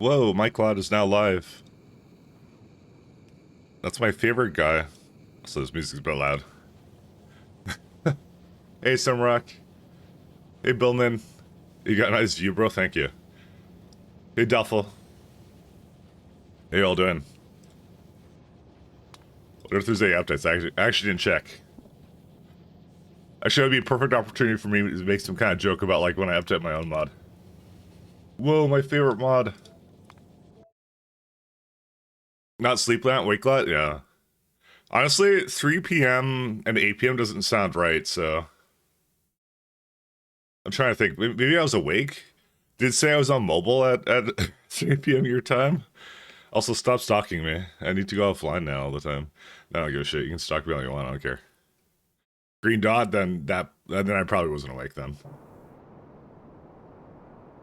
Whoa, Mike Cloud is now live. That's my favorite guy. So this music's a bit loud. Hey, Sunrock. Hey, Billman. You got a nice view, bro. Thank you. Hey, Duffel. How you all doing? What if Thursday updates? I actually didn't check. Actually, it would be a perfect opportunity for me to make some kind of joke about, like, when I update my own mod. Whoa, my favorite mod. Not Sleeplant, Wakelet? Yeah. Honestly, 3 p.m. and 8 p.m. doesn't sound right, so... I'm trying to think. Maybe I was awake? Did it say I was on mobile at 3 p.m. your time? Also, stop stalking me. I need to go offline now all the time. I don't give a shit. You can stalk me all you want. I don't care. Green dot, then I probably wasn't awake then.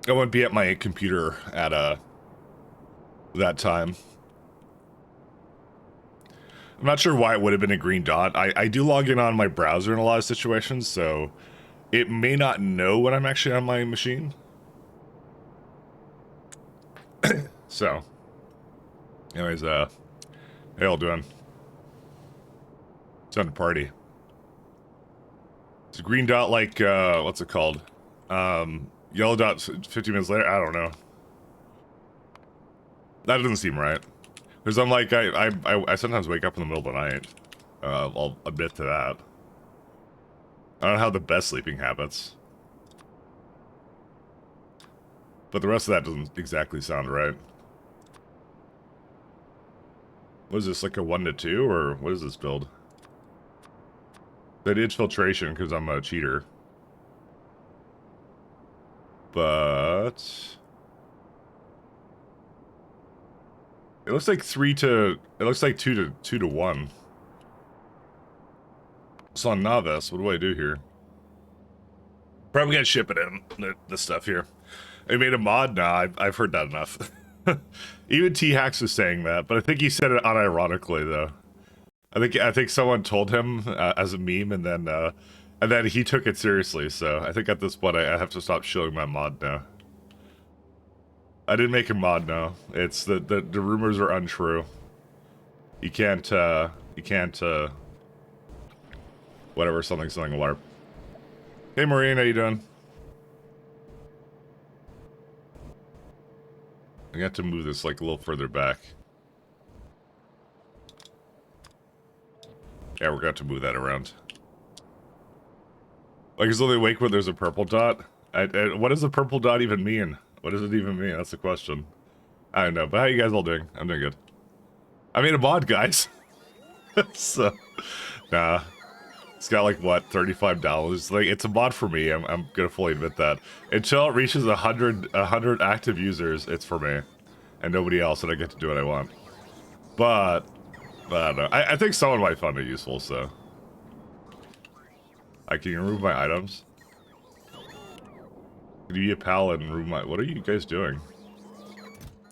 I wouldn't be at my computer at that time. I'm not sure why it would have been a green dot. I do log in on my browser in a lot of situations, so it may not know when I'm actually on my machine. So, anyways, how y'all doing? It's time to party. It's a green dot like, what's it called? Yellow dot 50 minutes later? I don't know. That doesn't seem right. Because I'm like, I sometimes wake up in the middle of the night. I'll admit to that. I don't have the best sleeping habits. But the rest of that doesn't exactly sound right. What is this, like a 1 to 2, or what is this build? That is filtration, because I'm a cheater. But... it looks like 2 to 1. So on Novice, what do I do here? Probably gonna ship it in, the stuff here. I made a mod? Nah, I've heard that enough. Even T-Hacks was saying that, but I think he said it unironically, though. I think someone told him as a meme, and then he took it seriously, so I think at this point I have to stop showing my mod now. I didn't make a mod, no. It's the rumors are untrue. You can't, whatever, something LARP. Hey, Maureen, how you doing? I got to move this, like, a little further back. Yeah, we're going to move that around. Like, it's only awake when there's a purple dot? What does a purple dot even mean? What does it even mean? That's the question. I don't know, but how you guys all doing? I'm doing good. I made a mod, guys. So, nah. It's got like, what, $35? Like, it's a mod for me, I'm gonna fully admit that. Until it reaches 100 active users, it's for me. And nobody else, and I get to do what I want. But I don't know. I think someone might find it useful, so. Can you remove my items? Can you be a pal and remove my... what are you guys doing?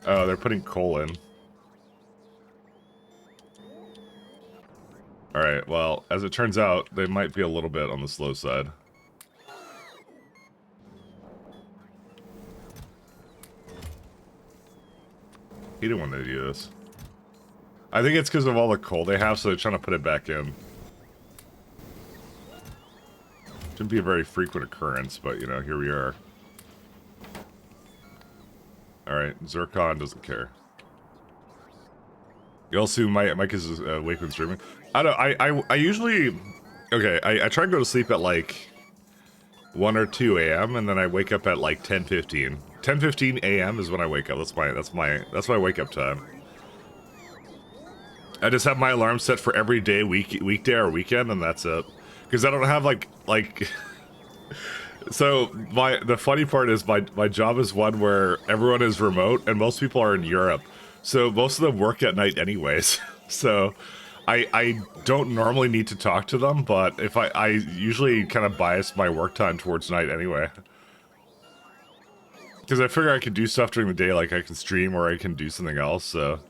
Oh, they're putting coal in. Alright, well, as it turns out, they might be a little bit on the slow side. He didn't want to do this. I think it's because of all the coal they have, so they're trying to put it back in. Shouldn't be a very frequent occurrence, but, you know, here we are. Alright, Zircon doesn't care. You also, Mike is awake when streaming. I don't, I usually, okay, I try to go to sleep at like 1 or 2 a.m. and then I wake up at like 10:15. 10:15 a.m. is when I wake up. That's my wake up time. I just have my alarm set for every day, weekday or weekend, and that's it. Because I don't have like so the funny part is my job is one where everyone is remote and most people are in Europe. So most of them work at night anyways. So I don't normally need to talk to them, but if I usually kind of bias my work time towards night anyway. Because I figure I can do stuff during the day, like I can stream or I can do something else, so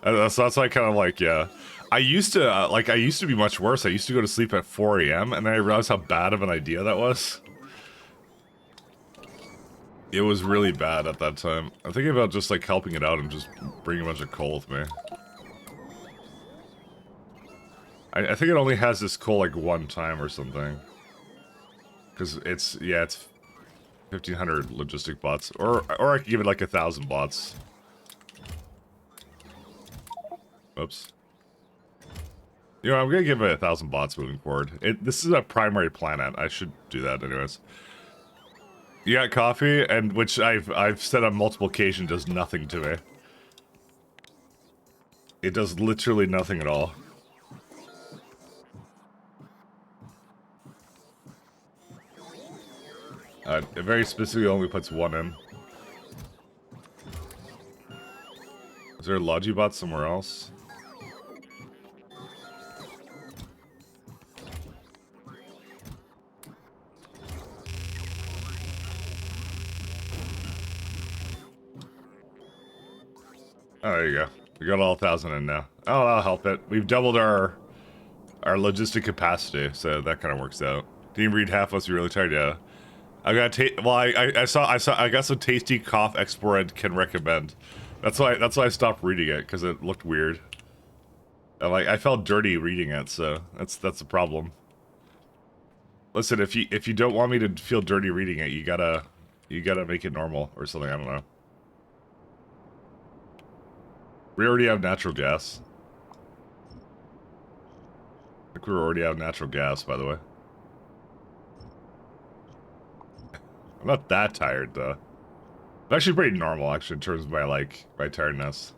that's why I kind of like, yeah. I used to be much worse. I used to go to sleep at 4 a.m. and then I realized how bad of an idea that was. It was really bad at that time. I'm thinking about just like helping it out and just bringing a bunch of coal with me. I think it only has this coal like one time or something. Because it's, yeah, it's 1,500 logistic bots. Or I could give it like 1,000 bots. Oops. You know, I'm gonna give it 1,000 bots moving forward. This is a primary planet. I should do that anyways. You got coffee, and which I've said on multiple occasions does nothing to me. It does literally nothing at all. It very specifically only puts one in. Is there a Logibot somewhere else? Oh, there you go. We got all 1,000 in now. Oh, that'll help it. We've doubled our logistic capacity, so that kind of works out. Didn't read half of us. You're really tired, yeah. I got well. I got some tasty cough export can recommend. That's why I stopped reading it because it looked weird. And like I felt dirty reading it, so that's the problem. Listen, if you don't want me to feel dirty reading it, you gotta make it normal or something. I don't know. We already have natural gas. I think we already have natural gas, by the way. I'm not that tired though. I'm actually pretty normal, actually, in terms of my tiredness.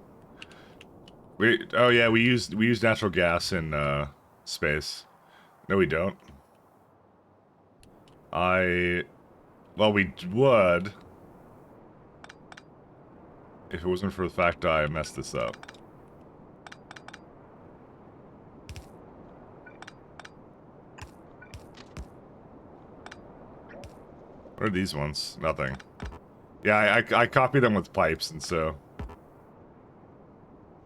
Oh yeah, we use natural gas in space. No, we don't. Well, we would if it wasn't for the fact that I messed this up. What are these ones? Nothing. Yeah, I copy them with pipes, and so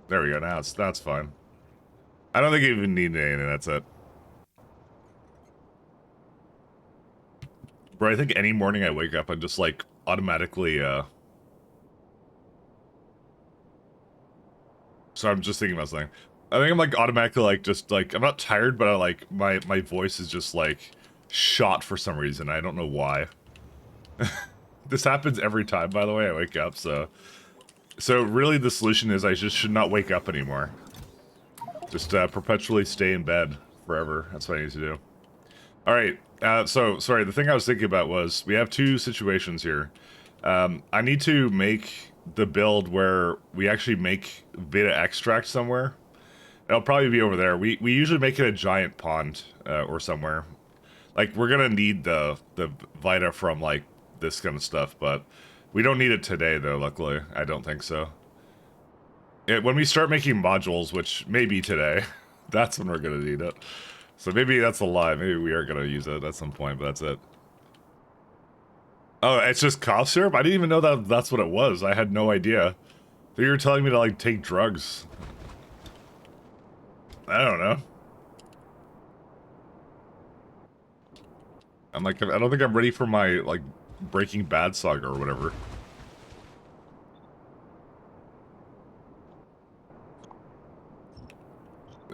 there we go. Now that's fine. I don't think you even need anything. That's it. Bro, I think any morning I wake up, I'm just like automatically. So I'm just thinking about something. I think I'm like automatically like just like I'm not tired, but I like my voice is just like shot for some reason. I don't know why. This happens every time, by the way, I wake up, so really the solution is I just should not wake up anymore. Just perpetually stay in bed forever. That's what I need to do. Alright, so, sorry, the thing I was thinking about was, we have two situations here. I need to make the build where we actually make beta extract somewhere. It'll probably be over there. We usually make it a giant pond, or somewhere. Like, we're gonna need the Vita from, like, this kind of stuff, but we don't need it today, though, luckily. I don't think so. When we start making modules, which may be today, that's when we're gonna need it. So maybe that's a lie. Maybe we are gonna use it at some point, but that's it. Oh, it's just cough syrup? I didn't even know that that's what it was. I had no idea. You were telling me to, like, take drugs. I don't know. I'm like, I don't think I'm ready for my, like, Breaking Bad saga or whatever.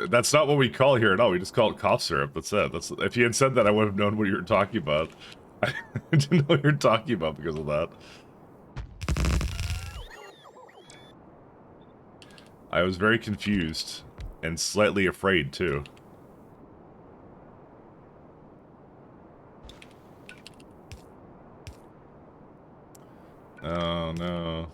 That's not what we call here at all. We just call it cough syrup. That's it. If you had said that, I would have known what you were talking about. I didn't know what you were talking about because of that. I was very confused and slightly afraid too. Oh no.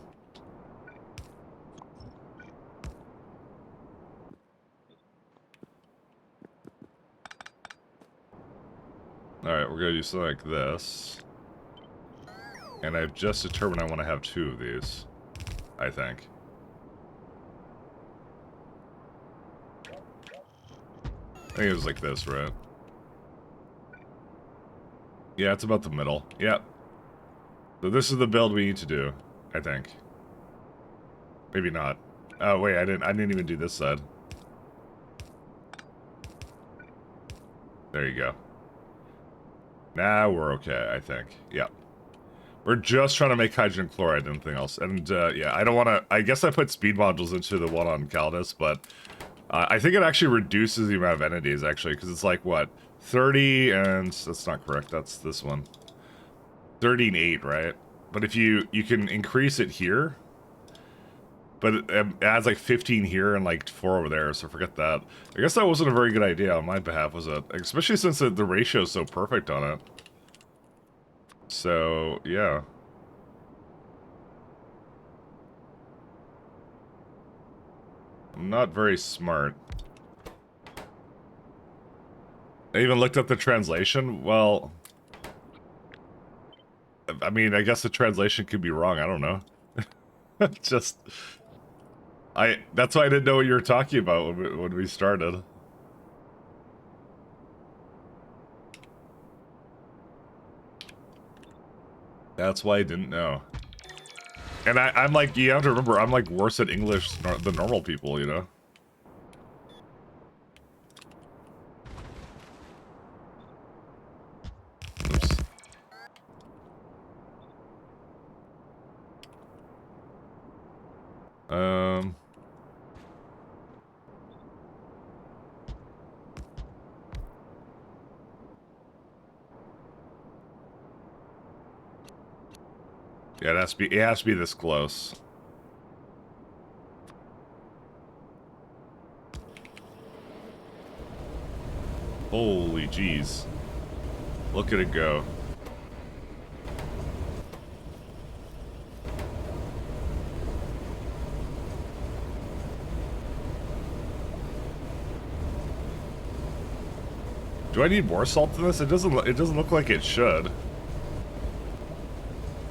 Alright, we're gonna do something like this. And I've just determined I want to have two of these. I think. I think it was like this, right? Yeah, it's about the middle. Yep. So this is the build we need to do, I think. Maybe not. Oh wait, I didn't even do this side. There you go. Now we're okay, I think. Yep. We're just trying to make hydrogen chloride and anything else. And yeah, I don't want to... I guess I put speed modules into the one on Caldas, but I think it actually reduces the amount of entities, actually, because it's like, what, 30 and... That's not correct, that's this one. 30 and 8, right? But if you can increase it here, but it adds like 15 here and like 4 over there, so forget that. I guess that wasn't a very good idea on my behalf, was it? Especially since the ratio is so perfect on it. So, yeah. I'm not very smart. I even looked up the translation. Well, I mean, I guess the translation could be wrong. I don't know. Just... That's why I didn't know what you were talking about when we started. That's why I didn't know. And I'm like, you have to remember, I'm like worse at English than normal people, you know? Oops. Yeah, it has to be this close. Holy jeez. Look at it go. Do I need more salt than this? It doesn't look like it should.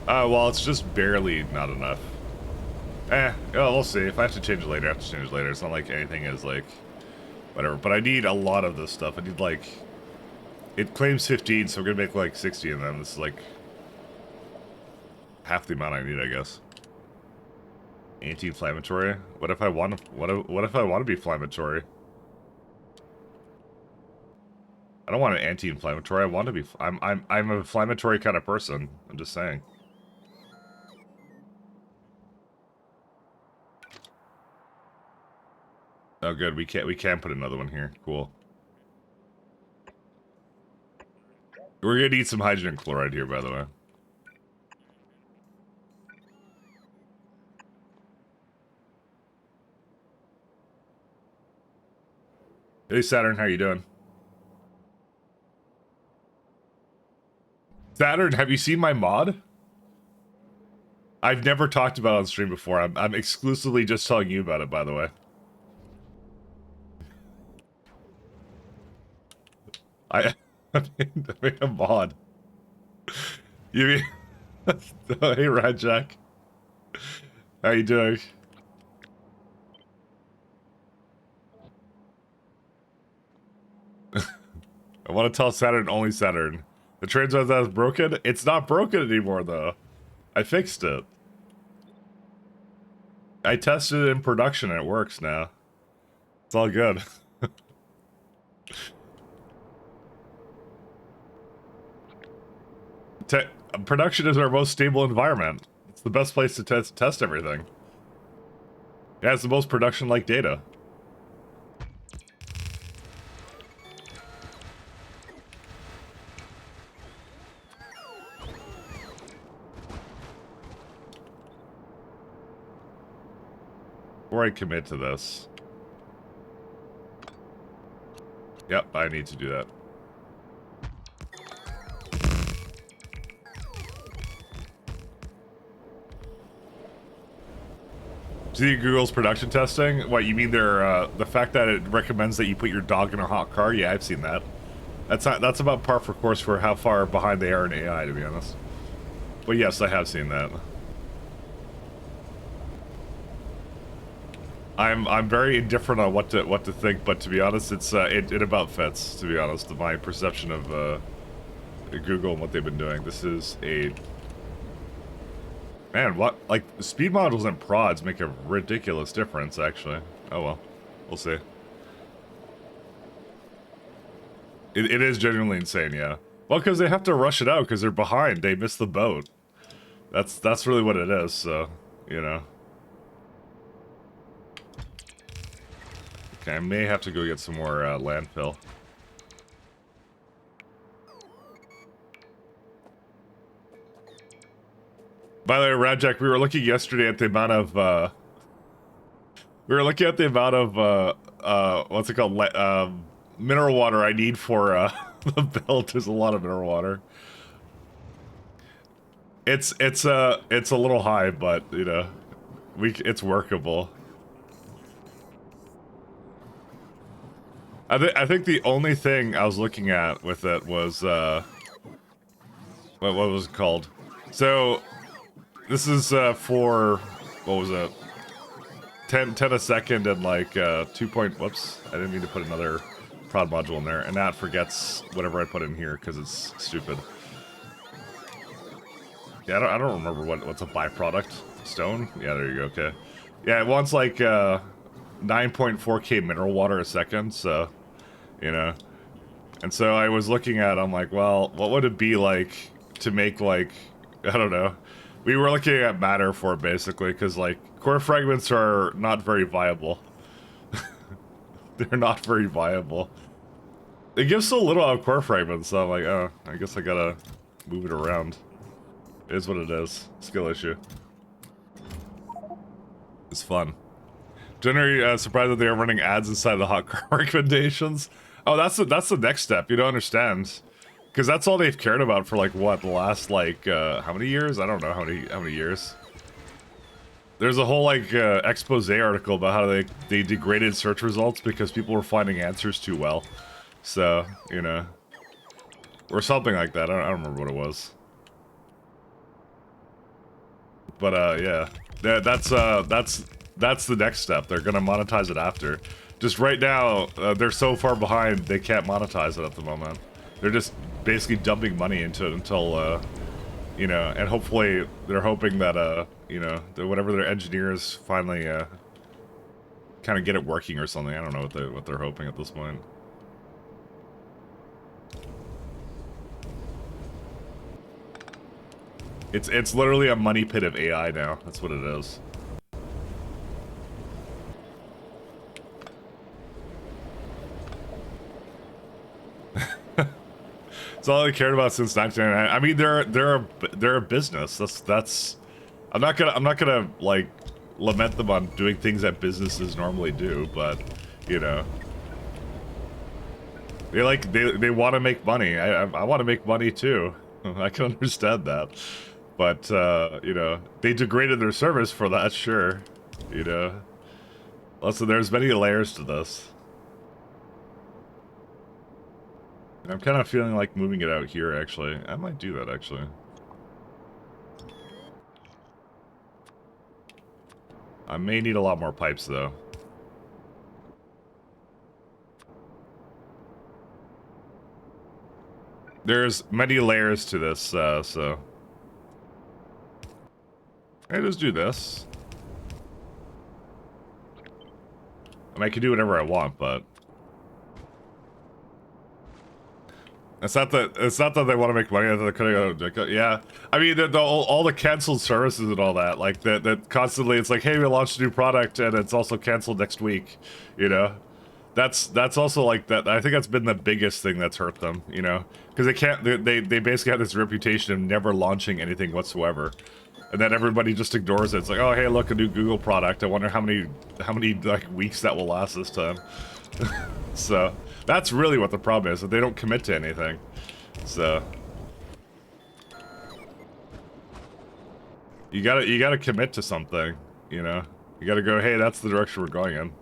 Well, it's just barely not enough. Well, we'll see. If I have to change it later, I have to change it later. It's not like anything is like... Whatever. But I need a lot of this stuff. I need like... It claims 15, so we're gonna make like 60 of them. This is like... half the amount I need, I guess. Anti-inflammatory? What if I want to... What if I want to be inflammatory? I don't want an anti-inflammatory. I want to be... I'm an inflammatory kind of person. I'm just saying. Oh, good. We can put another one here. Cool. We're gonna need some hydrogen chloride here, by the way. Hey, Saturn, how you doing? Saturn, have you seen my mod? I've never talked about it on stream before. I'm exclusively just telling you about it, by the way. I made a mod. You mean... Oh, hey, Radjack. How you doing? I want to tell Saturn, only Saturn. The train says that is broken? It's not broken anymore, though. I fixed it. I tested it in production, and it works now. It's all good. Production is our most stable environment. It's the best place to test everything. It has the most production-like data. Before I commit to this. Yep, I need to do that. See Google's production testing? What, you mean the fact that it recommends that you put your dog in a hot car? Yeah, I've seen that. That's about par for course for how far behind they are in AI, to be honest. But yes, I have seen that. I'm very indifferent on what to think, but to be honest, it about fits. To be honest, my perception of Google and what they've been doing. This is a man. What, like, speed modules and prods make a ridiculous difference, actually. Oh well, we'll see. It is genuinely insane, yeah. Well, because they have to rush it out because they're behind. They missed the boat. That's really what it is, so, you know. Okay, I may have to go get some more landfill. By the way, Radjack, we were looking yesterday at the amount of, what's it called, mineral water I need for, the build. There's a lot of mineral water. It's a little high, but, you know, it's workable. I think the only thing I was looking at with it was, what was it called? So, this is, for, what was it? 10 a second and like, 2 point, whoops, I didn't mean to put another prod module in there, and that forgets whatever I put in here, because it's stupid. Yeah, I don't remember what's a byproduct. Stone? Yeah, there you go, okay. Yeah, it wants like, 9.4k mineral water a second, so, you know. And so I was looking at, I'm like, well, what would it be like to make, like, I don't know. We were looking at matter for it, basically, because, like, core fragments are not very viable. They're not very viable. It gives so little out of core fragments, so I'm like, oh, I guess I gotta move it around. It is what it is. Skill issue. It's fun. Generally surprised that they are running ads inside the hot car recommendations. Oh, that's the next step. You don't understand. Because that's all they've cared about for, like, what, the last, like, how many years? I don't know how many years. There's a whole, like, expose article about how they degraded search results because people were finding answers too well. So, you know. Or something like that. I don't remember what it was. But, yeah. That's the next step. They're gonna monetize it after. Just right now, they're so far behind, they can't monetize it at the moment. They're just basically dumping money into it until, you know, and hopefully they're hoping that, you know, that whatever their engineers finally, kind of get it working or something. I don't know what they're hoping at this point. It's literally a money pit of AI now. That's what it is. It's all I cared about since 1999. I mean, they're a business. That's. I'm not gonna like lament them on doing things that businesses normally do, but you know, they want to make money. I want to make money too. I can understand that, but you know, they degraded their service for that. Sure, you know. Also, there's many layers to this. I'm kind of feeling like moving it out here, actually. I might do that, actually. I may need a lot more pipes, though. There's many layers to this, so... Hey, just do this. I mean, I can do whatever I want, but... It's not that they want to make money. They're gonna, yeah. I mean, all the canceled services and all that, like that constantly. It's like, hey, we launched a new product and it's also canceled next week. You know, that's also like that. I think that's been the biggest thing that's hurt them. You know, because they basically have this reputation of never launching anything whatsoever, and then everybody just ignores it. It's like, oh, hey, look, a new Google product. I wonder how many like weeks that will last this time. So. That's really what the problem is, that they don't commit to anything. So you gotta commit to something, you know? You gotta go, hey, that's the direction we're going in.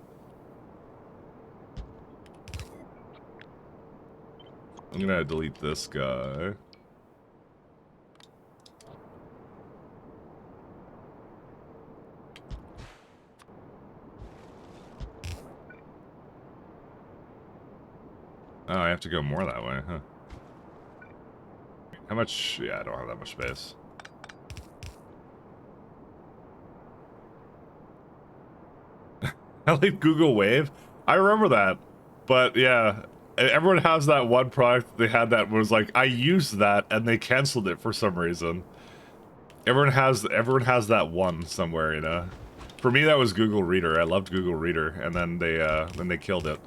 I'm gonna delete this guy. Oh, I have to go more that way, huh? How much? Yeah, I don't have that much space. I like Google Wave. I remember that. But yeah, everyone has that one product they had that was like, I used that and they canceled it for some reason. Everyone has that one somewhere, you know. For me, that was Google Reader. I loved Google Reader, and then they killed it.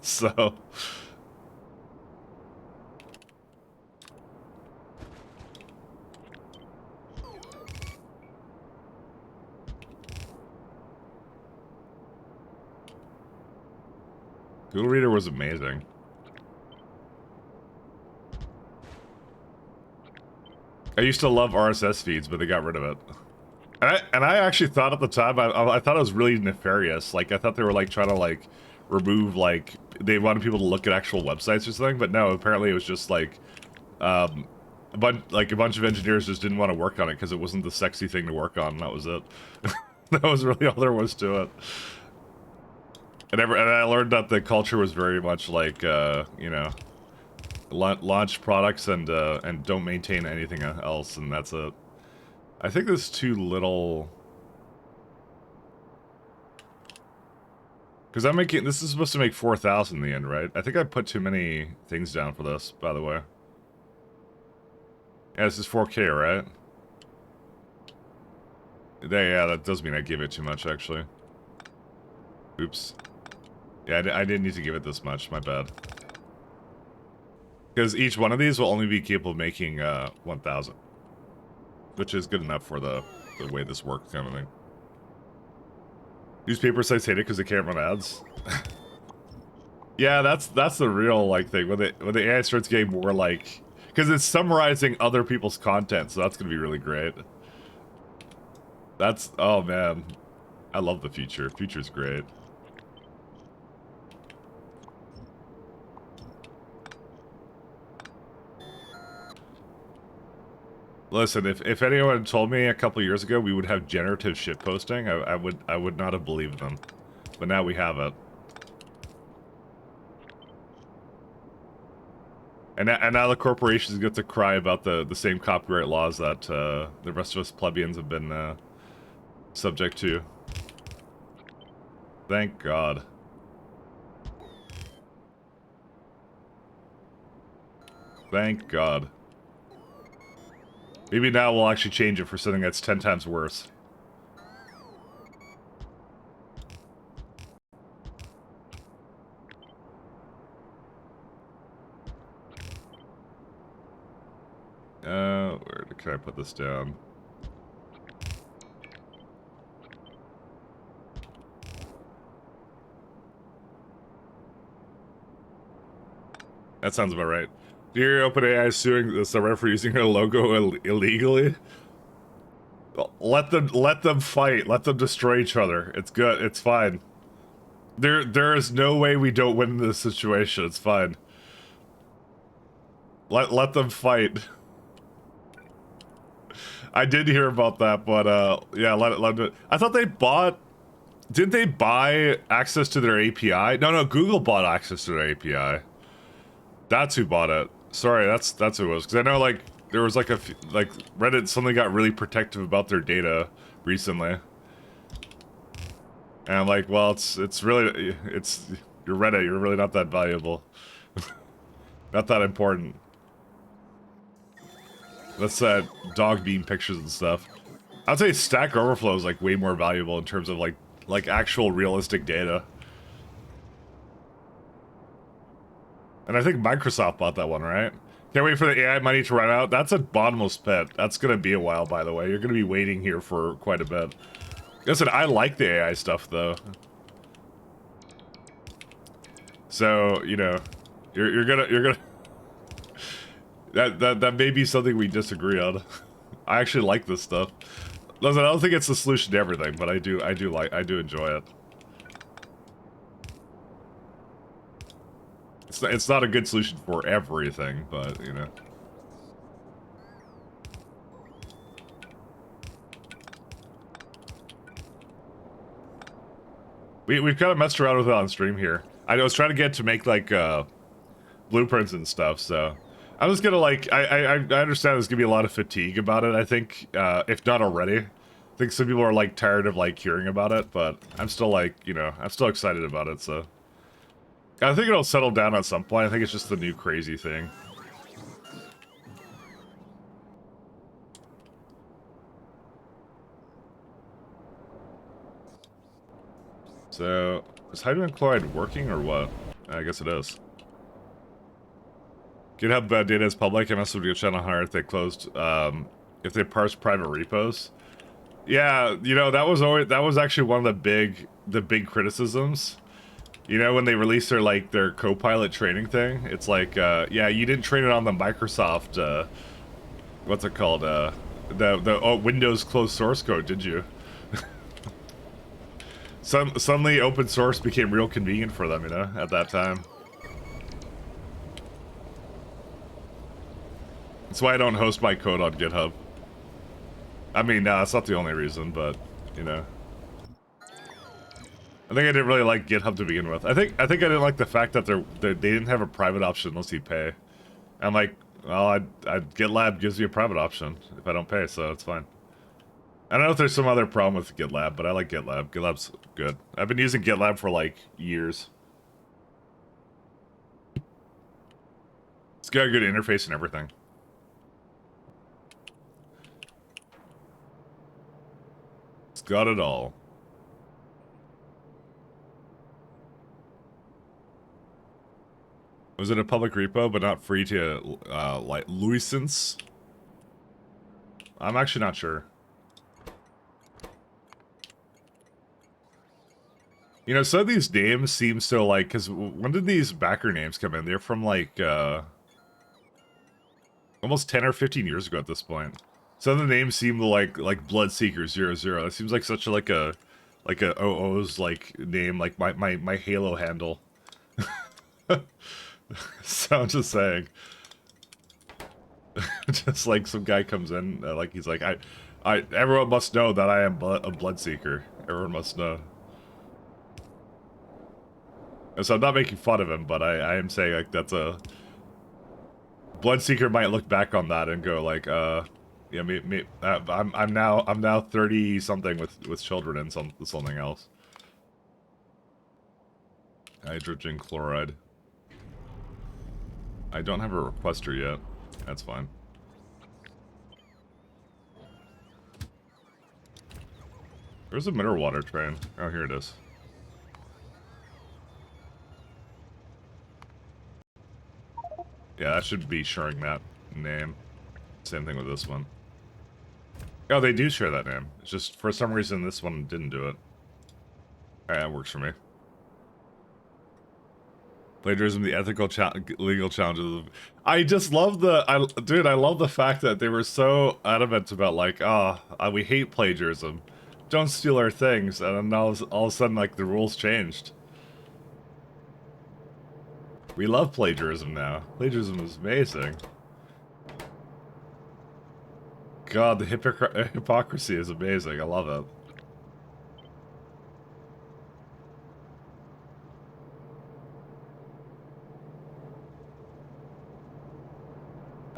So. Google Reader was amazing. I used to love RSS feeds, but they got rid of it. And I actually thought at the time, I thought it was really nefarious. Like, I thought they were, like, trying to, like, remove, like, they wanted people to look at actual websites or something, but no, apparently it was just, like, a bunch of engineers just didn't want to work on it because it wasn't the sexy thing to work on, and that was it. That was really all there was to it. And I learned that the culture was very much like, you know, launch products and don't maintain anything else, and that's it. I think there's too little. Because I'm making, this is supposed to make 4,000 in the end, right? I think I put too many things down for this, by the way. Yeah, this is 4K, right? Yeah, that does mean I gave it too much, actually. Oops. Yeah, I didn't need to give it this much, my bad. Because each one of these will only be capable of making 1,000. Which is good enough for the way this works, kind of thing. Newspaper sites hate it because they can't run ads. Yeah, that's the real, like, thing. When the AI starts getting more, like... Because it's summarizing other people's content, so that's going to be really great. That's... Oh, man. I love the future. Future's great. Listen, if anyone had told me a couple years ago we would have generative shitposting, I would not have believed them. But now we have it. And now the corporations get to cry about the same copyright laws that the rest of us plebeians have been subject to. Thank God. Thank God. Maybe now we'll actually change it for something that's 10 times worse. Where can I put this down? That sounds about right. Dear OpenAI suing the server for using her logo illegally. Let them fight. Let them destroy each other. It's good. It's fine. There is no way we don't win in this situation. It's fine. Let them fight. I did hear about that, but yeah, let them. I thought they bought. Didn't they buy access to their API? No, Google bought access to their API. That's who bought it. Sorry, that's who it was. Because I know, like, there was like like Reddit suddenly got really protective about their data recently. And I'm like, well, it's really you're Reddit. You're really not that valuable. Not that important. That's dog bean pictures and stuff. I'd say Stack Overflow is like way more valuable in terms of like actual realistic data. And I think Microsoft bought that one, right? Can't wait for the AI money to run out. That's a bottomless pit. That's gonna be a while, by the way. You're gonna be waiting here for quite a bit. Listen, I like the AI stuff though. So, you know, you're gonna that may be something we disagree on. I actually like this stuff. Listen, I don't think it's the solution to everything, but I do enjoy it. It's not a good solution for everything, but you know. We've kind of messed around with it on stream here. I was trying to get to make like blueprints and stuff, so I'm just gonna like I understand there's gonna be a lot of fatigue about it. I think if not already, I think some people are like tired of like hearing about it, but I'm still like, you know, I'm still excited about it. So I think it'll settle down at some point. I think it's just the new crazy thing. So, is hydrogen chloride working or what? I guess it is. GitHub data is public. MS would get channel higher if they closed, if they parsed private repos. Yeah, you know, that was actually one of the big criticisms. You know, when they released their Copilot training thing, it's like, yeah, you didn't train it on the Microsoft, what's it called, the Windows closed source code, did you? Suddenly open source became real convenient for them, you know, at that time. That's why I don't host my code on GitHub. I mean, no, that's not the only reason, but, you know. I think I didn't really like GitHub to begin with. I think I didn't like the fact that they didn't have a private option unless you pay. I'm like, well, GitLab gives you a private option if I don't pay, so it's fine. I don't know if there's some other problem with GitLab, but I like GitLab. GitLab's good. I've been using GitLab for like years. It's got a good interface and everything. It's got it all. Was it a public repo, but not free to, like, license? I'm actually not sure. You know, some of these names seem so, like, because when did these backer names come in? They're from, like, almost 10 or 15 years ago at this point. Some of the names seem like Bloodseeker 00. It seems like such a, like a OO's, like, name, like my Halo handle. So I'm just saying. Just like some guy comes in, like he's like, everyone must know that I am a Bloodseeker. Everyone must know. And so I'm not making fun of him, but I am saying like that's a Bloodseeker might look back on that and go like, yeah, I'm now 30 something with children and something else. Hydrogen chloride. I don't have a requester yet. That's fine. Where's the mineral water train? Oh, here it is. Yeah, that should be sharing that name. Same thing with this one. Oh, they do share that name. It's just, for some reason, this one didn't do it. Alright, that works for me. Plagiarism, the ethical, legal challenges of... I just love dude, I love the fact that they were so adamant about, like, we hate plagiarism. Don't steal our things. And then all of a sudden, like, the rules changed. We love plagiarism now. Plagiarism is amazing. God, the hypocrisy is amazing. I love it.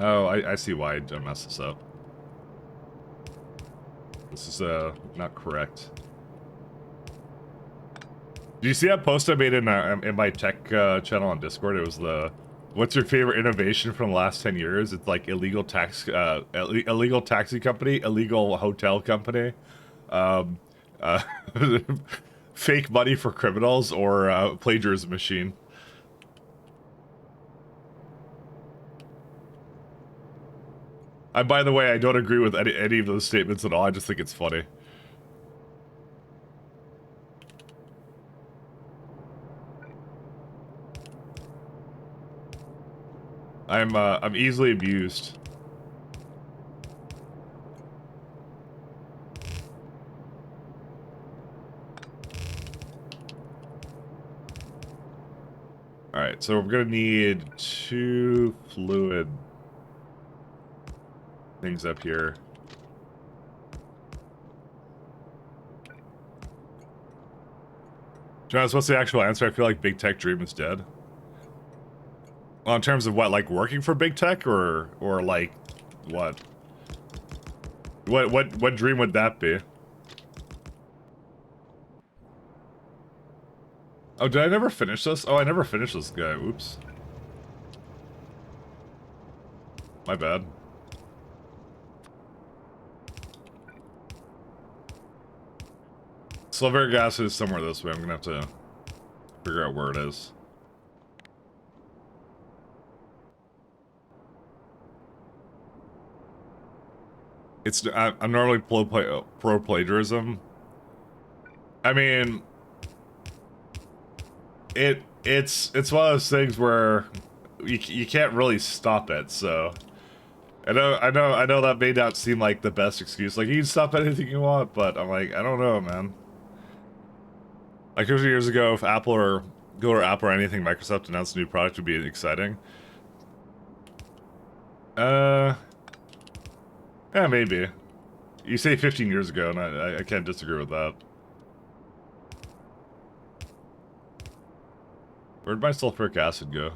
Oh, I see why I messed this up. This is, not correct. Did you see that post I made in my tech channel on Discord? It was what's your favorite innovation from the last 10 years? It's like illegal illegal taxi company, illegal hotel company, fake money for criminals, or plagiarism machine. By the way, I don't agree with any of those statements at all. I just think it's funny. I'm easily abused. Alright, so we're gonna need 2 fluid things up here. Jonas, what's the actual answer? I feel like Big Tech Dream is dead. Well, in terms of what, like working for Big Tech, or like what? What dream would that be? Oh, did I never finish this? Oh, I never finished this guy. Oops. My bad. sulfuric acid is somewhere this way. I'm gonna have to figure out where it is. I'm normally pro plagiarism. I mean, it's one of those things where you can't really stop it. So I know that may not seem like the best excuse. Like, you can stop anything you want, but I'm like, I don't know, man. Like, a few years ago, if Apple or anything, Microsoft announced a new product would be exciting. Yeah, maybe. You say 15 years ago, and I can't disagree with that. Where'd my sulfuric acid go?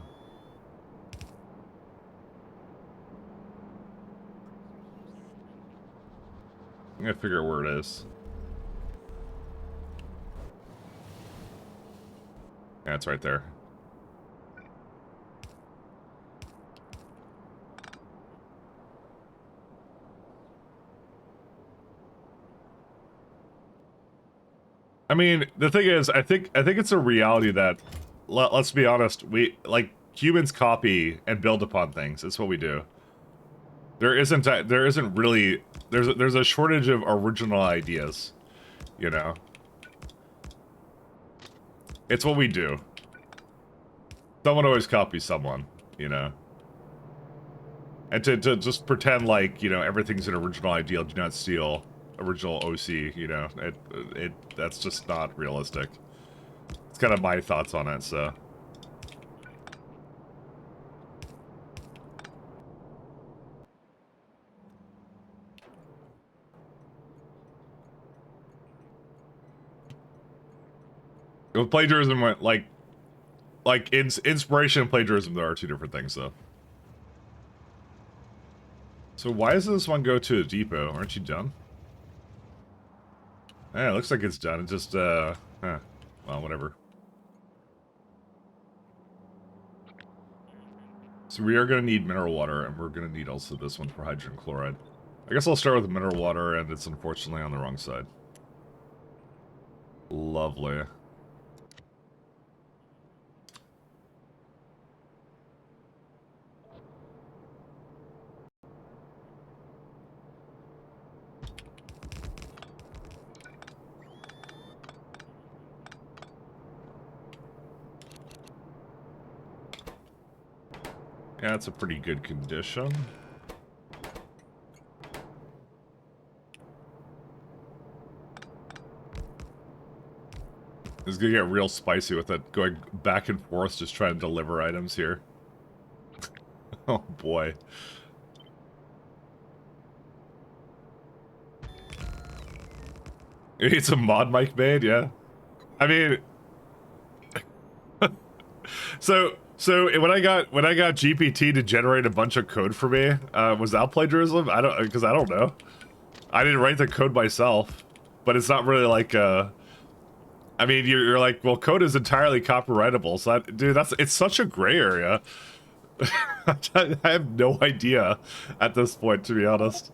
I'm gonna figure out where it is. Yeah, it's right there. I mean, the thing is, I think it's a reality that, let's be honest, humans copy and build upon things. It's what we do. There isn't really, there's a shortage of original ideas, you know? It's what we do. Someone always copies someone, you know? And to just pretend like, you know, everything's an original idea, do not steal original OC, you know, that's just not realistic. It's kind of my thoughts on it, so. With plagiarism, inspiration and plagiarism, there are two different things, though. So why does this one go to a depot? Aren't you done? Yeah, it looks like it's done. It just, well, whatever. So we are going to need mineral water, and we're going to need also this one for hydrogen chloride. I guess I'll start with mineral water, and it's unfortunately on the wrong side. Lovely. Yeah, it's a pretty good condition. It's gonna get real spicy with it, going back and forth, just trying to deliver items here. Oh boy. You need some mod mic made, yeah. I mean, so when I got GPT to generate a bunch of code for me, was that plagiarism? I don't know. I didn't write the code myself, but it's not really like I mean, you're like, well, code is entirely copyrightable. So dude, it's such a gray area. I have no idea at this point, to be honest.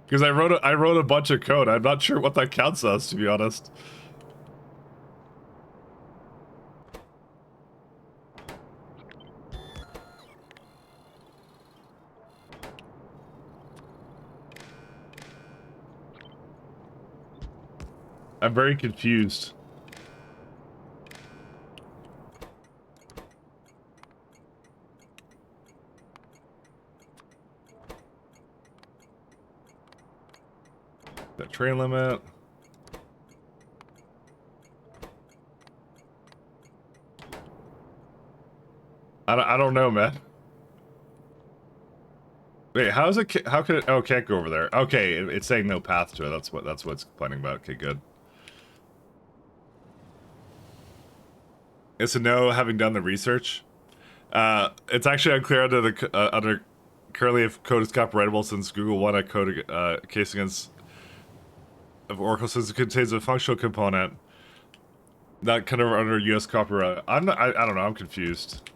Because I wrote a bunch of code. I'm not sure what that counts as, to be honest. I'm very confused. That train limit. I don't know, man. Wait, how can it, oh, it can't go over there. Okay, it's saying no path to it. That's what it's complaining about. Okay, good. It's a no, having done the research. It's actually unclear under currently if code is copyrightable, since Google won a case against of Oracle, since it contains a functional component not kind of under U.S. copyright. I don't know. I'm confused.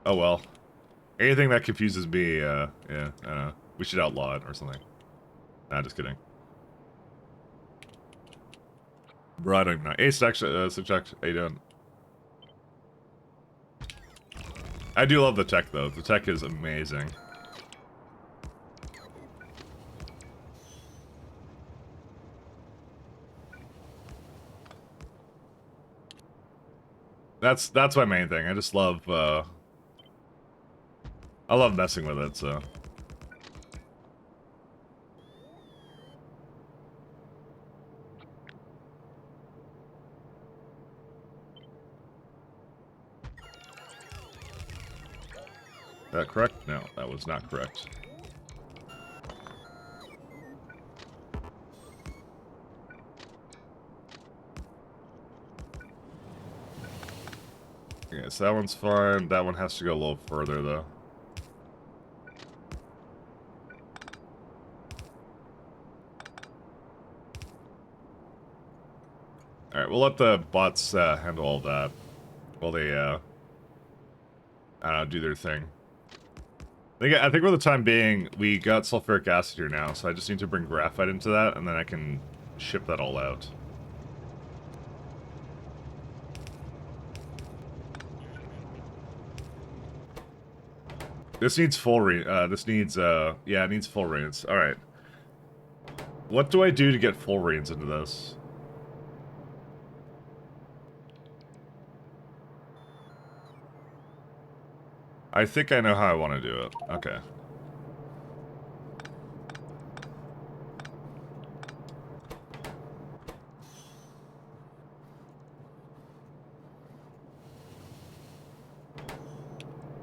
Oh well. Anything that confuses me, yeah, I don't know. We should outlaw it or something. Nah, just kidding. Bro, I don't even know. Ace, actually, subject, how you doing? I do love the tech, though. The tech is amazing. That's my main thing. I just love, I love messing with it, so. That correct? No, that was not correct. Okay, so that one's fine. That one has to go a little further, though. Alright, we'll let the bots handle all that while they, I don't know, do their thing. I think for the time being, we got sulfuric acid here now, so I just need to bring graphite into that, and then I can ship that all out. This needs full yeah, it needs full reins. Alright. What do I do to get full reins into this? I think I know how I want to do it. Okay.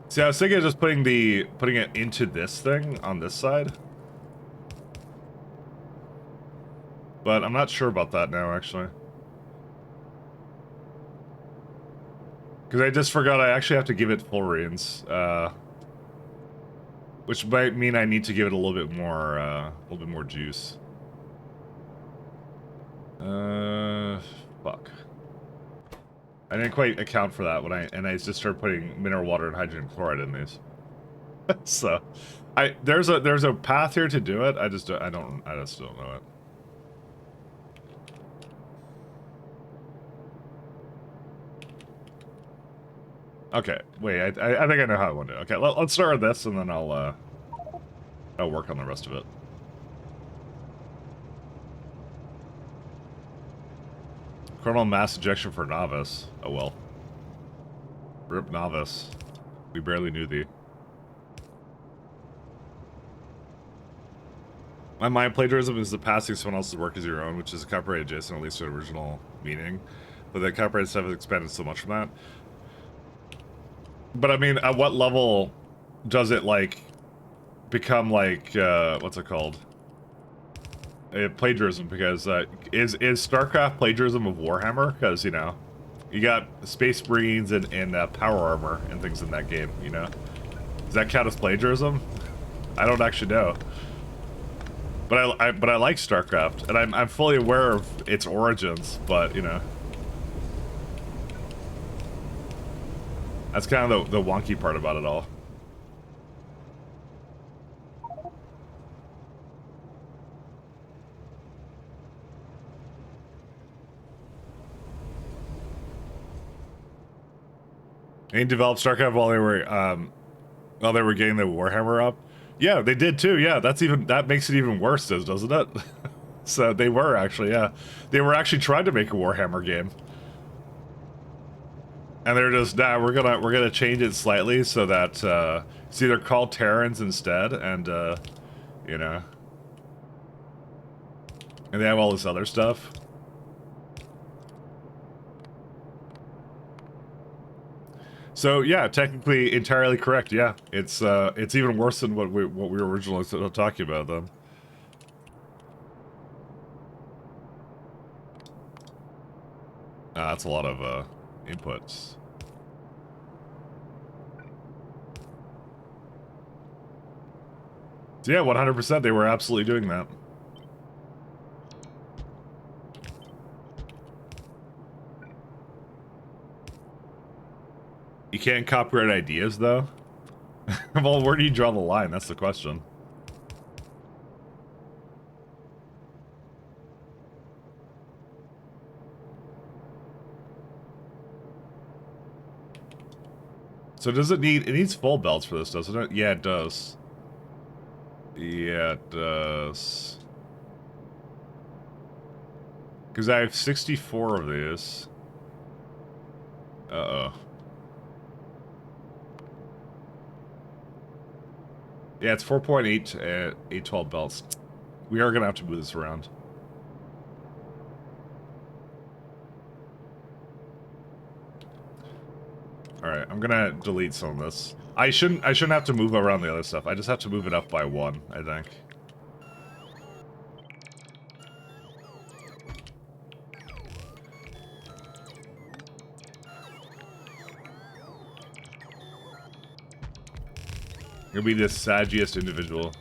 See, I was thinking of just putting it into this thing on this side. But I'm not sure about that now, actually. Because I just forgot I actually have to give it full reins. Which might mean I need to give it a little bit more juice. Fuck. I didn't quite account for that when I just started putting mineral water and hydrogen chloride in these. So, there's a path here to do it. I just don't know it. Okay, wait. I think I know how I want to do it. Okay, let's start with this, and then I'll work on the rest of it. Coronal mass ejection for novice. Oh well. Rip novice. We barely knew thee. My mind plagiarism is the passing someone else's work as your own, which is a copyright adjacent, at least to the original meaning. But the copyright stuff has expanded so much from that. But I mean, at what level does it, like, become, like, what's it called? Plagiarism, because, is StarCraft plagiarism of Warhammer? Because, you know, you got Space Marines and power armor and things in that game, you know? Does that count as plagiarism? I don't actually know. But I like StarCraft, and I'm fully aware of its origins, but, you know. That's kind of the wonky part about it all. They developed StarCraft while they were getting the Warhammer up. Yeah, they did too. Yeah, that makes it even worse, doesn't it? So they were actually, yeah, they were actually trying to make a Warhammer game, and they're just, nah, we're gonna change it slightly so that it's either called Terrans instead, and you know, and they have all this other stuff. So yeah, technically entirely correct. Yeah, it's even worse than what we were originally talking about then. That's a lot of inputs. So yeah, 100%. They were absolutely doing that. You can't copyright ideas, though? Well, where do you draw the line? That's the question. So does it needs full belts for this, doesn't it? Yeah, it does. Yeah, it does. Because I have 64 of these. Uh-oh. Yeah, it's 4.8 812 belts. We are gonna have to move this around. Alright, I'm gonna delete some of this. I shouldn't have to move around the other stuff. I just have to move it up by 1, I think. You'll be the saggiest individual.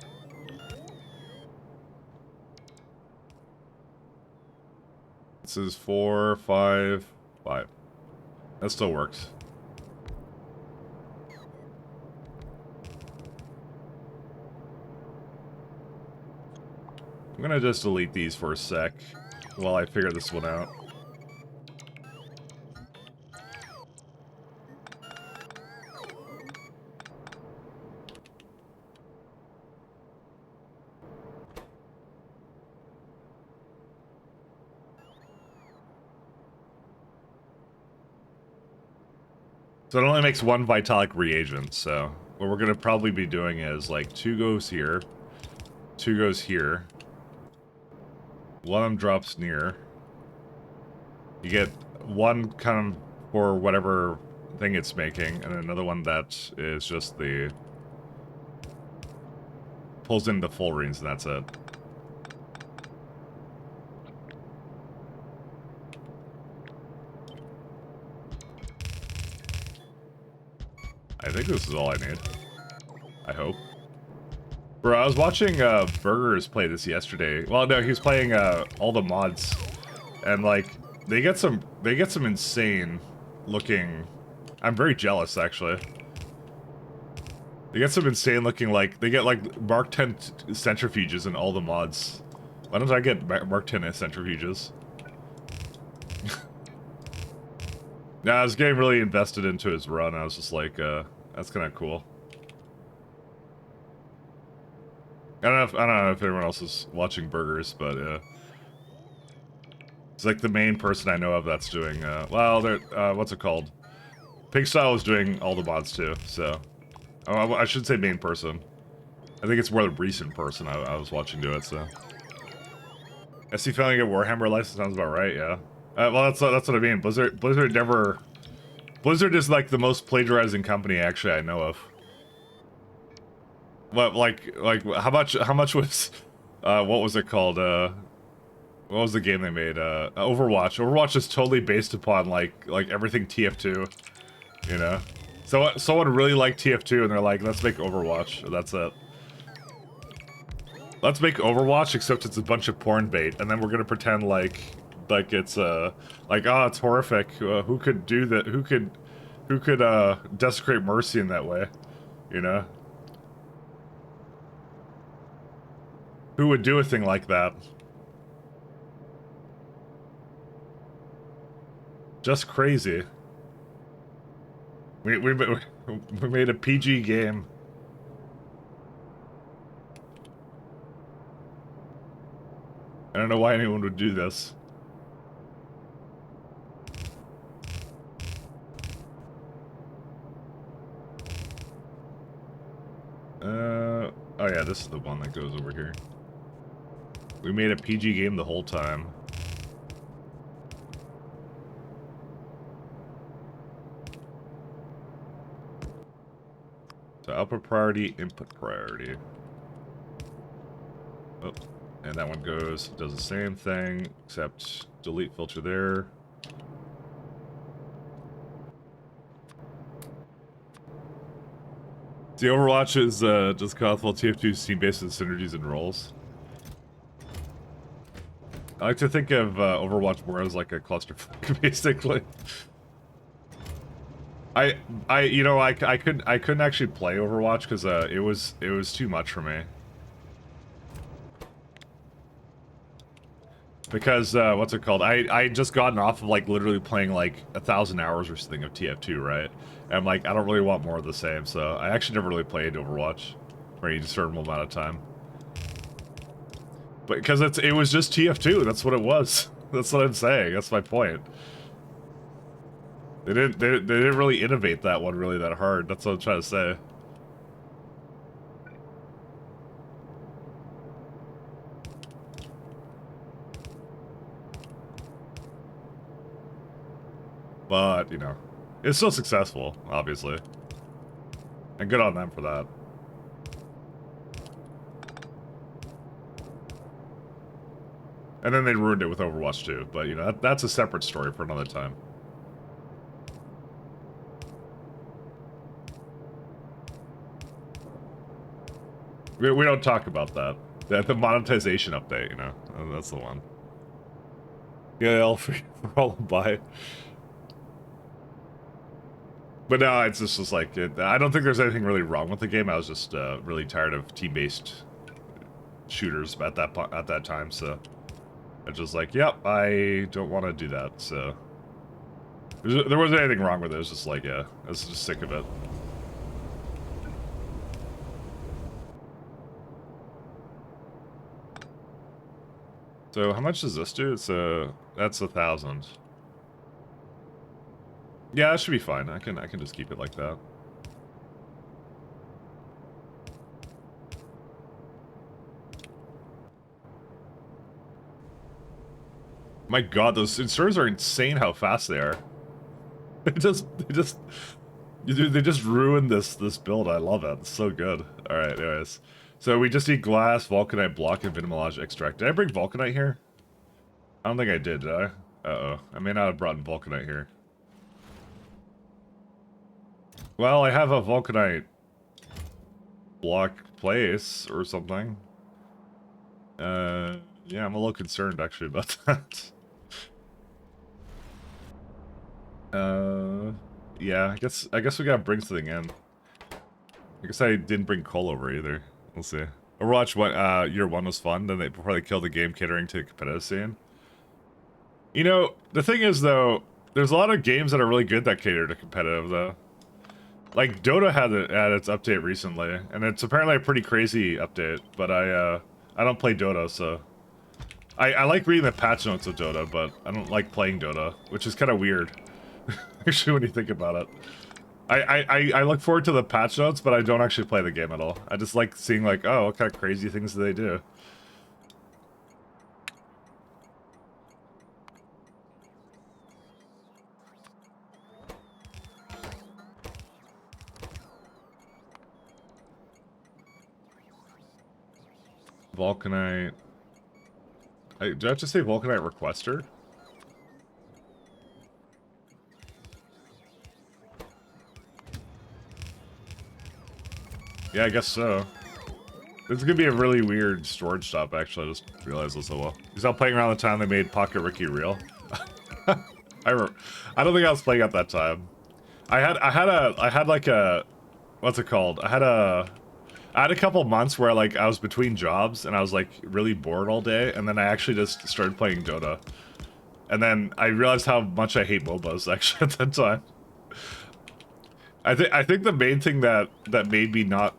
This is 4, 5, 5. That still works. I'm gonna just delete these for a sec while I figure this one out. So it only makes 1 Vitalic reagent, so what we're gonna probably be doing is, like, 2 goes here, 2 goes here, 1 of them drops near. You get 1 kind of for whatever thing it's making, and another one that is just the... pulls in the full rings, and that's it. I think this is all I need. I hope. Bro, I was watching Burgers play this yesterday. Well, no, he was playing all the mods, and like they get some insane looking. I'm very jealous, actually. They get some insane looking, like they get like Mark 10 centrifuges in all the mods. Why don't I get Mark 10 centrifuges? Yeah, I was getting really invested into his run. I was just like, that's kind of cool. I don't know if anyone else is watching Burgers, but it's like the main person I know of that's doing. Well, what's it called? Pigstyle is doing all the mods too. So, I should say main person. I think it's more the recent person I was watching do it. So, SC finally get Warhammer license sounds about right. Yeah. Well, that's what I mean. Blizzard never. Blizzard is like the most plagiarizing company actually I know of. But like how much was what was it called? What was the game they made? Overwatch. Overwatch is totally based upon like everything TF2, you know. So someone really liked TF2 and they're like, let's make Overwatch. That's it. Let's make Overwatch except it's a bunch of porn bait, and then we're gonna pretend like it's like, oh, it's horrific. Who could do that? Who could desecrate Mercy in that way? You know? Who would do a thing like that? Just crazy. We made a PG game. I don't know why anyone would do this. Oh yeah, this is the one that goes over here. We made a PG game the whole time. So output priority, input priority. Oh, and that one does the same thing, except delete filter there. The Overwatch is just Cothwell TF2 Steam based on synergies and roles. I like to think of Overwatch more as like a clusterfuck, basically. You know, I couldn't actually play Overwatch because it was too much for me. Because, what's it called? I just gotten off of, like, literally playing, like, 1,000 hours or something of TF2, right? And I'm like, I don't really want more of the same, so I actually never really played Overwatch for any discernible amount of time. But, because it was just TF2, that's what it was. That's what I'm saying, that's my point. They didn't really innovate that one really that hard, that's what I'm trying to say. But, you know, it's still successful, obviously. And good on them for that. And then they ruined it with Overwatch 2, but, you know, that's a separate story for another time. We don't talk about that. The monetization update, you know, that's the one. Yeah, I'll for all buy. But no, it's just like, I don't think there's anything really wrong with the game. I was just really tired of team-based shooters at that time, so I was just like, yep, I don't want to do that, so. There wasn't anything wrong with it, it was just like, yeah, I was just sick of it. So how much does this do? It's that's 1,000. Yeah, that should be fine. I can just keep it like that. My god, those inserters are insane how fast they are. They just ruined this build. I love it. It's so good. Alright, anyways. So we just need glass, vulcanite block, and vinamilage extract. Did I bring vulcanite here? I don't think I did I? Uh-oh. I may not have brought in vulcanite here. Well, I have a vulcanite block place or something. Yeah, I'm a little concerned actually about that. Yeah, I guess we gotta bring something in. I guess I didn't bring coal over either. We'll see. Overwatch year 1 was fun, then before they killed the game catering to the competitive scene. You know, the thing is though, there's a lot of games that are really good that cater to competitive though. Like Dota had its update recently, and it's apparently a pretty crazy update, but I don't play Dota, so I like reading the patch notes of Dota, but I don't like playing Dota, which is kind of weird. Actually, when you think about it. I look forward to the patch notes, but I don't actually play the game at all. I just like seeing, like, oh, what kind of crazy things do they do? Vulcanite. Did I just say Vulcanite requester? Yeah, I guess so. This is gonna be a really weird storage stop, actually. I just realized this so well. Because I'm playing around the time they made Pocket Ricky real. I don't think I was playing at that time. I had like a, what's it called? I had a couple months where like I was between jobs and I was like really bored all day, and then I actually just started playing Dota. And then I realized how much I hate MOBAs actually at that time. I think the main thing that made me not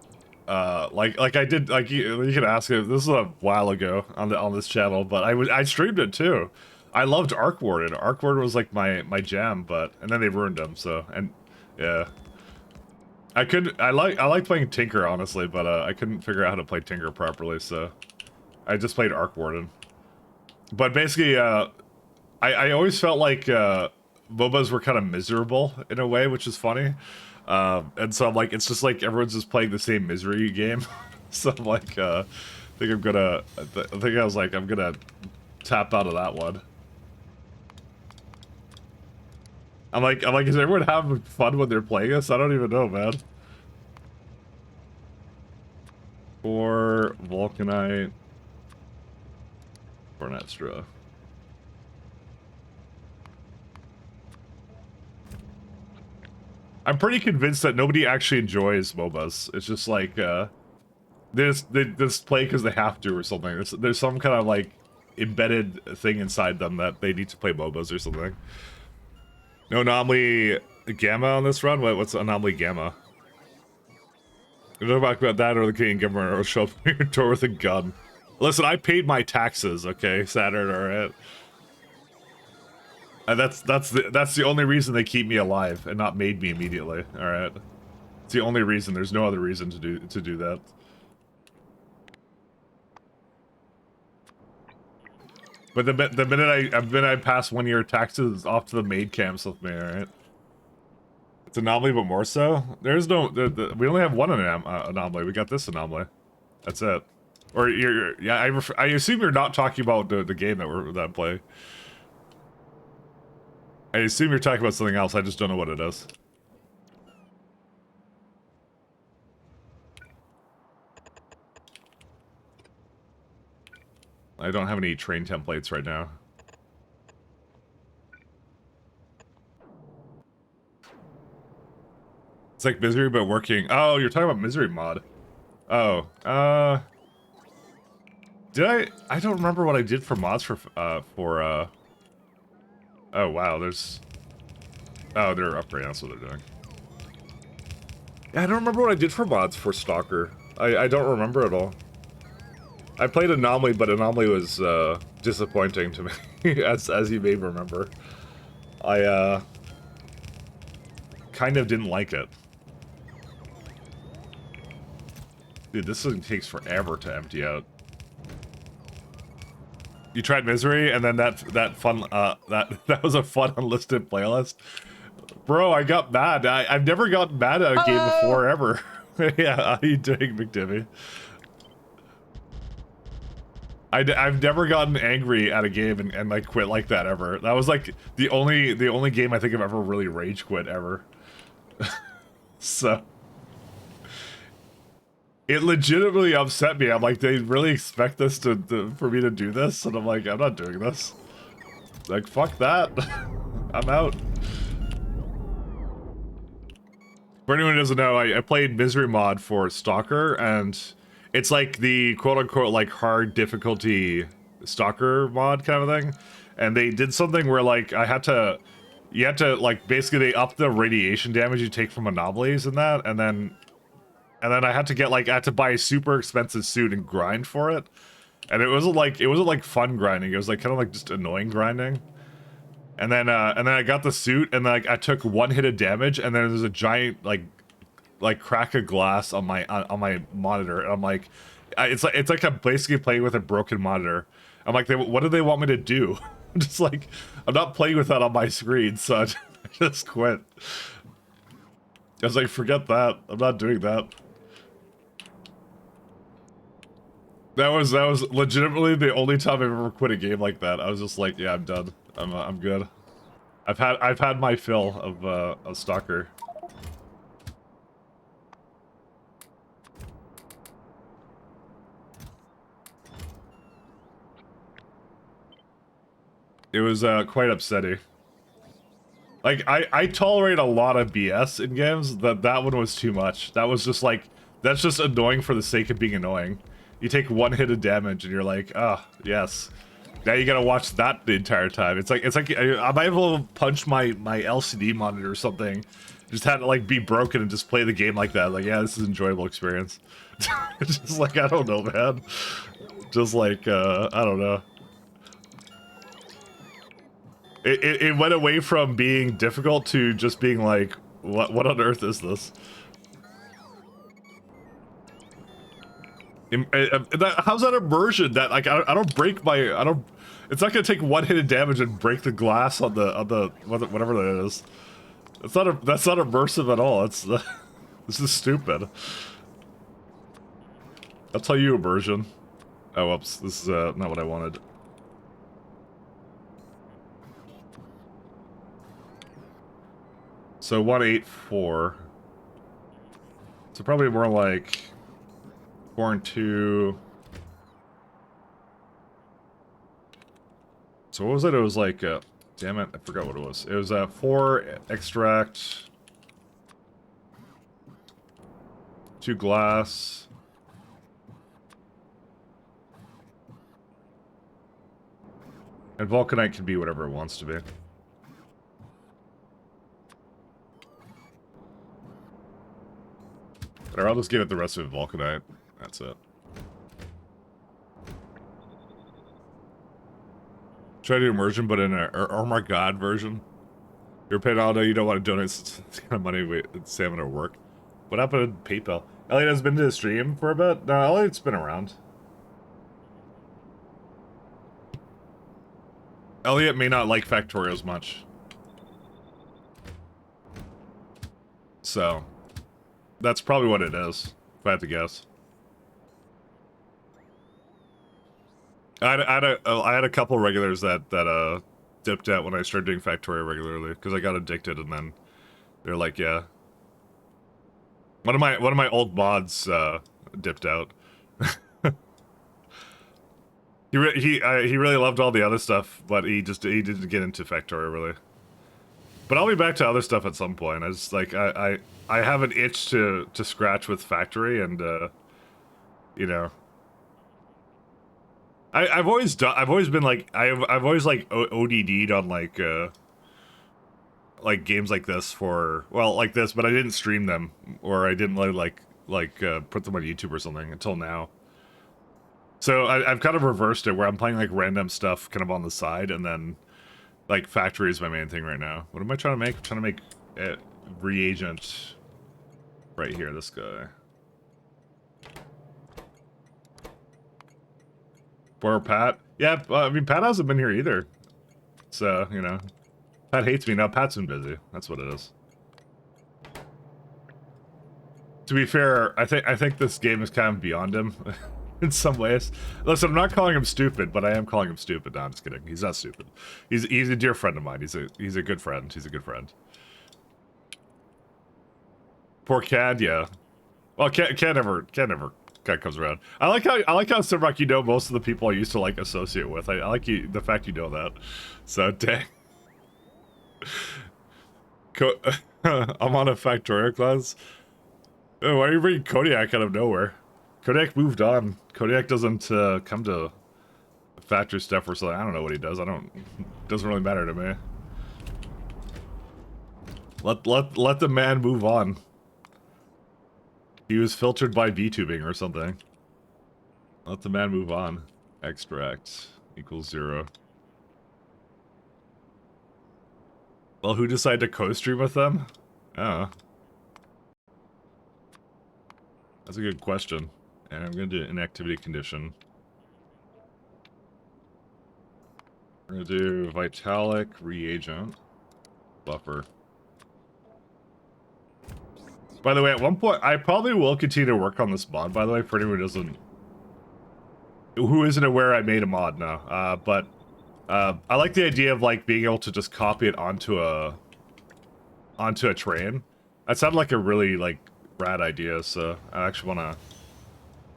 like I did, like you can ask it, this is a while ago on this channel, but I streamed it too. I loved Arc Warden. Arc Warden was like my jam, and then they ruined him, so, and yeah. I like playing Tinker honestly, but I couldn't figure out how to play Tinker properly, so I just played Arc Warden. But basically I always felt like MOBAs were kind of miserable in a way, which is funny. And so I'm like, it's just like everyone's just playing the same misery game. So I'm like, I think I was like, I'm gonna tap out of that one. I'm like, is everyone having fun when they're playing this? I don't even know, man. Or Vulcanite. Or an extra. I'm pretty convinced that nobody actually enjoys MOBAs. It's just like, they just play because they have to or something. There's some kind of like embedded thing inside them that they need to play MOBAs or something. No anomaly gamma on this run? What's anomaly gamma? You don't talk about that or the Canadian government will show up at your door with a gun. Listen, I paid my taxes, okay, Saturn, alright? And that's the only reason they keep me alive and not made me immediately, alright? It's the only reason, there's no other reason to do that. But the minute I pass 1 year taxes off to the maid camps with me, alright? It's anomaly, but more so. There's no. We only have one anomaly. We got this anomaly. That's it. Or yeah. I assume you're not talking about the game that I play. I assume you're talking about something else. I just don't know what it is. I don't have any train templates right now. It's like Misery, but working. Oh, you're talking about Misery mod. Oh, did I don't remember what I did for mods for. Oh, wow, there's... Oh, they're upgrading, that's what they're doing. Yeah, I don't remember what I did for mods for Stalker. I don't remember at all. I played Anomaly, but Anomaly was, disappointing to me, as you may remember. I, kind of didn't like it. Dude, this thing takes forever to empty out. You tried Misery, and then that fun, that was a fun unlisted playlist? Bro, I got mad. I've never gotten mad at a game before, ever. Yeah, how you doing, McDivvy? I've never gotten angry at a game and like quit like that ever. That was like the only game I think I've ever really rage quit ever. So it legitimately upset me. I'm like, they really expect this for me to do this, and I'm like, I'm not doing this. Like, fuck that. I'm out. For anyone who doesn't know, I played Misery mod for Stalker, and it's like the quote-unquote like hard difficulty Stalker mod kind of thing. And they did something where like you had to like basically they upped the radiation damage you take from anomalies and that, and then I had to get like I had to buy a super expensive suit and grind for it. And it wasn't like fun grinding. It was like kind of like just annoying grinding. And then I got the suit, and like I took one hit of damage, and then there's a giant like crack of glass on my monitor, and I'm like, it's like I'm basically playing with a broken monitor. I'm like, what do they want me to do? I'm just like, I'm not playing with that on my screen, so I just quit. I was like, forget that. I'm not doing that. That was legitimately the only time I've ever quit a game like that. I was just like, yeah, I'm done. I'm good. I've had my fill of Stalker. It was quite upsetting. Like I tolerate a lot of BS in games. That one was too much. That was just like, that's just annoying for the sake of being annoying. You take one hit of damage and you're like, ah, oh, yes. Now you gotta watch that the entire time. It's like I might have able to punch my LCD monitor or something. Just had to like be broken and just play the game like that. Like, yeah, this is an enjoyable experience. Just like, I don't know, man. Just like I don't know. It went away from being difficult to just being like, what on earth is this? How's that immersion? That like I don't break my It's not gonna take one hit of damage and break the glass on the whatever that is. That's not immersive at all. It's this is stupid. I'll tell you immersion. Oh, whoops. This is not what I wanted. So 184. So probably more like 4 and 2. So what was it? It was like, damn it, I forgot what it was. It was 4 extract, 2 glass. And Vulcanite can be whatever it wants to be. Or I'll just give it the rest of Vulcanite. That's it. Try to do immersion, but in a oh my god version. You're paying all day, you don't want to donate kind of money with salmon or work. What happened to PayPal? Elliot has been to the stream for a bit? No, Elliot's been around. Elliot may not like Factorio as much. So, that's probably what it is, if I had to guess. I had a couple regulars that dipped out when I started doing Factorio regularly, because I got addicted, and then they're like, yeah. One of my old mods dipped out. he really loved all the other stuff, but he didn't get into Factorio really. But I'll be back to other stuff at some point. I just like I have an itch to scratch with Factory, and you know, I've always been like I've always like ODD'd on like games like this for, well, like this, but I didn't stream them, or I didn't like put them on YouTube or something until now. So I've kind of reversed it, where I'm playing like random stuff kind of on the side, and then like Factory is my main thing right now. What am I trying to make? I'm trying to make a reagent right here, this guy. Poor Pat. Yeah, I mean, Pat hasn't been here either. So, you know, Pat hates me now. Pat's been busy. That's what it is. To be fair, I think this game is kind of beyond him in some ways. Listen, I'm not calling him stupid, but I am calling him stupid. No, I'm just kidding. He's not stupid. He's a dear friend of mine. He's a good friend. He's a good friend. Poor Cad, yeah. Well, Cad never comes around. I like how Simrock, you know most of the people I used to like associate with. I like the fact you know that. So dang. I'm on a Factorio class. Oh, why are you bringing Kodiak out of nowhere? Kodiak moved on. Kodiak doesn't come to factory stuff or something. I don't know what he does. Doesn't really matter to me. Let the man move on. He was filtered by VTubing or something. Let the man move on. Extract equals 0. Well, who decided to co-stream with them? Oh. That's a good question. And I'm going to do inactivity condition. We're going to do Vitalic reagent buffer. By the way, at one point, I probably will continue to work on this mod, by the way, for anyone who isn't aware I made a mod now. But I like the idea of like being able to just copy it onto a train. That sounded like a really like rad idea, so I actually want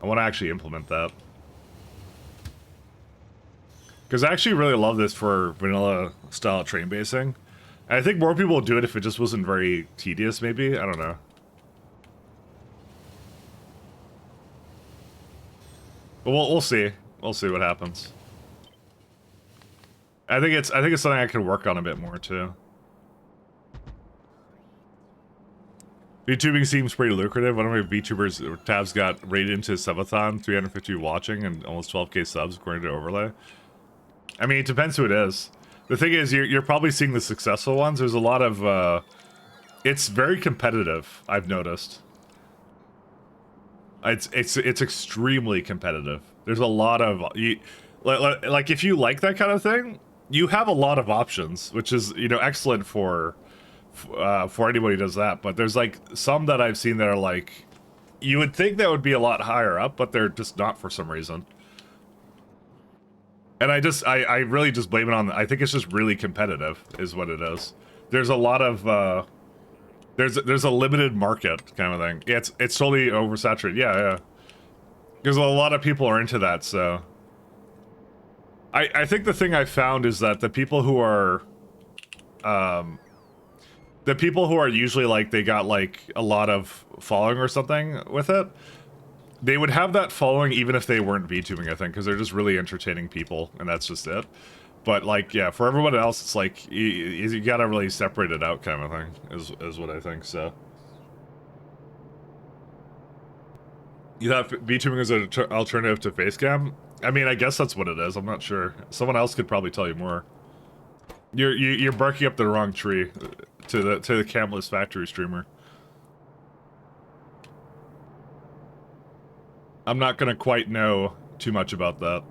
to actually implement that. Because I actually really love this for vanilla style train basing. And I think more people would do it if it just wasn't very tedious, maybe. I don't know. But we'll see. We'll see what happens. I think it's something I can work on a bit more too. VTubing seems pretty lucrative. One of my VTubers tabs got rated into subathon, 350 watching and almost 12k subs according to Overlay. I mean, it depends who it is. The thing is, you're probably seeing the successful ones. There's a lot of it's very competitive, I've noticed. It's extremely competitive. There's a lot of like if you like that kind of thing, you have a lot of options, which is, you know, excellent for anybody who does that. But there's like some that I've seen that are like, you would think that would be a lot higher up, but they're just not for some reason. And I really just blame it on, I think it's just really competitive is what it is. There's a lot of there's a limited market kind of thing. Yeah, it's totally oversaturated. Yeah. Because a lot of people are into that, so I think the thing I found is that the people who are usually like, they got like a lot of following or something with it, they would have that following even if they weren't VTubing, I think, because they're just really entertaining people, and that's just it. But like, yeah, for everyone else, it's like you gotta really separate it out, kind of thing. Is what I think. So you thought VTubing is an alternative to Facecam? I mean, I guess that's what it is. I'm not sure. Someone else could probably tell you more. You're barking up the wrong tree to the camless factory streamer. I'm not gonna quite know too much about that.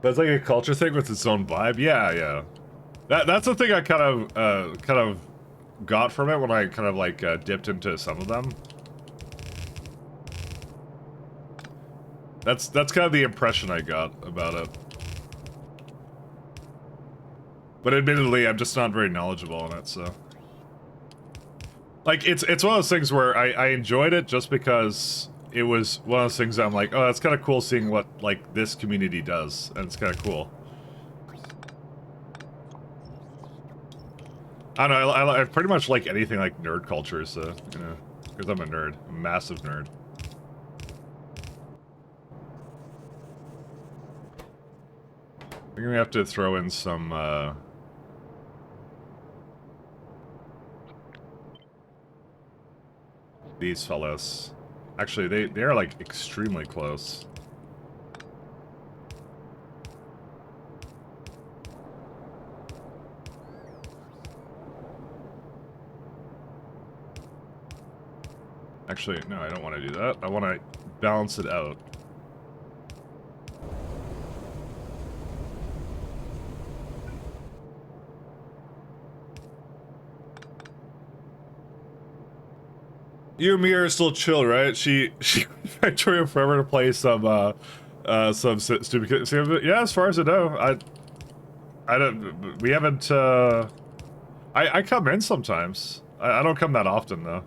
That's like a culture thing with its own vibe. Yeah, yeah. That's the thing I kind of got from it when I kind of like dipped into some of them. That's kind of the impression I got about it. But admittedly, I'm just not very knowledgeable on it, so. Like, it's one of those things where I enjoyed it just because it was one of those things I'm like, oh, that's kind of cool seeing what, like, this community does, and it's kind of cool. I don't know, I pretty much like anything like nerd culture, so, you know, because I'm a nerd, a massive nerd. We're gonna have to throw in some, these fellas. Actually, they are, like, extremely close. Actually, no, I don't want to do that. I want to balance it out. You and me are still chill, right? She Victoria forever to play some stupid. Yeah, as far as I know, I don't. We haven't. I come in sometimes. I don't come that often though.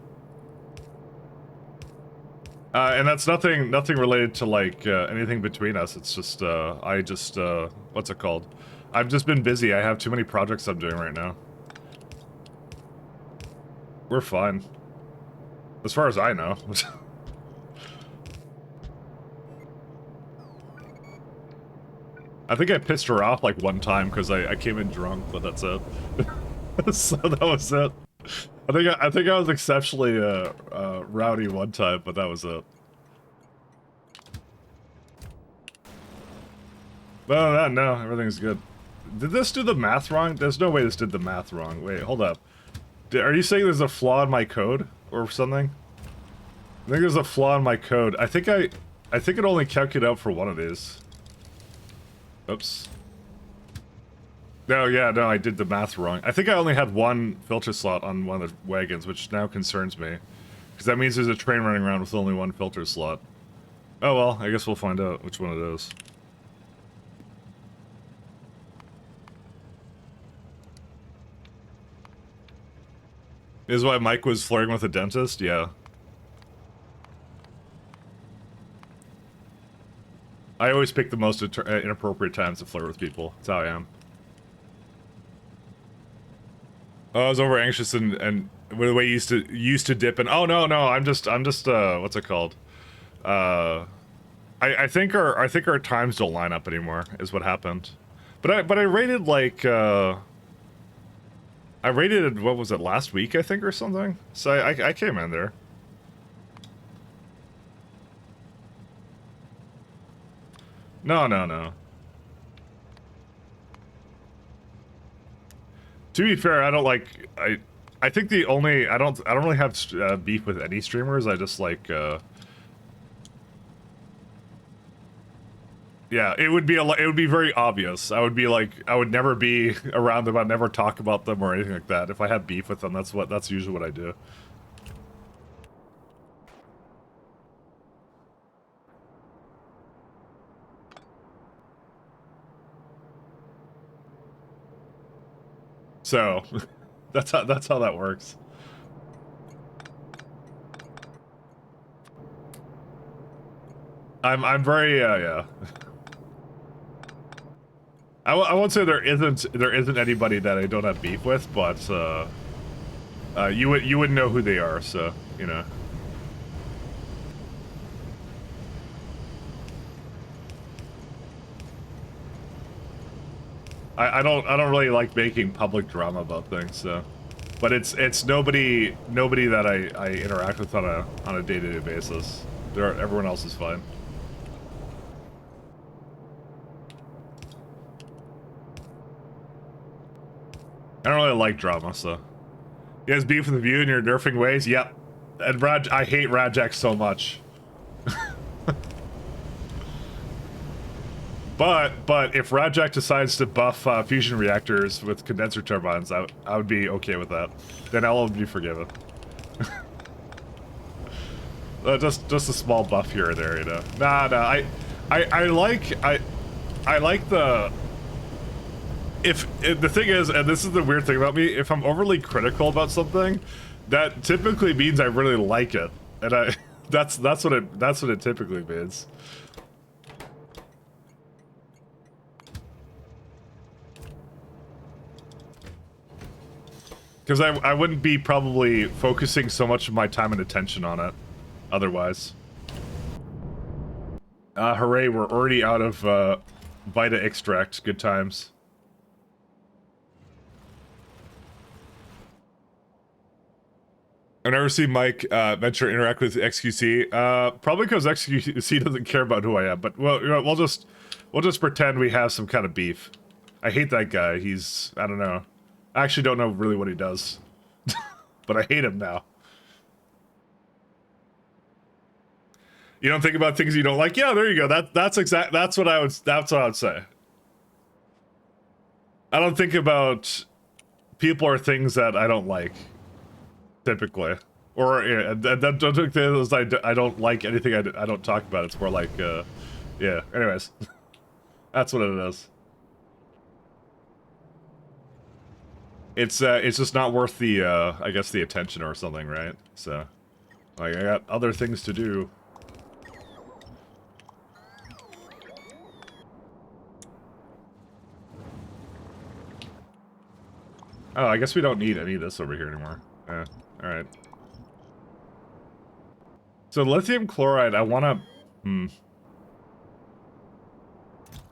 And that's nothing related to like anything between us. It's just I just what's it called? I've just been busy. I have too many projects I'm doing right now. We're fine. As far as I know. I think I pissed her off like one time because I came in drunk, but that's it. So that was it. I think I was exceptionally rowdy one time, but that was it. No, everything's good. Did this do the math wrong? There's no way this did the math wrong. Wait, hold up. Are you saying there's a flaw in my code or something? I think there's a flaw in my code. I think it only calculated out for one of these. Oops. No, yeah, no, I did the math wrong. I think I only had one filter slot on one of the wagons, which now concerns me. Because that means there's a train running around with only one filter slot. Oh well, I guess we'll find out which one it is. Is why Mike was flirting with a dentist? Yeah. I always pick the most inappropriate times to flirt with people. That's how I am. Oh, I was over anxious and the way you used to dip in. Oh no, I'm just what's it called? I think our times don't line up anymore is what happened. But I rated like I rated, what was it, last week, I think, or something? So I came in there. No. To be fair, I don't like, I think the only, I don't really have beef with any streamers, I just like, yeah, it would be very obvious. I would be like, I would never be around them, I'd never talk about them or anything like that. If I have beef with them, that's usually what I do. So, that's how that works. I'm very yeah. I won't say there isn't anybody that I don't have beef with, but you wouldn't know who they are, so you know. I don't really like making public drama about things, so. But it's nobody that I interact with on a day-to-day basis. Everyone else is fine. I don't really like drama, so. You guys beef with you in your nerfing ways? Yep. And I hate Rajak so much. But if Rajak decides to buff fusion reactors with condenser turbines, I would be okay with that. Then I'll be forgiven. Just a small buff here or there, you know. Nah, I like the. If the thing is, and this is the weird thing about me, if I'm overly critical about something, that typically means I really like it, and that's what it typically means. Because I wouldn't be probably focusing so much of my time and attention on it, otherwise. Hooray, we're already out of Vita extract. Good times. I've never seen Mike venture interact with XQC. Probably because XQC doesn't care about who I am. But well, you know, we'll just pretend we have some kind of beef. I hate that guy. He's, I don't know. I actually don't know really what he does, but I hate him now. You don't think about things you don't like? Yeah, there you go. That's what I would say. I don't think about people or things that I don't like, typically. Or yeah, don't think that I don't like anything. I don't talk about. It's more like, yeah. Anyways, that's what it is. It's just not worth the I guess the attention or something, right? So, like, I got other things to do. Oh, I guess we don't need any of this over here anymore. Alright. So lithium chloride, I wanna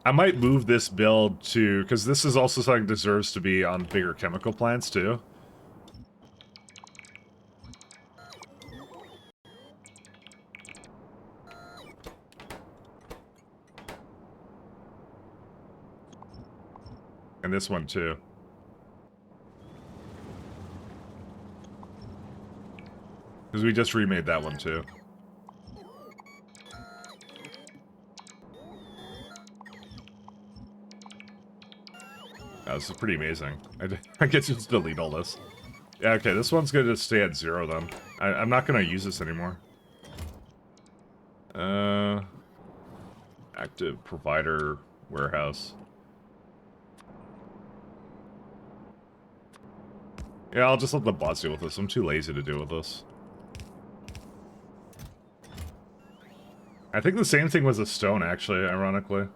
I might move this build to, because this is also something that deserves to be on bigger chemical plants too. And this one too. Because we just remade that one too. Oh, this is pretty amazing. I get to just delete all this. Yeah, okay, this one's gonna just stay at 0 then. I'm not gonna use this anymore. Active provider warehouse. Yeah, I'll just let the bots deal with this. I'm too lazy to deal with this. I think the same thing was a stone, actually, ironically.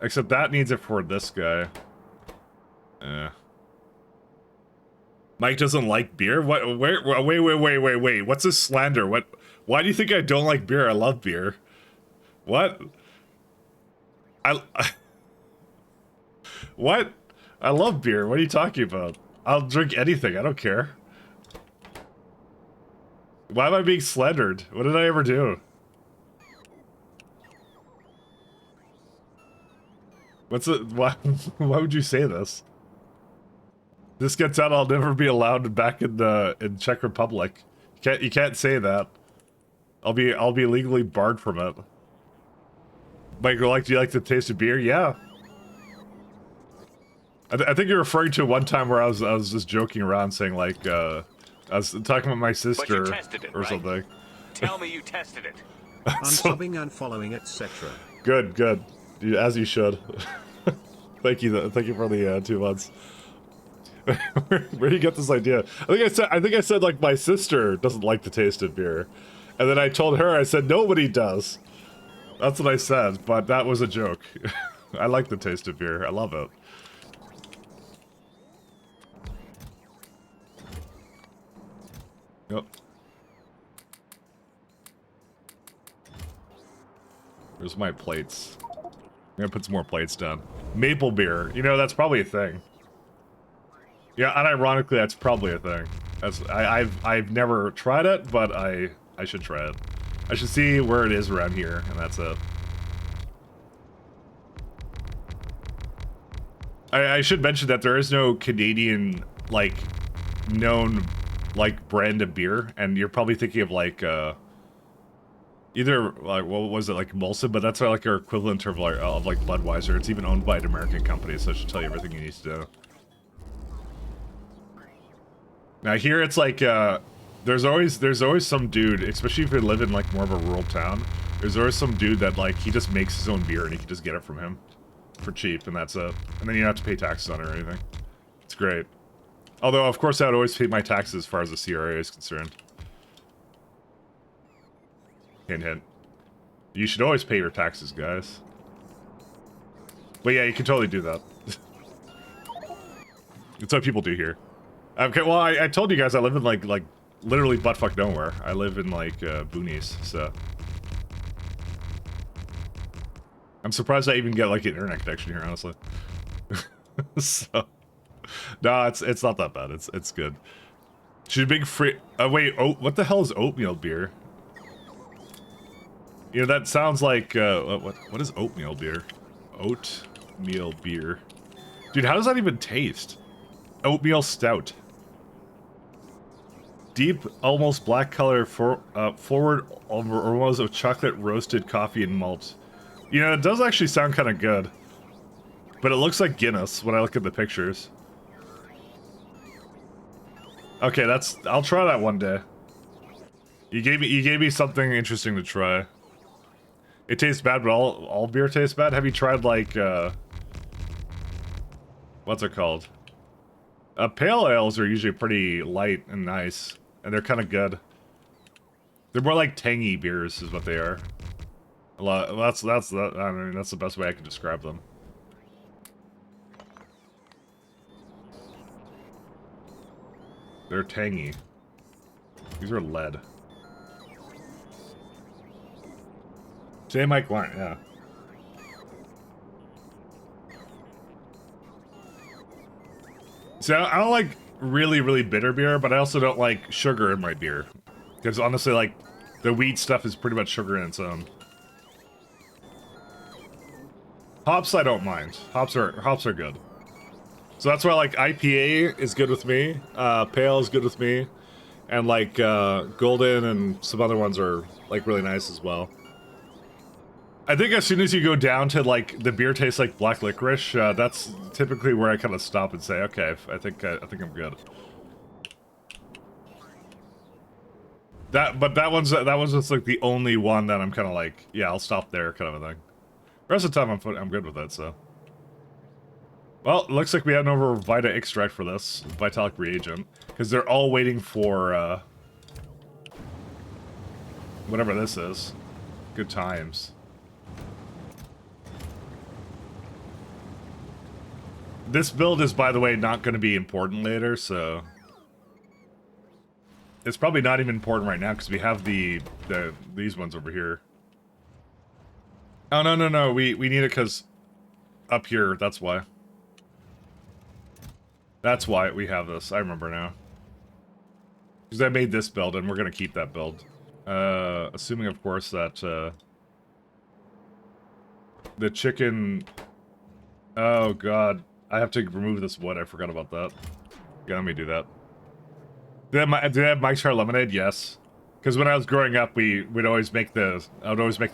Except that needs it for this guy. Mike doesn't like beer? What? Wait. What's this slander? What? Why do you think I don't like beer? I love beer. What? What? I love beer. What are you talking about? I'll drink anything. I don't care. Why am I being slandered? What did I ever do? What's it? Why would you say this? This gets out, I'll never be allowed back in Czech Republic. You can't say that. I'll be legally barred from it. Mike, do you like the taste of beer? Yeah. I think you're referring to one time where I was just joking around saying like I was talking about my sister or right? Something. Tell me you tested it. Unsubbing and following, etc. Good. As you should. Thank you for the 2 months. Where do you get this idea? I think I said like my sister doesn't like the taste of beer. And then I told her, I said nobody does. That's what I said, but that was a joke. I like the taste of beer. I love it. Yep. There's my plates. I'm gonna put some more plates down. Maple beer. You know, that's probably a thing. Yeah, unironically, that's probably a thing. I've never tried it, but I should try it. I should see where it is around here, and that's it. I should mention that there is no Canadian, like, known, like, brand of beer, and you're probably thinking of, like, either, like, what was it, like, Molson, but that's, like, our equivalent of, like, Budweiser. It's even owned by an American company, so it should tell you everything you need to know. Now, here it's like, there's always some dude, especially if you live in, like, more of a rural town, there's always some dude that, like, he just makes his own beer, and you can just get it from him for cheap, and that's it. And then you don't have to pay taxes on it or anything. It's great. Although, of course, I would always pay my taxes as far as the CRA is concerned. Hint, hint. You should always pay your taxes, guys. But yeah, you can totally do that. It's what people do here. Okay, well, I told you guys I live in, like literally buttfuck nowhere. I live in, like, boonies, so... I'm surprised I even get, like, an internet connection here, honestly. So... No, it's not that bad. It's good. Should big free... wait, oh, what the hell is oatmeal beer? You know, that sounds like, what is oatmeal beer? Oatmeal beer. Dude, how does that even taste? Oatmeal stout. Deep, almost black color forward aromas of chocolate, roasted coffee, and malt. You know, it does actually sound kind of good. But it looks like Guinness when I look at the pictures. Okay, I'll try that one day. You gave me something interesting to try. It tastes bad, but all beer tastes bad? Have you tried, like, what's it called? Pale ales are usually pretty light and nice, and they're kind of good. They're more like tangy beers, is what they are. A lot. I mean, that's the best way I can describe them. They're tangy. These are lead. J. Mike Wine, yeah. See, I don't like really bitter beer, but I also don't like sugar in my beer. Because honestly, like, the wheat stuff is pretty much sugar in its own. Hops I don't mind. Hops are good. So that's why, like, IPA is good with me, Pale is good with me, and, like, Golden and some other ones are, like, really nice as well. I think as soon as you go down to, like, the beer tastes like black licorice, that's typically where I kind of stop and say, okay, I think I'm good. But that one's just, like, the only one that I'm kind of like, yeah, I'll stop there kind of a thing. The rest of the time, I'm good with it, so. Well, it looks like we have no Vita extract for this, Vitalic reagent, because they're all waiting for, whatever this is. Good times. This build is, by the way, not going to be important later, so... It's probably not even important right now, because we have these ones over here. Oh, no, we need it because... Up here, that's why. That's why we have this, I remember now. Because I made this build, and we're going to keep that build. Assuming, of course, that, the chicken... Oh, God. I have to remove this wood. I forgot about that. Yeah, let me do that. Do they have Mike's Hard Lemonade? Yes. Because when I was growing up, I would always make the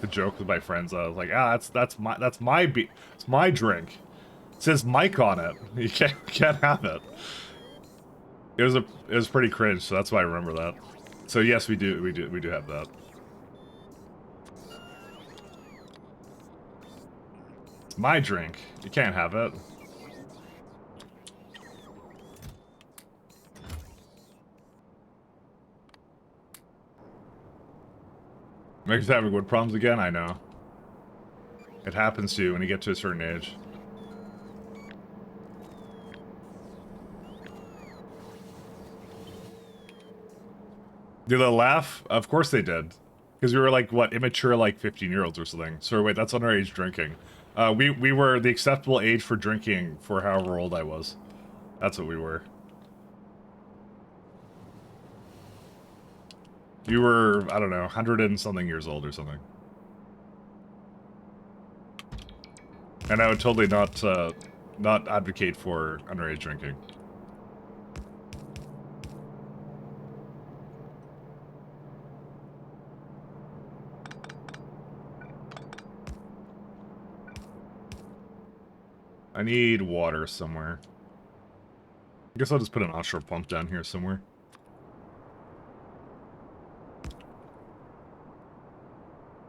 joke with my friends. I was like, that's my drink. It says Mike on it. You can't have it. It was pretty cringe, so that's why I remember that. So yes, we do have that. It's my drink. You can't have it. Maker's having wood problems again? I know. It happens to you when you get to a certain age. Did they laugh? Of course they did. Because we were like, what, immature like 15-year-olds or something. So wait, that's underage drinking. We were the acceptable age for drinking for however old I was. That's what we were. You were, I don't know, 100 and something years old or something. And I would totally not advocate for underage drinking. I need water somewhere. I guess I'll just put an offshore pump down here somewhere.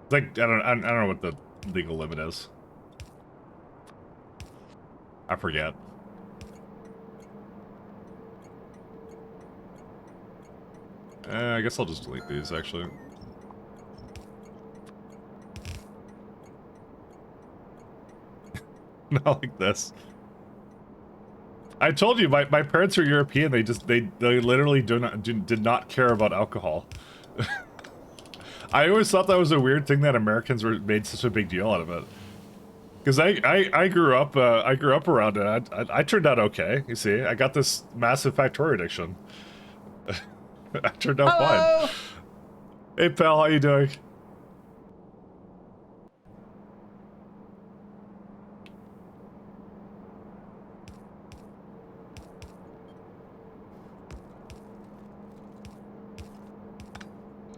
It's like, I don't know what the legal limit is. I forget. I guess I'll just delete these, actually. Not like this. I told you, my parents are European. They literally did not care about alcohol. I always thought that was a weird thing that Americans made such a big deal out of it. Because I grew up around it. I turned out okay. You see, I got this massive factorio addiction. I turned out fine. Hey pal, how you doing?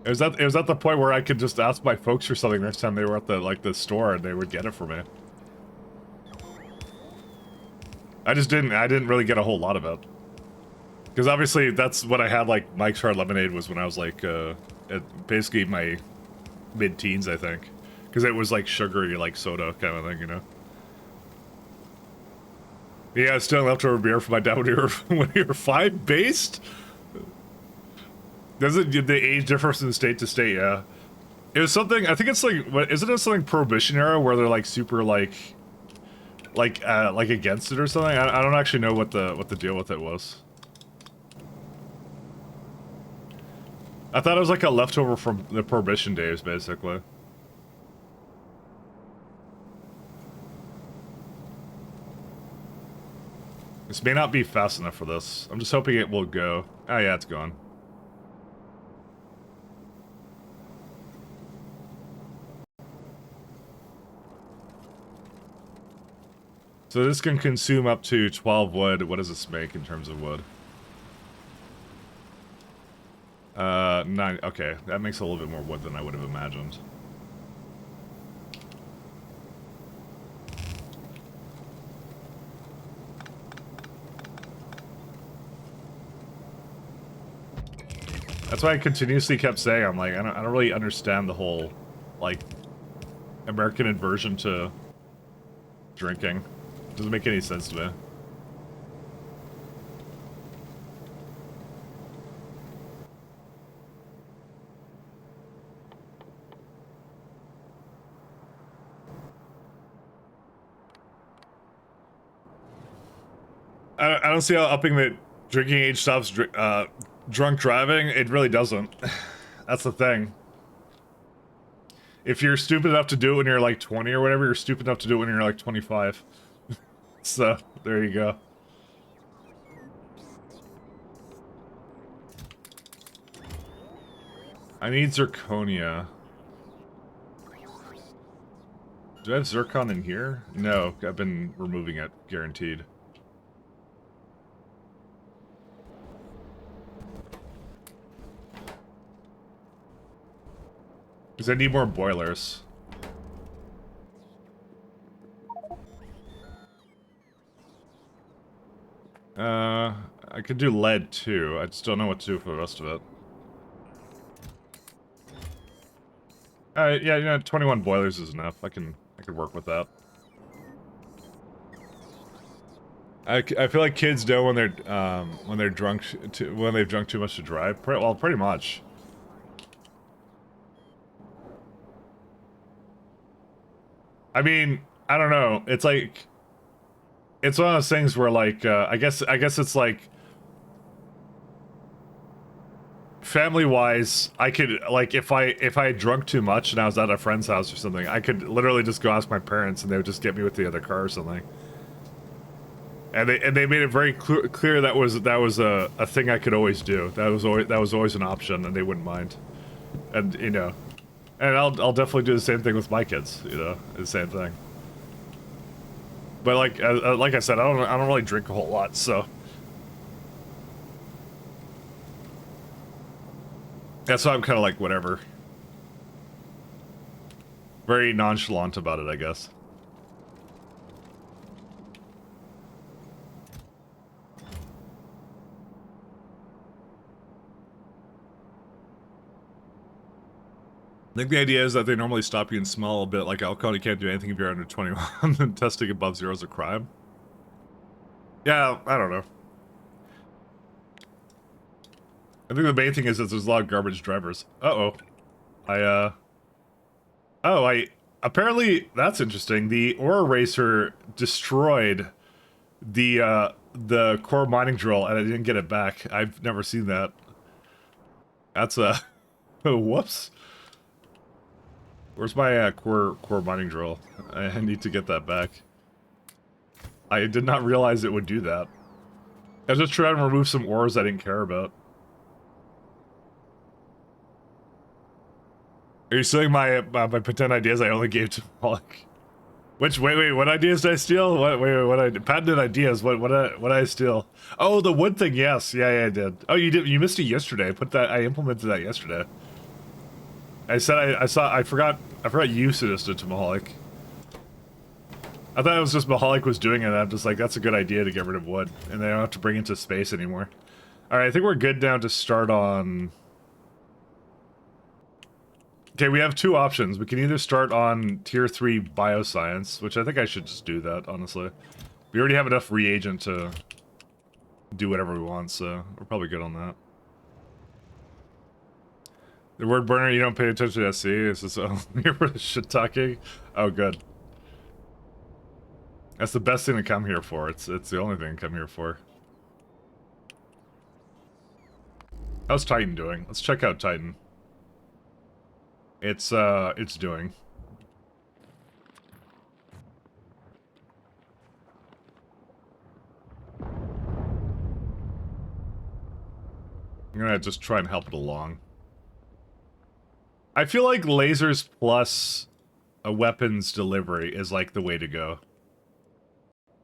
It was at the point where I could just ask my folks for something next time they were at the store and they would get it for me. I didn't really get a whole lot of it. Because obviously that's what I had, like, Mike's Hard Lemonade was when I was like, at basically my mid-teens, I think. Because it was like sugary, like soda kind of thing, you know? Yeah, still leftover beer for my dad when we were 5 based? Doesn't the age differ from state to state? Yeah, it was something. I think it's like, what isn't it something Prohibition era where they're like super like against it or something? I don't actually know what the deal with it was. I thought it was like a leftover from the Prohibition days, basically. This may not be fast enough for this. I'm just hoping it will go. Oh yeah, it's gone. So this can consume up to 12 wood. What does this make in terms of wood? 9. Okay, that makes a little bit more wood than I would have imagined. That's why I continuously kept saying, I'm like, I don't really understand the whole, like, American aversion to drinking. Doesn't make any sense to me. I don't see how upping the drinking age stops drunk driving. It really doesn't. That's the thing. If you're stupid enough to do it when you're like 20 or whatever, you're stupid enough to do it when you're like 25. So, there you go. I need zirconia. Do I have zircon in here? No, I've been removing it, guaranteed. Because I need more boilers. I could do lead too. I just don't know what to do for the rest of it. Yeah, you know, 21 boilers is enough. I could work with that. I feel like kids know when they're drunk when they've drunk too much to drive. Well, pretty much. I mean, I don't know. It's like, it's one of those things where like, I guess it's like, family-wise, I could, like, if I had drunk too much and I was at a friend's house or something, I could literally just go ask my parents and they would just get me with the other car or something. And they made it very clear that was a thing I could always do. That was always an option, and they wouldn't mind. And you know, and I'll definitely do the same thing with my kids. You know, the same thing. But like I said, I don't really drink a whole lot, so that's why I'm kind of like whatever. Very nonchalant about it, I guess. I think the idea is that they normally stop you and smell a bit like alcohol. You can't do anything if you're under 21, and testing above 0 is a crime. Yeah, I don't know. I think the main thing is that there's a lot of garbage drivers. Uh-oh. Apparently, that's interesting. The Ore Racer destroyed the core mining drill, and I didn't get it back. I've never seen that. That's a... whoops. Where's my core mining drill? I need to get that back. I did not realize it would do that. I was just trying to remove some ores I didn't care about. Are you stealing my pretend ideas I only gave to Pollock? Which wait, what ideas did I steal? What patented ideas? What did I steal? Oh, the wood thing. Yes, yeah, I did. Oh, you did. You missed it yesterday. I implemented that yesterday. I forgot you suggested to Mahalik. I thought it was just Mahalik was doing it, and I'm just like, that's a good idea to get rid of wood, and they don't have to bring it to space anymore. Alright, I think we're good now to start on... Okay, we have two options. We can either start on Tier 3 Bioscience, which I think I should just do that, honestly. We already have enough reagent to do whatever we want, so we're probably good on that. The word burner, you don't pay attention to SC? Is this here for the shit talking? Oh, good. That's the best thing to come here for. It's the only thing to come here for. How's Titan doing? Let's check out Titan. It's doing. I'm gonna just try and help it along. I feel like lasers plus a weapons delivery is like the way to go.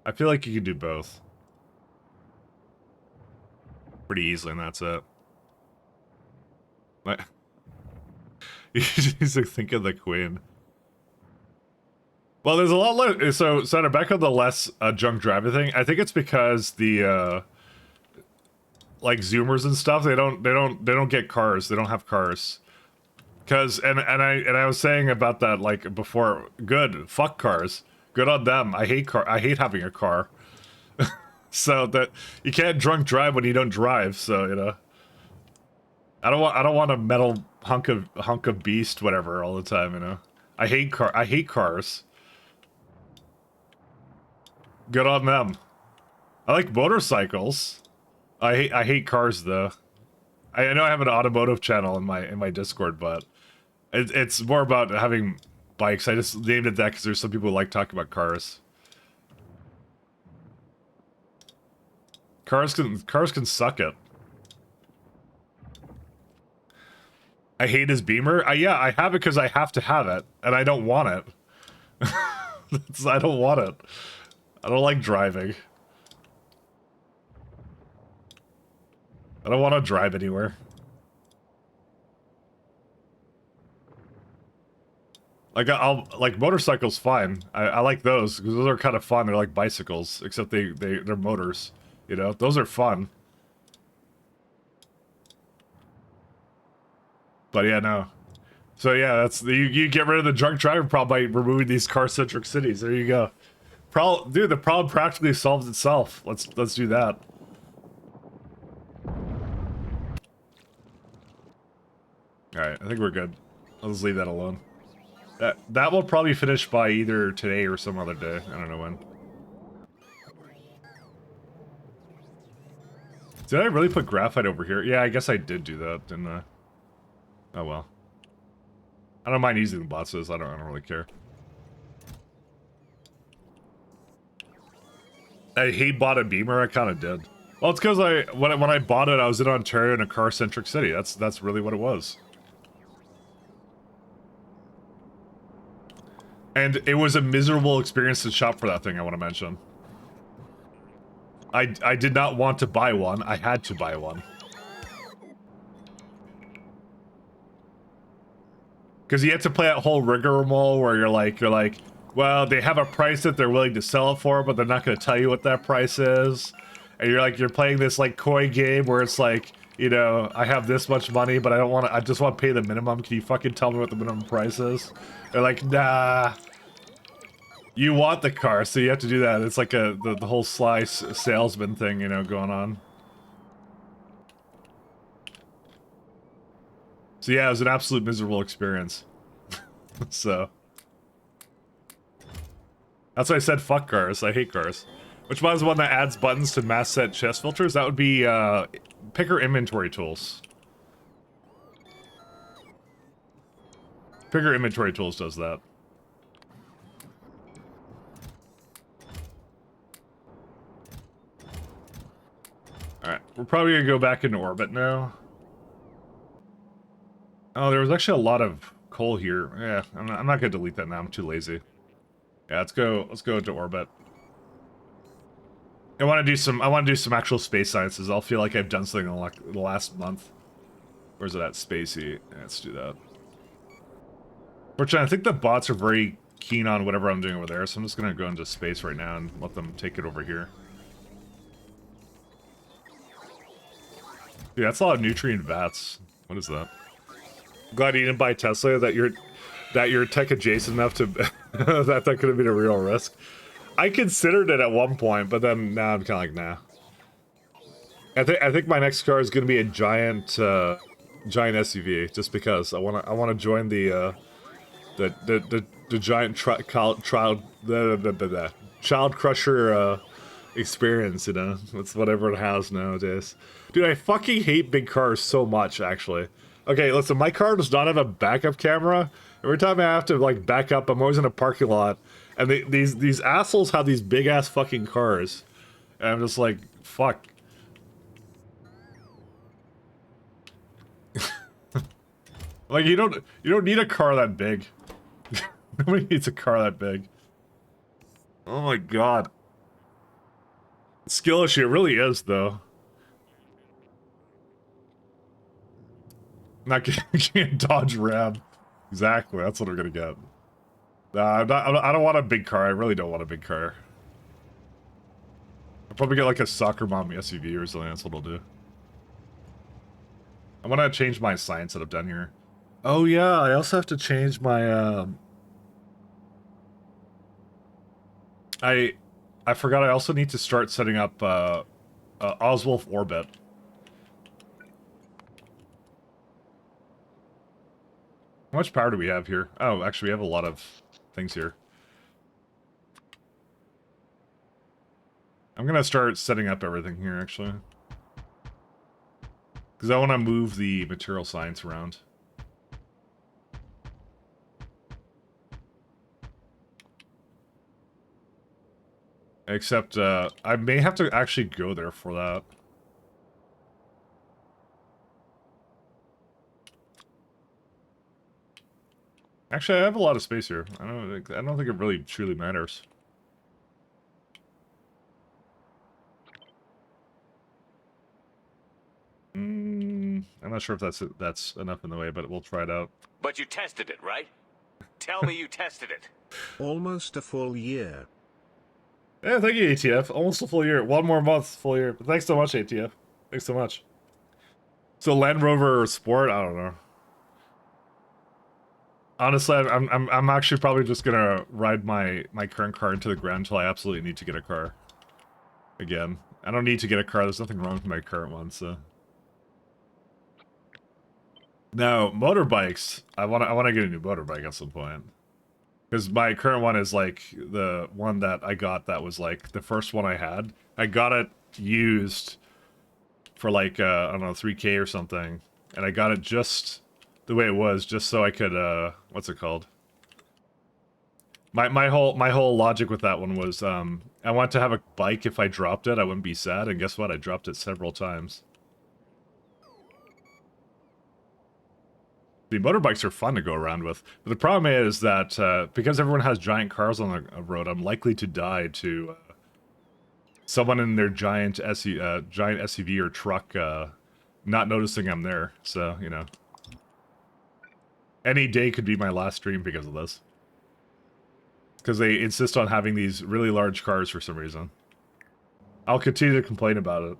I feel like you can do both pretty easily, and that's it. What? He's like, think of the queen. Well, there's a lot less. So back on the less junk driver thing. I think it's because the like Zoomers and stuff. They don't get cars. They don't have cars. Cause I was saying about that like before. Good, fuck cars. Good on them. I hate having a car. So that you can't drunk drive when you don't drive. So you know. I don't want a metal hunk of beast whatever all the time, you know. I hate cars. Good on them. I like motorcycles. I hate cars though. I know I have an automotive channel in my Discord, but it's more about having bikes. I just named it that because there's some people who like talking about cars. Cars can suck it. I hate his Beamer. Yeah, I have it because I have to have it, and I don't want it. I don't want it. I don't like driving. I don't want to drive anywhere. Like like motorcycles, fine. I like those because those are kind of fun. They're like bicycles, except they're motors. You know, those are fun. But yeah, no. So yeah, that's you get rid of the drunk driver problem by removing these car-centric cities. There you go. Dude, the problem practically solves itself. Let's do that. All right, I think we're good. I'll just leave that alone. That will probably finish by either today or some other day. I don't know when. Did I really put graphite over here? Yeah, I guess I did do that, didn't I? Oh well. I don't mind using the boxes. I don't really care. He bought a Beamer. I kind of did. Well, it's because when I bought it, I was in Ontario in a car-centric city. That's really what it was. And it was a miserable experience to shop for that thing. I want to mention. I did not want to buy one. I had to buy one. Because you have to play that whole rigmarole where you're like, well, they have a price that they're willing to sell it for, but they're not going to tell you what that price is. And you're playing this like coy game where it's like, you know, I have this much money, but I just want to pay the minimum. Can you fucking tell me what the minimum price is? They're like, nah. You want the car, so you have to do that. It's like the whole sly salesman thing, you know, going on. So yeah, it was an absolute miserable experience. So that's why I said fuck cars. I hate cars. Which one's the one that adds buttons to mass set chest filters? That would be Picker Inventory Tools. Picker Inventory Tools does that. Alright, we're probably gonna go back into orbit now. Oh, there was actually a lot of coal here. Yeah, I'm not gonna delete that now. I'm too lazy. Yeah, let's go into orbit. I want to do some actual space sciences. I'll feel like I've done something in the last month. Where's it at? Spacey. Yeah, let's do that. Fortunately, I think the bots are very keen on whatever I'm doing over there, so I'm just gonna go into space right now and let them take it over here. Yeah, that's a lot of nutrient vats. What is that? Glad you didn't buy Tesla. That you're tech adjacent enough to that could have been a real risk. I considered it at one point, but then now I'm kind of like, nah. I think my next car is going to be a giant SUV, just because I want to join the giant child crusher experience, you know, with whatever it has nowadays. Dude, I fucking hate big cars so much, actually. Okay, listen, my car does not have a backup camera. Every time I have to, like, back up, I'm always in a parking lot. And these assholes have these big-ass fucking cars. And I'm just like, fuck. Like, you don't need a car that big. Nobody needs a car that big. Oh my god. Skill issue, it really is, though. Not getting Dodge Ram. Exactly, that's what we're gonna get. I don't want a big car. I really don't want a big car. I'll probably get like a soccer mom SUV or something. That's what I'll do. I want to change my sign setup down here. Oh yeah, I also have to change my I forgot I also need to start setting up Oswolf Orbit. How much power do we have here? Oh, actually, we have a lot of things here. I'm gonna start setting up everything here, actually. Because I want to move the material science around. Except, I may have to actually go there for that. Actually, I have a lot of space here. I don't think it really truly matters. I'm not sure if that's enough in the way, but we'll try it out. But you tested it, right? Tell me you tested it. Almost a full year. Yeah, thank you, ATF. Almost a full year. One more month, full year. But thanks so much, ATF. Thanks so much. So Land Rover Sport, I don't know. Honestly, I'm actually probably just gonna ride my current car into the ground until I absolutely need to get a car. Again, I don't need to get a car. There's nothing wrong with my current one, so. Now, motorbikes. I wanna get a new motorbike at some point. Because my current one is like the one that I got that was like the first one I had. I got it used for like, I don't know, 3K or something. And I got it just the way it was, just so I could, what's it called? My whole logic with that one was, I wanted to have a bike. If I dropped it, I wouldn't be sad. And guess what? I dropped it several times. The motorbikes are fun to go around with, but the problem is that because everyone has giant cars on the road, I'm likely to die to someone in their giant SUV or truck not noticing I'm there. So, you know, any day could be my last stream because of this. Because they insist on having these really large cars for some reason. I'll continue to complain about it.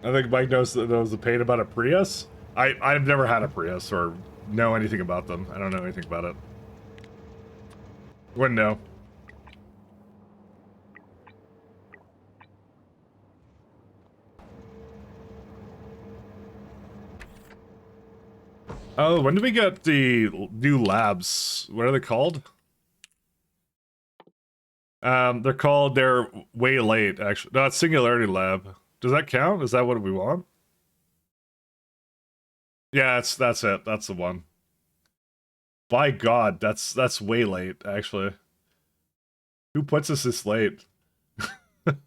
I think Mike knows the pain about a Prius. I've never had a Prius or know anything about them. I don't know anything about it. Wouldn't know. Oh, when did we get the new labs? What are they called? They're way late, actually. No, it's Singularity Lab. Does that count? Is that what we want? Yeah, that's it. That's the one. By God, that's way late, actually. Who puts us this late? And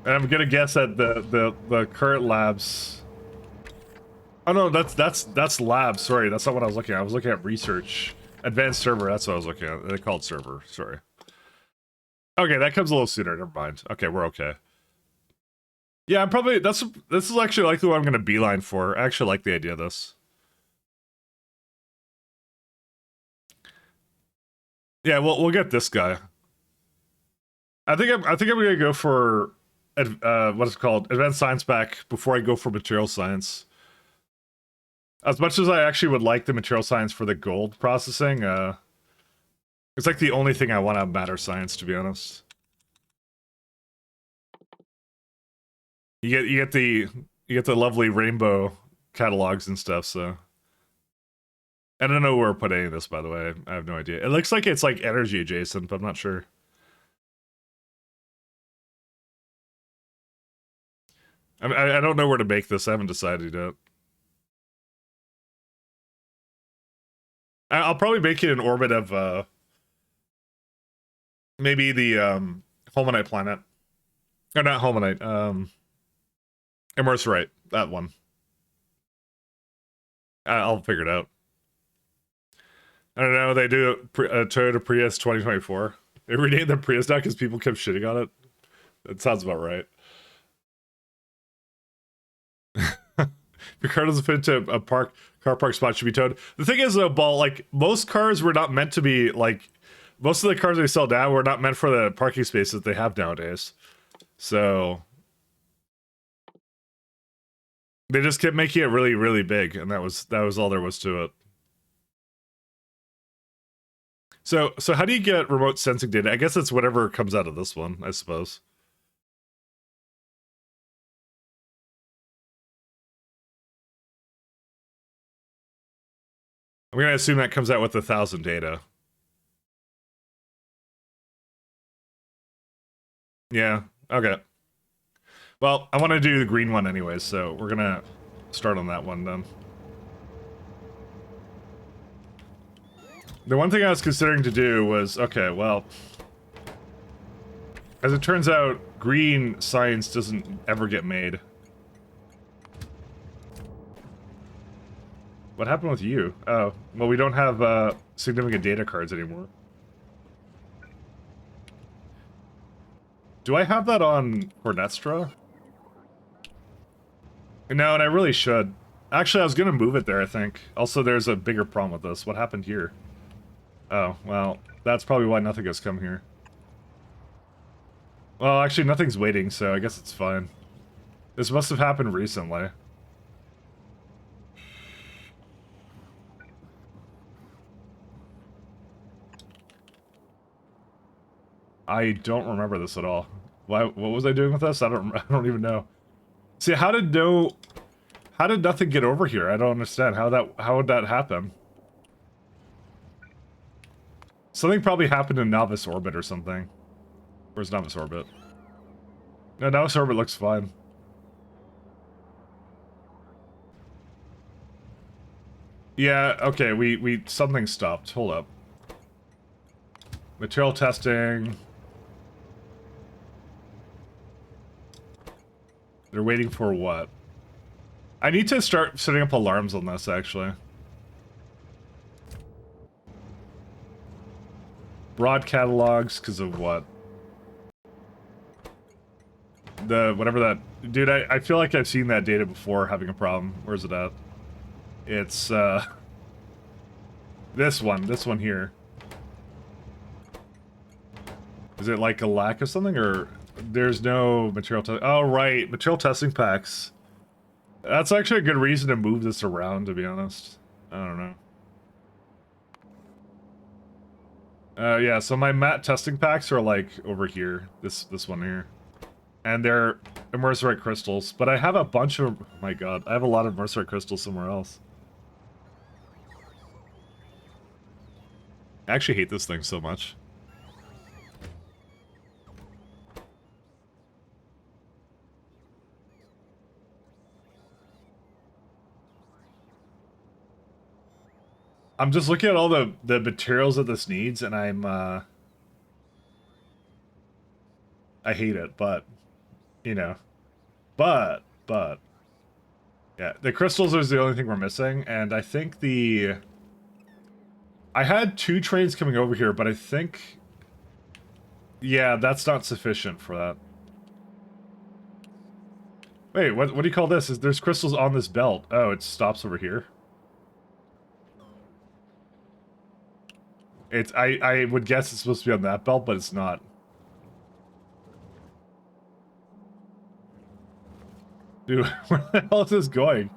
I'm gonna guess that the current labs. Oh no, that's labs. Sorry, that's not what I was looking at. I was looking at research, advanced server. That's what I was looking at. They called server. Sorry. Okay, that comes a little sooner. Never mind. Okay, we're okay. Yeah, I'm probably this is actually likely what I'm gonna beeline for. I actually like the idea of this. Yeah, we'll get this guy. I think I'm gonna go for what is it called, advanced science back before I go for material science. As much as I actually would like the material science for the gold processing, it's like the only thing I want out of matter science, to be honest. You get the lovely rainbow catalogs and stuff, so. I don't know where to put any of this, by the way. I have no idea. It looks like it's like energy adjacent, but I'm not sure. I don't know where to make this. I haven't decided yet. I'll probably make it in orbit of maybe the Holmanite planet. Or not Holmanite, Immerserite, that one. I'll figure it out. I don't know, they do a Toyota Prius 2024. They renamed the Prius now because people kept shitting on it. That sounds about right. If your car doesn't fit into a car park spot, should be towed. The thing is, though, Ball, like, most cars were not meant to be, like, most of the cars they sell now were not meant for the parking spaces that they have nowadays. So they just kept making it really, really big, and that was all there was to it. So how do you get remote sensing data? I guess it's whatever comes out of this one, I suppose. I'm gonna assume that comes out with 1,000 data. Yeah, okay. Well, I want to do the green one anyways, so we're gonna start on that one then. The one thing I was considering to do was, okay, well, as it turns out, green science doesn't ever get made. What happened with you? Oh, well, we don't have significant data cards anymore. Do I have that on Cornestra? No, and I really should. Actually, I was gonna move it there, I think. Also, there's a bigger problem with this. What happened here? Oh, well, that's probably why nothing has come here. Well, actually, nothing's waiting, so I guess it's fine. This must have happened recently. I don't remember this at all. Why? What was I doing with this? I don't even know. See, how did nothing get over here? I don't understand how would that happen? Something probably happened in Novice Orbit or something. Where's Novice Orbit? No, Novice Orbit looks fine. Yeah, okay, we something stopped. Hold up. Material testing. They're waiting for what? I need to start setting up alarms on this, actually. Broad catalogs, because of what? Whatever that... Dude, I feel like I've seen that data before having a problem. Where's it at? It's, this one here. Is it like a lack of something, or there's no material testing? Oh, right, material testing packs. That's actually a good reason to move this around, to be honest. I don't know. Yeah, so my mat testing packs are like over here. This one here. And they're immersorite crystals. But I have a bunch of... Oh my god, I have a lot of immersorite crystals somewhere else. I actually hate this thing so much. I'm just looking at all the materials that this needs, and I hate it, but, you know. But, yeah, the crystals is the only thing we're missing, and I think I had 2 trains coming over here, but I think... Yeah, that's not sufficient for that. Wait, what do you call this? There's crystals on this belt. Oh, it stops over here? I would guess it's supposed to be on that belt, but it's not. Dude, where the hell is this going?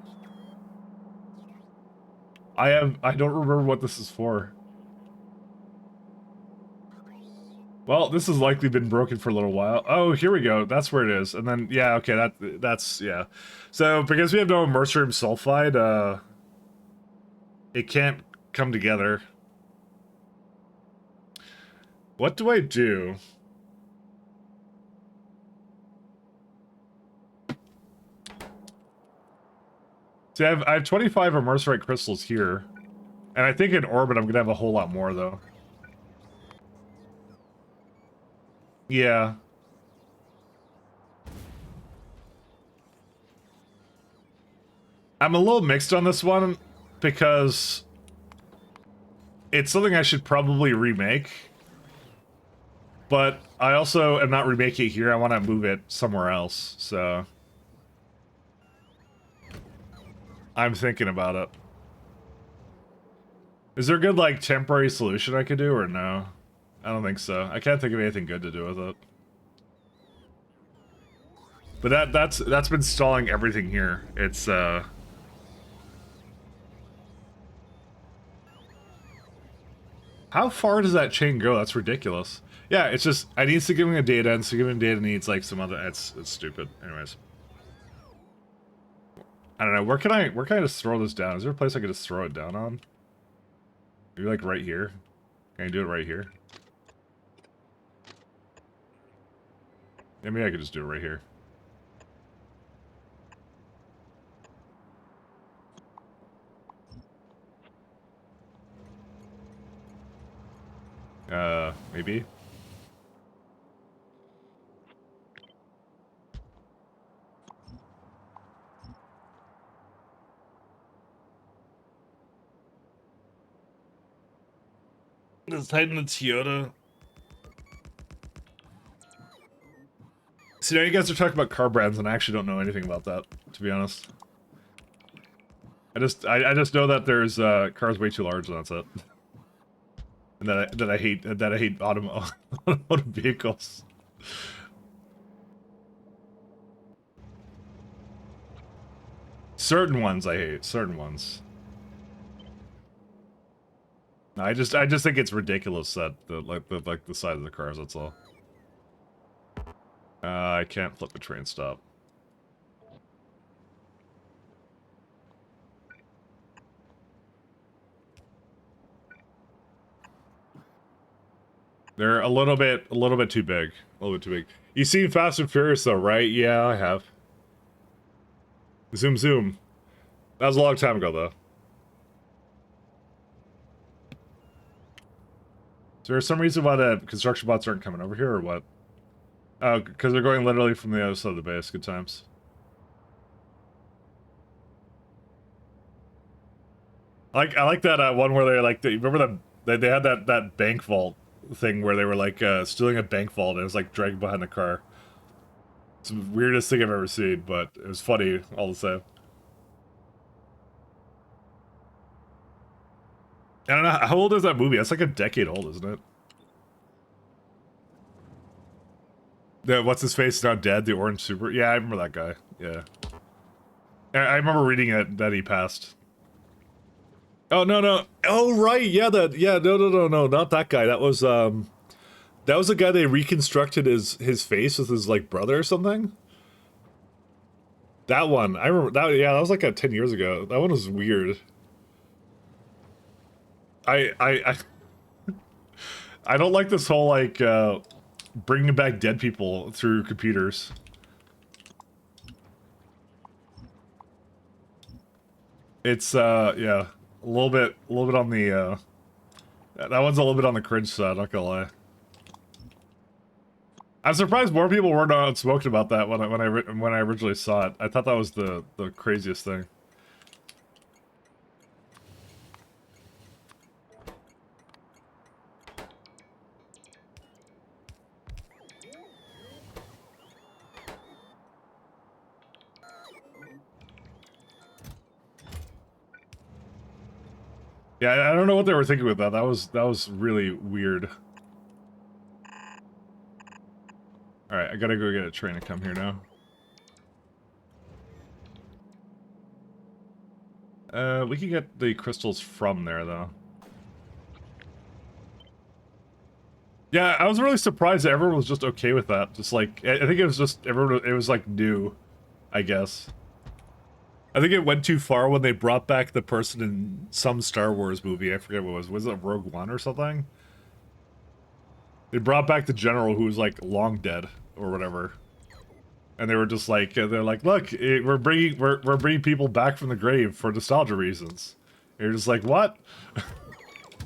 I don't remember what this is for. Well, this has likely been broken for a little while. Oh, here we go. That's where it is. And then, yeah, okay, that's, yeah. So, because we have no mercurium sulfide, it can't come together. What do I do? See, I have 25 immersorite crystals here. And I think in orbit I'm gonna have a whole lot more, though. Yeah. I'm a little mixed on this one, because it's something I should probably remake. But I also am not remaking it here, I want to move it somewhere else, so... I'm thinking about it. Is there a good, like, temporary solution I could do, or no? I don't think so. I can't think of anything good to do with it. But that's been stalling everything here. It's, How far does that chain go? That's ridiculous. Yeah, it's just, I need significant data, and significant data needs, like, some other... It's stupid. Anyways. I don't know, where can I just throw this down? Is there a place I could just throw it down on? Maybe, like, right here? Can I do it right here? Yeah, maybe I could just do it right here. Maybe? Let's tighten the Toyota. See, now you guys are talking about car brands, and I actually don't know anything about that, to be honest. I just know that there's cars way too large, and that's it. And that I hate automotive vehicles. Certain ones I hate, certain ones. No, I just think it's ridiculous that the size of the cars, that's all. I can't flip the train stop. They're a little bit too big. A little bit too big. You've seen Fast and Furious though, right? Yeah, I have. Zoom zoom. That was a long time ago though. Is there some reason why the construction bots aren't coming over here or what? Oh, because they're going literally from the other side of the base. Good times. I like that one where they like remember they had that bank vault thing where they were like stealing a bank vault and it was like dragged behind the car. It's the weirdest thing I've ever seen, but it was funny all the same. I don't know, how old is that movie? That's like a decade old, isn't it? Yeah, what's his face is now dead, the orange super. Yeah, I remember that guy. Yeah. I remember reading it that he passed. Oh no no. Oh right, yeah, no, not that guy. That was the guy they reconstructed his face with his like brother or something. That one. I remember that. Yeah, that was like 10 years ago. That one was weird. I I don't like this whole like bringing back dead people through computers. It's yeah, a little bit on the that one's a little bit on the cringe side, not gonna lie. I'm surprised more people weren't outspoken about that when I originally saw it. I thought that was the craziest thing. Yeah, I don't know what they were thinking with that. That was really weird. All right, I gotta go get a train to come here now. We can get the crystals from there though. Yeah, I was really surprised that everyone was just okay with that. Just like I think it was just everyone. It was like new, I guess. I think it went too far when they brought back the person in some Star Wars movie. I forget what it was. Was it Rogue One or something? They brought back the general who was like long dead or whatever, and they were just like, they're like, look, we're bringing people back from the grave for nostalgia reasons. And you're just like, what?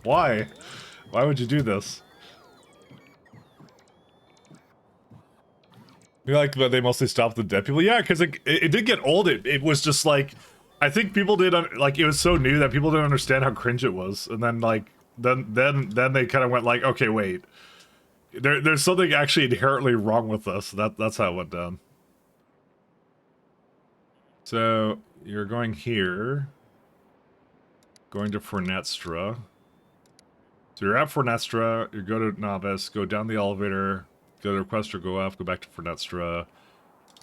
Why? Why would you do this? You're like, but they mostly stopped the dead people. Yeah, because it did get old. It was just like, I think people did like, it was so new that people didn't understand how cringe it was, and then like then they kind of went like, okay, wait, there's something actually inherently wrong with this. That's how it went down. So you're going here, going to Fornestra. So you're at Fornestra. You go to Novice, go down the elevator, go to Requester, go up, go back to Fornestra.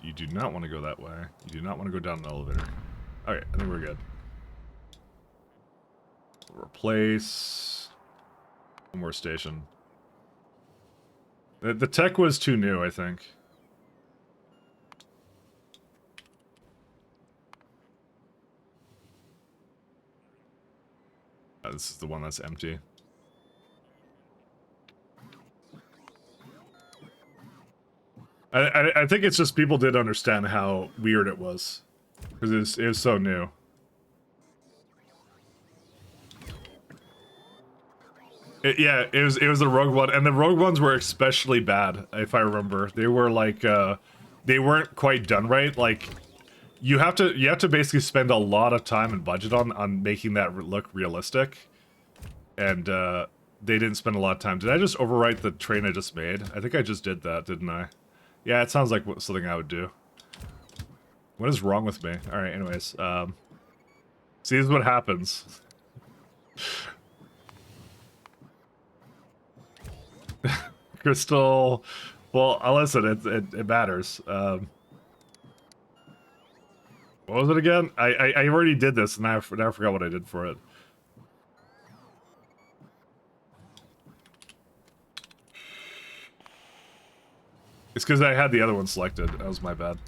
You do not want to go that way. You do not want to go down the elevator. Okay, I think we're good. Replace. One more station. The tech was too new, I think. This is the one that's empty. I think it's just people didn't understand how weird it was. Because it was so new. Yeah, it was the Rogue One, and the Rogue Ones were especially bad, if I remember. They were like, they weren't quite done right. Like, you have to basically spend a lot of time and budget on making that look realistic, and they didn't spend a lot of time. Did I just overwrite the train I just made? I think I just did that, didn't I? Yeah, it sounds like something I would do. What is wrong with me? All right, anyways, see, this is what happens. Crystal, well, listen, it matters. What was it again? I already did this, and now I forgot what I did for it. It's because I had the other one selected. That was my bad.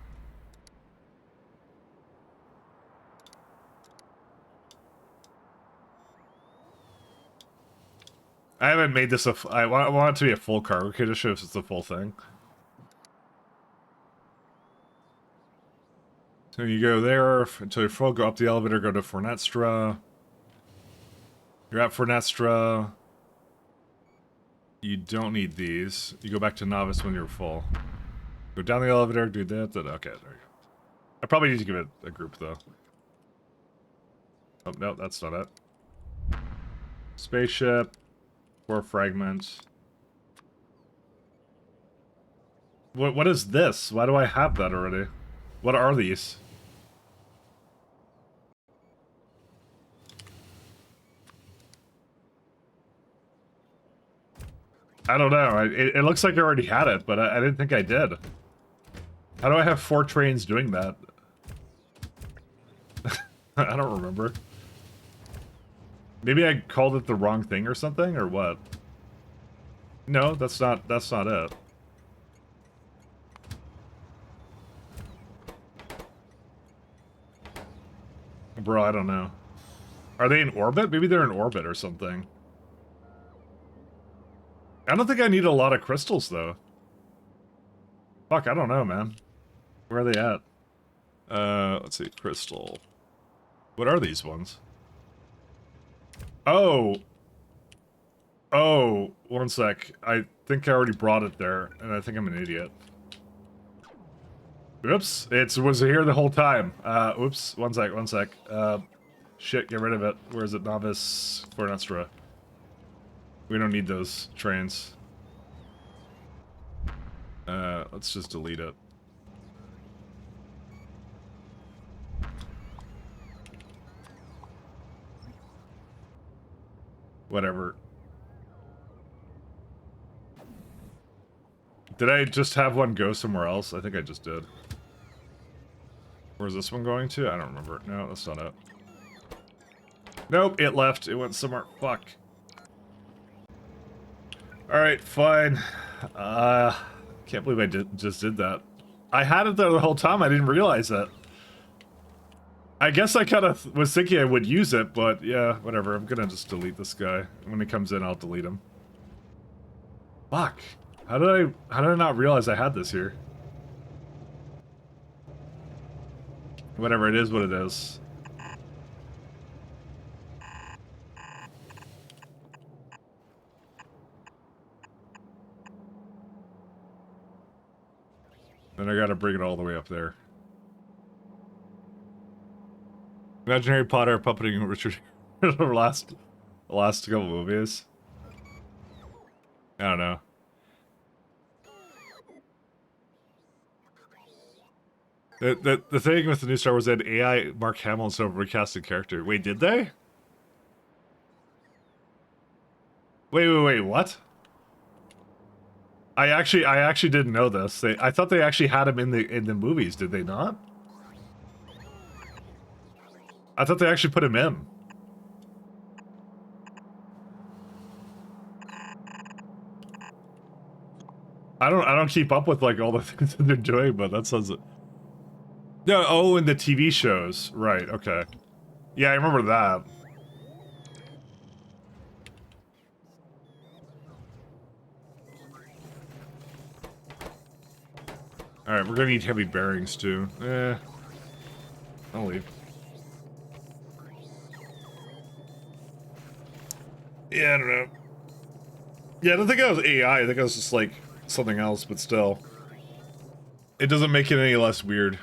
I haven't made this I want it to be a full cargo kit to show if it's the full thing. So you go there until you're full, go up the elevator, go to Fornestra. You're at Fornestra. You don't need these. You go back to Novice when you're full. Go down the elevator, do that, okay, there you go. I probably need to give it a group, though. Oh, no, that's not it. Spaceship. 4 fragments. What is this? Why do I have that already? What are these? I don't know. It looks like I already had it, but I didn't think I did. How do I have 4 trains doing that? I don't remember. Maybe I called it the wrong thing or something, or what? No, that's not it. Bro, I don't know. Are they in orbit? Maybe they're in orbit or something. I don't think I need a lot of crystals, though. Fuck, I don't know, man. Where are they at? Let's see, crystal. What are these ones? Oh! Oh, one sec. I think I already brought it there, and I think I'm an idiot. Oops, it was here the whole time. Oops, one sec. Shit, get rid of it. Where is it? Novice Fornestra. We don't need those trains. Let's just delete it. Whatever. Did I just have one go somewhere else? I think I just did. Where's this one going to? I don't remember. No, that's not it. Nope, it left. It went somewhere. Fuck. Alright, fine. Can't believe I just did that. I had it there the whole time. I didn't realize it. I guess I kind of was thinking I would use it, but yeah, whatever. I'm gonna just delete this guy. When he comes in, I'll delete him. Fuck. How did I not realize I had this here? Whatever, it is what it is. Then I gotta bring it all the way up there. Imagine Harry Potter puppeting Richard the last couple movies. I don't know. The thing with the new Star Wars had AI Mark Hamill instead of recasting character. Wait, did they? Wait, what? I actually didn't know this. I thought they actually had him in the movies, did they not? I thought they actually put him in. I don't keep up with like all the things that they're doing, but that sounds. No, oh, in the TV shows, right? Okay, yeah, I remember that. All right, we're gonna need heavy bearings too. I'll leave. Yeah, I don't know. Yeah, I don't think I was AI. I think I was just like something else, but still, it doesn't make it any less weird.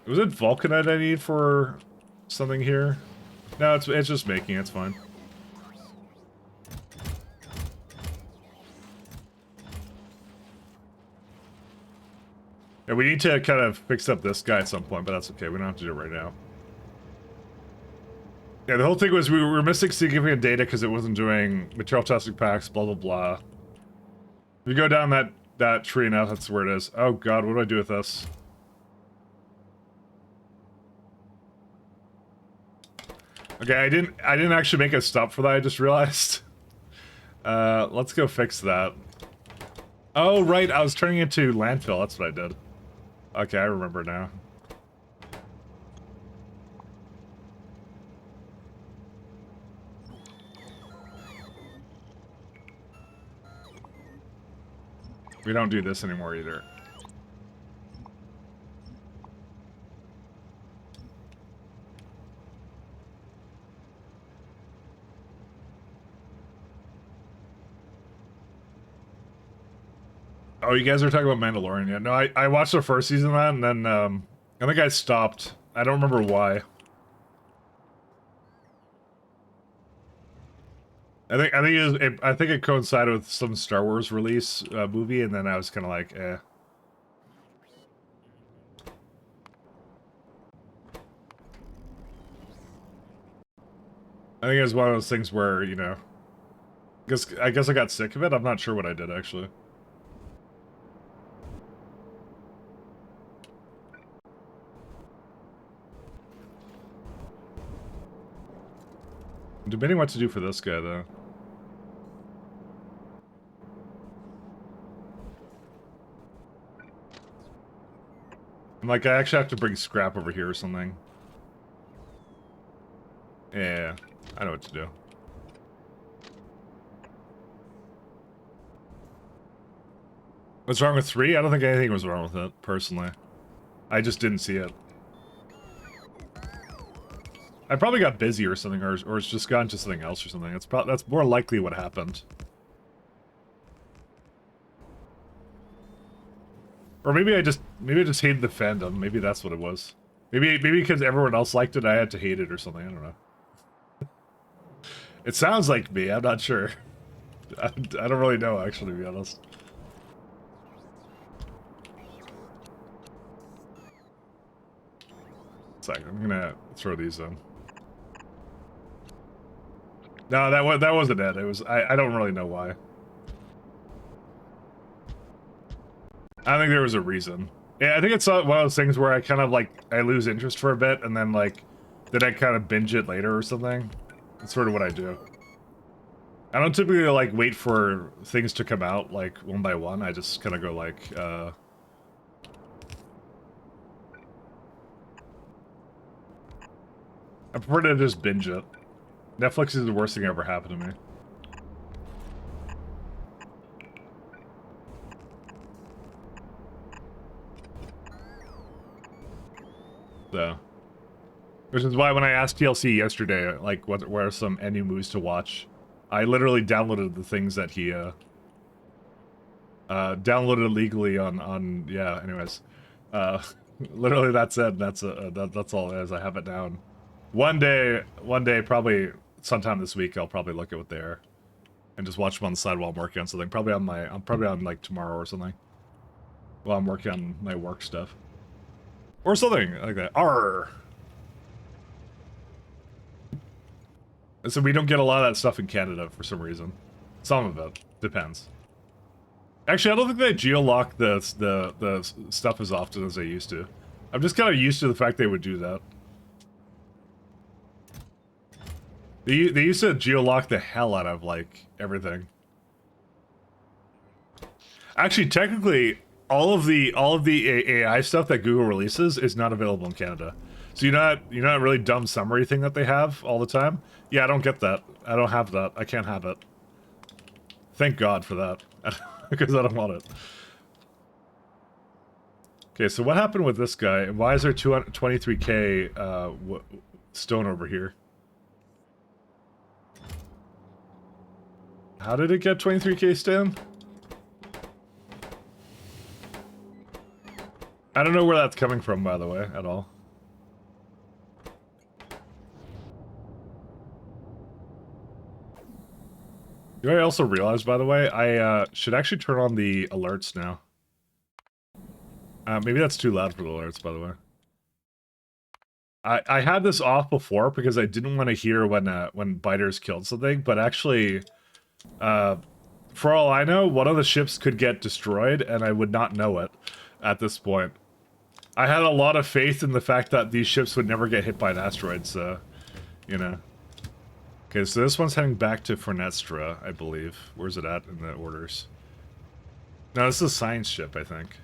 Was it Vulcanite I need for something here? No, it's just making. It's fine. Yeah, we need to kind of fix up this guy at some point, but that's okay. We don't have to do it right now. Yeah, the whole thing was we were missing significant data because it wasn't doing material testing packs, blah, blah, blah. If you go down that tree now, that's where it is. Oh god, what do I do with this? Okay, I didn't actually make a stop for that, I just realized. Let's go fix that. Oh, right, I was turning it into landfill, that's what I did. Okay, I remember now. We don't do this anymore either. Oh, you guys are talking about Mandalorian, yeah? No, I watched the first season of that, and then, I think I stopped. I don't remember why. I think it coincided with some Star Wars release movie, and then I was kind of like, eh. I think it was one of those things where, you know, I guess I got sick of it. I'm not sure what I did actually. I'm debating what to do for this guy though. I'm like, I actually have to bring scrap over here or something. Yeah, I know what to do. What's wrong with 3? I don't think anything was wrong with it, personally. I just didn't see it. I probably got busy or something, or it's just gone to something else or something. That's more likely what happened. Or maybe I just hated the fandom. Maybe that's what it was. Maybe because everyone else liked it, I had to hate it or something. I don't know. It sounds like me. I'm not sure. I don't really know, actually, to be honest. Second, I'm gonna throw these in. No, that wasn't it. It was I don't really know why. I think there was a reason. Yeah, I think it's one of those things where I kind of like I lose interest for a bit and then like I kind of binge it later or something. That's sort of what I do. I don't typically like wait for things to come out like one by one. I just kind of go like I prefer to just binge it. Netflix is the worst thing ever happened to me. So, which is why when I asked TLC yesterday, like, what are some any movies to watch, I literally downloaded the things that he downloaded legally on yeah. Anyways, literally that's it. That's all it is. I have it down. One day, probably sometime this week, I'll probably look at what they are, and just watch them on the side while I'm working on something. I'm probably on like tomorrow or something, while I'm working on my work stuff. Or something like that. Arr! So we don't get a lot of that stuff in Canada for some reason. Some of it. Depends. Actually, I don't think they geolock the stuff as often as they used to. I'm just kind of used to the fact they would do that. They used to geolock the hell out of, like, everything. Actually, technically, all of the AI stuff that Google releases is not available in Canada. So you know that really dumb summary thing that they have all the time? Yeah, I don't get that. I don't have that. I can't have it. Thank God for that. Because I don't want it. Okay, so what happened with this guy? Why is there 223k stone over here? How did it get 23k stone? I don't know where that's coming from, by the way, at all. Do I also realize, by the way, I should actually turn on the alerts now. Maybe that's too loud for the alerts, by the way. I had this off before because I didn't want to hear when biters killed something, but actually, for all I know, one of the ships could get destroyed, and I would not know it at this point. I had a lot of faith in the fact that these ships would never get hit by an asteroid, so, you know. Okay, so this one's heading back to Fornestra, I believe. Where's it at in the orders? No, this is a science ship, I think.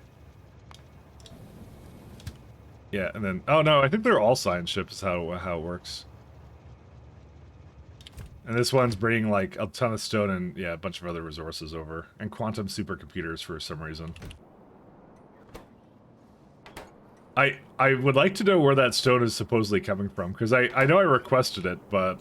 Yeah, and then... Oh, no, I think they're all science ships, is how it works. And this one's bringing like a ton of stone and yeah, a bunch of other resources over. And quantum supercomputers for some reason. I would like to know where that stone is supposedly coming from, because I know I requested it, but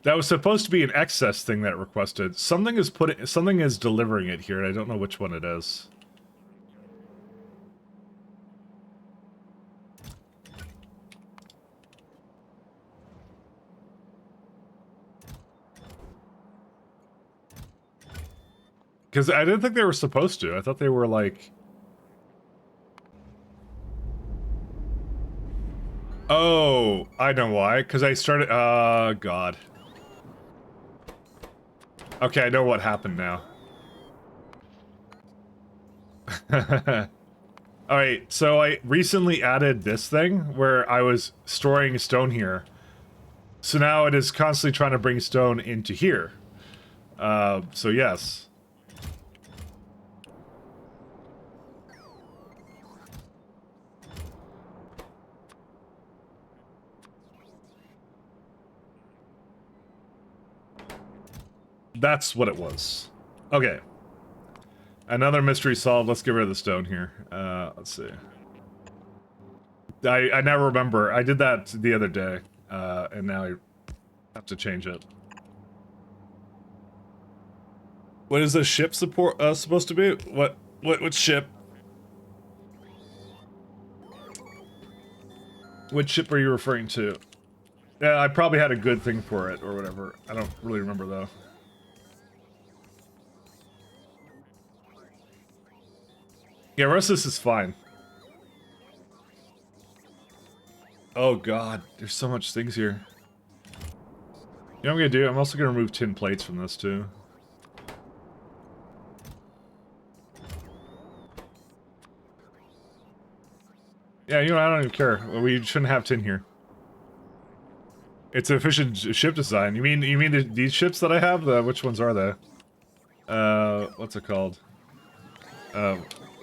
that was supposed to be an excess thing that requested. Something is delivering it here, and I don't know which one it is. Because I didn't think they were supposed to. I thought they were like... Oh, I know why. Because I started... God. Okay, I know what happened now. Alright, so I recently added this thing where I was storing stone here. So now it is constantly trying to bring stone into here. So yes. That's what it was. Okay. Another mystery solved. Let's get rid of the stone here. Let's see. I never remember. I did that the other day, and now I have to change it. What is the ship support supposed to be? What ship? Which ship are you referring to? Yeah, I probably had a good thing for it or whatever. I don't really remember though. Yeah, the rest of this is fine. Oh god, there's so much things here. You know what I'm gonna do? I'm also gonna remove tin plates from this too. Yeah, you know, I don't even care. We shouldn't have tin here. It's an efficient ship design. You mean these ships that I have? Which ones are they? What's it called?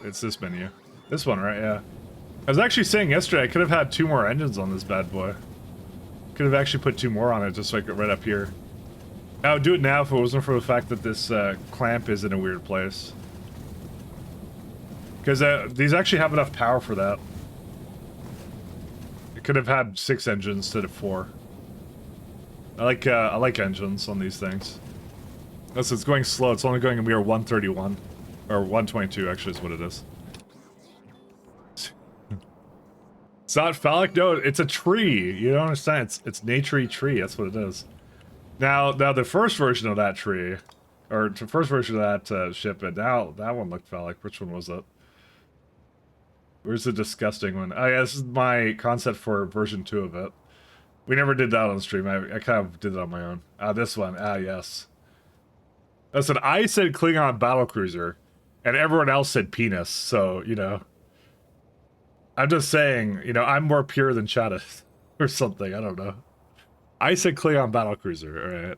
It's this menu. This one, right? Yeah. I was actually saying yesterday I could have had 2 more engines on this bad boy. Could have actually put 2 more on it, just like right up here. I would do it now if it wasn't for the fact that this clamp is in a weird place. Because these actually have enough power for that. It could have had 6 engines instead of 4. I like engines on these things. Unless it's going slow, it's only going a mere 131. Or 122 actually is what it is. It's not phallic, no, it's a tree. You don't understand, it's naturey tree, that's what it is. Now the first version of that tree, or the first version of that ship, and now that one looked phallic. Which one was it? Where's the disgusting one? Oh yeah, this is my concept for version 2 of it. We never did that on stream, I kind of did it on my own. This one, yes. Listen, I said Klingon battlecruiser, and everyone else said penis, so, you know. I'm just saying, you know, I'm more pure than Chadis, or something, I don't know. I said Klingon battlecruiser, alright.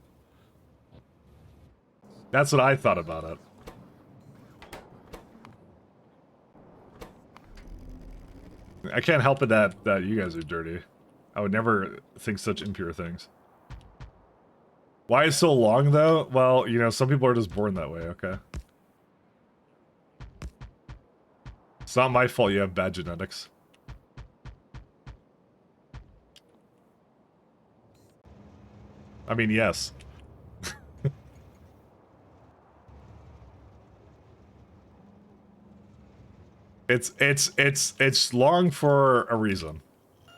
That's what I thought about it. I can't help it that you guys are dirty. I would never think such impure things. Why is it so long, though? Well, you know, some people are just born that way, okay? It's not my fault you have bad genetics. I mean, yes. It's long for a reason.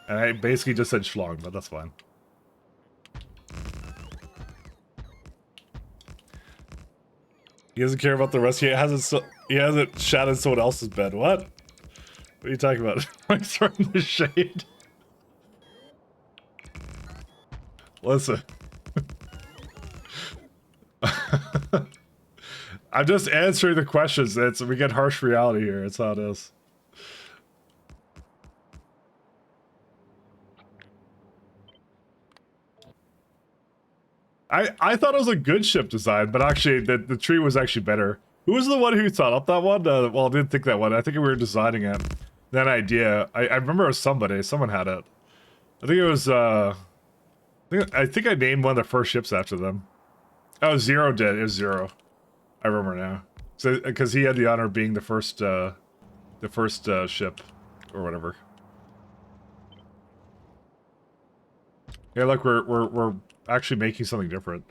And I basically just said schlong, but that's fine. He doesn't care about the rest. He hasn't shattered someone else's bed. What? What are you talking about? I'm throwing the shade. Listen. I'm just answering the questions. We get harsh reality here. It's how it is. I thought it was a good ship design, but actually the tree was actually better. Who was the one who thought up that one? Well, I didn't think that one. I think we were designing it. That idea. I remember it was somebody. Someone had it. I think it was I think I named one of the first ships after them. Oh, Zero did. It was Zero. I remember now. So, because he had the honor of being the first ship, or whatever. Yeah, look, we're actually making something different.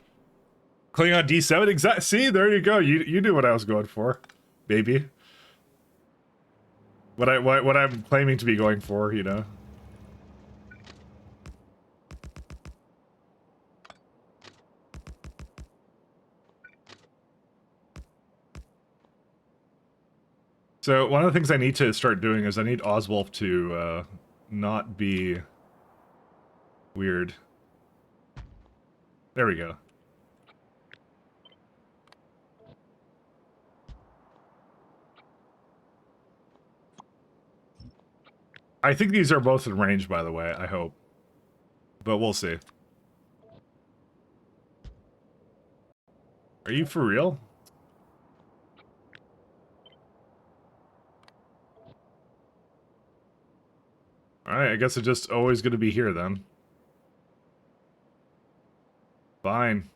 Klingon D7, exact. See, there you go. You knew what I was going for, baby. What I'm claiming to be going for, you know. So one of the things I need to start doing is I need Oswolf to not be weird. There we go. I think these are both in range, by the way, I hope. But we'll see. Are you for real? Alright, I guess it's just always going to be here then. Fine.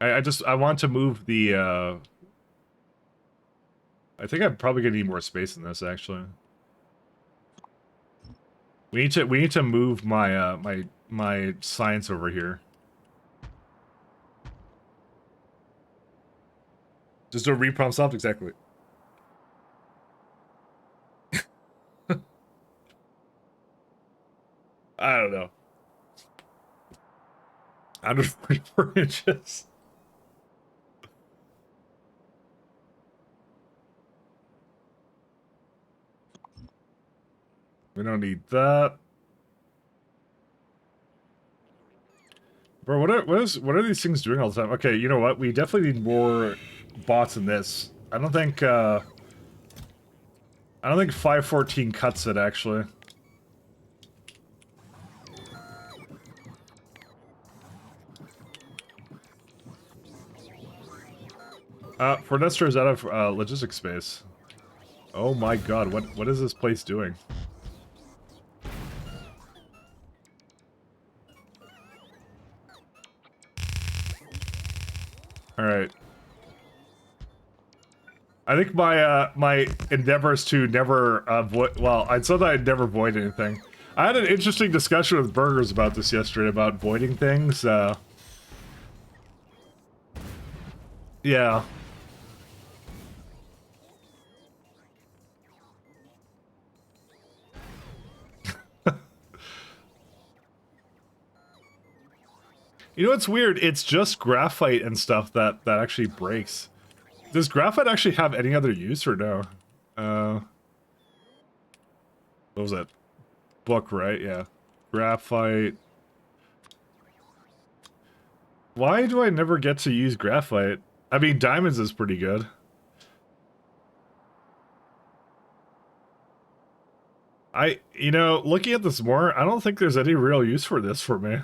I want to move the, I think I'm probably gonna need more space in this, actually. We need to move my, my science over here. Just do a reprompt solved, exactly. I don't know. 144 inches. We don't need that. Bro, what are these things doing all the time? Okay, you know what? We definitely need more bots in this. I don't think 514 cuts it, actually. Fornestor is out of logistics space. Oh my god, what is this place doing? Alright. I think my my endeavor is to never avoid. Well, I said that I'd never void anything. I had an interesting discussion with Burgers about this yesterday about voiding things. Yeah. You know what's weird? It's just graphite and stuff that actually breaks. Does graphite actually have any other use or no? What was that? Book, right? Yeah. Graphite. Why do I never get to use graphite? I mean, diamonds is pretty good. You know, looking at this more, I don't think there's any real use for this for me.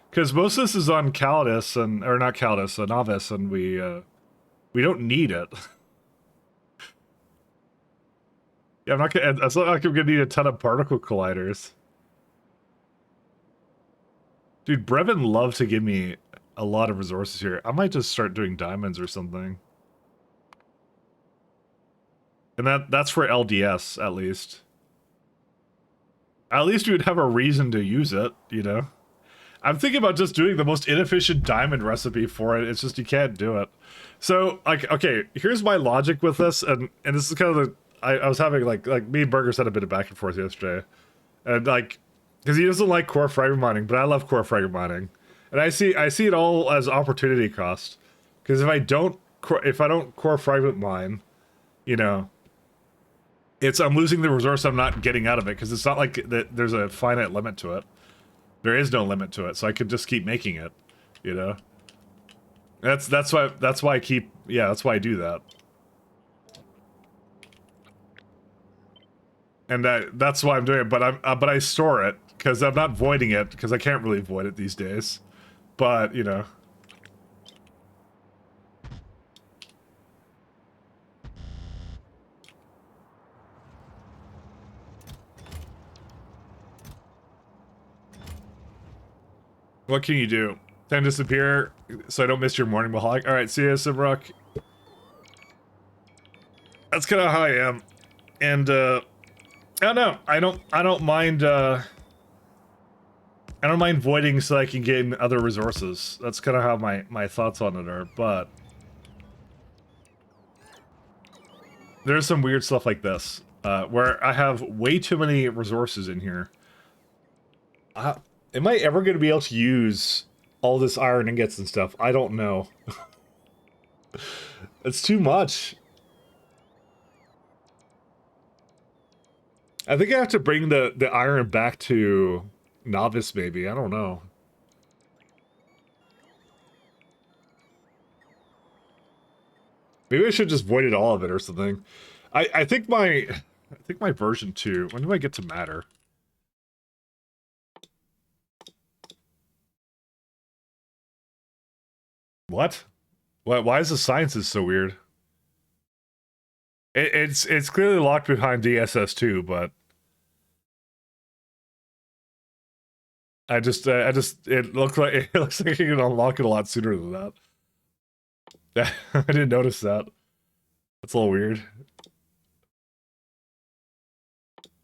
Because most of this is on Calidus, or not Calidus, Novice, and we don't need it. Yeah, it's not like I'm gonna need a ton of particle colliders. Dude, Brevin loved to give me a lot of resources here. I might just start doing diamonds or something. And that's for LDS, at least. At least you would have a reason to use it, you know? I'm thinking about just doing the most inefficient diamond recipe for it. It's just you can't do it. So, like, okay, here's my logic with this, and this is kind of the... I was having, like me and Burgers had a bit of back and forth yesterday. And, like, because he doesn't like core fragment mining, but I love core fragment mining. And I see it all as opportunity cost. Because if I don't core fragment mine, you know, I'm losing the resource I'm not getting out of it, because it's not like there's a finite limit to it. There is no limit to it, so I could just keep making it, you know? That's why I keep... Yeah, that's why I do that. And that's why I'm doing it, but I store it, because I'm not voiding it, because I can't really void it these days. But, you know... What can you do? Then disappear so I don't miss your morning maholic. Alright, see ya, Simrock. That's kinda how I am. And I don't know. I don't mind voiding so I can gain other resources. That's kinda how my thoughts on it are, but there's some weird stuff like this, where I have way too many resources in here. Am I ever going to be able to use all this iron ingots and stuff? I don't know. It's too much. I think I have to bring the iron back to novice, maybe. I don't know. Maybe I should just void it all of it or something. I think my version 2, when do I get to matter? What? Why is the sciences so weird? It's clearly locked behind DSS2, but it looks like I can unlock it a lot sooner than that. I didn't notice that. That's a little weird.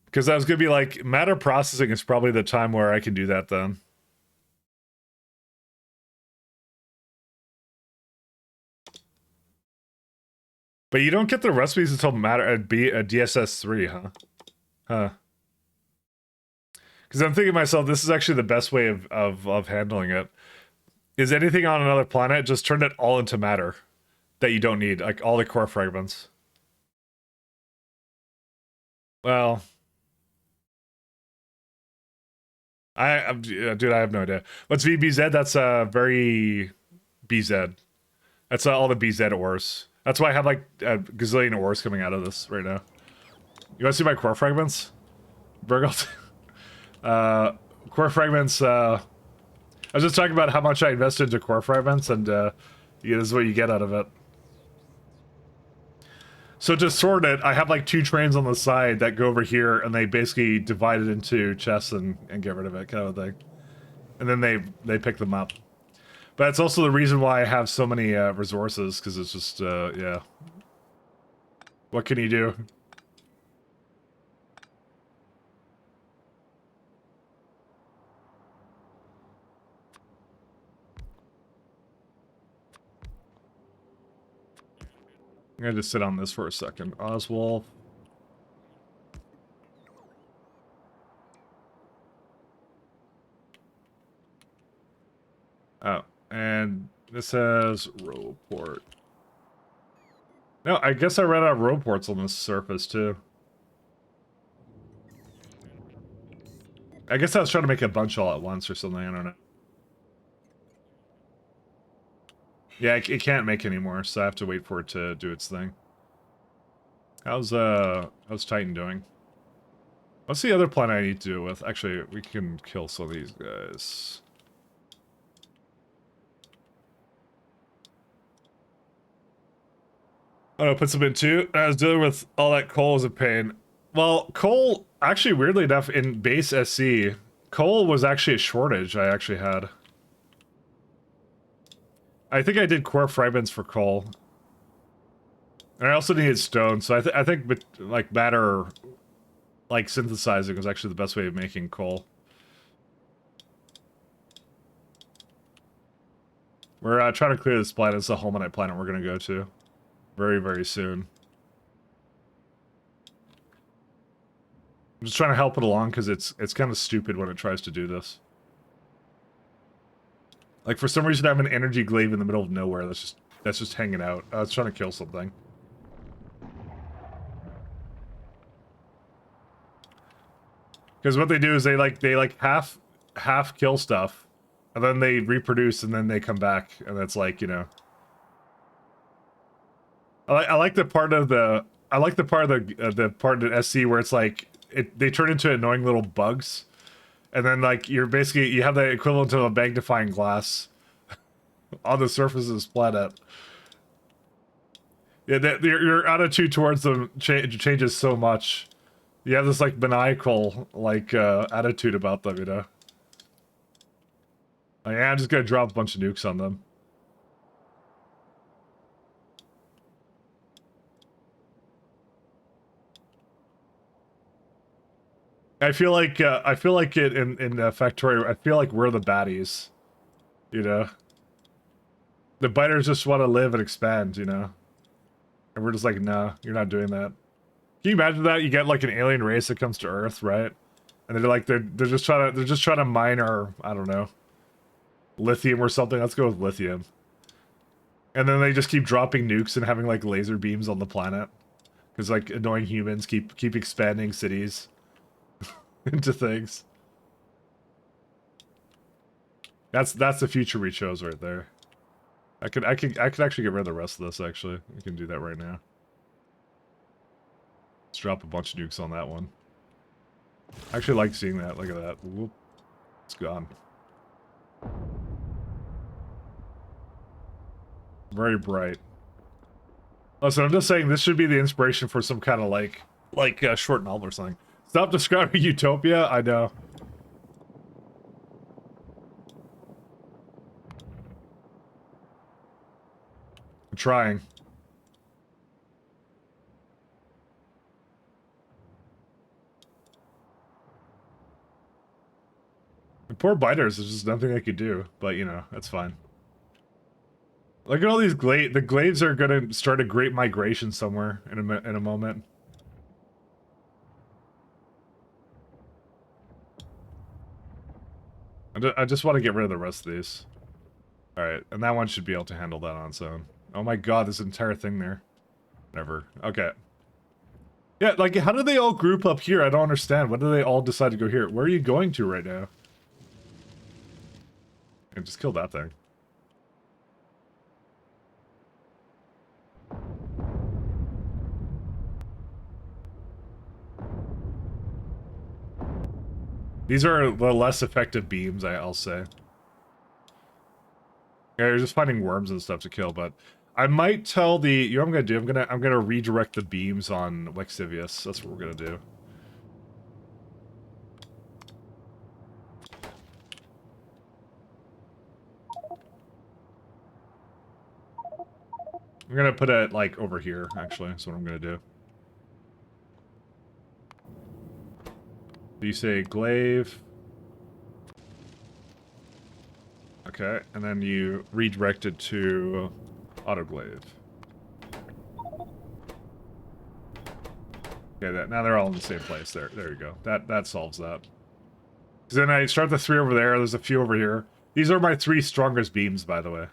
Because I was gonna be like, matter processing is probably the time where I can do that then. But you don't get the recipes until matter at DSS3, huh? Huh. Because I'm thinking to myself, this is actually the best way of handling it. Is anything on another planet, just turn it all into matter that you don't need, like all the core fragments. Well, dude, I have no idea. What's VBZ? That's very BZ. That's all the BZ ores. That's why I have like a gazillion ores coming out of this right now. You want to see my core fragments, Burgalt? Core fragments. I was just talking about how much I invested into core fragments, and yeah, this is what you get out of it. So to sort it, I have like 2 trains on the side that go over here, and they basically divide it into chests and get rid of it, kind of thing. And then they pick them up. But it's also the reason why I have so many resources, because it's just, yeah. What can you do? I'm gonna just sit on this for a second. Oswald. Oh, and this has row port. No, I guess I ran out of row ports on this surface too. I guess I was trying to make a bunch all at once or something, I don't know. Yeah, it can't make anymore, so I have to wait for it to do its thing. How's Titan doing? What's the other planet I need to deal with? Actually, we can kill some of these guys. Oh no, put some in too. I was dealing with all that coal as a pain. Well, coal, actually, weirdly enough, in base SC, coal was actually a shortage I actually had. I think I did core fragments for coal. And I also needed stone, so I think like matter, like synthesizing was actually the best way of making coal. We're trying to clear this planet. It's the Holmanite planet we're going to go to very, very soon. I'm just trying to help it along because it's kind of stupid when it tries to do this. Like, for some reason I have an energy glaive in the middle of nowhere that's just hanging out. I was trying to kill something. Because what they do is they half kill stuff, and then they reproduce, and then they come back, and that's like, you know. I like the part of the part of SC where it's like they turn into annoying little bugs, and then like you have the equivalent of a magnifying glass on the surface of this planet. Yeah, your attitude towards them changes so much. You have this like maniacal like attitude about them, you know. Yeah, I'm just gonna drop a bunch of nukes on them. I feel like it in Factorio. I feel like we're the baddies, you know. The biters just want to live and expand, you know, and we're just like, no, you're not doing that. Can you imagine that? You get like an alien race that comes to Earth, right? And they're like they're just trying to mine our, I don't know, lithium or something. Let's go with lithium. And then they just keep dropping nukes and having like laser beams on the planet because like annoying humans keep expanding cities into things. That's the future we chose right there. I could actually get rid of the rest of this. Actually, we can do that right now. Let's drop a bunch of nukes on that one. I actually like seeing that. Look at that. Whoop. It's gone. Very bright. Listen, I'm just saying this should be the inspiration for some kind of like short novel or something. Stop describing Utopia. I know. I'm trying. The poor biters, there's just nothing I could do, but you know, that's fine. Look at all these glade. The glades are gonna start a great migration somewhere in a moment. I just want to get rid of the rest of these. Alright, and that one should be able to handle that on its own. Oh my god, this entire thing there. Never. Okay. Yeah, like, how do they all group up here? I don't understand. When do they all decide to go here? Where are you going to right now? And just kill that thing. These are the less effective beams, I'll say. Yeah, you're just finding worms and stuff to kill, but I might tell the, you know what I'm gonna do? I'm gonna redirect the beams on Lexivius. That's what we're gonna do. I'm gonna put it like over here, actually. That's what I'm gonna do. So you say glaive. Okay, and then you redirect it to autoglaive. Okay, now they're all in the same place. There you go. That solves that. Because then I start the 3 over there. There's a few over here. These are my 3 strongest beams, by the way.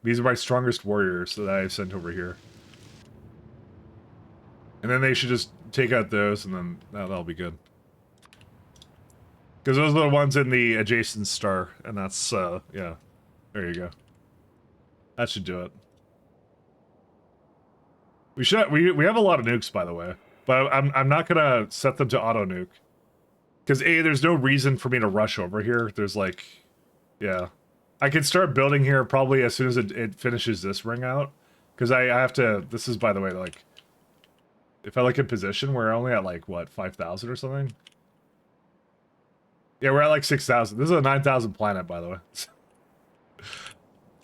These are my strongest warriors that I've sent over here. And then they should just take out those, and then that'll be good. Because those are the ones in the adjacent star, and that's, yeah. There you go. That should do it. We have a lot of nukes, by the way. But I'm not gonna set them to auto-nuke. Because A, there's no reason for me to rush over here. There's like, yeah. I can start building here probably as soon as it finishes this ring out. Because I have to, this is, by the way, like, if I look at position, we're only at like, what, 5,000 or something? Yeah, we're at like 6,000. This is a 9,000 planet, by the way.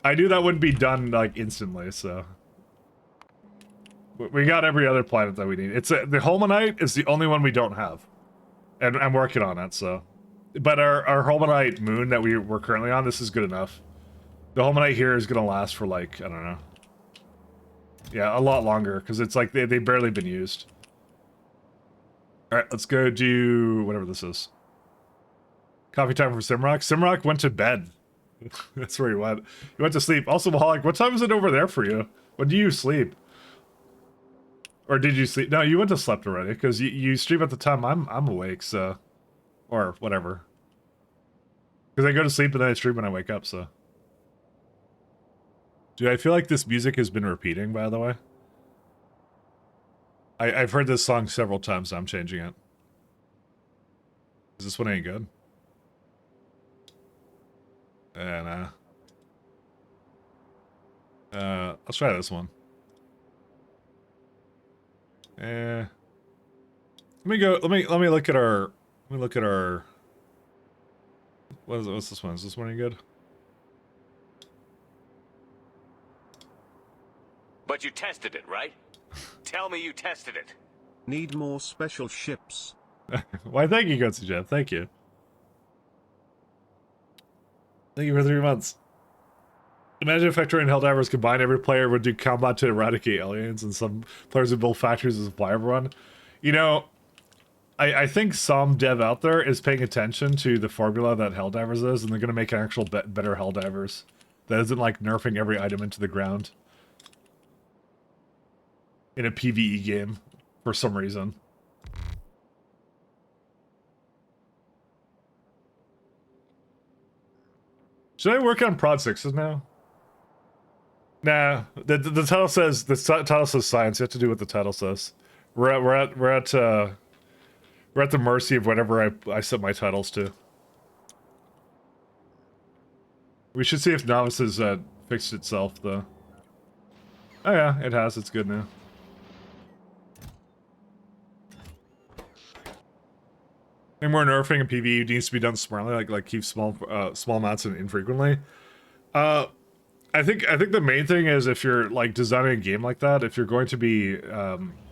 I knew that wouldn't be done like instantly, so. We got every other planet that we need. It's the Holmanite is the only one we don't have. And I'm working on it, so. But our Holmanite moon that we're currently on, this is good enough. The Holmanite here is gonna last for like, I don't know. Yeah, a lot longer, because it's like they've barely been used. Alright, let's go do whatever this is. Coffee time for Simrock. Simrock went to bed. That's where he went. He went to sleep. Also, Mahalik, what time is it over there for you? When do you sleep? Or did you sleep? No, you went to slept already, because you stream at the time I'm awake, so. Or whatever. Because I go to sleep and then I stream when I wake up, so. Dude, I feel like this music has been repeating, by the way. I've heard this song several times, so I'm changing it. Is this one any good? And, let's try this one. Let me go, let me look at our, what's this one? Is this one any good? But you tested it, right? Tell me you tested it. Need more special ships. Why, thank you, Gutsy Jeff. Thank you. Thank you for 3 months. Imagine if Factorio and Helldivers combined, every player would do combat to eradicate aliens, and some players would build factories as a supply everyone. You know, I think some dev out there is paying attention to the formula that Helldivers is, and they're going to make an actual better Helldivers. That isn't like nerfing every item into the ground. In a PvE game, for some reason. Should I work on Prod 6s now? Nah, the title says science. You have to do what the title says. We're at the mercy of whatever I set my titles to. We should see if Novices fixed itself though. Oh yeah, it has. It's good now. And more nerfing in PvE needs to be done smartly, like keep small amounts and infrequently. I think the main thing is if you're like designing a game like that, if you're going to be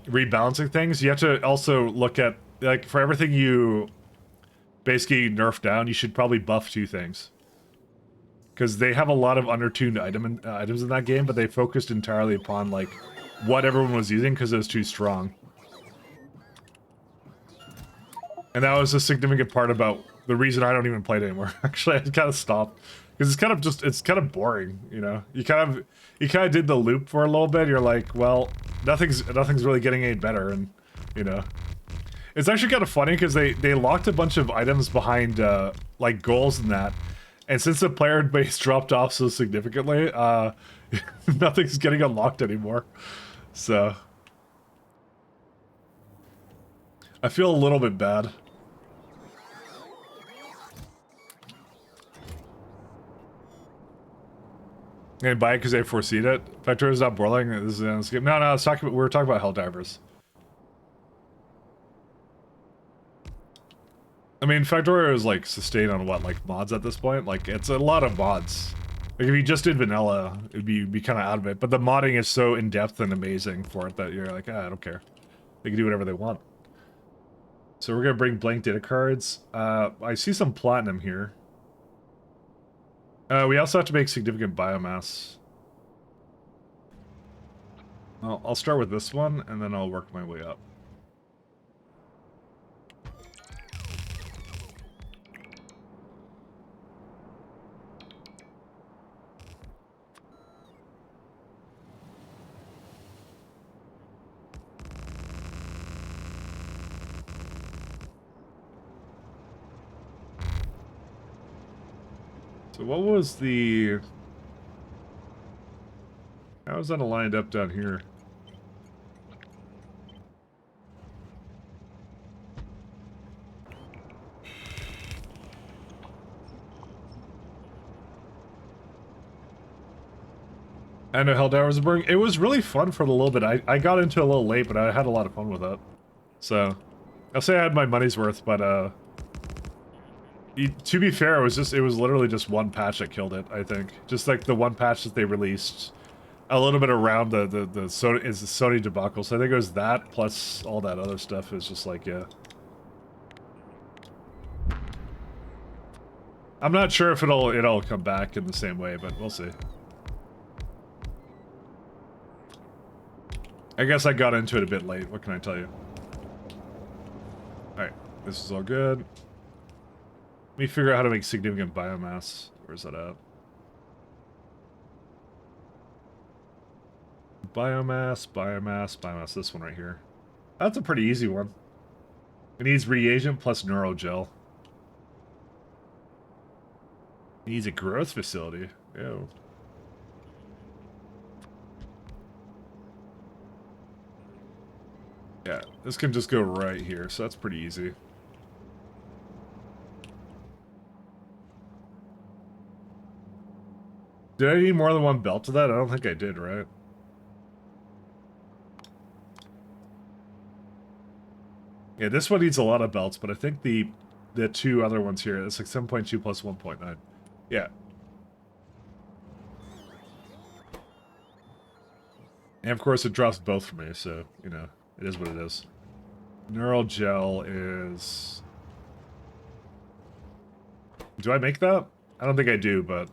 rebalancing things, you have to also look at, like, for everything you basically nerf down, you should probably buff 2 things. Because they have a lot of undertuned items in that game, but they focused entirely upon like what everyone was using because it was too strong. And that was a significant part about the reason I don't even play it anymore. Actually, I kind of stopped. Because it's kind of boring, you know? You kind of did the loop for a little bit, you're like, well, nothing's really getting any better, and, you know. It's actually kind of funny, because they locked a bunch of items behind, like, goals and that. And since the player base dropped off so significantly, nothing's getting unlocked anymore. So I feel a little bit bad. And buy it because they foreseed it. Factorio is not boiling. This is an escape. No, we're talking about Helldivers. I mean, Factorio is like sustained on what, like mods at this point? Like, it's a lot of mods. Like, if you just did vanilla, it'd be kind of out of it. But the modding is so in depth and amazing for it that you're like, I don't care. They can do whatever they want. So we're gonna bring blank data cards. I see some platinum here. We also have to make significant biomass. Well, I'll start with this one, and then I'll work my way up. So what was the... How is that lined up down here? I know Helldivers are boring. It was really fun for a little bit. I got into it a little late, but I had a lot of fun with it. So, I'll say I had my money's worth, but to be fair, it was literally just one patch that killed it, I think. Just like the one patch that they released a little bit around the Sony debacle. So I think it was that plus all that other stuff. Is just like, yeah. I'm not sure if it'll come back in the same way, but we'll see. I guess I got into it a bit late. What can I tell you? Alright, this is all good. Let me figure out how to make significant biomass. Where's that at? Biomass, this one right here. That's a pretty easy one. It needs reagent plus neurogel. It needs a growth facility. Ew. Yeah, this can just go right here, so that's pretty easy. Did I need more than one belt to that? I don't think I did, right? Yeah, this one needs a lot of belts, but I think the 2 other ones here, it's like 7.2 plus 1.9. Yeah. And of course it drops both for me, so, you know, it is what it is. Neural gel is... Do I make that? I don't think I do, but...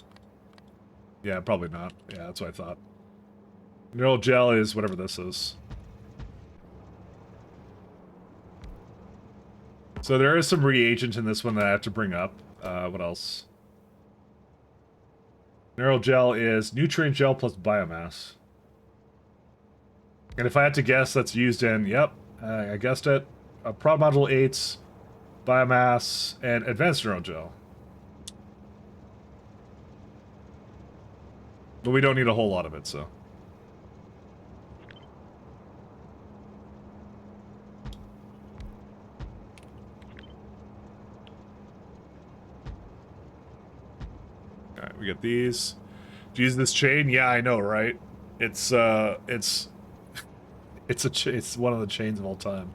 Yeah, probably not. Yeah, that's what I thought. Neural gel is whatever this is. So there is some reagent in this one that I have to bring up. What else? Neural gel is nutrient gel plus biomass. And if I had to guess, that's used in, yep, I guessed it. Prod Module 8's biomass and advanced neural gel. But we don't need a whole lot of it, so. Alright, we get these. To use this chain? Yeah, I know, right? It's it's one of the chains of all time.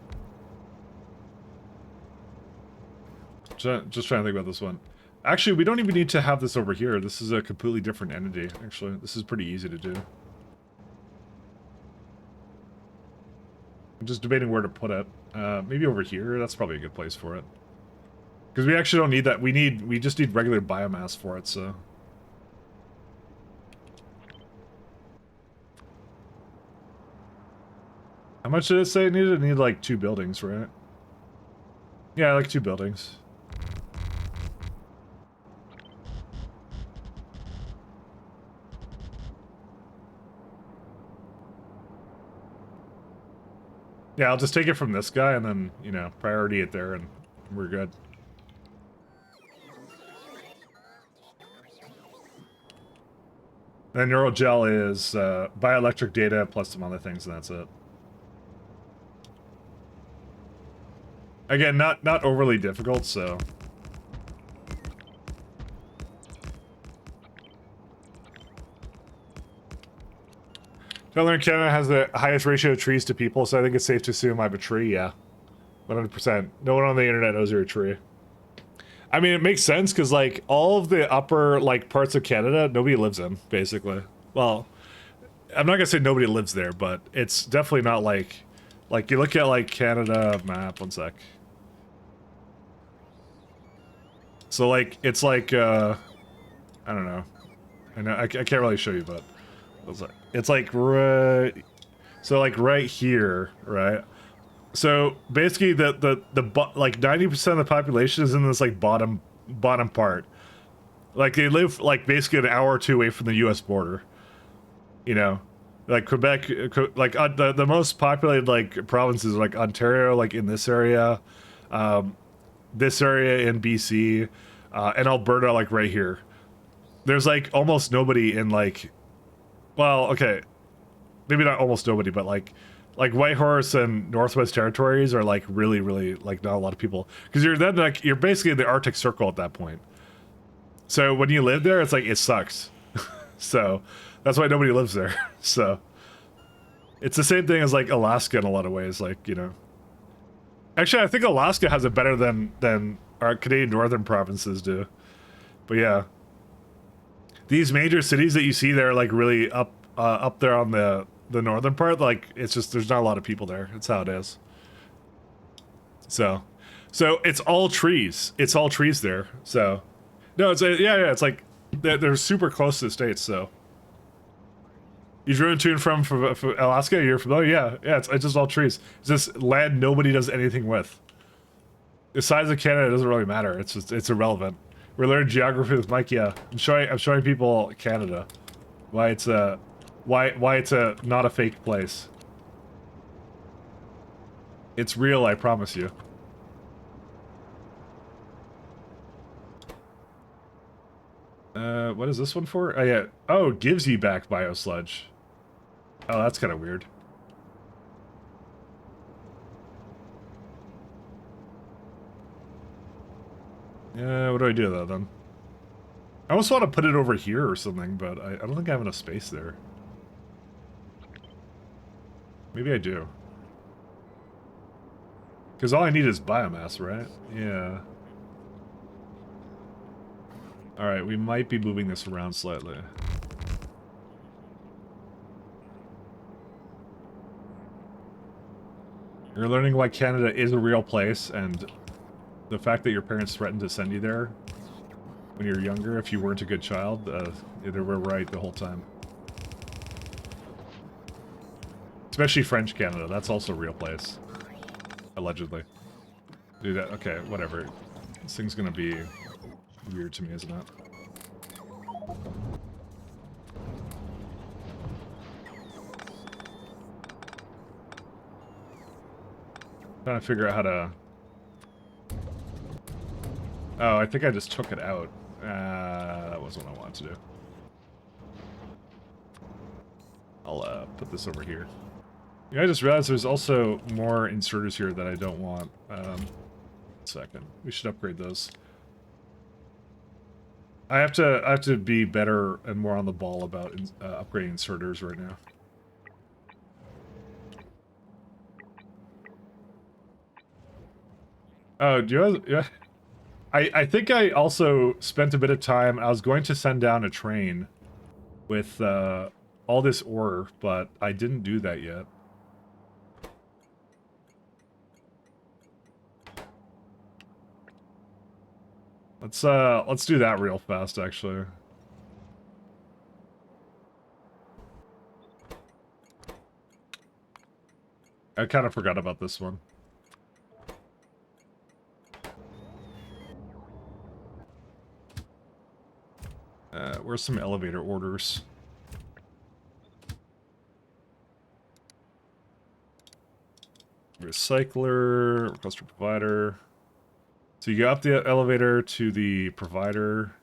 Just trying to think about this one. Actually, we don't even need to have this over here. This is a completely different entity, actually. This is pretty easy to do. I'm just debating where to put it. Maybe over here? That's probably a good place for it. Because we actually don't need that. We just need regular biomass for it, so... How much did it say it needed? It needed like 2 buildings, right? Yeah, like 2 buildings. Yeah, I'll just take it from this guy and then, you know, priority it there and we're good. Then neural gel is bioelectric data plus some other things and that's it. Again, not overly difficult, so... Northern Canada has the highest ratio of trees to people, so I think it's safe to assume I have a tree, yeah. 100%. No one on the internet knows you're a tree. I mean, it makes sense, because, like, all of the upper, like, parts of Canada, nobody lives in, basically. Well, I'm not gonna say nobody lives there, but it's definitely not, like, you look at, like, Canada map, one sec. So, like, it's like, I don't know. I know, I can't really show you, but it's like right, so like right here, right? So basically, like 90% of the population is in this like bottom part. Like they live like basically an hour or two away from the U.S. border. You know, like Quebec, like the most populated like provinces are like Ontario, like in this area in BC, and Alberta, like right here. There's like almost nobody in like, well, okay, maybe not almost nobody, but like Whitehorse and Northwest Territories are like really, like not a lot of people because you're then like you're basically in the Arctic Circle at that point. So when you live there, it's like it sucks. So that's why nobody lives there. So it's the same thing as like Alaska in a lot of ways, like, you know. Actually, I think Alaska has it better than our Canadian northern provinces do. But yeah. These major cities that you see there, like really up there on the northern part, like it's just there's not a lot of people there. That's how it is. So it's all trees. It's all trees there. So no, it's yeah. It's like they're super close to the states. So you driven to and from Alaska. You're familiar? Yeah. It's just all trees. It's just land nobody does anything with. The size of Canada doesn't really matter. It's irrelevant. We're learning geography with Mike. Yeah, I'm showing people Canada, why it's a not a fake place. It's real, I promise you. What is this one for? Oh yeah. Oh, gives you back biosludge. Oh, that's kind of weird. Yeah, what do I do though then? I almost want to put it over here or something, but I don't think I have enough space there. Maybe I do. Because all I need is biomass, right? Yeah. Alright, we might be moving this around slightly. You're learning why Canada is a real place, and the fact that your parents threatened to send you there when you're younger if you weren't a good child, they were right the whole time. Especially French Canada, that's also a real place. Allegedly. Dude, okay, whatever. This thing's gonna be weird to me, isn't it? Trying to figure out how to... Oh, I think I just took it out. That wasn't what I wanted to do. I'll put this over here. Yeah, I just realized there's also more inserters here that I don't want. Second. We should upgrade those. I have to be better and more on the ball about upgrading inserters right now. Oh, do you guys... Yeah. I think I also spent a bit of time... I was going to send down a train with all this ore, but I didn't do that yet. Let's do that real fast, actually. I kind of forgot about this one. Where's some elevator orders? Recycler, request for provider. So you go up the elevator to the provider.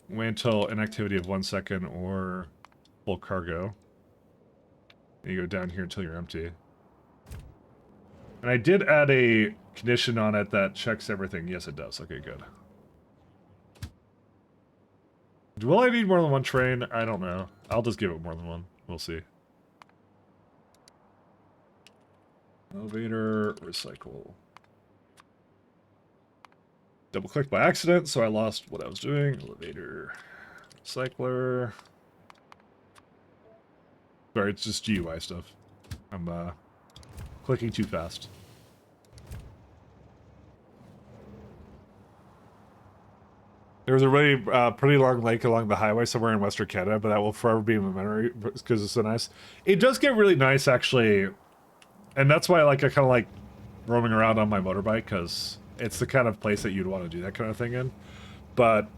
Wait until inactivity of 1 second or full cargo. And you go down here until you're empty. And I did add a condition on it that checks everything. Yes, it does. Okay, good. Will I need more than one train? I don't know. I'll just give it more than one. We'll see. Elevator, recycle. Double clicked by accident, so I lost what I was doing. Elevator, recycler. Sorry, it's just GUI stuff. I'm clicking too fast. There was a really pretty long lake along the highway somewhere in Western Canada, but that will forever be in my memory because it's so nice. It does get really nice, actually, and that's why I kind of like roaming around on my motorbike, because it's the kind of place that you'd want to do that kind of thing in. But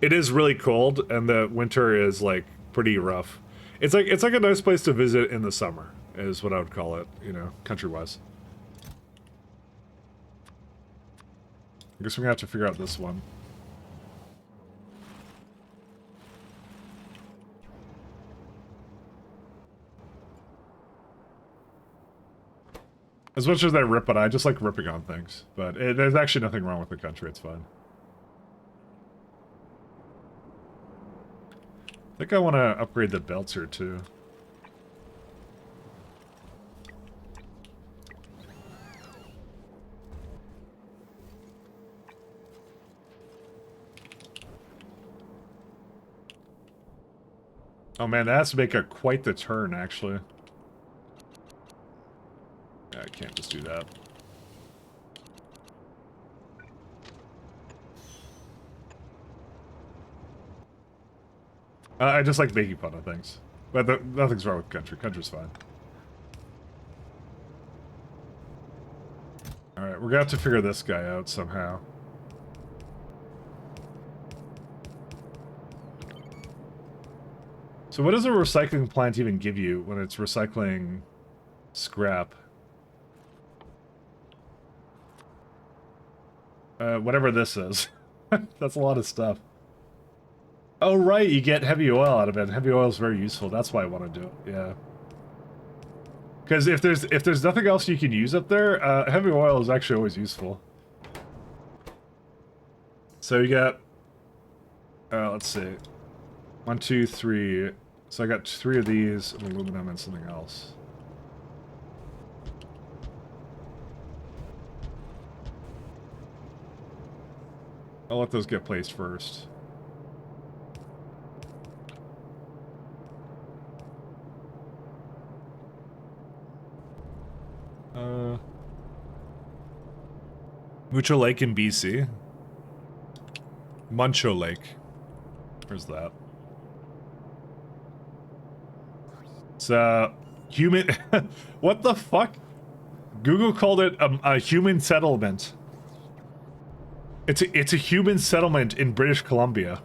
it is really cold, and the winter is like pretty rough. It's like a nice place to visit in the summer, is what I would call it, you know, country-wise. I guess we're gonna have to figure out this one. As much as I rip it, I just like ripping on things. But there's actually nothing wrong with the country, it's fine. I think I want to upgrade the belts here, too. Oh man, that has to make quite the turn, actually. Yeah, I can't just do that. I just like making fun of things. But nothing's wrong with country. Country's fine. Alright, we're gonna have to figure this guy out somehow. So what does a recycling plant even give you when it's recycling scrap? Whatever this is. That's a lot of stuff. Oh right, you get heavy oil out of it. Heavy oil is very useful. That's why I want to do it. Yeah. Because if there's nothing else you can use up there, heavy oil is actually always useful. So you got, let's see, 1, 2, 3. So I got 3 of these, of aluminum and something else. I'll let those get placed first. Mucho Lake in BC. Muncho Lake. Where's that? It's human. What the fuck? Google called it a human settlement. It's a human settlement in British Columbia.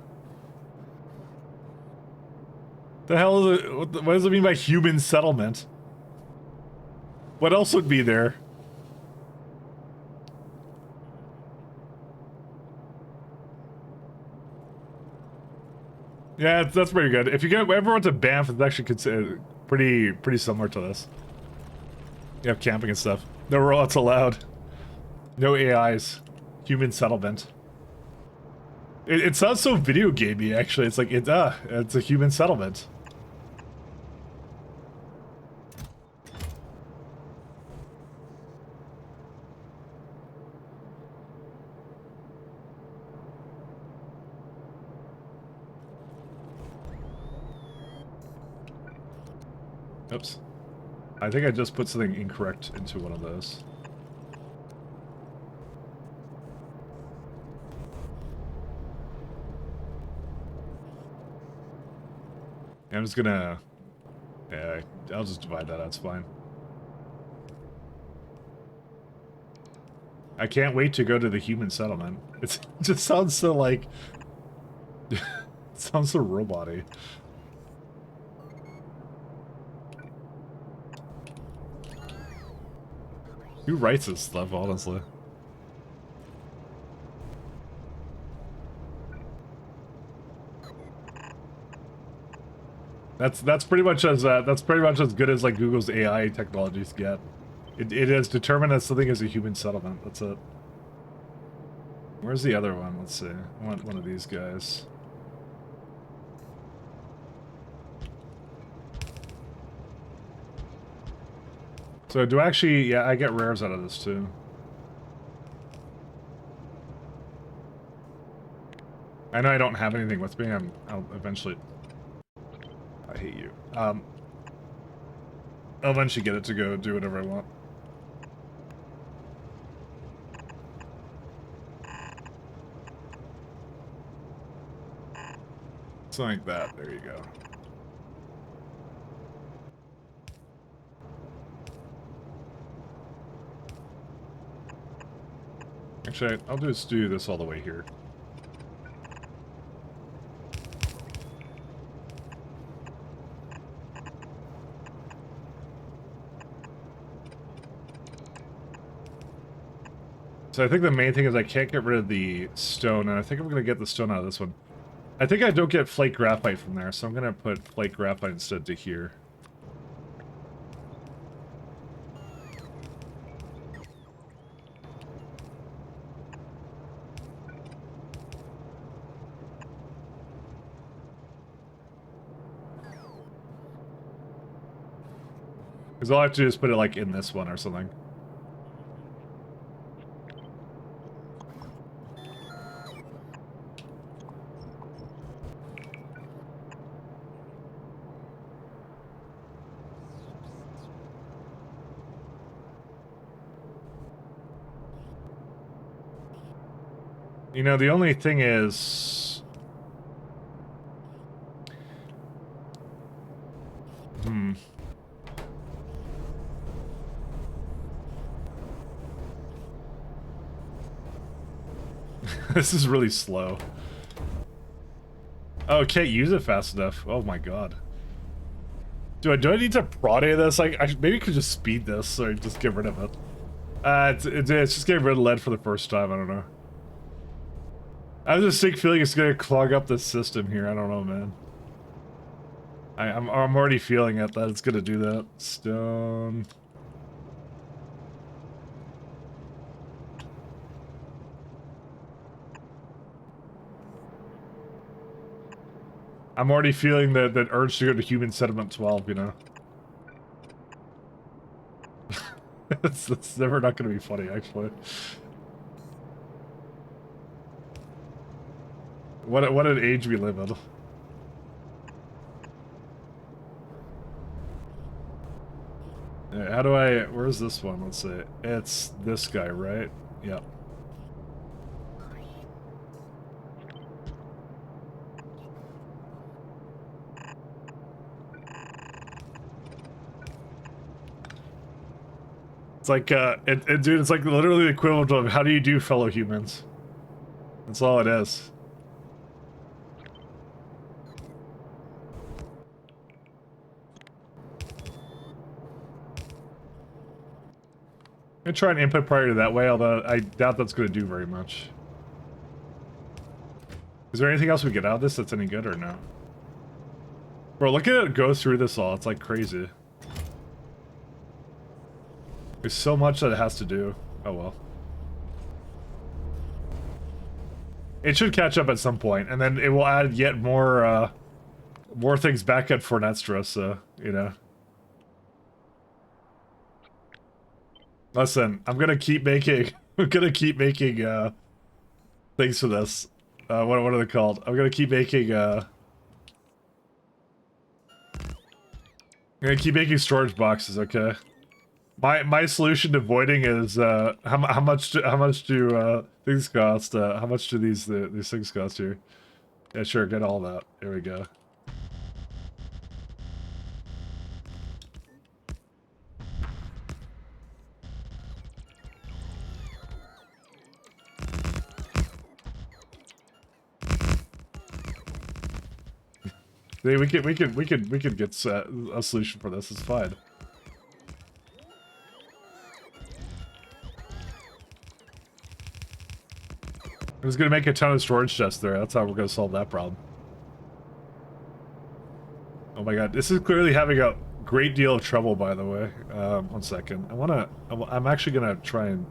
The hell is it? What does it mean by human settlement? What else would be there? Yeah, that's pretty good. If you get ever went to Banff, it's actually pretty similar to this. You have camping and stuff. No robots allowed. No AIs. Human settlement. It sounds so video gamey. Actually, it's like it's a human settlement. Oops. I think I just put something incorrect into one of those. I'm just gonna... Yeah, I'll just divide that out, it's fine. I can't wait to go to the human settlement. It just sounds so like... it sounds so robot-y. Who writes this stuff, honestly? That's pretty much as good as like Google's AI technologies get. It is determined that something is a human settlement. That's it. Where's the other one? Let's see. I want one of these guys. So do I actually... Yeah, I get rares out of this too. I know I don't have anything with me. I'll eventually... I hate you. I'll eventually get it to go do whatever I want. Something like that. There you go. Actually, I'll just do this all the way here. So I think the main thing is I can't get rid of the stone, and I think I'm going to get the stone out of this one. I think I don't get flake graphite from there, so I'm going to put flake graphite instead to here. Because I'll have to just put it like in this one or something. You know, the only thing is... This is really slow. Oh, can't use it fast enough. Oh my god. Do I need to prod any of this? I maybe could just speed this or just get rid of it. It's just getting rid of lead for the first time. I don't know. I have a sick feeling it's gonna clog up the system here. I don't know, man. I'm already feeling it that it's gonna do that. Stone. I'm already feeling that urge to go to Human Settlement 12, you know? It's never not gonna be funny, actually. What an age we live in. How do I... Where's this one? Let's see. It's this guy, right? Yep. It's like, dude, it's like literally the equivalent of how do you do, fellow humans? That's all it is. I'm gonna try and input priority that way, although I doubt that's gonna do very much. Is there anything else we get out of this that's any good or no? Bro, look at it go through this all. It's like crazy. There's so much that it has to do. Oh well. It should catch up at some point, and then it will add yet more, more things back at Fornestra, so, you know. Listen, I'm gonna keep making, things for this. What are they called? I'm gonna keep making, storage boxes, okay? My solution to voiding is how much do things cost? How much do these things cost here? Yeah, sure, get all that. There we go. See, we could get a solution for this. It's fine. I'm just gonna make a ton of storage chests there. That's how we're gonna solve that problem. Oh my god, this is clearly having a great deal of trouble, by the way. 1 second. I'm actually gonna try and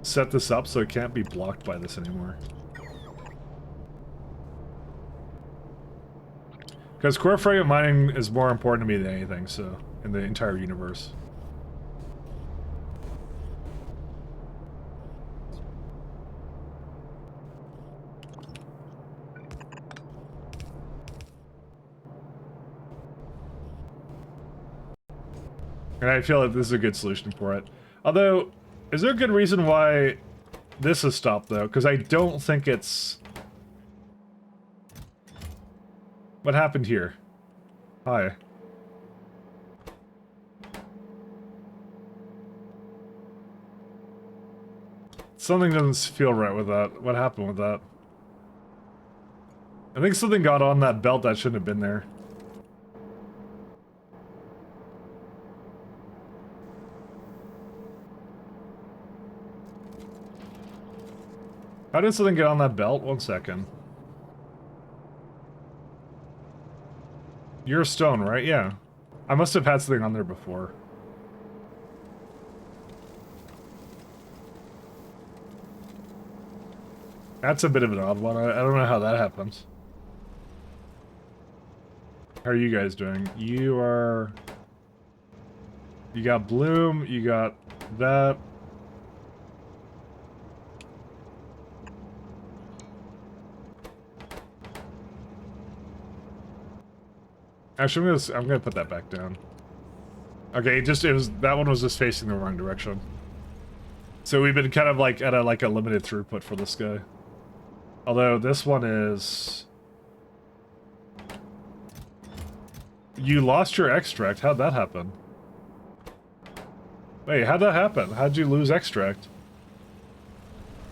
set this up so it can't be blocked by this anymore. Because core fragment mining is more important to me than anything, so, in the entire universe. And I feel like this is a good solution for it. Although, is there a good reason why this has stopped, though? Because I don't think it's... What happened here? Hi. Something doesn't feel right with that. What happened with that? I think something got on that belt that shouldn't have been there. How did something get on that belt? 1 second. You're a stone, right? Yeah. I must have had something on there before. That's a bit of an odd one. I don't know how that happens. How are you guys doing? You are... You got bloom, you got that. Actually, I'm gonna put that back down. Okay, that one was just facing the wrong direction. So we've been kind of like at a limited throughput for this guy. Although this one is... You lost your extract? How'd that happen? Wait, how'd that happen? How'd you lose extract?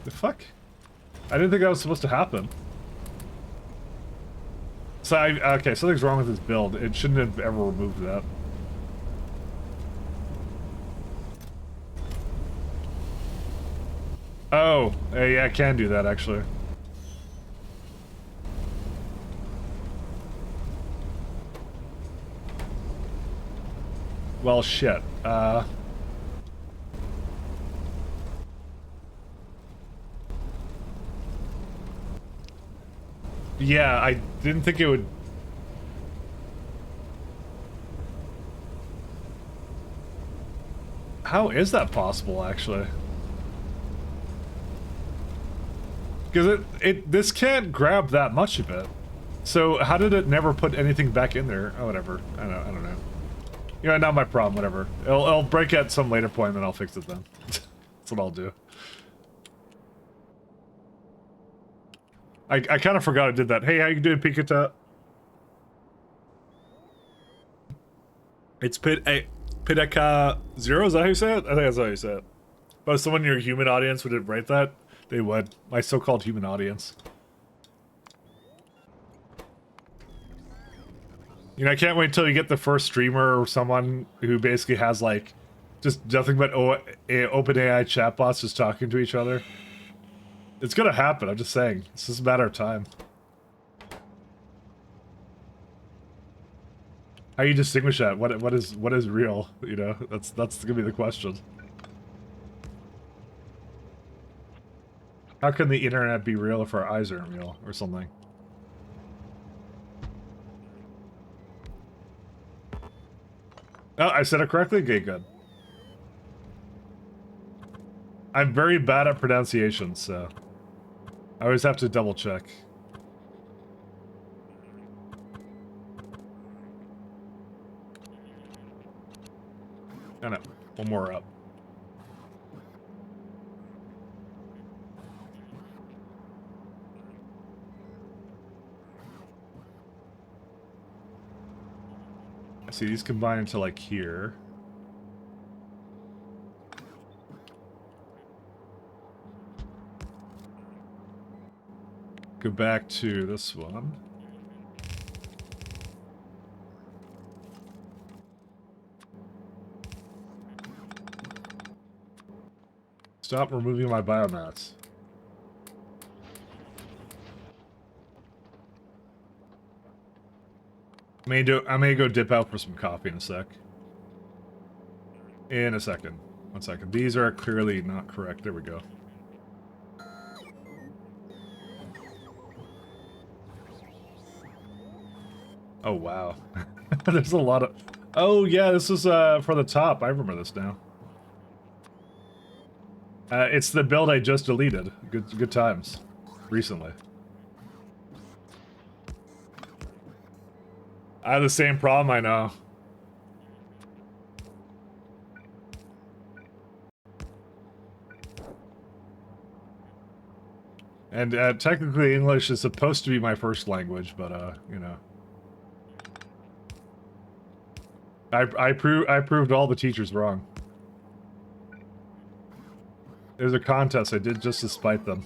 The fuck? I didn't think that was supposed to happen. So okay, something's wrong with this build. It shouldn't have ever removed that. Oh, yeah, I can do that actually. Well, shit. Yeah, I didn't think it would... How is that possible, actually? Because this can't grab that much of it. So how did it never put anything back in there? Oh, whatever. I don't know. You know, not my problem, whatever. It'll break at some later point, and then I'll fix it then. That's what I'll do. I kind of forgot I did that. Hey, how you doing, Pikata? It's Pidaka Zero, is that how you say it? I think that's how you say it. But if someone in your human audience would write that, they would. My so-called human audience. You know, I can't wait till you get the first streamer or someone who basically has, like, just nothing but OpenAI chatbots just talking to each other. It's gonna happen, I'm just saying. It's just a matter of time. How you distinguish that? What is real? You know, that's gonna be the question. How can the internet be real if our eyes aren't real, or something? Oh, I said it correctly? Okay, good. I'm very bad at pronunciation, so I always have to double check. Oh no, one more up. I see these combine into like here. Go back to this one. Stop removing my biomats. I may go dip out for some coffee in a sec. In a second. 1 second. These are clearly not correct. There we go. Oh, wow. There's a lot of... Oh, yeah, this is for the top. I remember this now. It's the build I just deleted. Good times. Recently. I have the same problem, I know. And technically English is supposed to be my first language, but you know. I proved all the teachers wrong. There's a contest I did just to spite them.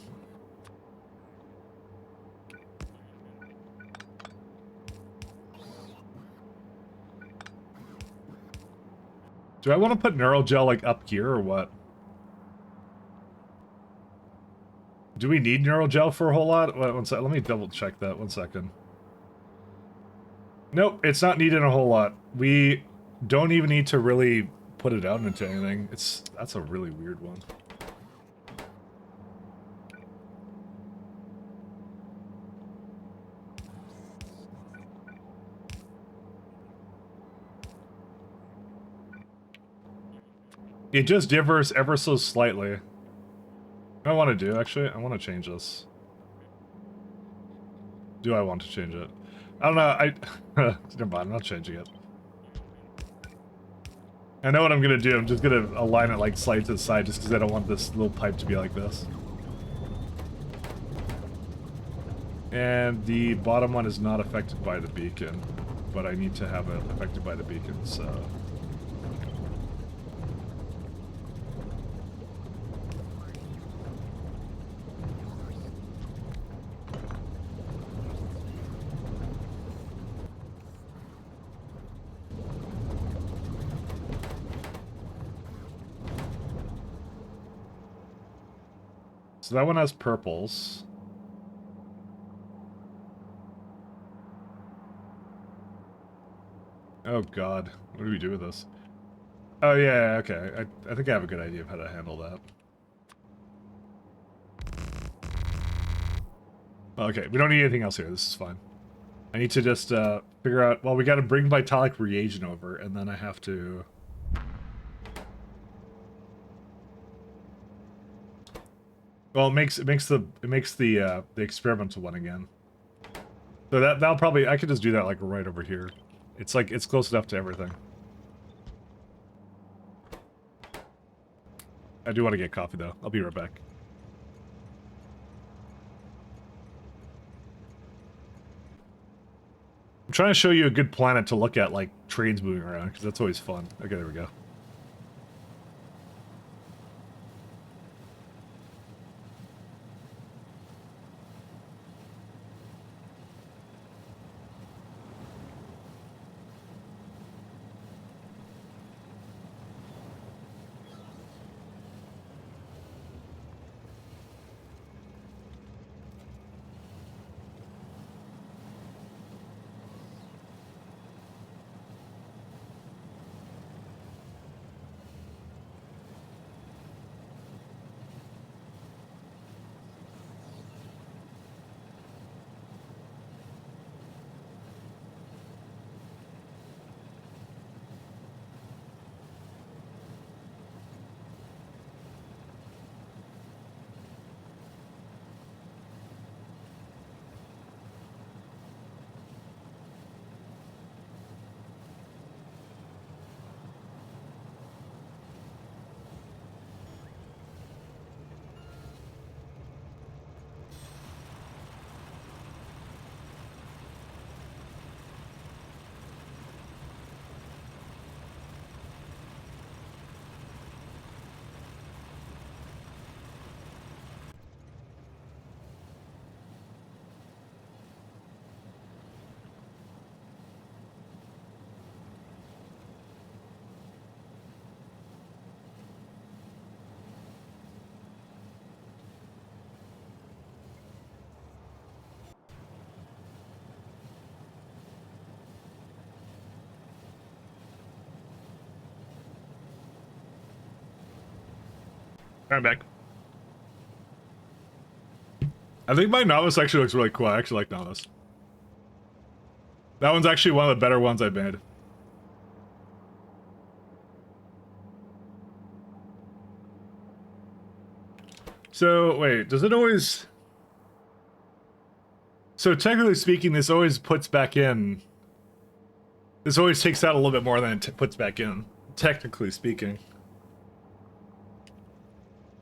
Do I want to put neural gel like up here or what? Do we need neural gel for a whole lot? Wait, one sec. Let me double check that. 1 second. Nope, it's not needed a whole lot. We don't even need to really put it out into anything. That's a really weird one. It just differs ever so slightly. What I want to do, actually, I want to change this. Do I want to change it? I don't know, never mind, I'm not changing it. I know what I'm gonna do, I'm just gonna align it like slightly to the side just because I don't want this little pipe to be like this. And the bottom one is not affected by the beacon, but I need to have it affected by the beacon, so... So that one has purples. Oh god, what do we do with this? Oh yeah, okay. I think I have a good idea of how to handle that. Okay, we don't need anything else here, this is fine. I need to just figure out, well, we gotta bring Vitalic reagent over, and then I have to... Well, it makes the experimental one again. So that'll probably, I could just do that like right over here. It's like, it's close enough to everything. I do want to get coffee though. I'll be right back. I'm trying to show you a good planet to look at, like trains moving around, because that's always fun. Okay, there we go. I'm back. I think my novice actually looks really cool. I actually like novice. That one's actually one of the better ones I've made. So, wait, does it always... So technically speaking, this always puts back in... This always takes out a little bit more than it puts back in. Technically speaking.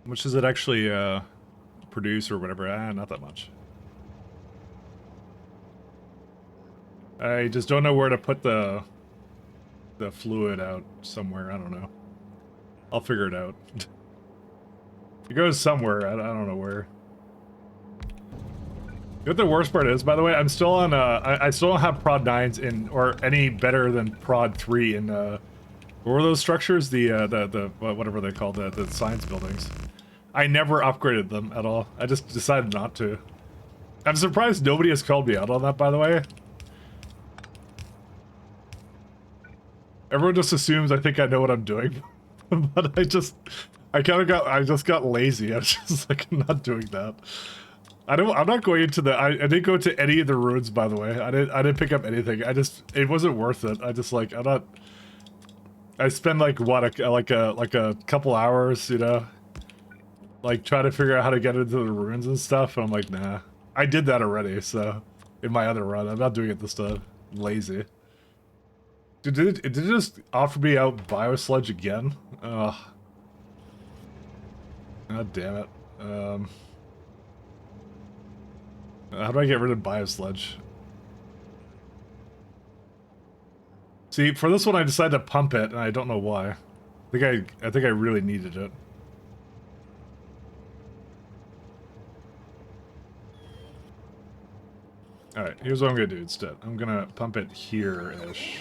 How much does it actually produce or whatever? Not that much. I just don't know where to put the fluid out somewhere. I don't know. I'll figure it out. It goes somewhere. I don't know where. You know what the worst part is, by the way? I'm still on, I still don't have prod 9s in, or any better than prod 3 in, what were those structures? The whatever they call the science buildings. I never upgraded them at all. I just decided not to. I'm surprised nobody has called me out on that, by the way. Everyone just assumes I think I know what I'm doing. But I just got lazy. I was just like, I'm not doing that. I'm not going into the, I didn't go to any of the ruins, by the way. I didn't pick up anything. It wasn't worth it. I just like, I spend like, what, like a couple hours, you know? Like, trying to figure out how to get into the ruins and stuff, and I'm like, nah. I did that already, so... In my other run, I'm not doing it this time. I'm lazy. Did it just offer me out biosludge again? Ugh. God damn it. How do I get rid of biosludge? See, for this one I decided to pump it, and I don't know why. I think I really needed it. Alright, here's what I'm gonna do instead. I'm gonna pump it here-ish.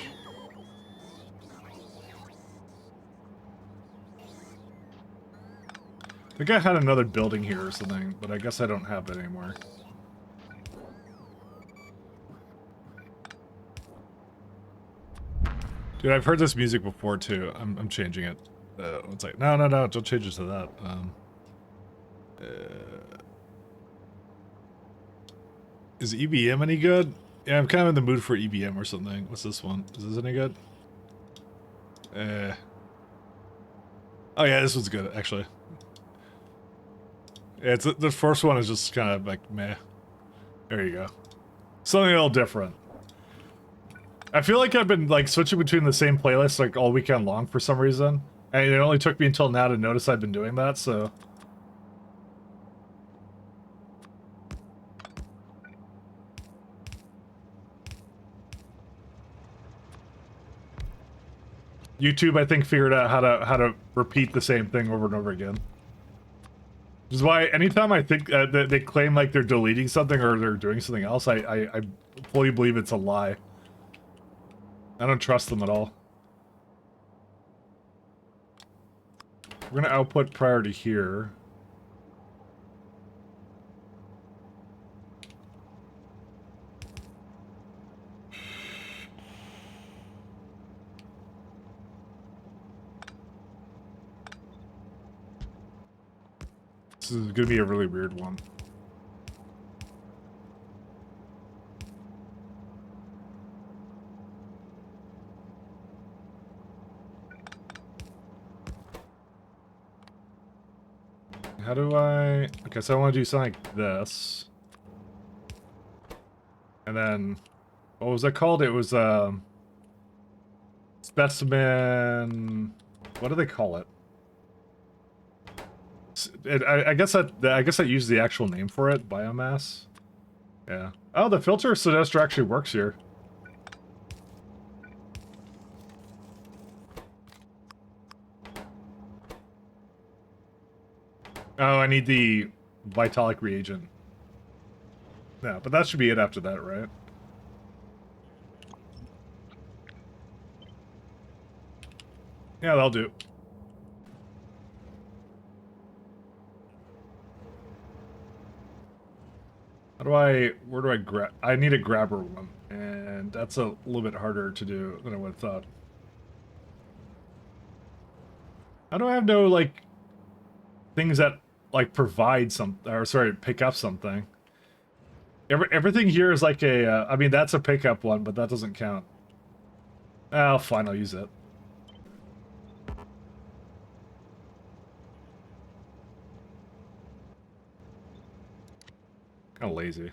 I think I had another building here or something, but I guess I don't have it anymore. Dude, I've heard this music before too. I'm changing it. It's like, no, don't change it to that. Is EBM any good? Yeah, I'm kind of in the mood for EBM or something. What's this one? Is this any good? Oh yeah, this one's good, actually. Yeah, the first one is just kind of like, meh. There you go. Something a little different. I feel like I've been like switching between the same playlist like all weekend long for some reason. And it only took me until now to notice I've been doing that, so... YouTube, I think, figured out how to repeat the same thing over and over again. Which is why anytime I think that they claim like they're deleting something or they're doing something else, I fully believe it's a lie. I don't trust them at all. We're gonna output prior to here. This is gonna be a really weird one. How do I... Okay, so I want to do something like this. And then... What was that called? It was, specimen... What do they call it? I guess that used the actual name for it. Biomass? Yeah. Oh, the filter suggester actually works here. Oh, I need the Vitalic reagent. Yeah, but that should be it after that, right? Yeah, that'll do. Where do I grab? I need a grabber one, and that's a little bit harder to do than I would have thought. How do I have no, like, things that, like, provide some, or sorry, pick up something? Everything here is like a, I mean, that's a pickup one, but that doesn't count. Oh, fine, I'll use it. Kind of lazy.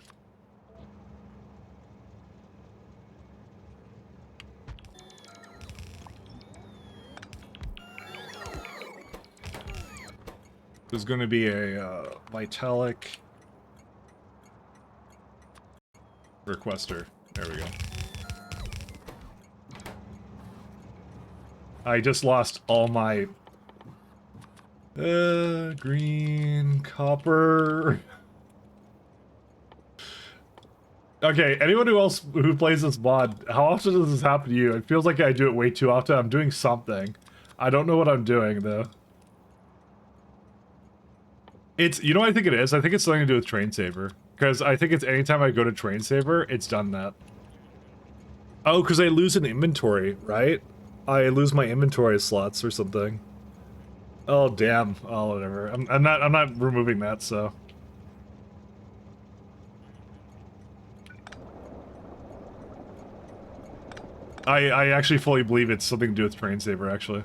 There's going to be a Vitalic requester. There we go. I just lost all my green, copper. Okay, anyone who plays this mod, how often does this happen to you? It feels like I do it way too often. I'm doing something. I don't know what I'm doing, though. It's, you know what I think it is? I think it's something to do with Train Saver. Because I think it's anytime I go to Train Saver, it's done that. Oh, because I lose an inventory, right? I lose my inventory slots or something. Oh, damn. Oh, whatever. I'm not removing that, so... I actually fully believe it's something to do with Train Saver, actually.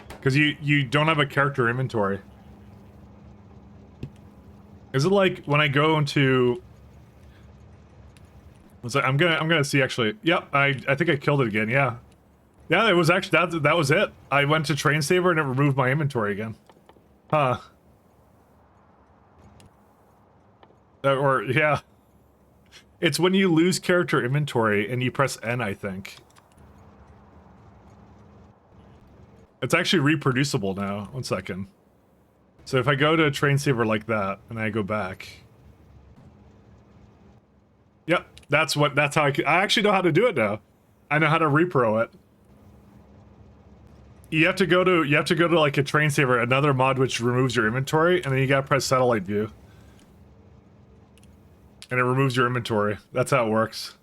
Because you don't have a character inventory. Is it like when I go into... I'm gonna see actually. Yep, I think I killed it again, yeah. Yeah, it was actually that was it. I went to Train Saver and it removed my inventory again. Huh. Or yeah. It's when you lose character inventory and you press N, I think. It's actually reproducible now. 1 second. So if I go to a Train Saver like that, and I go back... Yep, that's how I actually know how to do it now. I know how to repro it. You have to go to like a Train Saver, another mod which removes your inventory, and then you gotta press Satellite View. And it removes your inventory. That's how it works.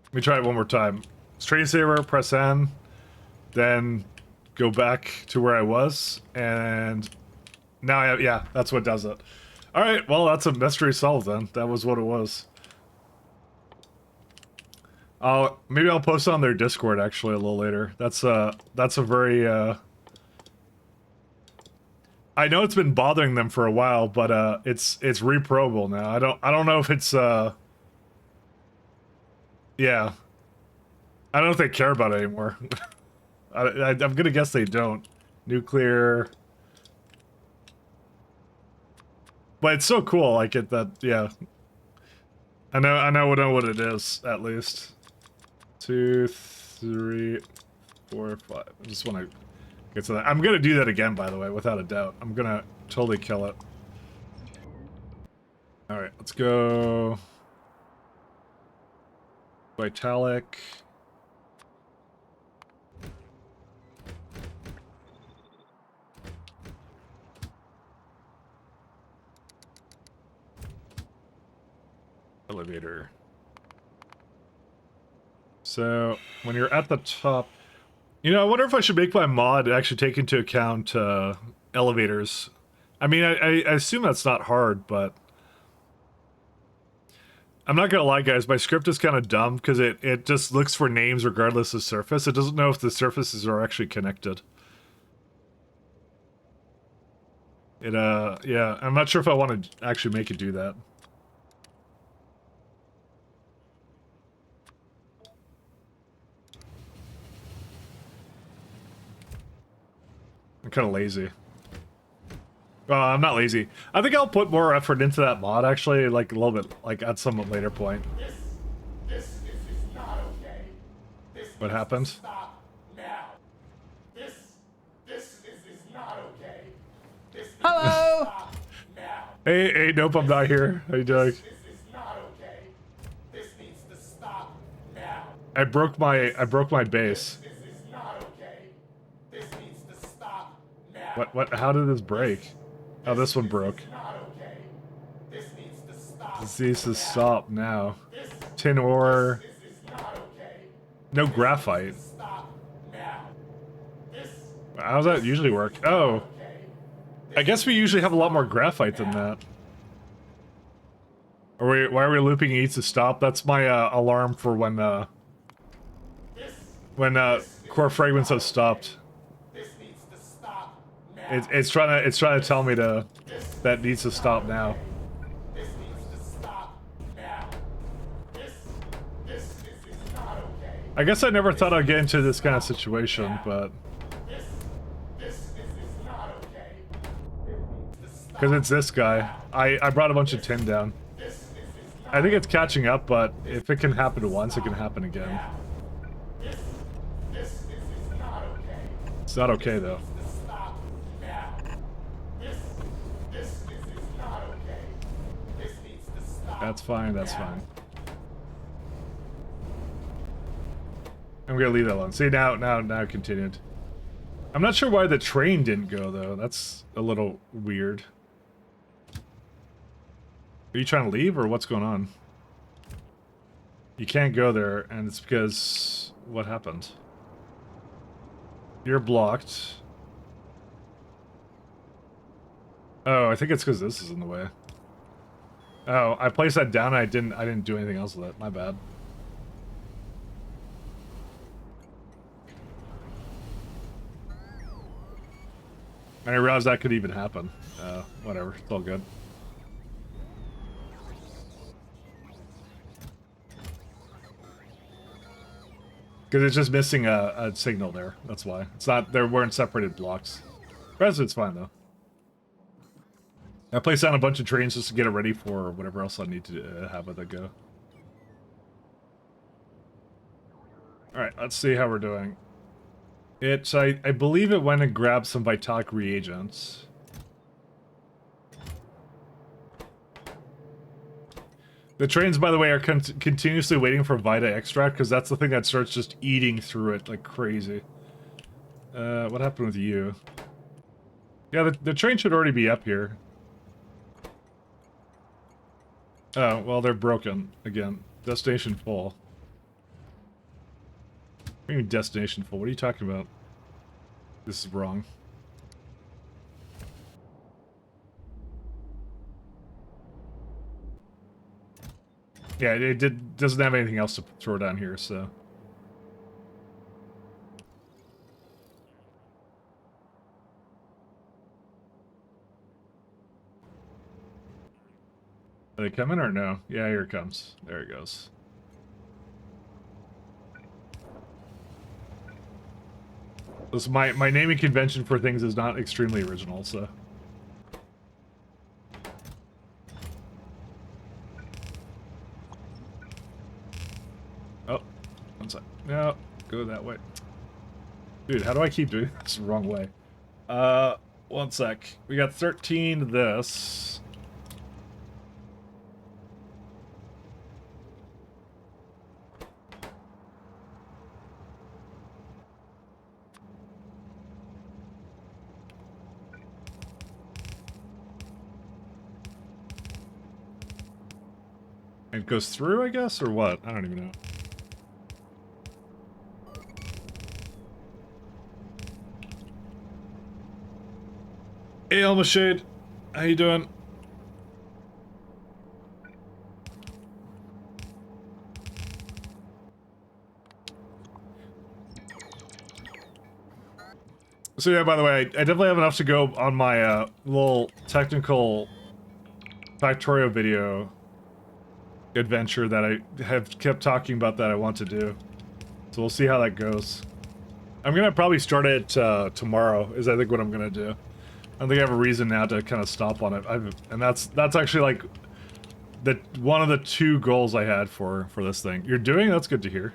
Let me try it one more time. Train Saver, press N, then go back to where I was, and now yeah, that's what does it. Alright, well, that's a mystery solved then. That was what it was. Maybe I'll post on their Discord actually a little later. That's a very, I know it's been bothering them for a while, but, it's reprobable now. I don't know if it's, yeah. I don't know if they care about it anymore. I'm gonna guess they don't. Nuclear. But it's so cool, like it that yeah. I know what it is, at least. 2, 3, 4, 5. I just wanna get to that. I'm gonna do that again, by the way, without a doubt. I'm gonna totally kill it. Alright, let's go. Vitalic. Elevator. So, when you're at the top... You know, I wonder if I should make my mod actually take into account elevators. I mean, I assume that's not hard, but... I'm not gonna lie, guys, my script is kind of dumb, because it just looks for names regardless of surface. It doesn't know if the surfaces are actually connected. Yeah, I'm not sure if I want to actually make it do that. I'm kind of lazy. Well, I'm not lazy. I think I'll put more effort into that mod, actually, like a little bit, like at some later point. This is not okay. This What needs happened? to stop now. This is not okay. This needs Hello. to stop now. Hey, nope, I'm not here. How you doing? This is not okay. This needs to stop now. I broke my base. This is not okay. This needs to stop now. What, how did this break? Oh, this one broke. Not okay. This needs to stop. This needs to stop now. Tin ore. This is not okay. No graphite. Stop now. This How does that usually work? Oh. I guess we usually have a lot more graphite than that. Why are we looping E to stop? That's my alarm for when core fragments have stopped. this needs to stop now. It's trying to tell me that needs to stop now. This needs to stop now. This is not okay. I guess I never thought I'd get into this kind of situation, but This is not okay. This needs to stop. because it's this guy, I brought a bunch of tin down. This is not I think it's catching up, but if it can happen once, it can happen again. this is not okay. It's not okay though. To stop now. This is not okay. This needs to stop. That's fine. That's fine. I'm gonna leave that alone. See now it continued. I'm not sure why the train didn't go though. That's a little weird. Are you trying to leave or what's going on? You can't go there, and it's because what happened? You're blocked. Oh, I think it's because this is in the way. Oh, I placed that down. I didn't do anything else with it. My bad. I didn't realize that could even happen. Whatever. It's all good. Because it's just missing a signal there. That's why. It's not. There weren't separated blocks. The rest of it's fine though. I placed down a bunch of trains just to get it ready for whatever else I need to have with it go. Alright, let's see how we're doing. I believe it went and grabbed some Vitalic reagents. The trains, by the way, are continuously waiting for Vita extract, because that's the thing that starts just eating through it like crazy. What happened with you? Yeah, the train should already be up here. Oh, well, they're broken. Again. Destination full. What do you mean destination full? What are you talking about? This is wrong. Yeah, it doesn't have anything else to throw down here, so... Are they coming or no? Yeah, here it comes. There it goes. This my naming convention for things is not extremely original, so. Oh, one sec. No, go that way. Dude, how do I keep doing this the wrong way? One sec. We got 13 this. It goes through, I guess, or what? I don't even know. Hey, Elma Shade. How you doing? So yeah, by the way, I definitely have enough to go on my little technical factorio video adventure that I have kept talking about that I want to do. So we'll see how that goes. I'm gonna probably start it tomorrow, is I think what I'm gonna do. I don't think I have a reason now to kind of stop on it. And that's actually like one of the 2 goals I had for this thing. You're doing? That's good to hear.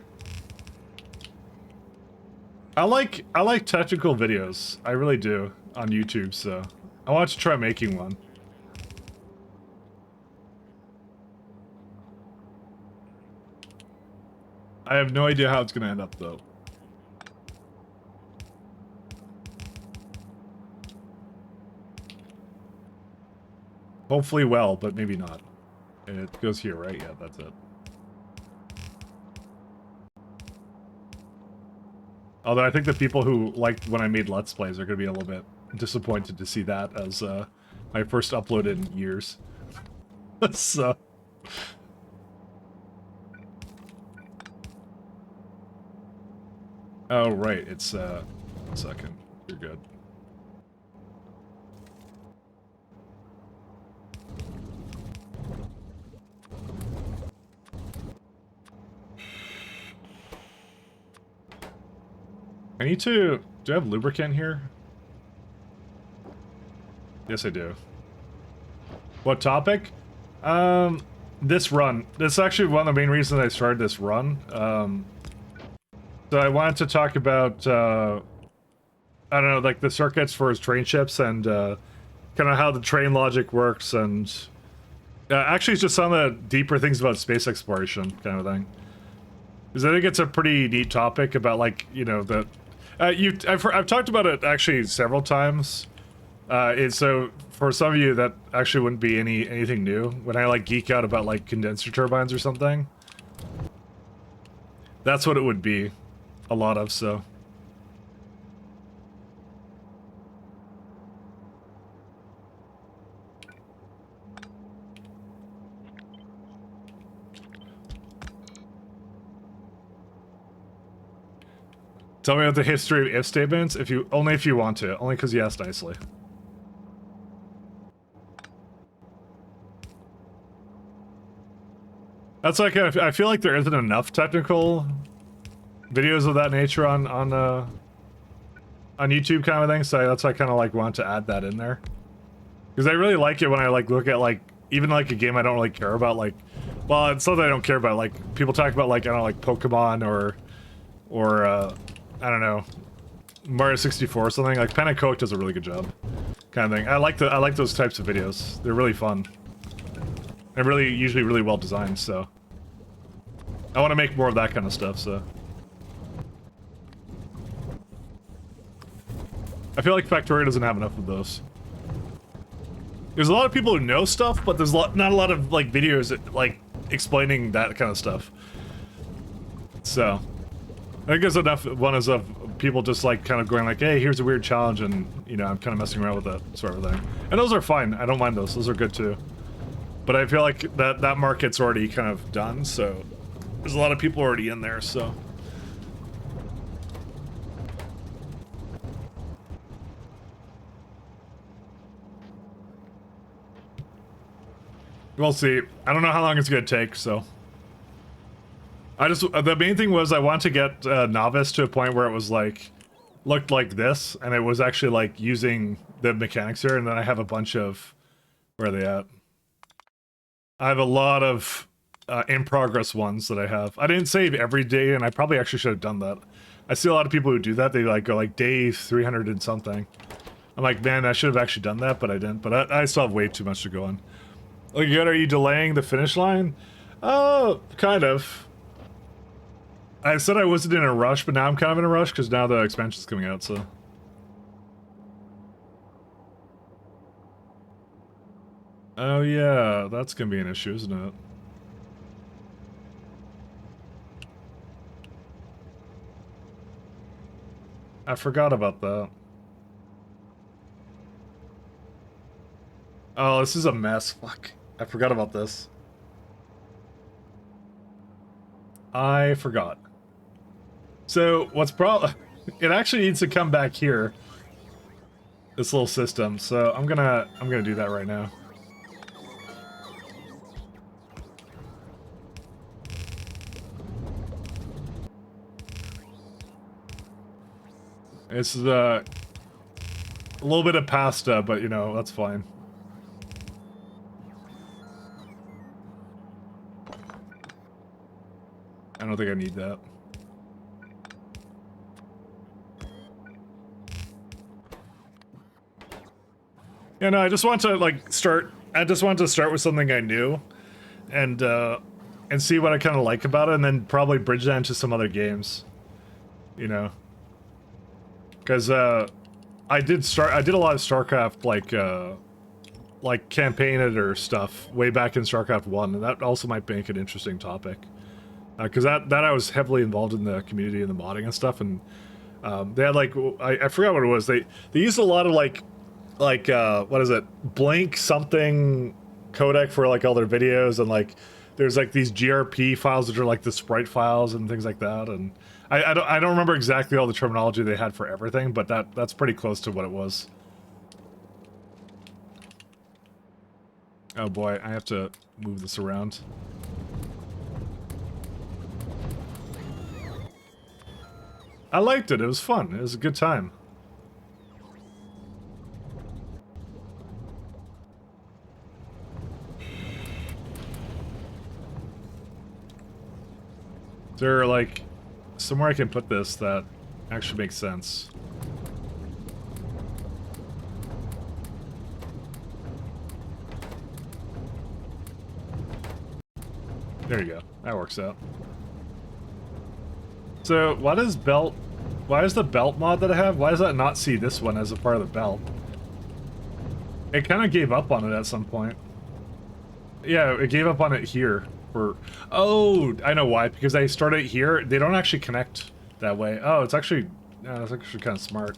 I like technical videos. I really do on YouTube, so I want to try making one. I have no idea how it's gonna end up though. Hopefully well, but maybe not. And it goes here, right? Yeah, that's it. Although I think the people who liked when I made Let's Plays are going to be a little bit disappointed to see that as my first upload in years. So... Oh, right, it's, 1 second. You're good. I need to... Do I have lubricant here? Yes, I do. What topic? This run. This is actually one of the main reasons I started this run. So I wanted to talk about, I don't know, like the circuits for his train ships and kind of how the train logic works and actually it's just some of the deeper things about space exploration kind of thing. Because I think it's a pretty neat topic about like, you know, the... I've talked about it actually several times. So for some of you that actually wouldn't be anything new. When I like geek out about like condenser turbines or something. That's what it would be. A lot of, so. Tell me about the history of if statements, only if you want to, only because you asked nicely. That's like, I feel like there isn't enough technical videos of that nature on YouTube kind of thing, so that's why I kind of like want to add that in there. Because I really like it when I like look at like, even like a game I don't really care about, like, well, it's something I don't care about, like, people talk about like, I don't know, like Pokemon or I don't know, Mario 64 or something, like Pen and Coke does a really good job, kind of thing. I like those types of videos. They're really fun. They're usually really well designed, so. I want to make more of that kind of stuff, so. I feel like Factorio doesn't have enough of those. There's a lot of people who know stuff, but there's not a lot of like videos that, like explaining that kind of stuff. So, I think there's enough ones of people just like kind of going like, hey, here's a weird challenge, and you know, I'm kind of messing around with that sort of thing. And those are fine. I don't mind those. Those are good too. But I feel like that market's already kind of done, so there's a lot of people already in there, so. We'll see. I don't know how long it's gonna take, so. The main thing was I want to get Novice to a point where it was like, looked like this, and it was actually like using the mechanics here, and then I have a bunch of, where are they at? I have a lot of in progress ones that I have. I didn't save every day, and I probably actually should have done that. I see a lot of people who do that. They like go like day 300 and something. I'm like, man, I should have actually done that, but I didn't. But I still have way too much to go on. Oh, good. Are you delaying the finish line? Oh, kind of. I said I wasn't in a rush, but now I'm kind of in a rush because now the expansion's coming out, so. Oh yeah, that's gonna be an issue, isn't it? I forgot about that. Oh, this is a mess. Fuck. I forgot about this. I forgot. So, what's probably... It actually needs to come back here. This little system. So, I'm gonna do that right now. It's a little bit of pasta, but you know, that's fine. I don't think I need that. Yeah, no, I just want to like start. I just want to start with something I knew, and see what I kind of like about it, and then probably bridge that into some other games. You know, because I did a lot of StarCraft like campaign editor stuff way back in StarCraft 1, and that also might make an interesting topic. Because that I was heavily involved in the community and the modding and stuff, and they had like I forgot what it was. They used a lot of like what is it, blank something codec for like all their videos, and like there's like these GRP files which are like the sprite files and things like that. And I don't remember exactly all the terminology they had for everything, but that's pretty close to what it was. Oh boy, I have to move this around. I liked it. It was fun. It was a good time. Is there, like, somewhere I can put this that actually makes sense? There you go. That works out. So, why does the belt mod that I have, why does that not see this one as a part of the belt? It kind of gave up on it at some point. Yeah, it gave up on it here. Oh, I know why. Because I started here, they don't actually connect that way. Oh, it's actually kind of smart.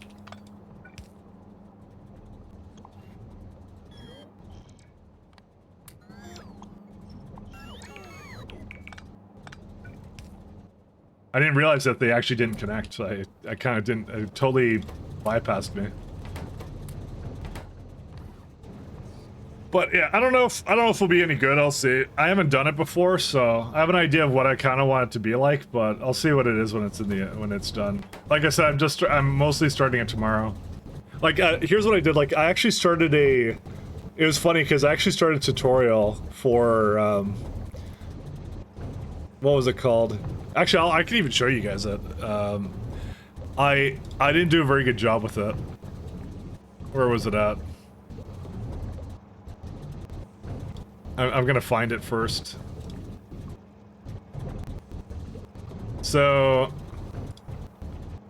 I didn't realize that they actually didn't connect. I kind of didn't. It totally bypassed me. But yeah, I don't know if it'll be any good. I'll see. I haven't done it before, so I have an idea of what I kind of want it to be like. But I'll see what it is when it's done. Like I said, I'm mostly starting it tomorrow. Like here's what I did. Like I actually started a. It was funny because I actually started a tutorial for what was it called? Actually, I can even show you guys it. I didn't do a very good job with it. Where was it at? I'm gonna find it first. So,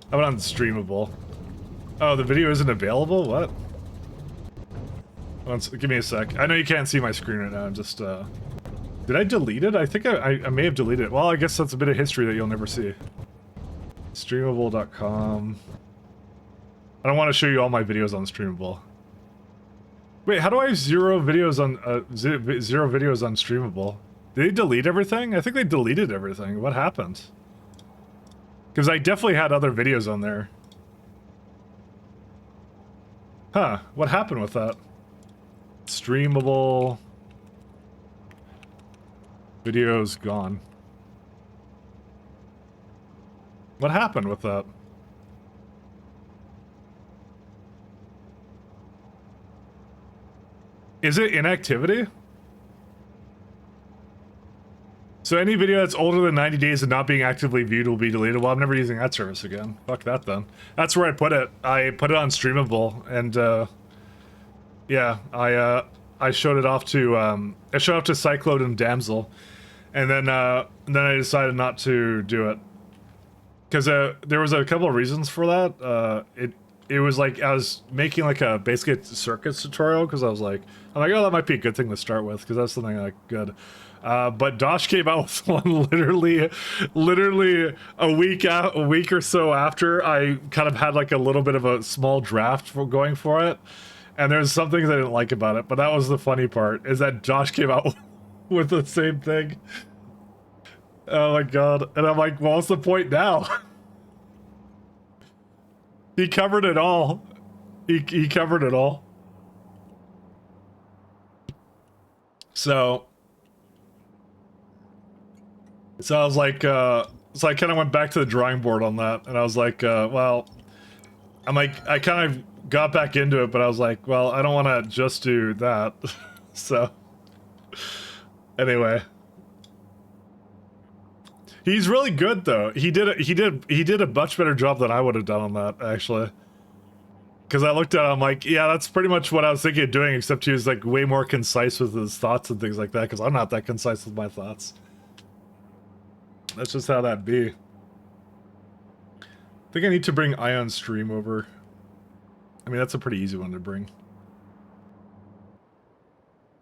how about on Streamable? Oh, the video isn't available? What? Give me a sec. I know you can't see my screen right now. I'm just, did I delete it? I think I may have deleted it. Well, I guess that's a bit of history that you'll never see. Streamable.com. I don't want to show you all my videos on Streamable. Wait, how do I have zero videos on Streamable? Did they delete everything? I think they deleted everything. What happened? Because I definitely had other videos on there. Huh, what happened with that? Streamable. Videos gone. What happened with that? Is it inactivity? So any video that's older than 90 days and not being actively viewed will be deleted. Well, I'm never using that service again. Fuck that then. That's where I put it. I put it on Streamable, and yeah, I showed it off to I showed it off to Cyclone and Damsel, and then I decided not to do it because there was a couple of reasons for that. It was like I was making like a basically circuits tutorial because I'm like, oh, that might be a good thing to start with because that's something like good. But Dosh came out with one literally a week or so after I kind of had like a little bit of a small draft for going for it, and there's some things I didn't like about it. But that was the funny part, is that Josh came out with the same thing. Oh my god! And I'm like, well, what's the point now? He covered it all. He covered it all. So I was like, so I kind of went back to the drawing board on that, and I was like, well, I'm like, I kind of got back into it, but I was like, well, I don't want to just do that. So anyway, he's really good though. He did a much better job than I would have done on that, actually. Because I looked at it, I'm like, yeah, that's pretty much what I was thinking of doing, except he was like way more concise with his thoughts and things like that, because I'm not that concise with my thoughts. That's just how that be. I think I need to bring Ion Stream over. I mean, that's a pretty easy one to bring.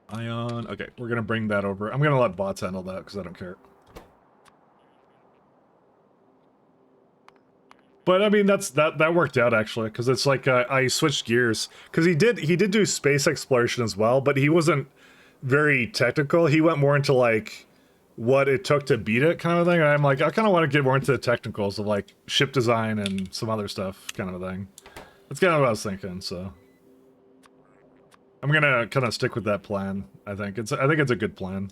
Ion, okay, we're gonna bring that over. I'm gonna let bots handle that, because I don't care. But I mean, that worked out actually, because it's like I switched gears, because he did do space exploration as well, but he wasn't very technical. He went more into like what it took to beat it kind of thing, and I'm like, I kind of want to get more into the technicals of like ship design and some other stuff kind of a thing. That's kind of what I was thinking. So I'm gonna kind of stick with that plan. I think it's a good plan.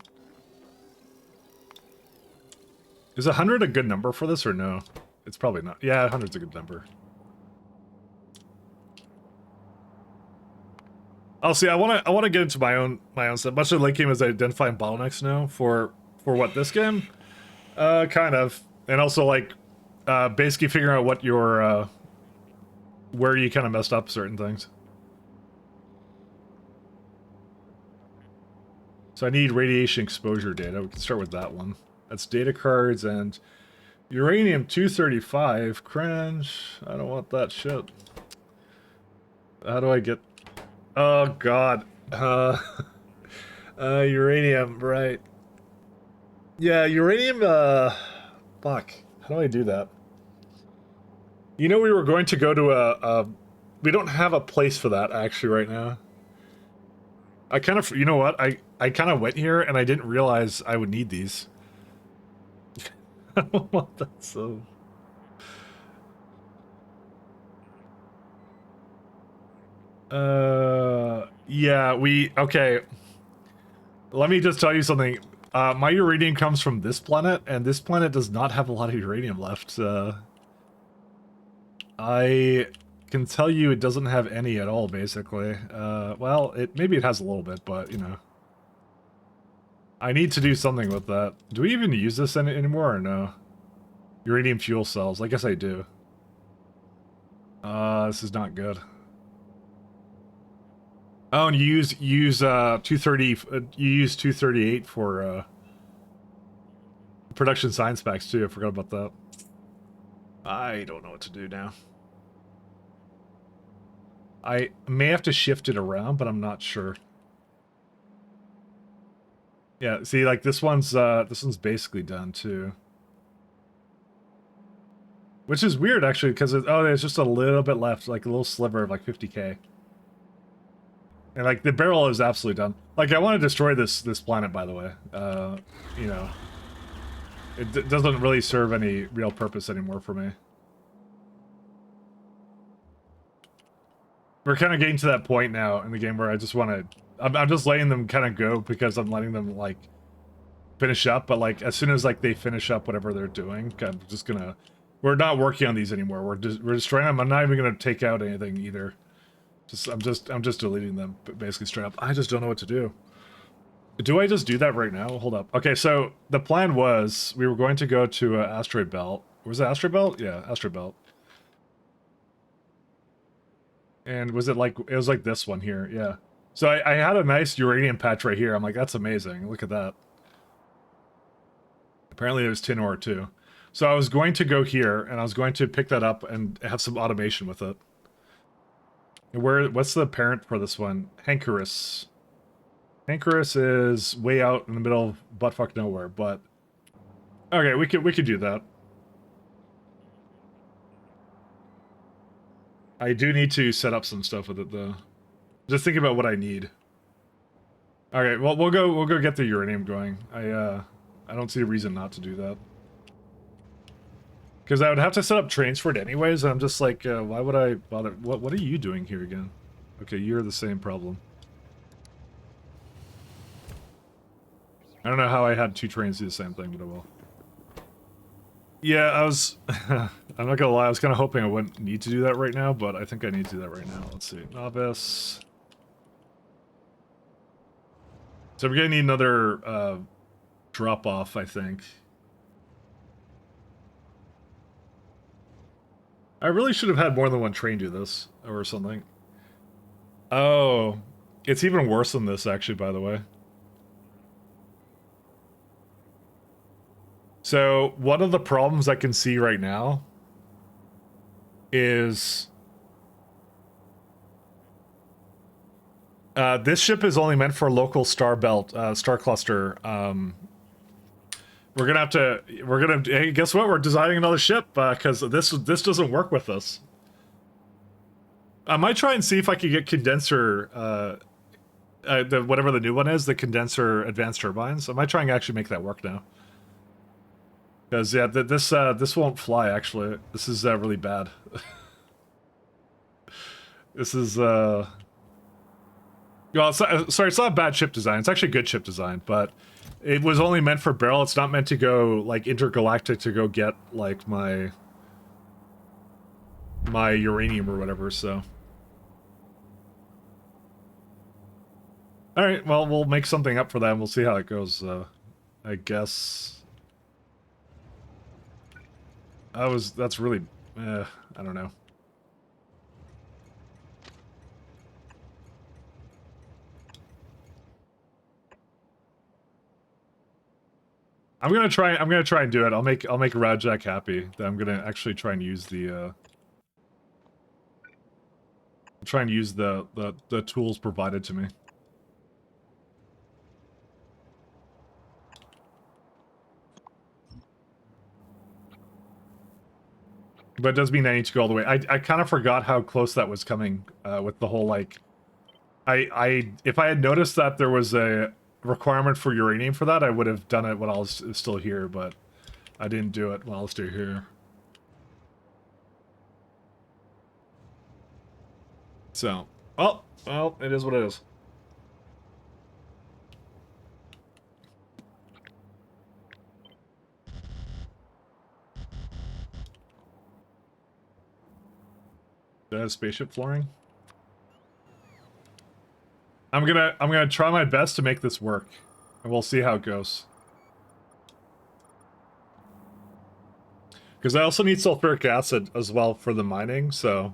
Is 100 a good number for this or no? It's probably not. Yeah, 100's a good number. I'll see. I want to get into my own stuff. Much of the late game is identifying bottlenecks now for what this game, kind of, and also like basically figuring out what your where you kind of messed up certain things. So I need radiation exposure data. We can start with that one. That's data cards and uranium-235. Cringe. I don't want that shit. How do I get... Oh, God. Uranium, right. Yeah, uranium, fuck. How do I do that? You know, we were going to go to we don't have a place for that, actually, right now. I kind of... You know what? I kind of went here, and I didn't realize I would need these. I don't want that so... Yeah, okay. Let me just tell you something. My uranium comes from this planet, and this planet does not have a lot of uranium left. I can tell you it doesn't have any at all, basically. Well, maybe it has a little bit, but, you know. I need to do something with that. Do we even use this anymore, or no? Uranium fuel cells. I guess I do. This is not good. Oh, and you use 230. You use 238 for production science packs too. I forgot about that. I don't know what to do now. I may have to shift it around, but I'm not sure. Yeah, see, like this one's basically done too. Which is weird actually, because there's just a little bit left, like a little sliver of like 50k. And like the barrel is absolutely done. Like I want to destroy this planet, by the way. You know, it doesn't really serve any real purpose anymore for me. We're kind of getting to that point now in the game where I just want to. I'm just letting them kind of go because I'm letting them like finish up. But like as soon as like they finish up whatever they're doing, I'm just gonna. We're not working on these anymore. We're destroying them. I'm not even gonna take out anything either. I'm just deleting them, but basically straight up. I just don't know what to do. Do I just do that right now? Hold up. Okay, so the plan was we were going to go to asteroid belt. Was it asteroid belt? Yeah, asteroid belt. And was it like, it was like this one here, yeah. So I had a nice uranium patch right here. I'm like, that's amazing. Look at that. Apparently there's tin ore too. So I was going to go here, and I was going to pick that up and have some automation with it. What's the parent for this one? Hankerus. Hankerus is way out in the middle of buttfuck nowhere, but okay, we could do that. I do need to set up some stuff with it though. Just think about what I need. Okay, well we'll go get the uranium going. I don't see a reason not to do that. Because I would have to set up trains for it anyways, and I'm just like, why would I bother? What are you doing here again? Okay, you're the same problem. I don't know how I had two trains do the same thing, but I will. Yeah, I was... I'm not gonna lie, I was kind of hoping I wouldn't need to do that right now, but I think I need to do that right now. Let's see. Novice. So we're gonna need another drop-off, I think. I really should have had more than one train do this, or something. Oh, it's even worse than this, actually, by the way. So, one of the problems I can see right now is... this ship is only meant for a local star belt, star cluster. We're gonna have to... Hey, guess what? We're designing another ship, because this doesn't work with us. I might try and see if I could get condenser... whatever the new one is, the condenser advanced turbines. I might try and actually make that work now. Because, yeah, this won't fly, actually. This is really bad. This is, well, sorry, it's not bad ship design. It's actually good ship design, but it was only meant for barrel. It's not meant to go, like, intergalactic to go get, like, my uranium or whatever, so. Alright, well, we'll make something up for that, and we'll see how it goes, I guess. That's really, I don't know. I'm gonna try and do it. I'll make Rajak happy. That I'm gonna actually try and use the the tools provided to me. But it does mean I need to go all the way. I kind of forgot how close that was coming with the whole, like... if I had noticed that there was a requirement for uranium for that, I would have done it when I was still here, but I didn't do it while I was still here. So, well, it is what it is. Do I have spaceship flooring? I'm gonna try my best to make this work, and we'll see how it goes. Because I also need sulfuric acid as well for the mining, so...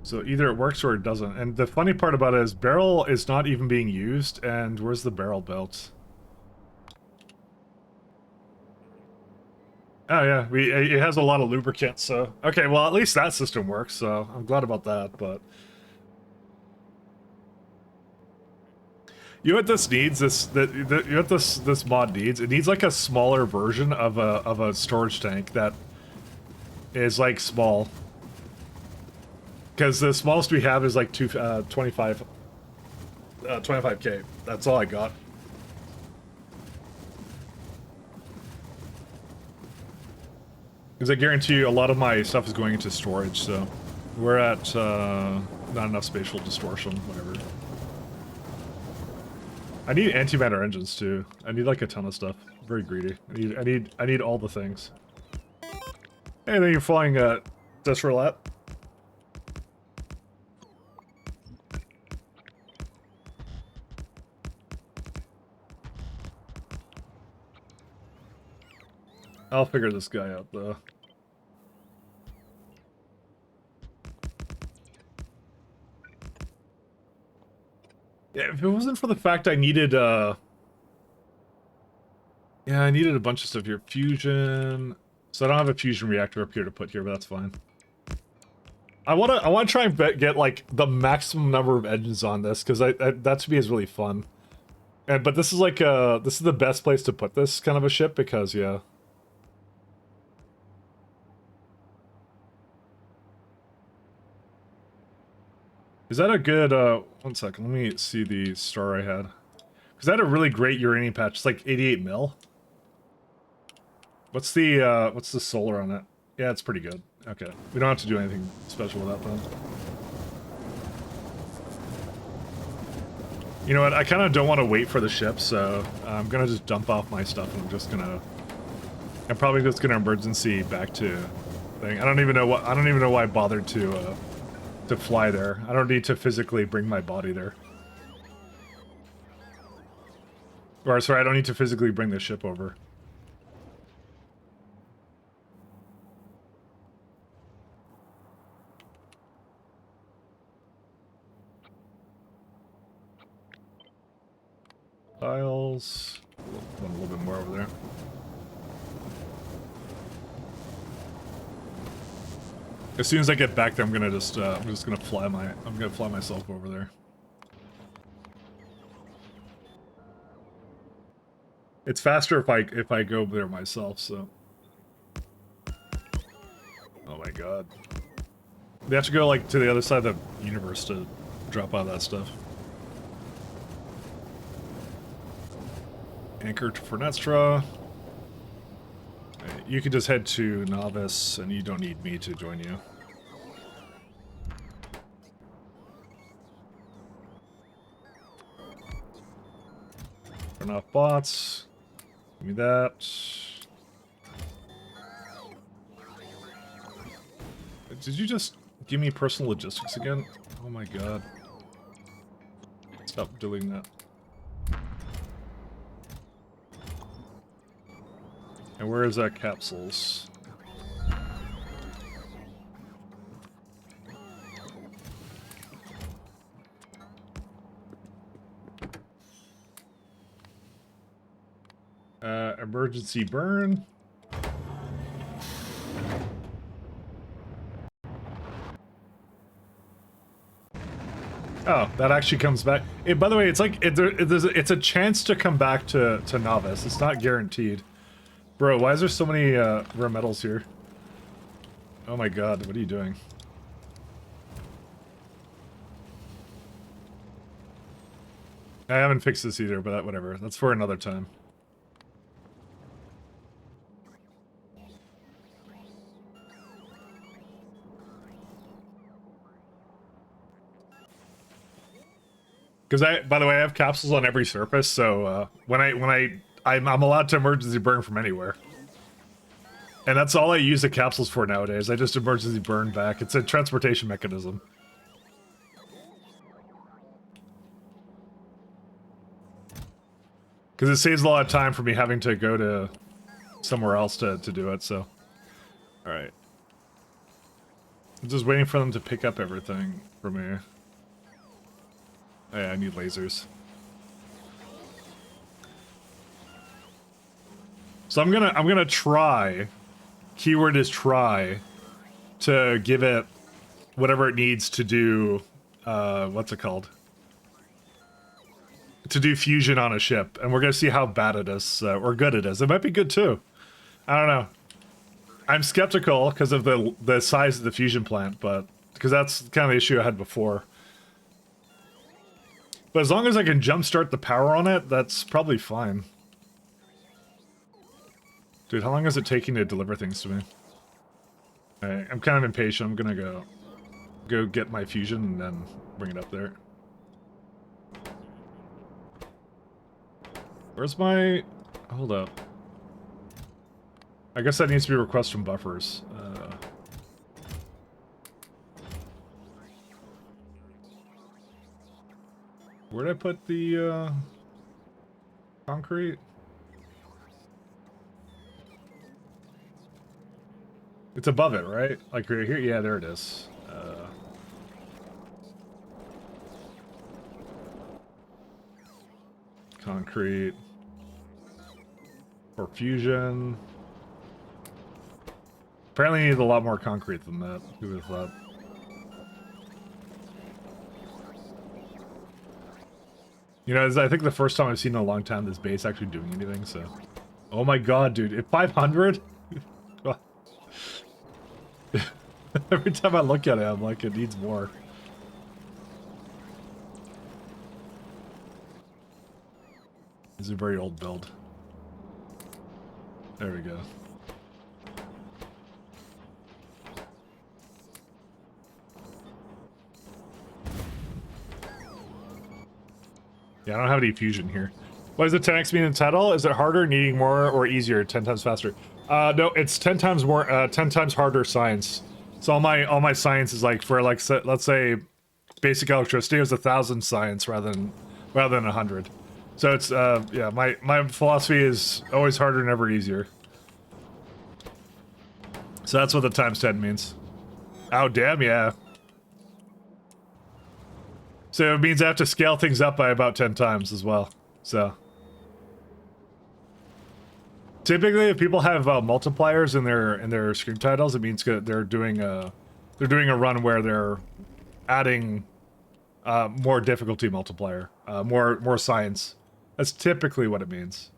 So either it works or it doesn't. And the funny part about it is barrel is not even being used, and where's the barrel belt? Oh yeah, it has a lot of lubricant, so... Okay, well at least that system works, so I'm glad about that, but... You know what this needs? You know what this mod needs? It needs like a smaller version of a storage tank that is like small. Because the smallest we have is like 25k. That's all I got. Because I guarantee you a lot of my stuff is going into storage, so we're at not enough spatial distortion, whatever. I need antimatter engines too. I need like a ton of stuff. I'm very greedy. I need all the things. Hey, then you're flying Just roulette. I'll figure this guy out, though. Yeah, if it wasn't for the fact I needed, yeah, I needed a bunch of stuff here. Fusion. So I don't have a fusion reactor up here to put here, but that's fine. I wanna try and get, like, the maximum number of engines on this, because that to me is really fun. But this is, like, this is the best place to put this kind of a ship, because, yeah. Is that a good, one second, let me see the star I had. Because I had a really great uranium patch, it's like 88 mil. What's the solar on it? Yeah, it's pretty good. Okay, we don't have to do anything special with that then. You know what, I kind of don't want to wait for the ship, so I'm gonna just dump off my stuff and I'm probably just gonna emergency back to thing. I don't even know why I bothered to fly there. I don't need to physically bring my body there. Or, sorry, I don't need to physically bring the ship over. Files. One a little bit more over there. As soon as I get back there, I'm just gonna fly myself over there. It's faster if I go there myself, so. Oh my god. They have to go, like, to the other side of the universe to drop out that stuff. Anchor for Nestra. You can just head to Novice, and you don't need me to join you. Turn off bots. Give me that. Did you just give me personal logistics again? Oh my god. Stop doing that. And where is that capsules? Emergency burn. Oh, that actually comes back. By the way, it's like it's a chance to come back to Novice. It's not guaranteed. Bro, why is there so many rare metals here? Oh my god, what are you doing? I haven't fixed this either, but whatever. That's for another time. Because by the way, I have capsules on every surface, so I'm allowed to emergency burn from anywhere. And that's all I use the capsules for nowadays. I just emergency burn back. It's a transportation mechanism. Because it saves a lot of time for me having to go to somewhere else to do it, so. Alright. I'm just waiting for them to pick up everything for me. Oh yeah, I need lasers. So I'm gonna try, keyword is try, to give it whatever it needs to do, what's it called? To do fusion on a ship, and we're gonna see how bad it is, or good it is. It might be good too. I don't know. I'm skeptical because of the size of the fusion plant, but because that's kind of the issue I had before. But as long as I can jumpstart the power on it, that's probably fine. Dude, how long is it taking to deliver things to me? Okay, I'm kind of impatient. I'm gonna go get my fusion and then bring it up there. Where's my... Hold up. I guess that needs to be a request from buffers. Where'd I put the concrete? It's above it, right? Like right here? Yeah, there it is. Concrete. For fusion. Apparently you need a lot more concrete than that. Who would have thought? You know, I think the first time I've seen in a long time this base actually doing anything, so... Oh my god, dude. If 500? Every time I look at it, I'm like, it needs more. It's a very old build. There we go. Yeah, I don't have any fusion here. What does the 10x mean in title? Is it harder, needing more, or easier, 10 times faster? No, it's 10 times more, 10 times harder science. So all my science is like for like let's say basic electricity is 1,000 science rather than 100. So it's yeah, my philosophy is always harder, never easier. So that's what the times 10 means. Oh damn, yeah. So it means I have to scale things up by about 10 times as well. So typically, if people have multipliers in their stream titles, it means they're doing a run where they're adding more difficulty multiplier, more science. That's typically what it means.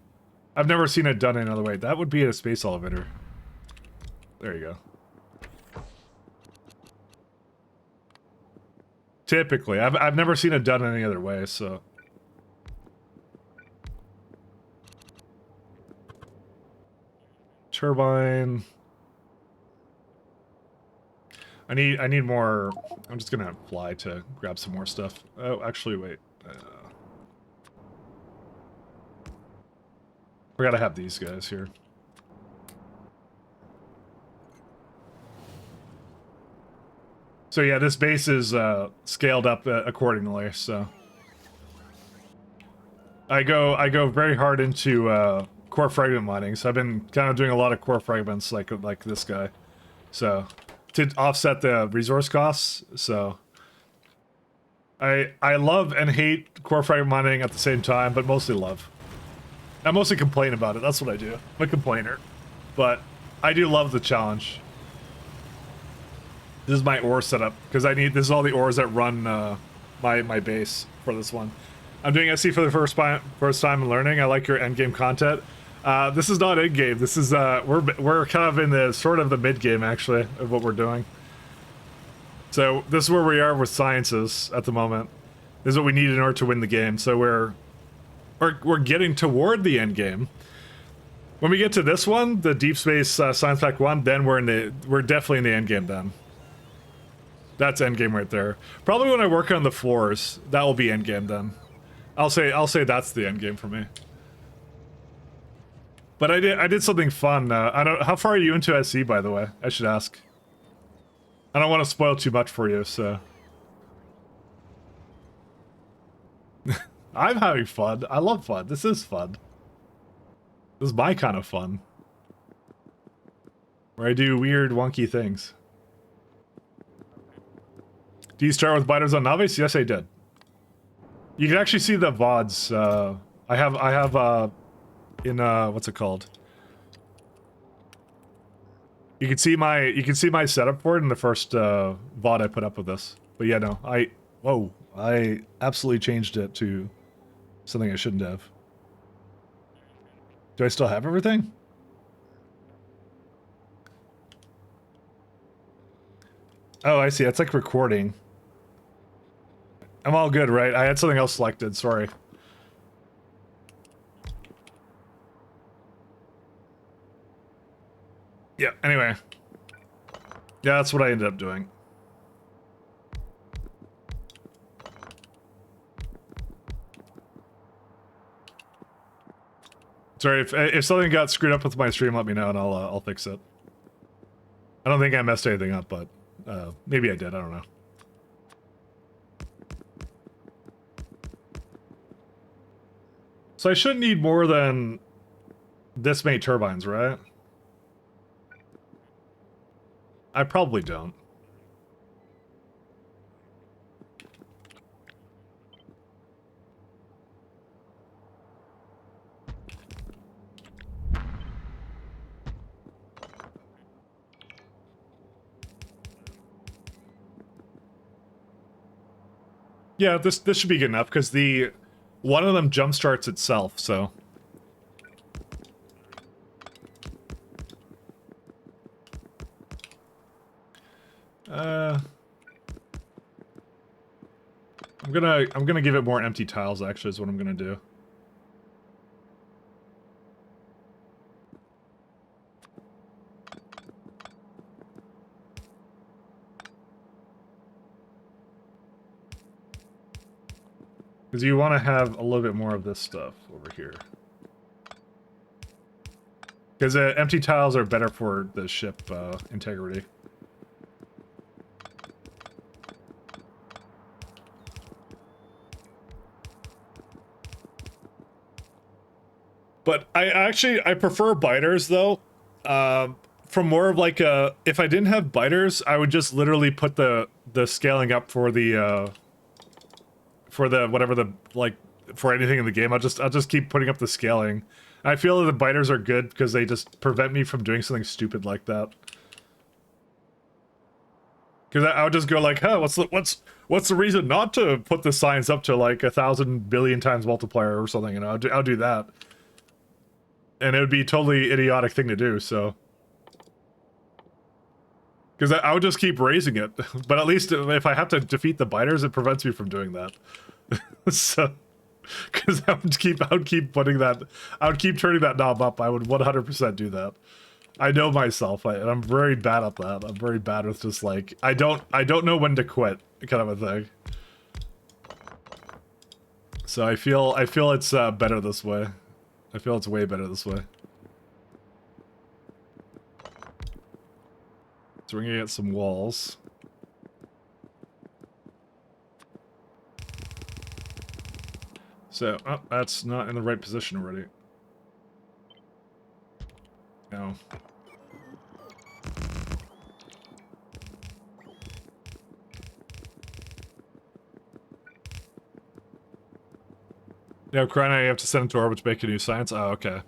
I've never seen it done another way. That would be a space elevator. There you go. Typically, I've never seen it done any other way. So. Turbine. I need more. I'm just gonna fly to grab some more stuff. Oh, actually, wait. We gotta have these guys here. So yeah, this base is scaled up accordingly. So I go very hard into core fragment mining. So I've been kind of doing a lot of core fragments like this guy. So to offset the resource costs. So I love and hate core fragment mining at the same time, but mostly love. I mostly complain about it. That's what I do. I'm a complainer, but I do love the challenge. This is my ore setup because this is all the ores that run my base for this one. I'm doing SC for the first time in learning. I like your endgame content. This is not endgame. This is we're kind of in the sort of the mid game actually of what we're doing. So this is where we are with sciences at the moment. This is what we need in order to win the game. So we're getting toward the end game. When we get to this one, the Deep Space Science Pack 1, then we're definitely in the end game then. That's end game right there. Probably when I work on the floors, that will be end game then. I'll say that's the end game for me. But I did something fun. I don't. How far are you into SC, by the way? I should ask. I don't want to spoil too much for you, so. I'm having fun. I love fun. This is fun. This is my kind of fun. Where I do weird, wonky things. Do you start with biters on Naves? Yes, I did. You can actually see the VODs. I have in what's it called? You can see my setup for it in the first VOD I put up with this. But yeah, no, I absolutely changed it to something I shouldn't have. Do I still have everything? Oh, I see. It's like recording. I'm all good, right? I had something else selected. Sorry. Yeah, anyway. Yeah, that's what I ended up doing. Sorry, if something got screwed up with my stream, let me know and I'll fix it. I don't think I messed anything up, but maybe I did. I don't know. So I shouldn't need more than this many turbines, right? I probably don't. Yeah, this should be good enough because the one of them jump starts itself, so. I'm gonna give it more empty tiles. Actually, is what I'm gonna do. Because you want to have a little bit more of this stuff over here. Because empty tiles are better for the ship integrity. But I prefer biters though. From more of like a, if I didn't have biters, I would just literally put the scaling up for the whatever the, like, for anything in the game. I'll just keep putting up the scaling. I feel that the biters are good because they just prevent me from doing something stupid like that. Because I would just go like, huh, what's the reason not to put the science up to like 1,000 billion times multiplier or something? You know, I'll do that. And it would be a totally idiotic thing to do, so. Because I would just keep raising it. But at least if I have to defeat the biters, it prevents me from doing that. So, because I would keep putting that, I would keep turning that knob up. I would 100% do that. I know myself, and I'm very bad at that. I'm very bad with just like, I don't know when to quit, kind of a thing. So I feel it's better this way. I feel it's way better this way. So we're gonna get some walls. So, oh, that's not in the right position already. No. No, Krina, you have to send it to orbit to make a new science? Oh, okay.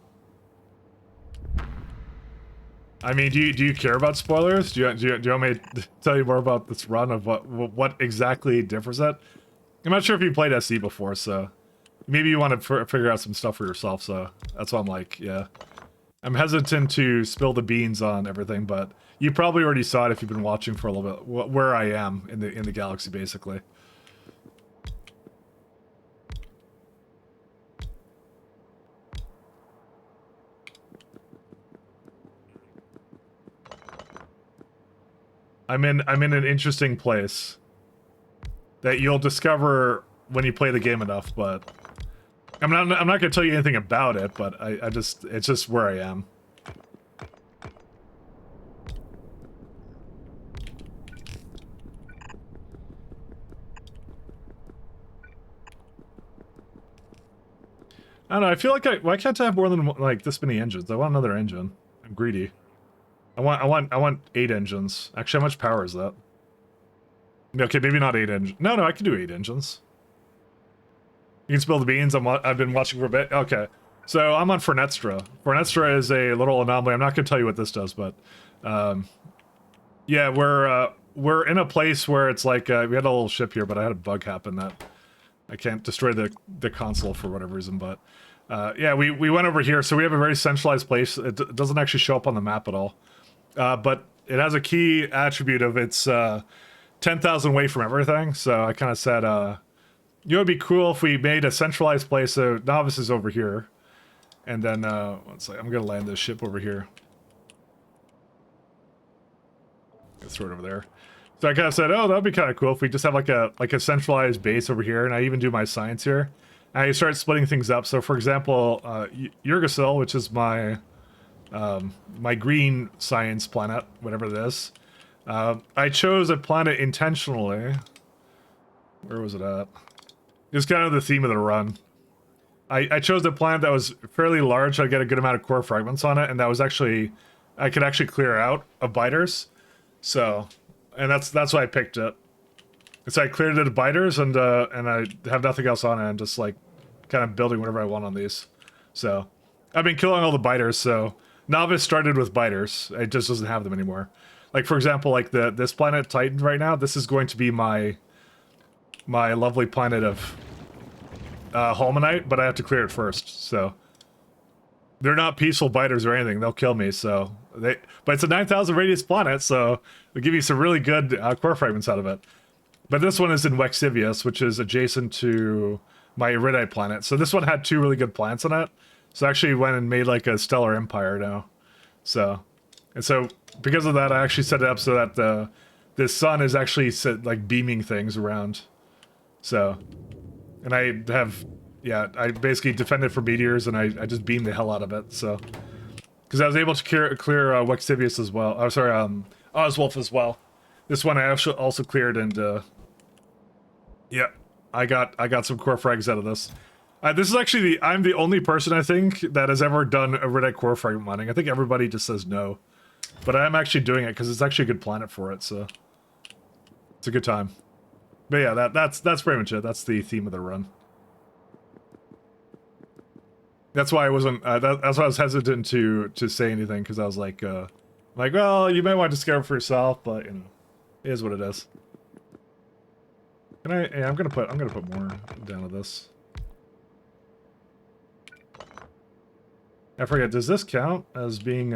I mean, do you care about spoilers? Do you want me to tell you more about this run of what exactly differs it? I'm not sure if you played SE before, so maybe you want to figure out some stuff for yourself. So that's why I'm like, yeah, I'm hesitant to spill the beans on everything, but you probably already saw it if you've been watching for a little bit. Where I am in the galaxy, basically. I'm in an interesting place that you'll discover when you play the game enough, but I'm not gonna tell you anything about it, but it's just where I am. I don't know, I feel like why can't I have more than like this many engines? I want another engine. I'm greedy. I want 8 engines. Actually, how much power is that? Okay, maybe not 8 engines. No, I can do 8 engines. You can spill the beans. I've been watching for a bit. Okay, so I'm on Fernestra. Fernestra is a little anomaly. I'm not going to tell you what this does, but yeah, we're in a place where it's like we had a little ship here, but I had a bug happen that I can't destroy the console for whatever reason. But yeah, we went over here, so we have a very centralized place. It doesn't actually show up on the map at all. But it has a key attribute of it's 10,000 away from everything. So I kind of said, you know, it'd be cool if we made a centralized place. So Novice is over here. And then, one second, I'm going to land this ship over here. Let's throw it over there. So I kind of said, oh, that'd be kind of cool if we just have like a centralized base over here. And I even do my science here. And I start splitting things up. So for example, Yggdrasil, which is my green science planet, whatever it is. I chose a planet intentionally. Where was it at? It's kind of the theme of the run. I chose a planet that was fairly large, so I get a good amount of core fragments on it, and that was actually, I could actually clear out of biters. So, and that's why I picked it. So I cleared it of biters, and I have nothing else on it. I'm just like kind of building whatever I want on these. So I've been killing all the biters. So Novice started with biters. It just doesn't have them anymore. Like for example, like this planet Titan right now. This is going to be my lovely planet of Holmanite, but I have to clear it first. So they're not peaceful biters or anything. They'll kill me. So but it's a 9,000 radius planet, so they'll give you some really good core fragments out of it. But this one is in Wexivius, which is adjacent to my Iridite planet. So this one had 2 really good planets in it. So I actually went and made like a stellar empire now. So, and so because of that, I actually set it up so that the sun is actually like beaming things around. So, and I have, yeah, I basically defended for meteors, and I just beamed the hell out of it. So, because I was able to clear Wexivius as well. Oh, sorry, Oswolf as well. This one I also cleared, and yeah, I got some core frags out of this. This is actually I'm the only person I think that has ever done Iridite core fragment mining. I think everybody just says no, but I'm actually doing it because it's actually a good planet for it. So it's a good time. But yeah, that's pretty much it. That's the theme of the run. That's why I wasn't. That's why I was hesitant to say anything, because I was like, well, you may want to discover for yourself, but you know, it is what it is. Can I? Yeah, I'm gonna put more down to this. I forget. Does this count as being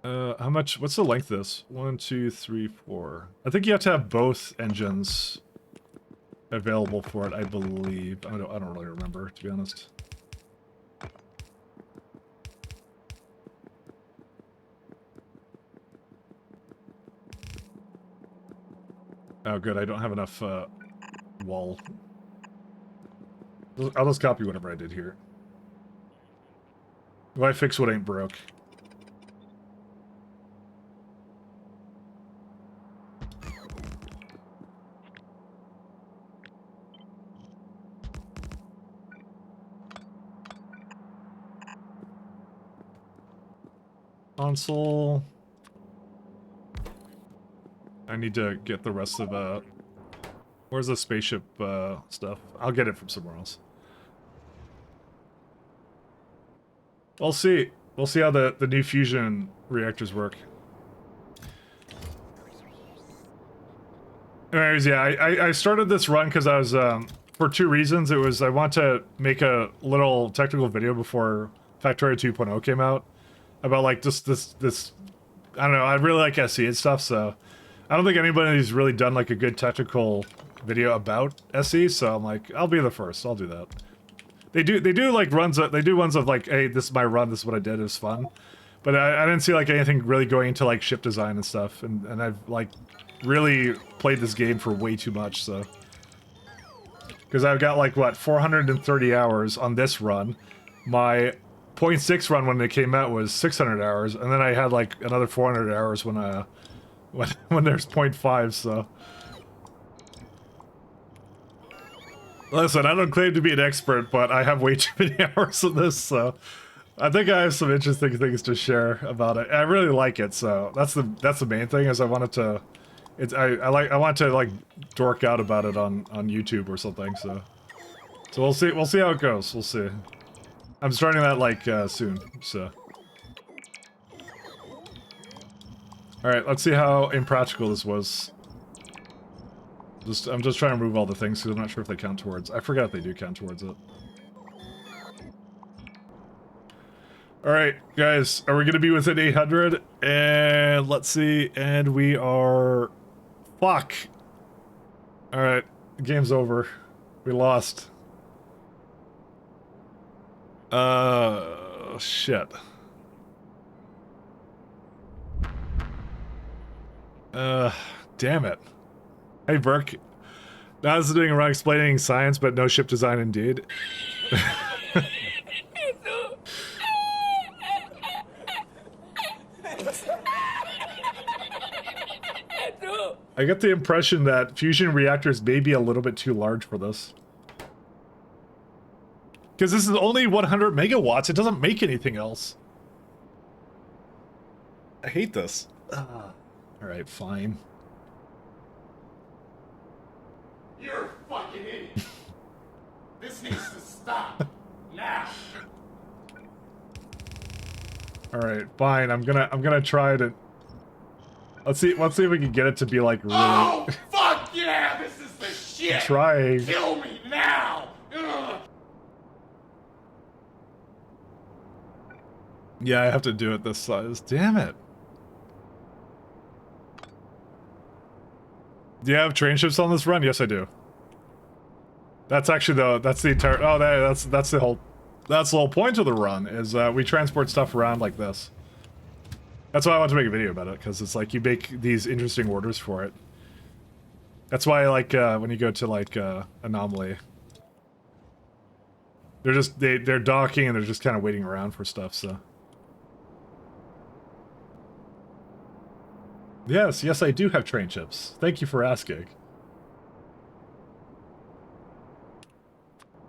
how much? What's the length of this? 1, 2, 3, 4. I think you have to have both engines available for it, I believe. I don't really remember, to be honest. Oh, good. I don't have enough wall. I'll just copy whatever I did here. Why fix what ain't broke? Console. I need to get the rest of where's the spaceship stuff? I'll get it from somewhere else. We'll see. We'll see how the new fusion reactors work. Anyways, yeah, I started this run because I was for 2 reasons. It was I want to make a little technical video before Factorio 2.0 came out about like just this I don't know, I really like SE and stuff, so I don't think anybody's really done like a good technical video about SE, so I'm like, I'll be the first. I'll do that. They do like runs. They do ones of like, hey, this is my run. This is what I did. It was fun, but I didn't see like anything really going into like ship design and stuff. And I've like really played this game for way too much. So because I've got like what 430 hours on this run. My 0.6 run when it came out was 600 hours, and then I had like another 400 hours when there's 0.5. So. Listen, I don't claim to be an expert, but I have way too many hours of this, so I think I have some interesting things to share about it. I really like it, so that's the main thing. Is I wanted to, I want to like dork out about it on YouTube or something. So we'll see how it goes. We'll see. I'm starting that like soon. So all right, let's see how impractical this was. I'm just trying to remove all the things because I'm not sure if they count towards. I forgot if they do count towards it. Alright, guys, are we going to be within 800? And let's see, and we are... Fuck! Alright, game's over. We lost. Shit. Damn it. Hey, Burke. Now this is doing around explaining science, but no ship design indeed. I get the impression that fusion reactors may be a little bit too large for this. Because this is only 100 megawatts. It doesn't make anything else. I hate this. Alright, fine. You're a fucking idiot. This needs to stop. Now. Alright, fine. I'm gonna try to... Let's see if we can get it to be like really... Oh, fuck yeah! This is the shit! Trying. Kill me now! Ugh. Yeah, I have to do it this size. Damn it. Do you have train ships on this run? Yes, I do. That's actually that's the entire, oh, that's the whole point of the run, is we transport stuff around like this. That's why I want to make a video about it, because it's like you make these interesting orders for it. That's why I like, when you go to like, Anomaly. They're docking and they're just kind of waiting around for stuff, so. Yes, I do have train ships. Thank you for asking.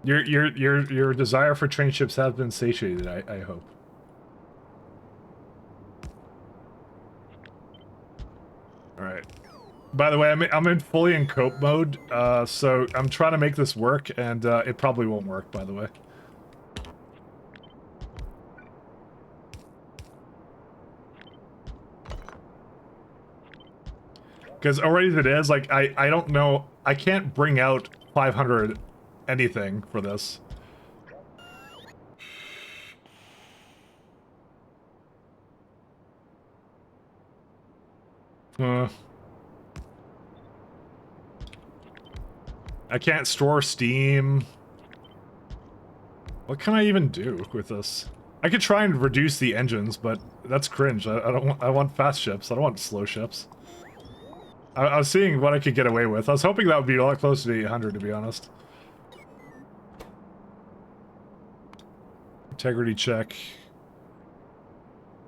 Your desire for train ships has been satiated, I hope. Alright. By the way, I'm in fully in cope mode, so I'm trying to make this work, and it probably won't work, by the way. Because already as it is, like, I don't know, I can't bring out 500 anything for this. I can't store Steam. What can I even do with this? I could try and reduce the engines, but that's cringe. I don't want, I want fast ships. I don't want slow ships. I was seeing what I could get away with. I was hoping that would be a lot closer to 800, to be honest. Integrity check.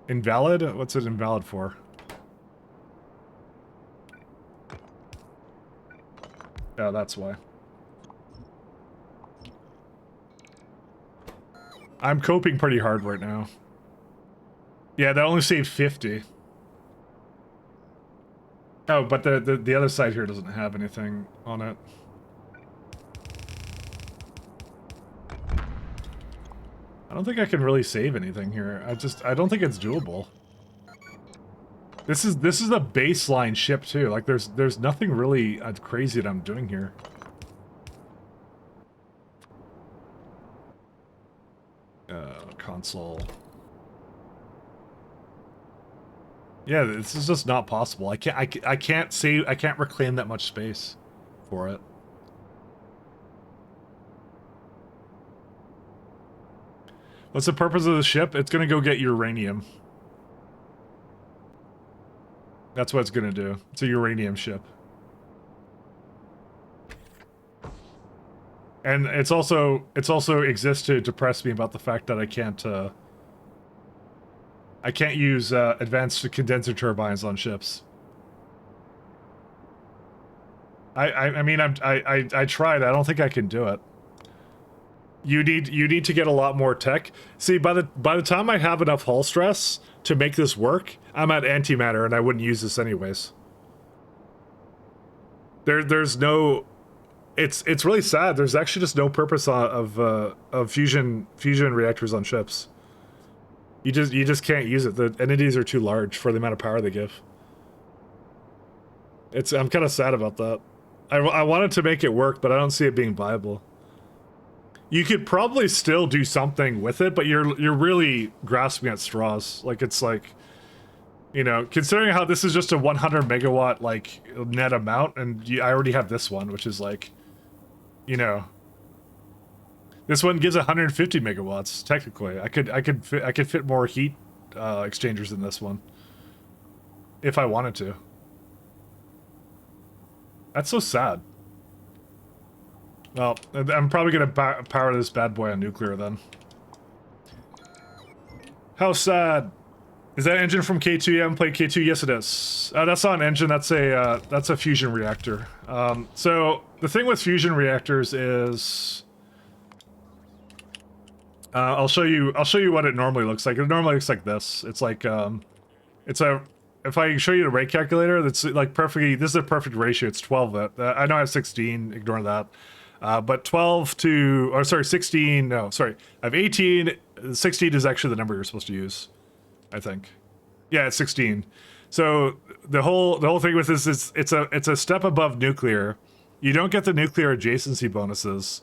Invalid? What's it invalid for? Oh, that's why. I'm coping pretty hard right now. Yeah, that only saved 50. Oh, but the other side here doesn't have anything on it. I don't think I can really save anything here. I don't think it's doable. This is a baseline ship too. Like there's nothing really crazy that I'm doing here. Console. Yeah, this is just not possible. I can't save. I can't reclaim that much space for it. What's the purpose of the ship? It's gonna go get uranium. That's what it's gonna do. It's a uranium ship. And it's also exists to depress me about the fact that I can't use advanced condenser turbines on ships. I mean I tried. I don't think I can do it. You need to get a lot more tech. See, by the time I have enough hull stress to make this work, I'm at antimatter and I wouldn't use this anyways. There's no. It's really sad. There's actually just no purpose of fusion reactors on ships. You just can't use it. The entities are too large for the amount of power they give. I'm kind of sad about that. I wanted to make it work, but I don't see it being viable. You could probably still do something with it, but you're really grasping at straws. Like it's like, you know, considering how this is just a 100 megawatt like net amount, and I already have this one, which is like, you know, this one gives 150 megawatts. Technically, I could fit more heat exchangers in this one if I wanted to. That's so sad. Well, I'm probably gonna power this bad boy on nuclear then. How sad. Is that engine from K2? You haven't played K2? Yes, it is. That's not an engine. That's a fusion reactor. So the thing with fusion reactors is I'll show you what it normally looks like. It normally looks like this. It's like it's a if I show you the rate calculator, that's like perfectly. This is a perfect ratio. It's 12. I know I have 16. Ignore that. But 12 to, or sorry, 16. No, sorry. I have 18. 16 is actually the number you're supposed to use, I think. Yeah, it's 16. So the whole thing with this is it's a step above nuclear. You don't get the nuclear adjacency bonuses,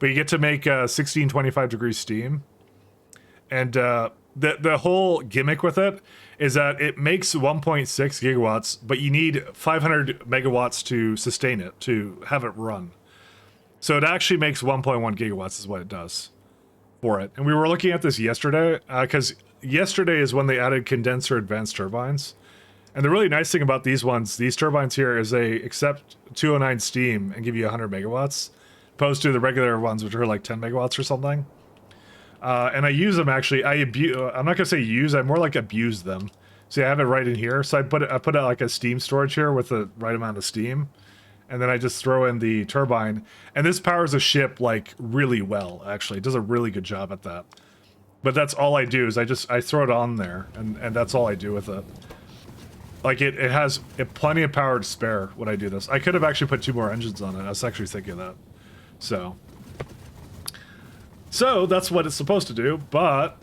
but you get to make 1625 degrees steam. And the whole gimmick with it is that it makes 1.6 gigawatts, but you need 500 megawatts to sustain it, to have it run. So it actually makes 1.1 gigawatts is what it does for it. And we were looking at this yesterday, because yesterday is when they added condenser advanced turbines. And the really nice thing about these turbines here, is they accept 209 steam and give you 100 megawatts, opposed to the regular ones, which are like 10 megawatts or something. And I use them actually. I'm not gonna say use. I more like abuse them. See, I have it right in here. So I put out like a steam storage here with the right amount of steam, and then I just throw in the turbine. And this powers a ship like really well. Actually, it does a really good job at that. But that's all I do is I throw it on there, and that's all I do with it. Like it has plenty of power to spare when I do this. I could have actually put 2 more engines on it. I was actually thinking of that. So that's what it's supposed to do, but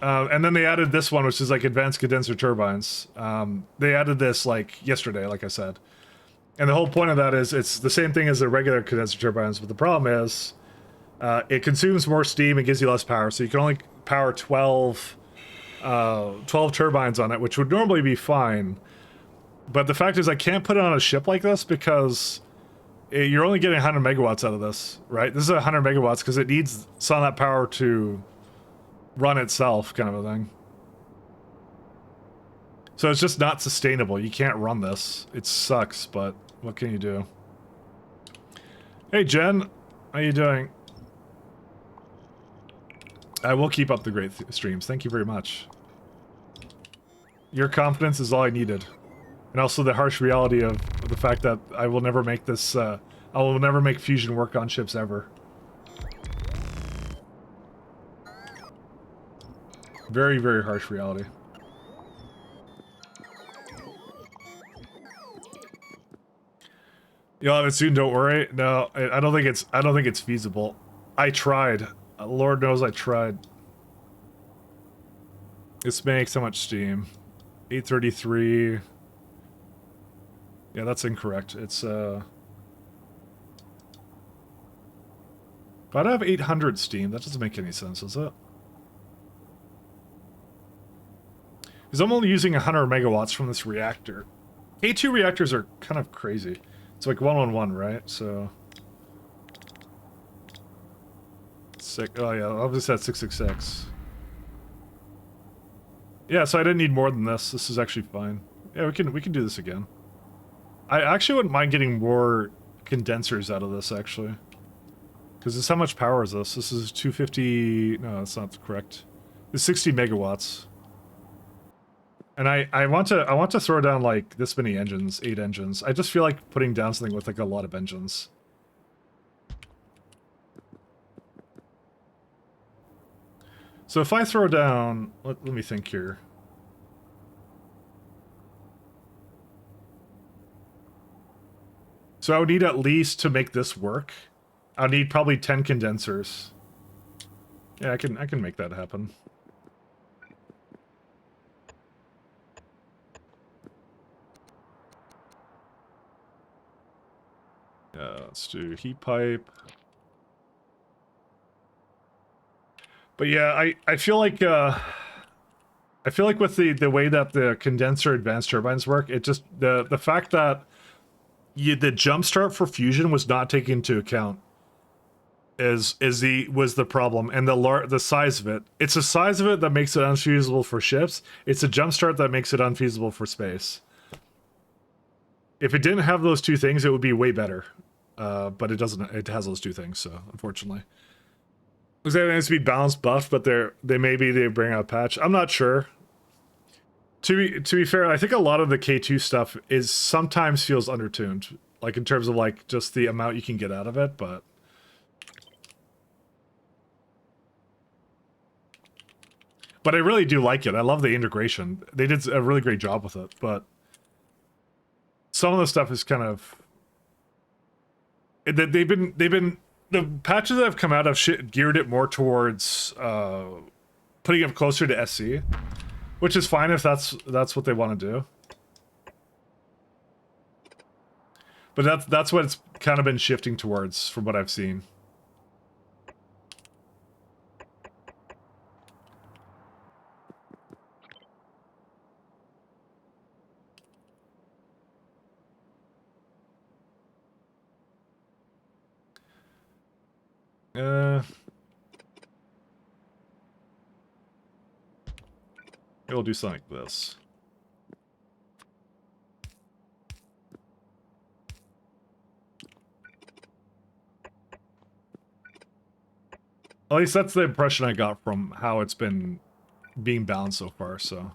and then they added this one, which is like advanced condenser turbines. They added this like yesterday, like I said, and the whole point of that is it's the same thing as the regular condenser turbines, but the problem is it consumes more steam and gives you less power, so you can only power 12 turbines on it, which would normally be fine. But the fact is I can't put it on a ship like this because you're only getting 100 megawatts out of this, right? This is 100 megawatts because it needs some of that power to run itself, kind of a thing. So it's just not sustainable. You can't run this. It sucks, but what can you do? Hey, Jen. How you doing? I will keep up the great streams. Thank you very much. Your confidence is all I needed. And also the harsh reality of the fact that I will never make this, I will never make fusion work on ships ever. Very, very harsh reality. You'll have it soon, don't worry. No, I don't think it's feasible. I tried. Lord knows I tried. This makes so much steam. 833. Yeah, that's incorrect. It's, but I have 800 steam. That doesn't make any sense, does it? Because I'm only using 100 megawatts from this reactor. A2 reactors are kind of crazy. It's like 111, right? So... Oh yeah, obviously that's 666. Yeah, so I didn't need more than this. This is actually fine. Yeah, we can do this again. I actually wouldn't mind getting more condensers out of this, actually. Because it's how much power is this? This is 250... No, that's not correct. It's 60 megawatts. And I want to throw down, like, this many engines. 8 engines. I just feel like putting down something with, like, a lot of engines. So if I throw down... Let me think here. So I would need at least, to make this work, I'll need probably 10 condensers. Yeah, I can make that happen. Let's do heat pipe. But yeah, I feel like with the way that the condenser advanced turbines work, it just the fact that the jump start for fusion was not taken into account was the problem, and the size of it. It's the size of it that makes it unfeasible for ships. It's a jump start that makes it unfeasible for space. If it didn't have those two things, it would be way better. But it doesn't. It has those two things, so unfortunately. Looks like it needs to be balanced buff, but they bring out a patch. I'm not sure. To be fair, I think a lot of the K2 stuff is sometimes feels undertuned, like in terms of like just the amount you can get out of it. But But I really do like it. I love the integration. They did a really great job with it, but some of the stuff is kind of they've been the patches that have come out have geared it more towards putting it closer to SC, which is fine if that's what they want to do. But that's what it's kind of been shifting towards from what I've seen. We'll do something like this. At least that's the impression I got from how it's been being balanced so far, so.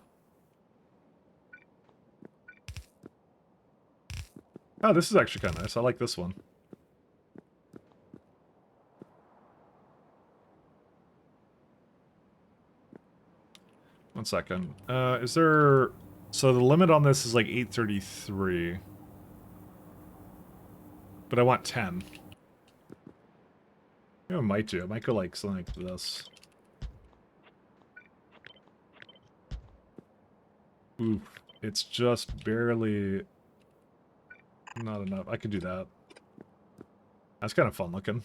Oh, this is actually kind of nice. I like this one. One second. Is there... So the limit on this is like 833. But I want 10. You know, I might do. I might go like something like this. Oof. It's just barely... Not enough. I could do that. That's kind of fun looking.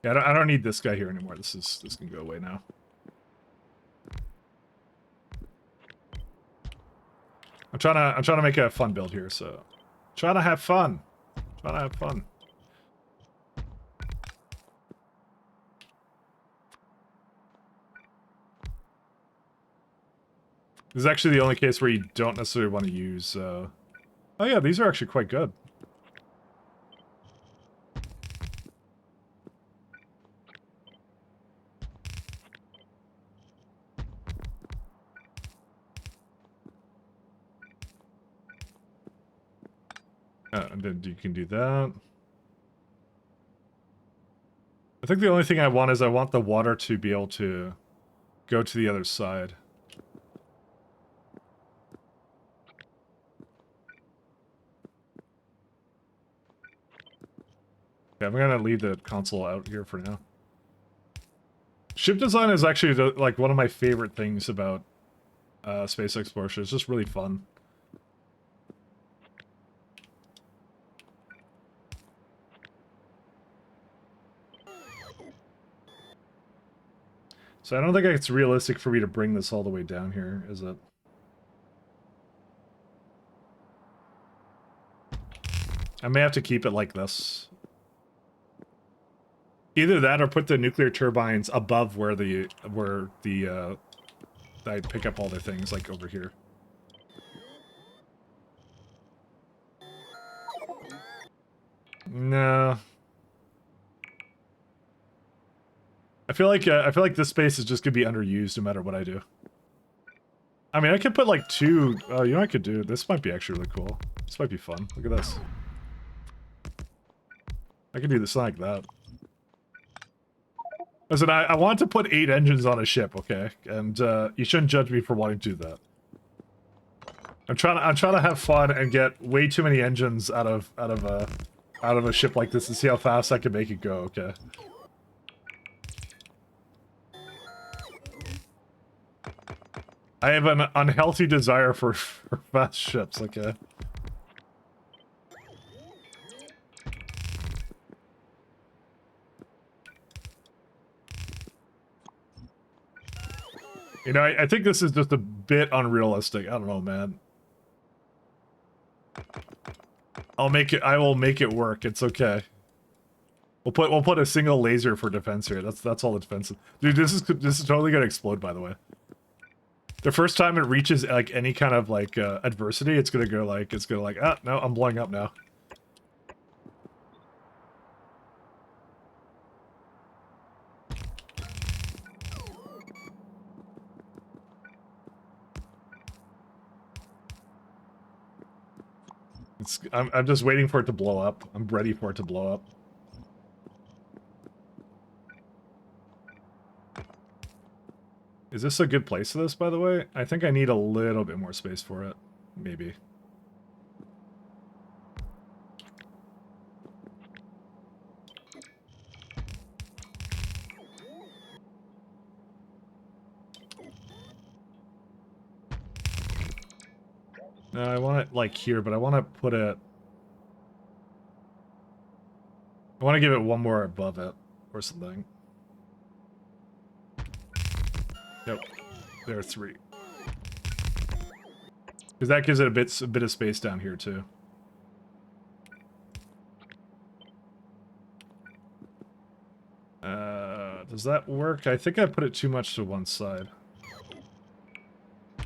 Yeah, I don't need this guy here anymore. This can go away now. I'm trying to make a fun build here, so trying to have fun. Trying to have fun. This is actually the only case where you don't necessarily want to use... Oh yeah, these are actually quite good. And then you can do that. I think the only thing I want is I want the water to be able to go to the other side. Okay, I'm gonna leave the console out here for now. Ship design is actually like one of my favorite things about space exploration. It's just really fun. So I don't think it's realistic for me to bring this all the way down here, is it? I may have to keep it like this. Either that or put the nuclear turbines above where I pick up all the things, like over here. No. I feel like this space is just gonna be underused no matter what I do. I mean, I could put like two... Oh, you know what I could do? This might be actually really cool. This might be fun. Look at this. I could do this like that. Listen, I want to put 8 engines on a ship, okay? And you shouldn't judge me for wanting to do that. I'm trying to have fun and get way too many engines out of a ship like this and see how fast I can make it go, okay? I have an unhealthy desire for fast ships, okay? You know, I think this is just a bit unrealistic. I don't know, man. I will make it work. It's okay. We'll put a single laser for defense here. That's all the defense. Dude, this is totally gonna explode, by the way. The first time it reaches like any kind of like adversity, it's gonna like ah no, I'm blowing up now. I'm just waiting for it to blow up. I'm ready for it to blow up. Is this a good place for this, by the way? I think I need a little bit more space for it. Maybe. No, I want it like here, but I want to put it... I want to give it one more above it or something. Yep. There are 3. Because that gives it a bit of space down here too. Does that work? I think I put it too much to one side.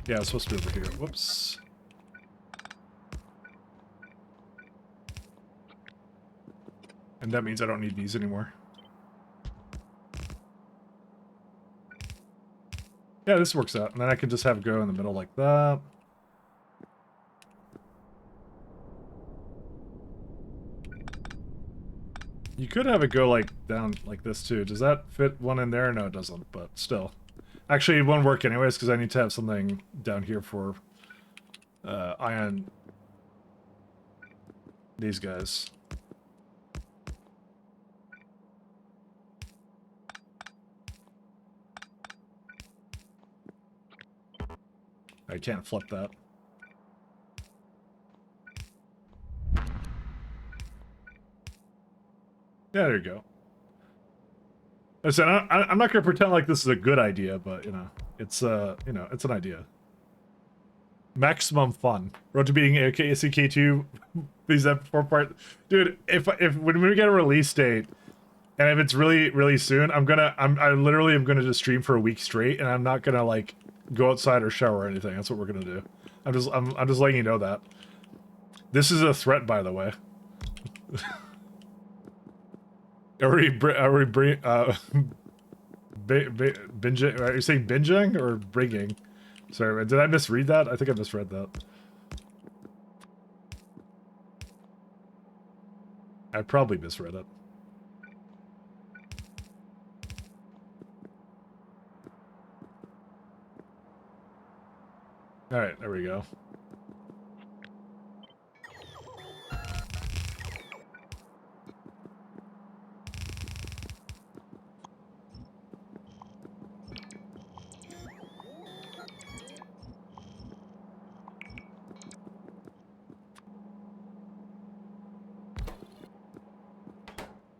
Yeah, it's supposed to be over here. Whoops. And that means I don't need these anymore. Yeah, this works out. And then I can just have it go in the middle like that. You could have it go like down like this too. Does that fit one in there? No, it doesn't, but still. Actually, it won't work anyways because I need to have something down here for ion these guys. I can't flip that. Yeah, there you go. Listen, I'm not gonna pretend like this is a good idea, but you know, it's it's an idea. Maximum fun. Road to beating AKCK2. These F4 part, dude. If when we get a release date, and if it's really soon, I literally am gonna just stream for a week straight, and I'm not gonna like go outside or shower or anything. That's what we're gonna do. I'm just letting you know that. This is a threat, by the way. Are we binging? Are you saying binging or bringing? Sorry, did I misread that? I think I misread that. I probably misread it. Alright, there we go.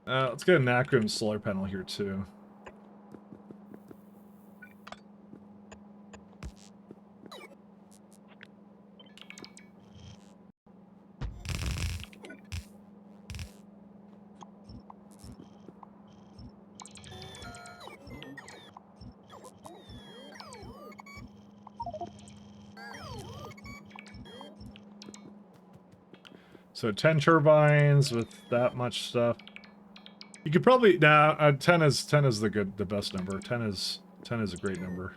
Let's get an Acrim solar panel here too. So 10 turbines with that much stuff. You could probably 10 is the best number. 10 is a great number.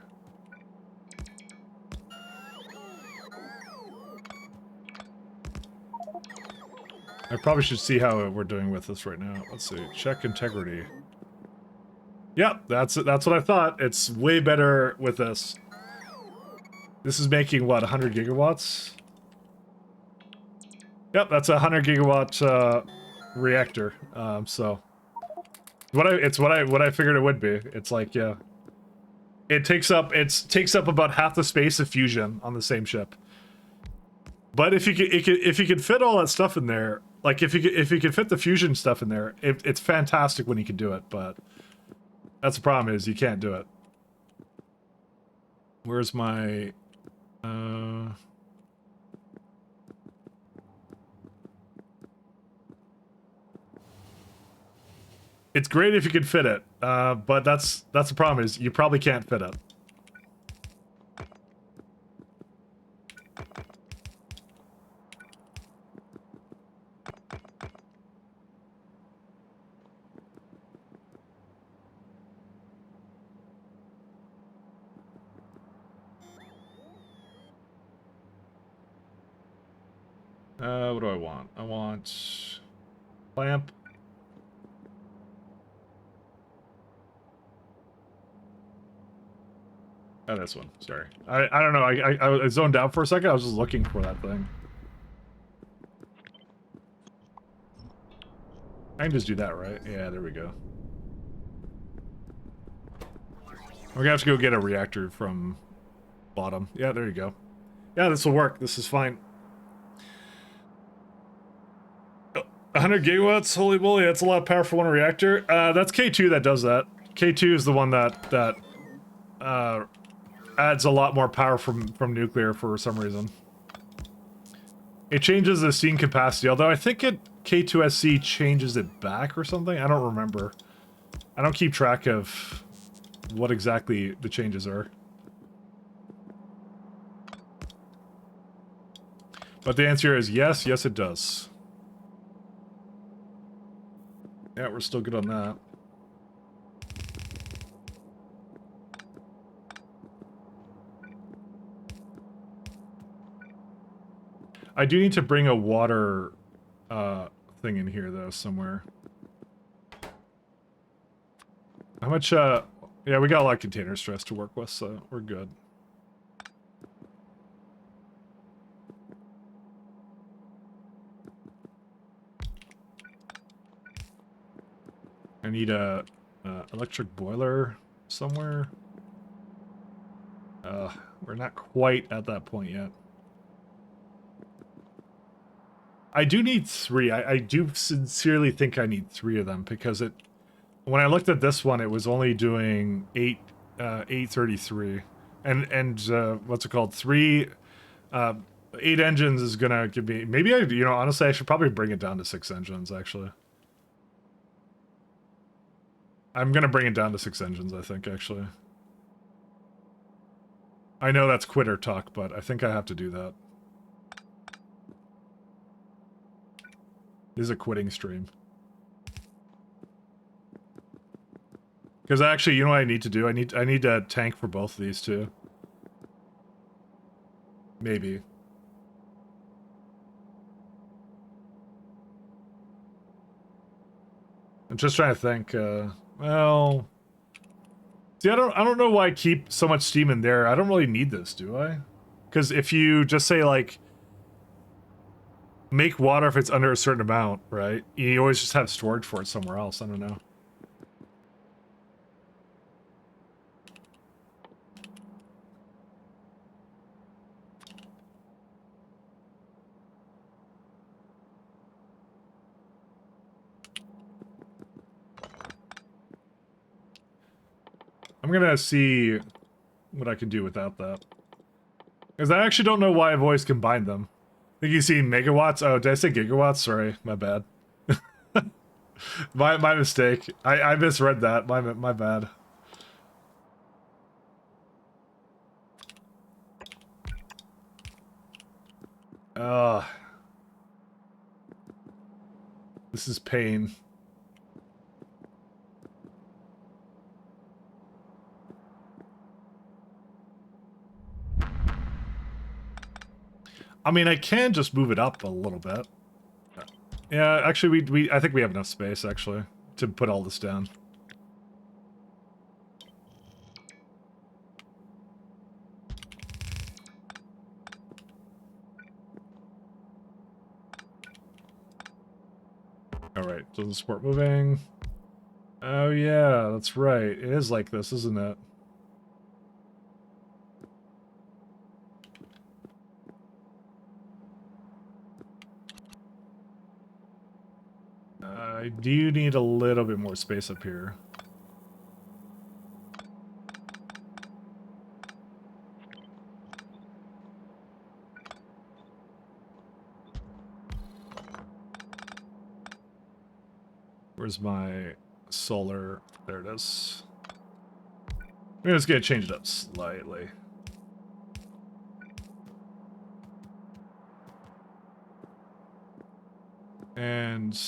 I probably should see how we're doing with this right now. Let's see. Check integrity. Yep, that's what I thought. It's way better with this. This is making what, 100 gigawatts? Yep, that's a 100 gigawatt reactor. So it's what I figured it would be. It's like, yeah. It takes up about half the space of fusion on the same ship. But if you could fit all that stuff in there, like if you could fit the fusion stuff in there, it's fantastic when you can do it, but that's the problem is you can't do it. Where's my It's great if you could fit it, but that's the problem is you probably can't fit it. What do I want? I want lamp. Oh, this one. Sorry. I don't know. I zoned out for a second. I was just looking for that thing. I can just do that, right? Yeah, there we go. We're gonna have to go get a reactor from bottom. Yeah, there you go. Yeah, this will work. This is fine. 100 gigawatts? Holy moly, that's a lot of power for one reactor. That's K2 that does that. K2 is the one that adds a lot more power from nuclear for some reason. It changes the steam capacity, although I think K2SC changes it back or something. I don't remember. I don't keep track of what exactly the changes are. But the answer is yes, yes it does. Yeah, we're still good on that. I do need to bring a water thing in here though somewhere. How much yeah, we got a lot of container stress to work with, so we're good. I need a electric boiler somewhere. We're not quite at that point yet. I do need 3. I do sincerely think I need 3 of them because when I looked at this one, it was only doing 833, and what's it called? 8 engines is gonna give me, maybe honestly I should probably bring it down to 6 engines actually. I'm gonna bring it down to 6 engines, I think, actually. I know that's quitter talk, but I think I have to do that. This is a quitting stream. Because actually, you know what I need to do? I need a tank for both of these too. Maybe. I'm just trying to think, well... See, I don't know why I keep so much steam in there. I don't really need this, do I? Because if you just say, like, make water if it's under a certain amount, right? You always just have storage for it somewhere else. I don't know. I'm gonna see what I can do without that. Because I actually don't know why I've always combined them. I think you see megawatts. Oh, did I say gigawatts? Sorry, my bad. my mistake. I misread that. My bad. This is pain. I mean, I can just move it up a little bit. Yeah, actually, I think we have enough space, actually, to put all this down. Alright, doesn't support moving. Oh yeah, that's right. It is like this, isn't it? I do need a little bit more space up here. Where's my solar? There it is. I'm just gonna change it up slightly. And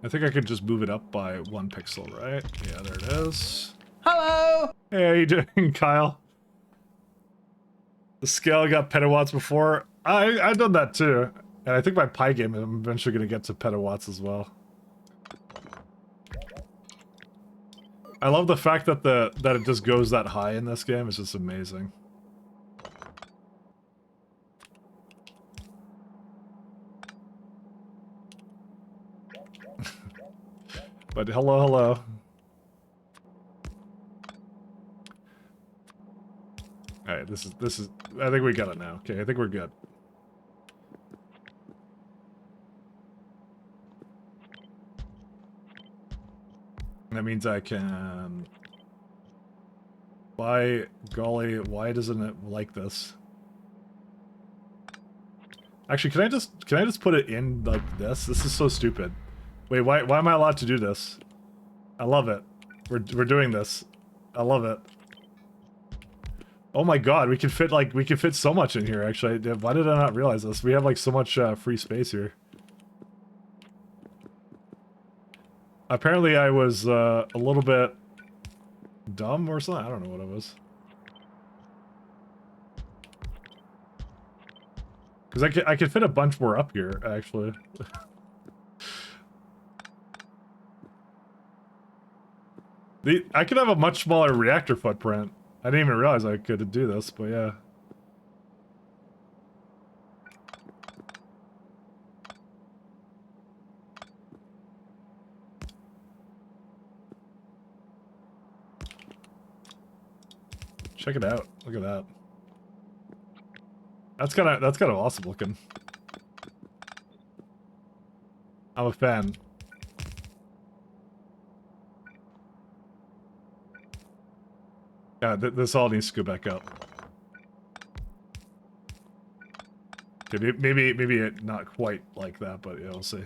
I think I could just move it up by 1 pixel, right? Yeah, there it is. Hello! Hey, how you doing, Kyle? The scale got petawatts before. I've done that too. And I think my Pi game, I'm eventually going to get to petawatts as well. I love the fact that that it just goes that high in this game. It's just amazing. But hello, hello. Alright, this is I think we got it now. Okay, I think we're good. That means I can... By golly, why doesn't it like this? Actually, can I just put it in like this? This is so stupid. Wait, why am I allowed to do this? I love it. We're doing this. I love it. Oh my god, we can fit so much in here actually. Why did I not realize this? We have like so much free space here. Apparently I was a little bit dumb or something. I don't know what it was. Because I could fit a bunch more up here, actually. I could have a much smaller reactor footprint. I didn't even realize I could do this, but yeah. Check it out. Look at that. That's kind of awesome looking. I'm a fan. Yeah, this all needs to go back up. Okay, maybe it not quite like that, but yeah, we'll see.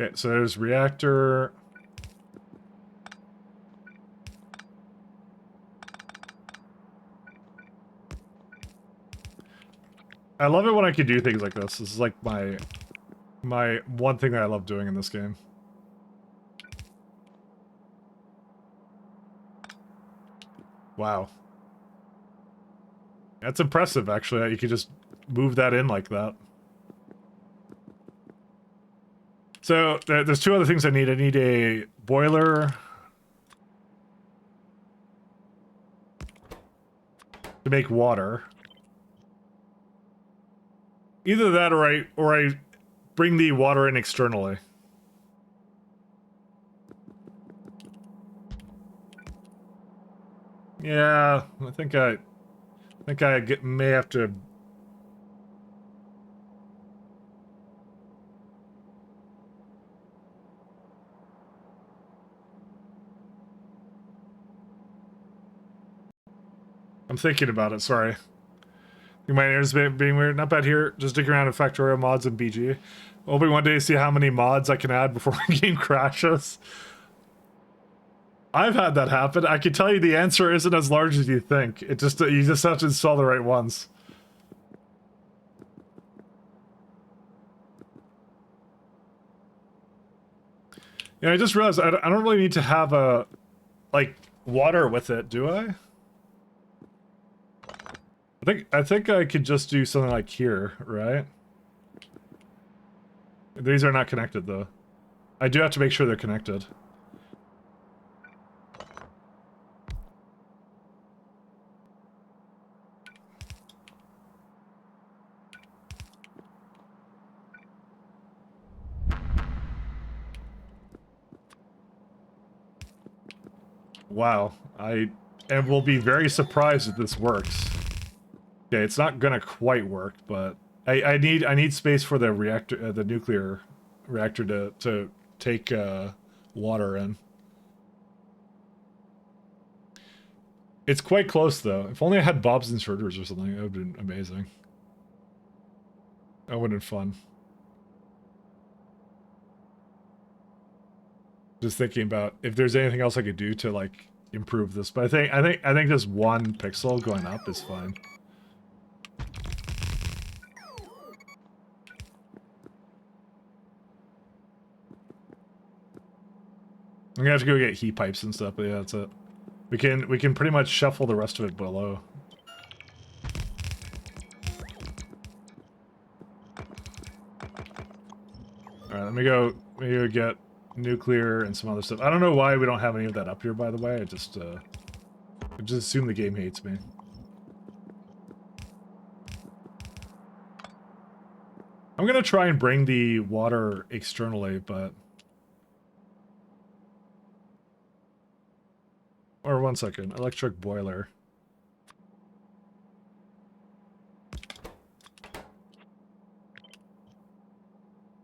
Okay, so there's reactor. I love it when I can do things like this. This is like my one thing that I love doing in this game. Wow. That's impressive, actually, that you could just move that in like that. So, there's two other things I need. I need a boiler to make water. Either that or I bring the water in externally. Yeah, I think I may have to. I'm thinking about it, sorry. My internet's being weird. Not bad here. Just digging around in Factorio mods and BG. Hoping one day to see how many mods I can add before the game crashes. I've had that happen. I can tell you the answer isn't as large as you think. You just have to install the right ones. Yeah, I just realized I don't really need to have a like water with it, do I? I think I could just do something like here, right? These are not connected though. I do have to make sure they're connected. Wow, I will be very surprised if this works. Okay, it's not gonna quite work, but I need space for the reactor, the nuclear reactor to take water in. It's quite close though. If only I had Bob's inserters or something, that would have been amazing. That would have been fun. Just thinking about if there's anything else I could do to like improve this, but I think just one pixel going up is fine. I'm gonna have to go get heat pipes and stuff, but yeah, that's it. We can pretty much shuffle the rest of it below. Alright, let me go get nuclear and some other stuff. I don't know why we don't have any of that up here, by the way. I just assume the game hates me. I'm gonna try and bring the water externally, but... Or 1 second, electric boiler.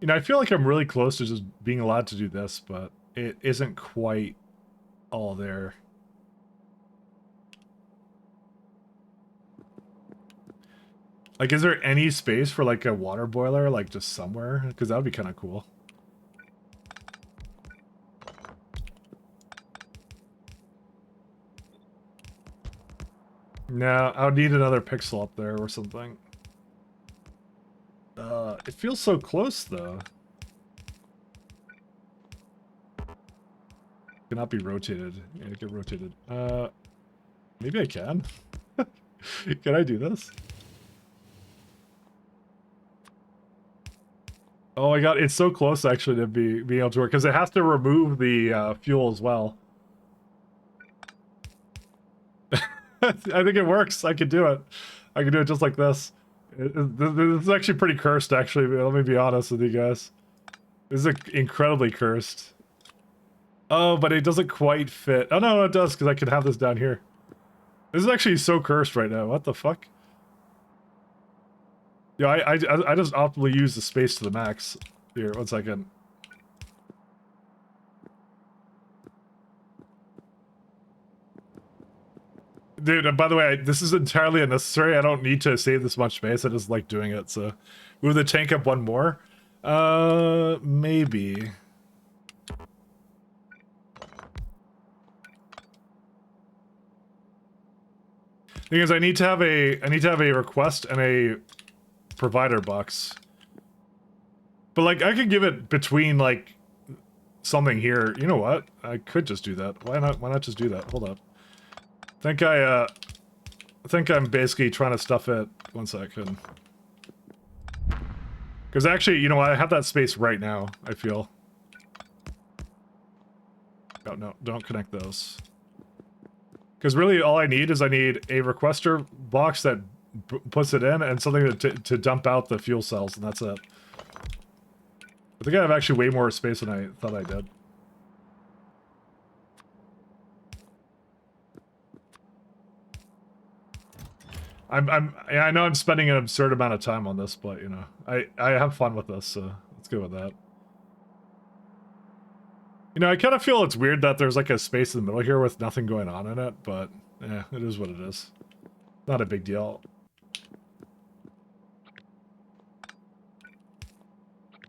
You know, I feel like I'm really close to just being allowed to do this, but it isn't quite all there. Like, is there any space for, like, a water boiler, like, just somewhere? Because that would be kind of cool. No, I would need another pixel up there or something. It feels so close, though. Cannot be rotated. Yeah, get rotated. Maybe I can. Can I do this? Oh my god, it's so close actually to being able to work, because it has to remove the fuel as well. I think it works. I can do it. I can do it just like this. This is actually pretty cursed, actually. Let me be honest with you guys. This is incredibly cursed. Oh, but it doesn't quite fit. Oh, no, it does, because I can have this down here. This is actually so cursed right now. What the fuck? Yeah, I just optimally use the space to the max. Here, 1 second. Dude, and by the way, this is entirely unnecessary. I don't need to save this much space. I just like doing it, so... Move the tank up 1 more? Maybe. Thing is, I need to have a request and a provider box. But, like, I could give it between, like, something here. You know what? I could just do that. Why not just do that? Hold up. I think I'm basically trying to stuff it. 1 second. Because actually, you know what? I have that space right now, I feel. Oh, no, don't connect those. Because really, all I need is I need a requester box that puts it in and something to dump out the fuel cells, and that's it. I think I have actually way more space than I thought I did. I know I'm spending an absurd amount of time on this, but you know, I have fun with this, so let's go with that. You know, I kind of feel it's weird that there's like a space in the middle here with nothing going on in it, but yeah, it is what it is. Not a big deal.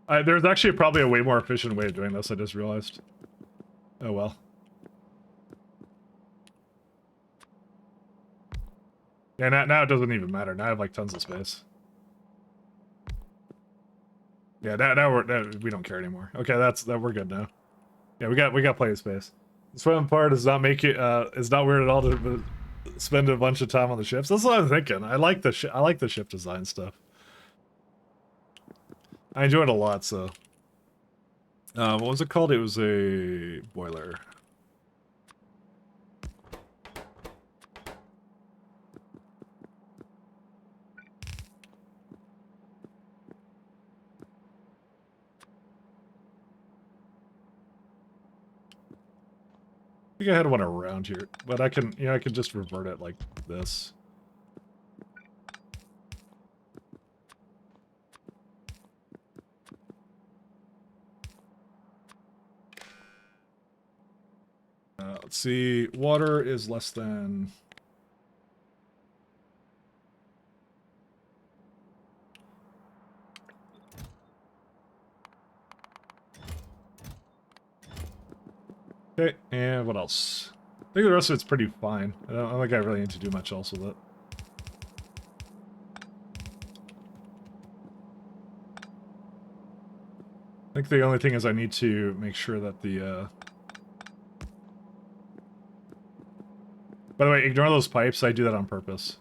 There's actually probably a way more efficient way of doing this, I just realized. Oh well. Yeah, now it doesn't even matter. Now I have like tons of space. Yeah, now we don't care anymore. Okay, we're good now. Yeah, we got plenty of space. The swim part does not make it it's not weird at all to spend a bunch of time on the ships. That's what I'm thinking. I like the ship design stuff. I enjoy it a lot, so. What was it called? It was a boiler. I think I had one around here, but I can just revert it like this. Let's see, water is less than... Okay, and what else? I think the rest of it's pretty fine. I don't think I really need to do much else with it. I think the only thing is I need to make sure that the By the way, ignore those pipes. I do that on purpose.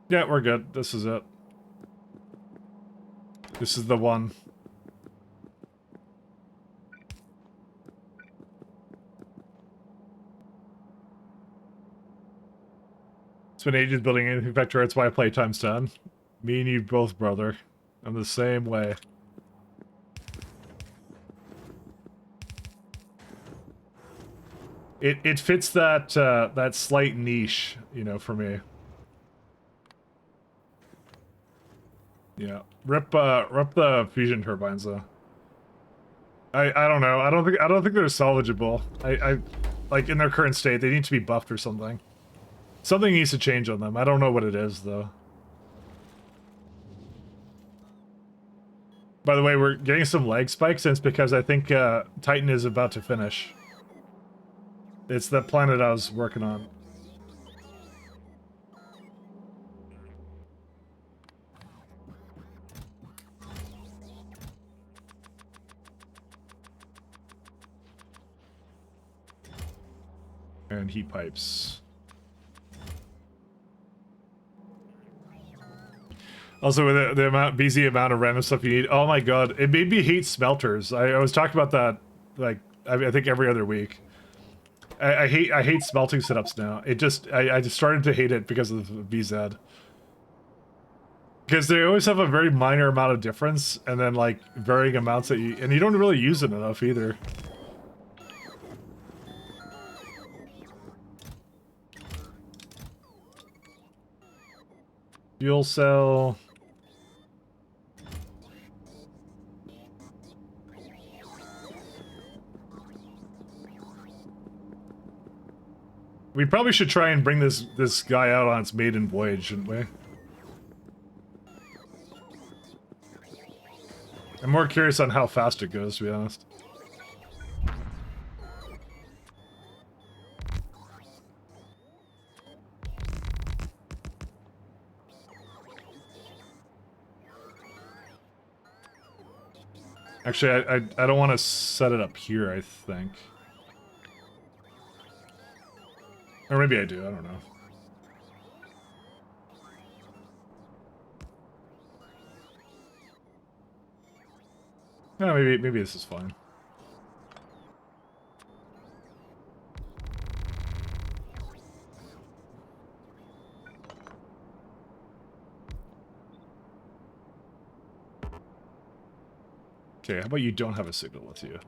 Yeah, we're good. This is it. This is the one. It's been ages building anything factorio. That's why I play times 10. Me and you both, brother. I'm the same way. It fits that that slight niche, you know, for me. Yeah, rip the fusion turbines though. I don't know. I don't think they're salvageable. I like in their current state, they need to be buffed or something. Something needs to change on them. I don't know what it is though. By the way, we're getting some lag spikes, and it's because I think Titan is about to finish. It's the planet I was working on. And heat pipes. Also, with the amount, BZ amount of random stuff you need. Oh my god, it made me hate smelters. I was talking about that, like, I think every other week. I hate smelting setups now. I just started to hate it because of VZ. Because they always have a very minor amount of difference, and then like varying amounts that and you don't really use it enough either. Fuel cell. We probably should try and bring this guy out on its maiden voyage, shouldn't we? I'm more curious on how fast it goes, to be honest. Actually, I don't want to set it up here, I think. Or maybe I do, I don't know. No, maybe this is fine. Okay, how about you don't have a signal with you?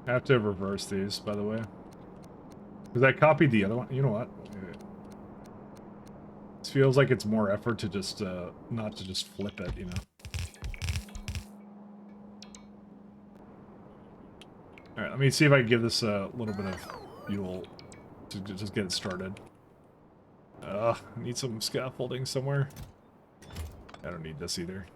I have to reverse these, by the way. Because I copied the other one. You know what? Wait. This feels like it's more effort to just, not to just flip it, you know? Alright, let me see if I can give this a little bit of fuel to just get it started. I need some scaffolding somewhere. I don't need this either.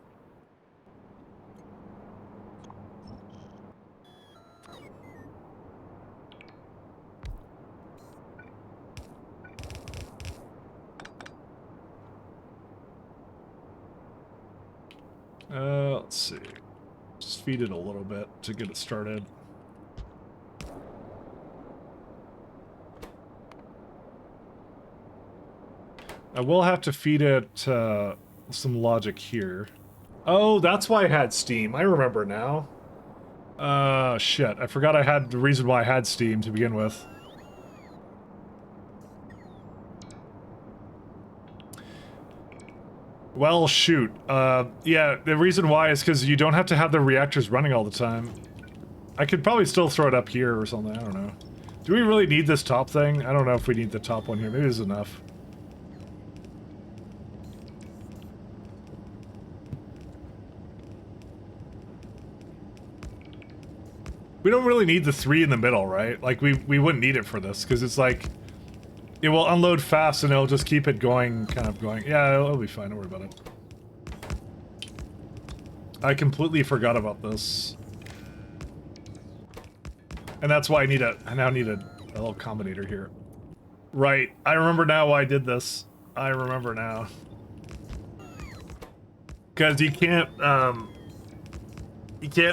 Let's see. Just feed it a little bit to get it started. I will have to feed it some logic here. Oh, that's why I had Steam. I remember now. Shit. I forgot I had the reason why I had Steam to begin with. Well, shoot. Yeah, the reason why is because you don't have to have the reactors running all the time. I could probably still throw it up here or something, I don't know. Do we really need this top thing? I don't know if we need the top one here. Maybe it's enough. We don't really need the 3 in the middle, right? Like, we wouldn't need it for this, because it's like... It will unload fast and it'll just keep it going, kind of going. Yeah, it'll be fine, don't worry about it. I completely forgot about this. And that's why I now need a little combinator here. Right. I remember now why I did this. I remember now. Because you can't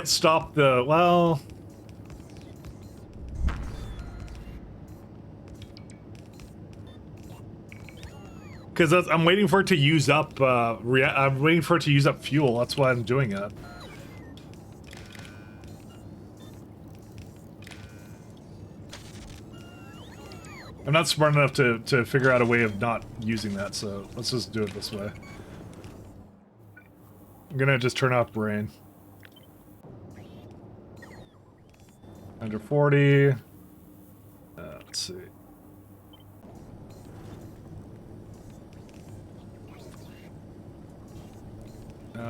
stop the, well... Because I'm waiting for it to use up, I'm waiting for it to use up fuel, that's why I'm doing it. I'm not smart enough to figure out a way of not using that, so let's just do it this way. I'm gonna just turn off brain. 140. Let's see.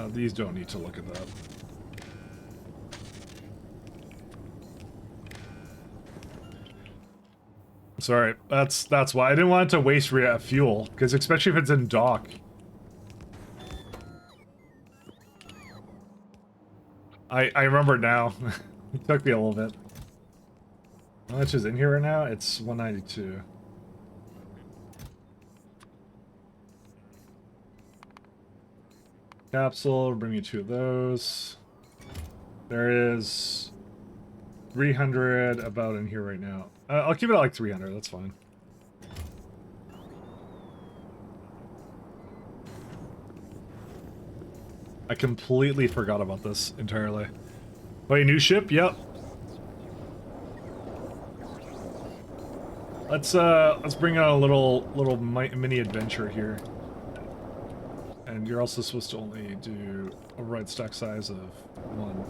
These don't need to look at that. Sorry, that's why I didn't want it to waste fuel, because especially if it's in dock. I remember now. It took me a little bit. How much is in here right now? It's 192. Capsule, bring me 2 of those. There is 300 about in here right now. I'll keep it at like 300, that's fine. I completely forgot about this entirely. Wait, new ship? Yep. Let's bring on a little mini adventure here. And you're also supposed to only do override stack size of 1.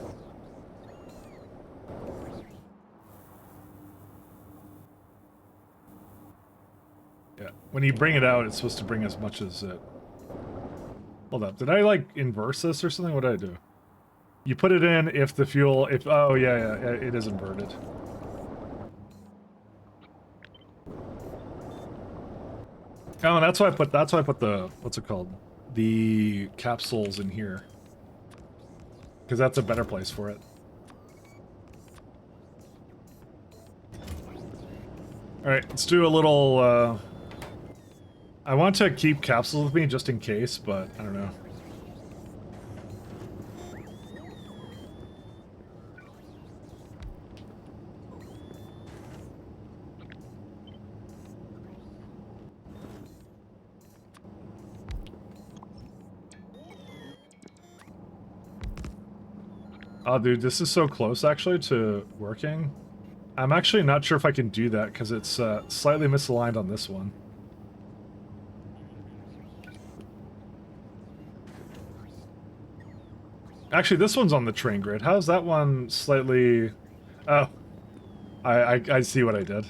Yeah, when you bring it out, it's supposed to bring as much as it... Hold up, did I, like, inverse this or something? What did I do? You put it in if the fuel... Oh, yeah, it is inverted. Oh, and that's why I put the... What's it called? The capsules in here. Because that's a better place for it. Alright, let's do a little... I want to keep capsules with me just in case, but I don't know. Oh, dude, this is so close, actually, to working. I'm actually not sure if I can do that, because it's slightly misaligned on this one. Actually, this one's on the train grid. How's that one slightly... Oh. I see what I did.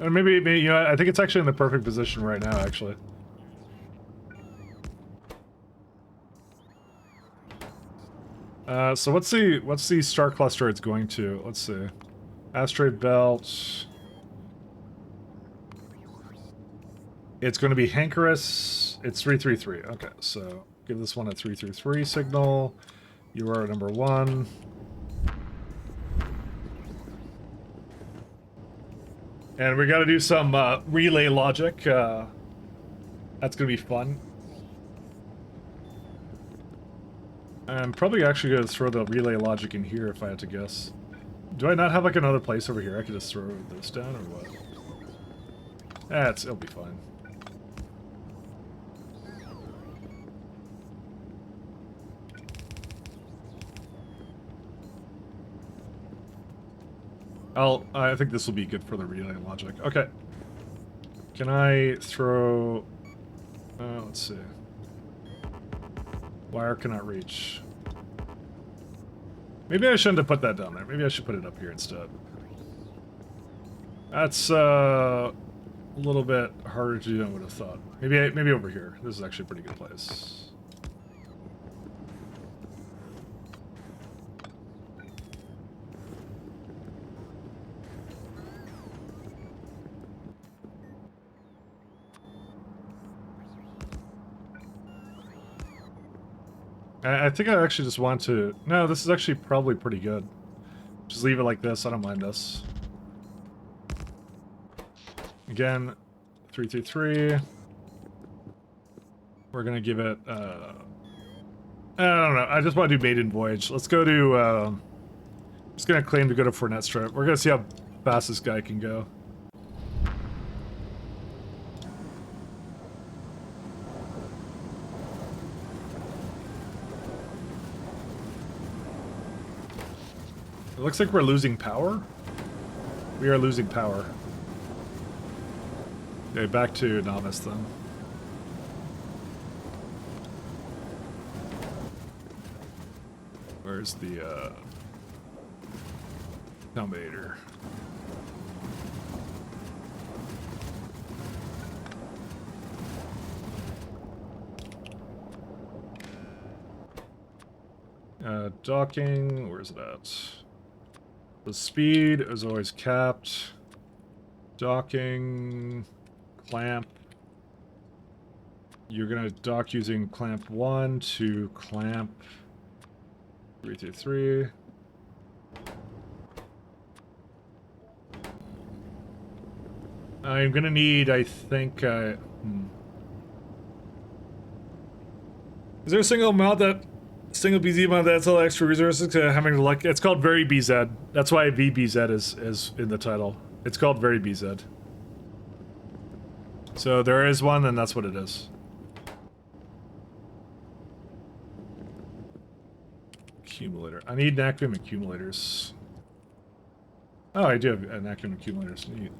Or maybe, you know, I think it's actually in the perfect position right now, actually. So what's the star cluster it's going to? Let's see. Asteroid belt. It's going to be Hankerus. It's 333. Okay, so give this one a 333 signal. You are number 1. And we got to do some relay logic. That's going to be fun. I'm probably actually going to throw the relay logic in here if I had to guess. Do I not have like another place over here I could just throw this down or what? It'll be fine. I think this will be good for the relay logic. Okay. Can I throw... let's see. Wire cannot reach. Maybe I shouldn't have put that down there. Maybe I should put it up here instead. That's a little bit harder to do than I would have thought. Maybe over here. This is actually a pretty good place. I think I actually just want to... No, this is actually probably pretty good. Just leave it like this. I don't mind this. Again, 333. We're gonna give it, I don't know. I just want to do maiden voyage. Let's go to, just gonna claim to go to Fournette Strip. We're gonna see how fast this guy can go. It looks like we're losing power. We are losing power. Okay, back to novice then. Where's the Combinator? Docking, where's it at? The speed is always capped. Docking, clamp. You're gonna dock using clamp 1 to clamp 333. I'm gonna need, I think, Is there a single BZ mount that's all extra resources to having to like? It's called Very BZ. That's why VBZ is in the title. It's called Very BZ. So there is one, and that's what it is. Accumulator. I need Nacrium accumulators. Oh, I do have Nacrium accumulators. Neat.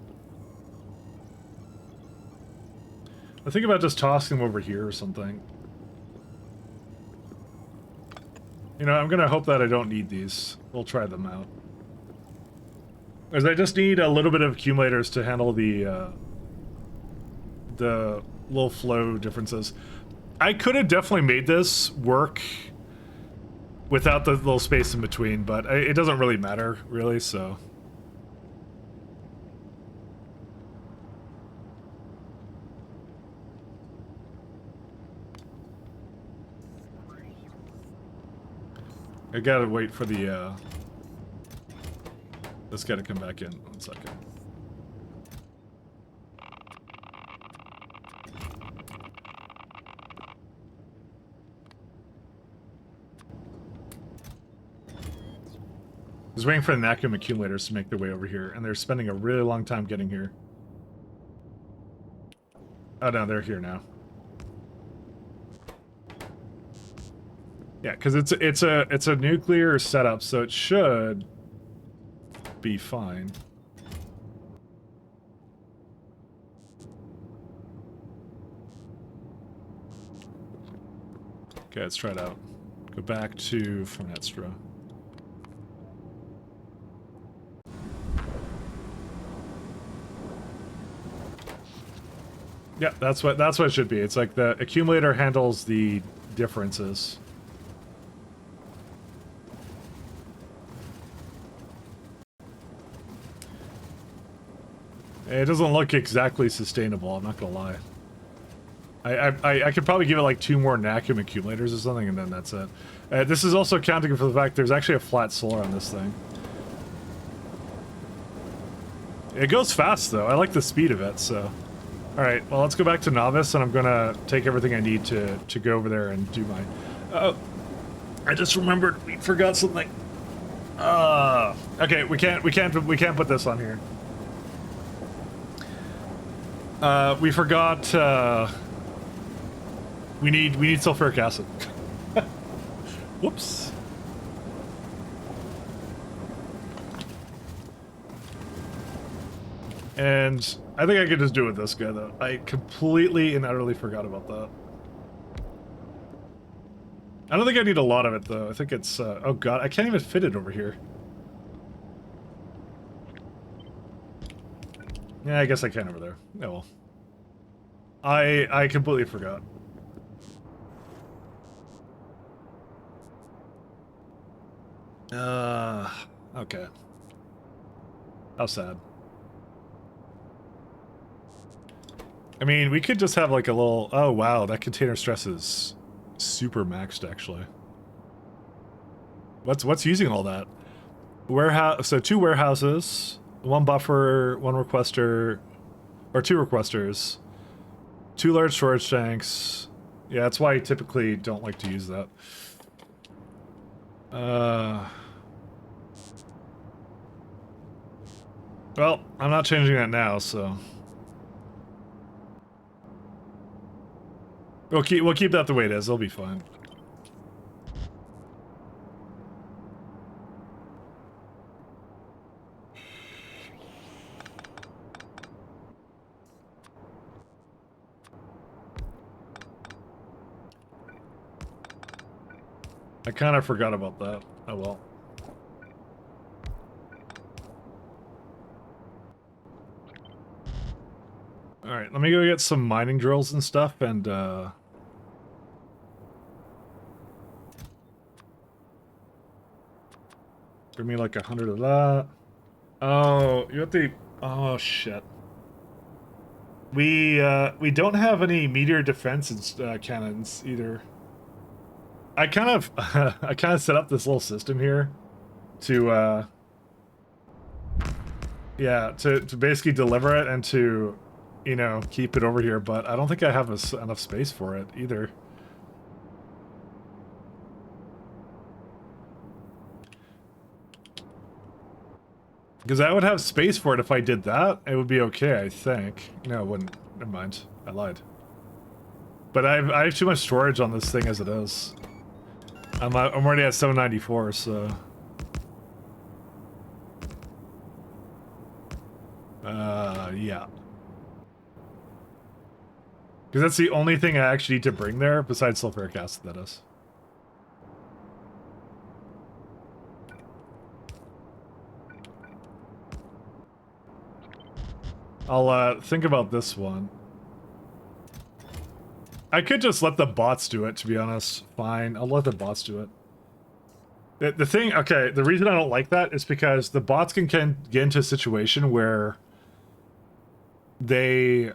I think about just tossing them over here or something. You know, I'm gonna hope that I don't need these. We'll try them out. Because I just need a little bit of accumulators to handle the little flow differences. I could have definitely made this work without the little space in between, but it doesn't really matter, really, so... I gotta wait for the, this guy to come back in. 1 second. I was waiting for the Nacrium accumulators to make their way over here, and they're spending a really long time getting here. Oh no, they're here now. Yeah, because it's a nuclear setup, so it should be fine. Okay, let's try it out. Go back to Fernestra. Yeah, that's what it should be. It's like the accumulator handles the differences. It doesn't look exactly sustainable, I'm not gonna lie. I could probably give it like 2 more Nacrium accumulators or something, and then that's it. This is also accounting for the fact there's actually a flat solar on this thing. It goes fast, though. I like the speed of it, so... Alright, well, let's go back to Novice, and I'm gonna take everything I need to go over there and do my... Oh, I just remembered we forgot something. Okay, we can't put this on here. We forgot, we need sulfuric acid. Whoops. And I think I could just do it with this guy, though. I completely and utterly forgot about that. I don't think I need a lot of it, though. I think it's, oh god, I can't even fit it over here. Yeah, I guess I can over there. Oh well. I completely forgot. Okay. How sad. I mean, we could just have like a little... Oh wow, that container stress is super maxed, actually. What's using all that? Warehouse... So 2 warehouses, 1 buffer, 1 requester, Or 2 requesters. 2 large storage tanks. Yeah, that's why I typically don't like to use that. Well, I'm not changing that now, so we'll keep that the way it is. It'll be fine. I kind of forgot about that. Oh well. Alright, let me go get some mining drills and stuff, and, give me like 100 of that. Oh, you have to... Oh, shit. We don't have any meteor defense cannons, either. I kind of... I kind of set up this little system here to, yeah, to basically deliver it and to... you know, keep it over here, but I don't think I have enough space for it either. Because I would have space for it if I did that. It would be okay, I think. No, it wouldn't. Never mind. I lied. But I have too much storage on this thing as it is. I'm already at 794, so... yeah. Because that's the only thing I actually need to bring there, besides sulfuric acid, that is. I'll, think about this one. I could just let the bots do it, to be honest. Fine, I'll let the bots do it. The thing, okay, the reason I don't like that is because the bots can get into a situation where they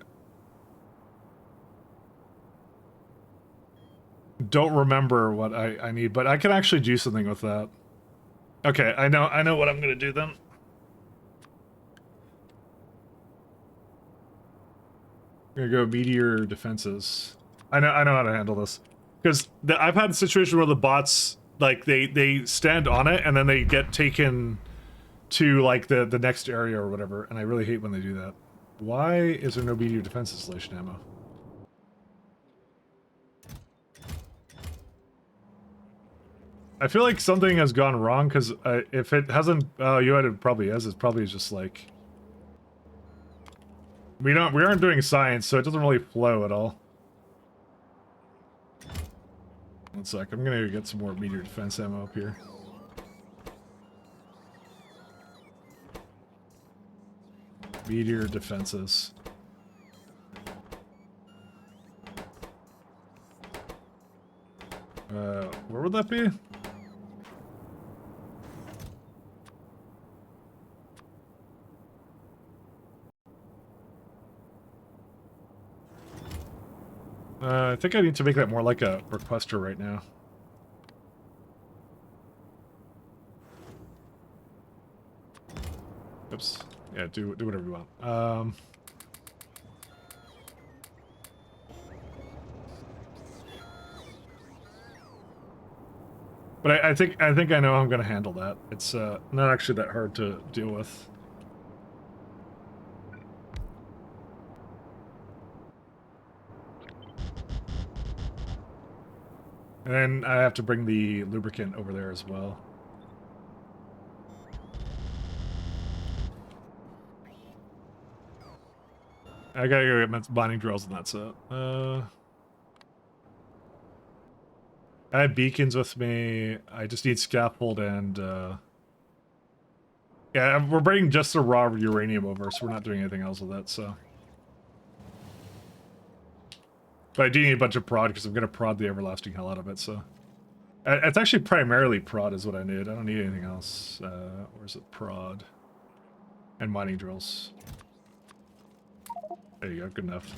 don't remember what I need, but I can actually do something with that. Okay, I know what I'm gonna do then. I'm gonna go meteor defenses. I know how to handle this. Because I've had a situation where the bots, like, they stand on it and then they get taken to, like, the next area or whatever, and I really hate when they do that. Why is there no meteor defense installation ammo? I feel like something has gone wrong, because if it hasn't... it probably is. It probably is just like... We aren't doing science, so it doesn't really flow at all. One sec, I'm gonna get some more meteor defense ammo up here. Meteor defenses. Where would that be? I think I need to make that more like a requester right now. Oops. Yeah, do whatever you want. But I think I know how I'm gonna handle that. It's not actually that hard to deal with. And then I have to bring the lubricant over there as well. I gotta go get binding drills and that's it. I have beacons with me. I just need scaffold and, yeah, we're bringing just the raw uranium over, so we're not doing anything else with it, so. But I do need a bunch of prod, because I'm going to prod the everlasting hell out of it, so. It's actually primarily prod is what I need. I don't need anything else. Where's it? Prod. And mining drills. There you go, good enough.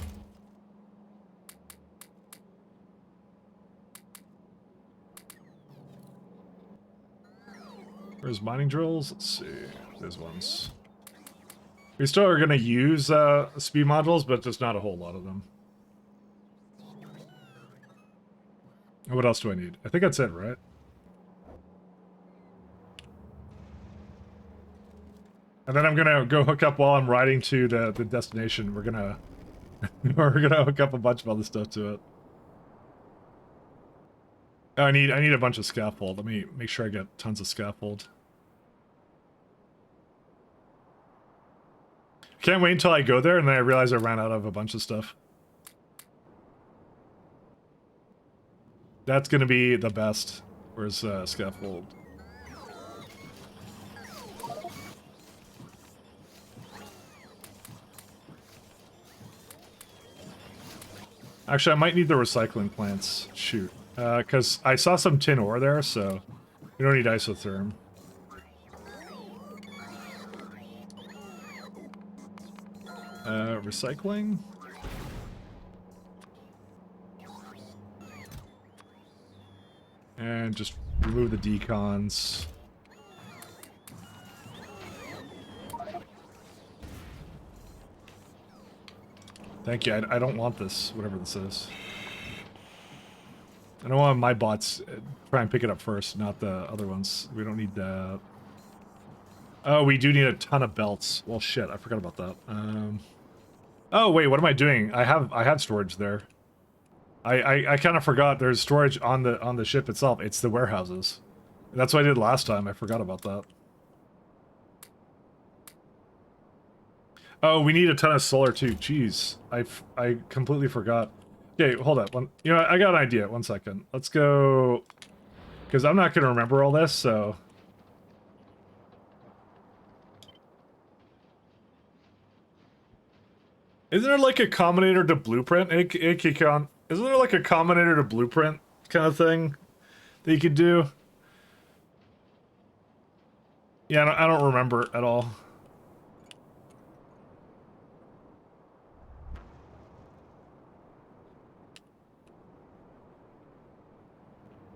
Where's mining drills? Let's see. There's ones. We still are gonna use speed modules, but just not a whole lot of them. What else do I need? I think that's it, right? And then I'm gonna go hook up while I'm riding to the destination. We're gonna we're gonna hook up a bunch of other stuff to it. Oh, I need a bunch of scaffold. Let me make sure I get tons of scaffold. Can't wait until I go there and then I realize I ran out of a bunch of stuff. That's gonna be the best. Where's scaffold? Actually, I might need the recycling plants. Shoot. Because I saw some tin ore there, so we don't need isotherm. Recycling? And just remove the decons. Thank you. I don't want this, whatever this is. I don't want my bots try and pick it up first, not the other ones. We don't need that. Oh, we do need a ton of belts. Well, shit, I forgot about that. Oh, wait, what am I doing? I had storage there. I kind of forgot there's storage on the ship itself. It's the warehouses. That's what I did last time. I forgot about that. Oh, we need a ton of solar too. Jeez, I completely forgot. Okay, hold up. You know, I got an idea. 1 second. Let's go, because I'm not gonna remember all this. So, isn't there like a combinator to blueprint? Hey, Kikon, isn't there like a combinator to blueprint kind of thing that you could do? Yeah, I don't remember at all.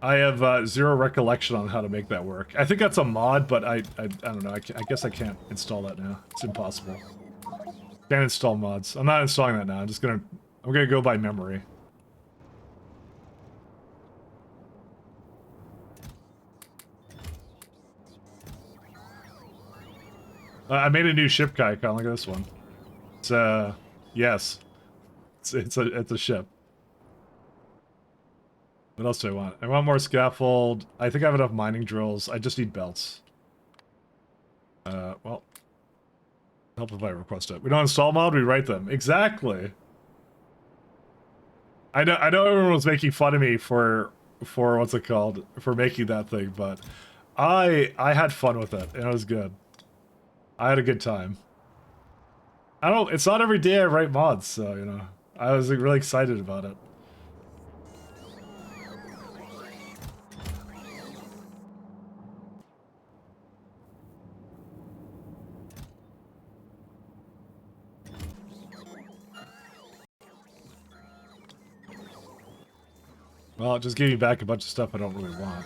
I have zero recollection on how to make that work. I think that's a mod, but I don't know. I guess I can't install that now. It's impossible. Can't install mods. I'm not installing that now. I'm gonna go by memory. I made a new ship, Kaikon. Look at this one. It's yes, it's a ship. What else do I want? I want more scaffold. I think I have enough mining drills. I just need belts. Well, help if I request it. We don't install mod, we write them. Exactly. I know everyone was making fun of me for what's it called? For making that thing, but I had fun with it, and it was good. I had a good time. It's not every day I write mods, so, you know, I was like, really excited about it. Well, it just gave me back a bunch of stuff I don't really want.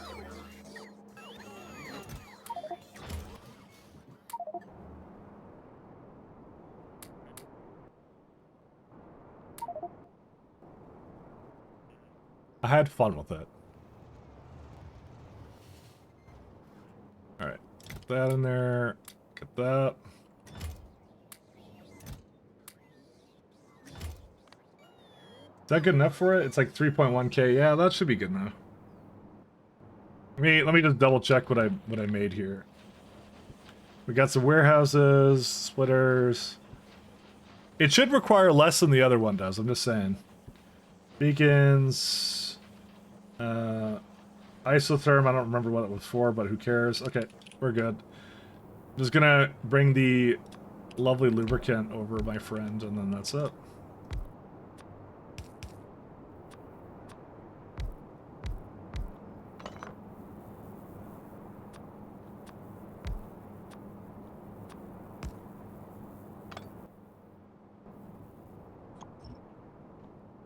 I had fun with it. Alright, get that in there, get that. Is that good enough for it? It's like 3.1k. Yeah, that should be good enough. Let me just double check what I made here. We got some warehouses, splitters. It should require less than the other one does, I'm just saying. Beacons, isotherm, I don't remember what it was for, but who cares? Okay, we're good. I'm just gonna bring the lovely lubricant over my friend, and then that's it.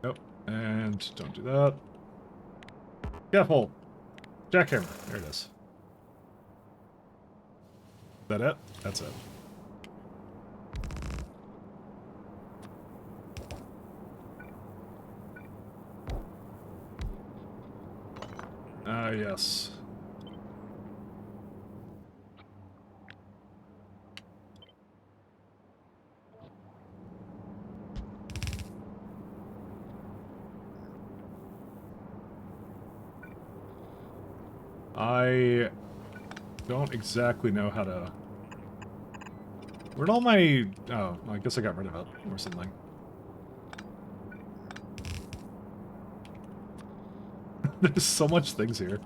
Nope, and don't do that. Scaffold. Jackhammer. There it is. Is that it? That's it. Yes. I don't exactly know how to... Where'd all my... Oh, I guess I got rid of it or something. There's so much things here.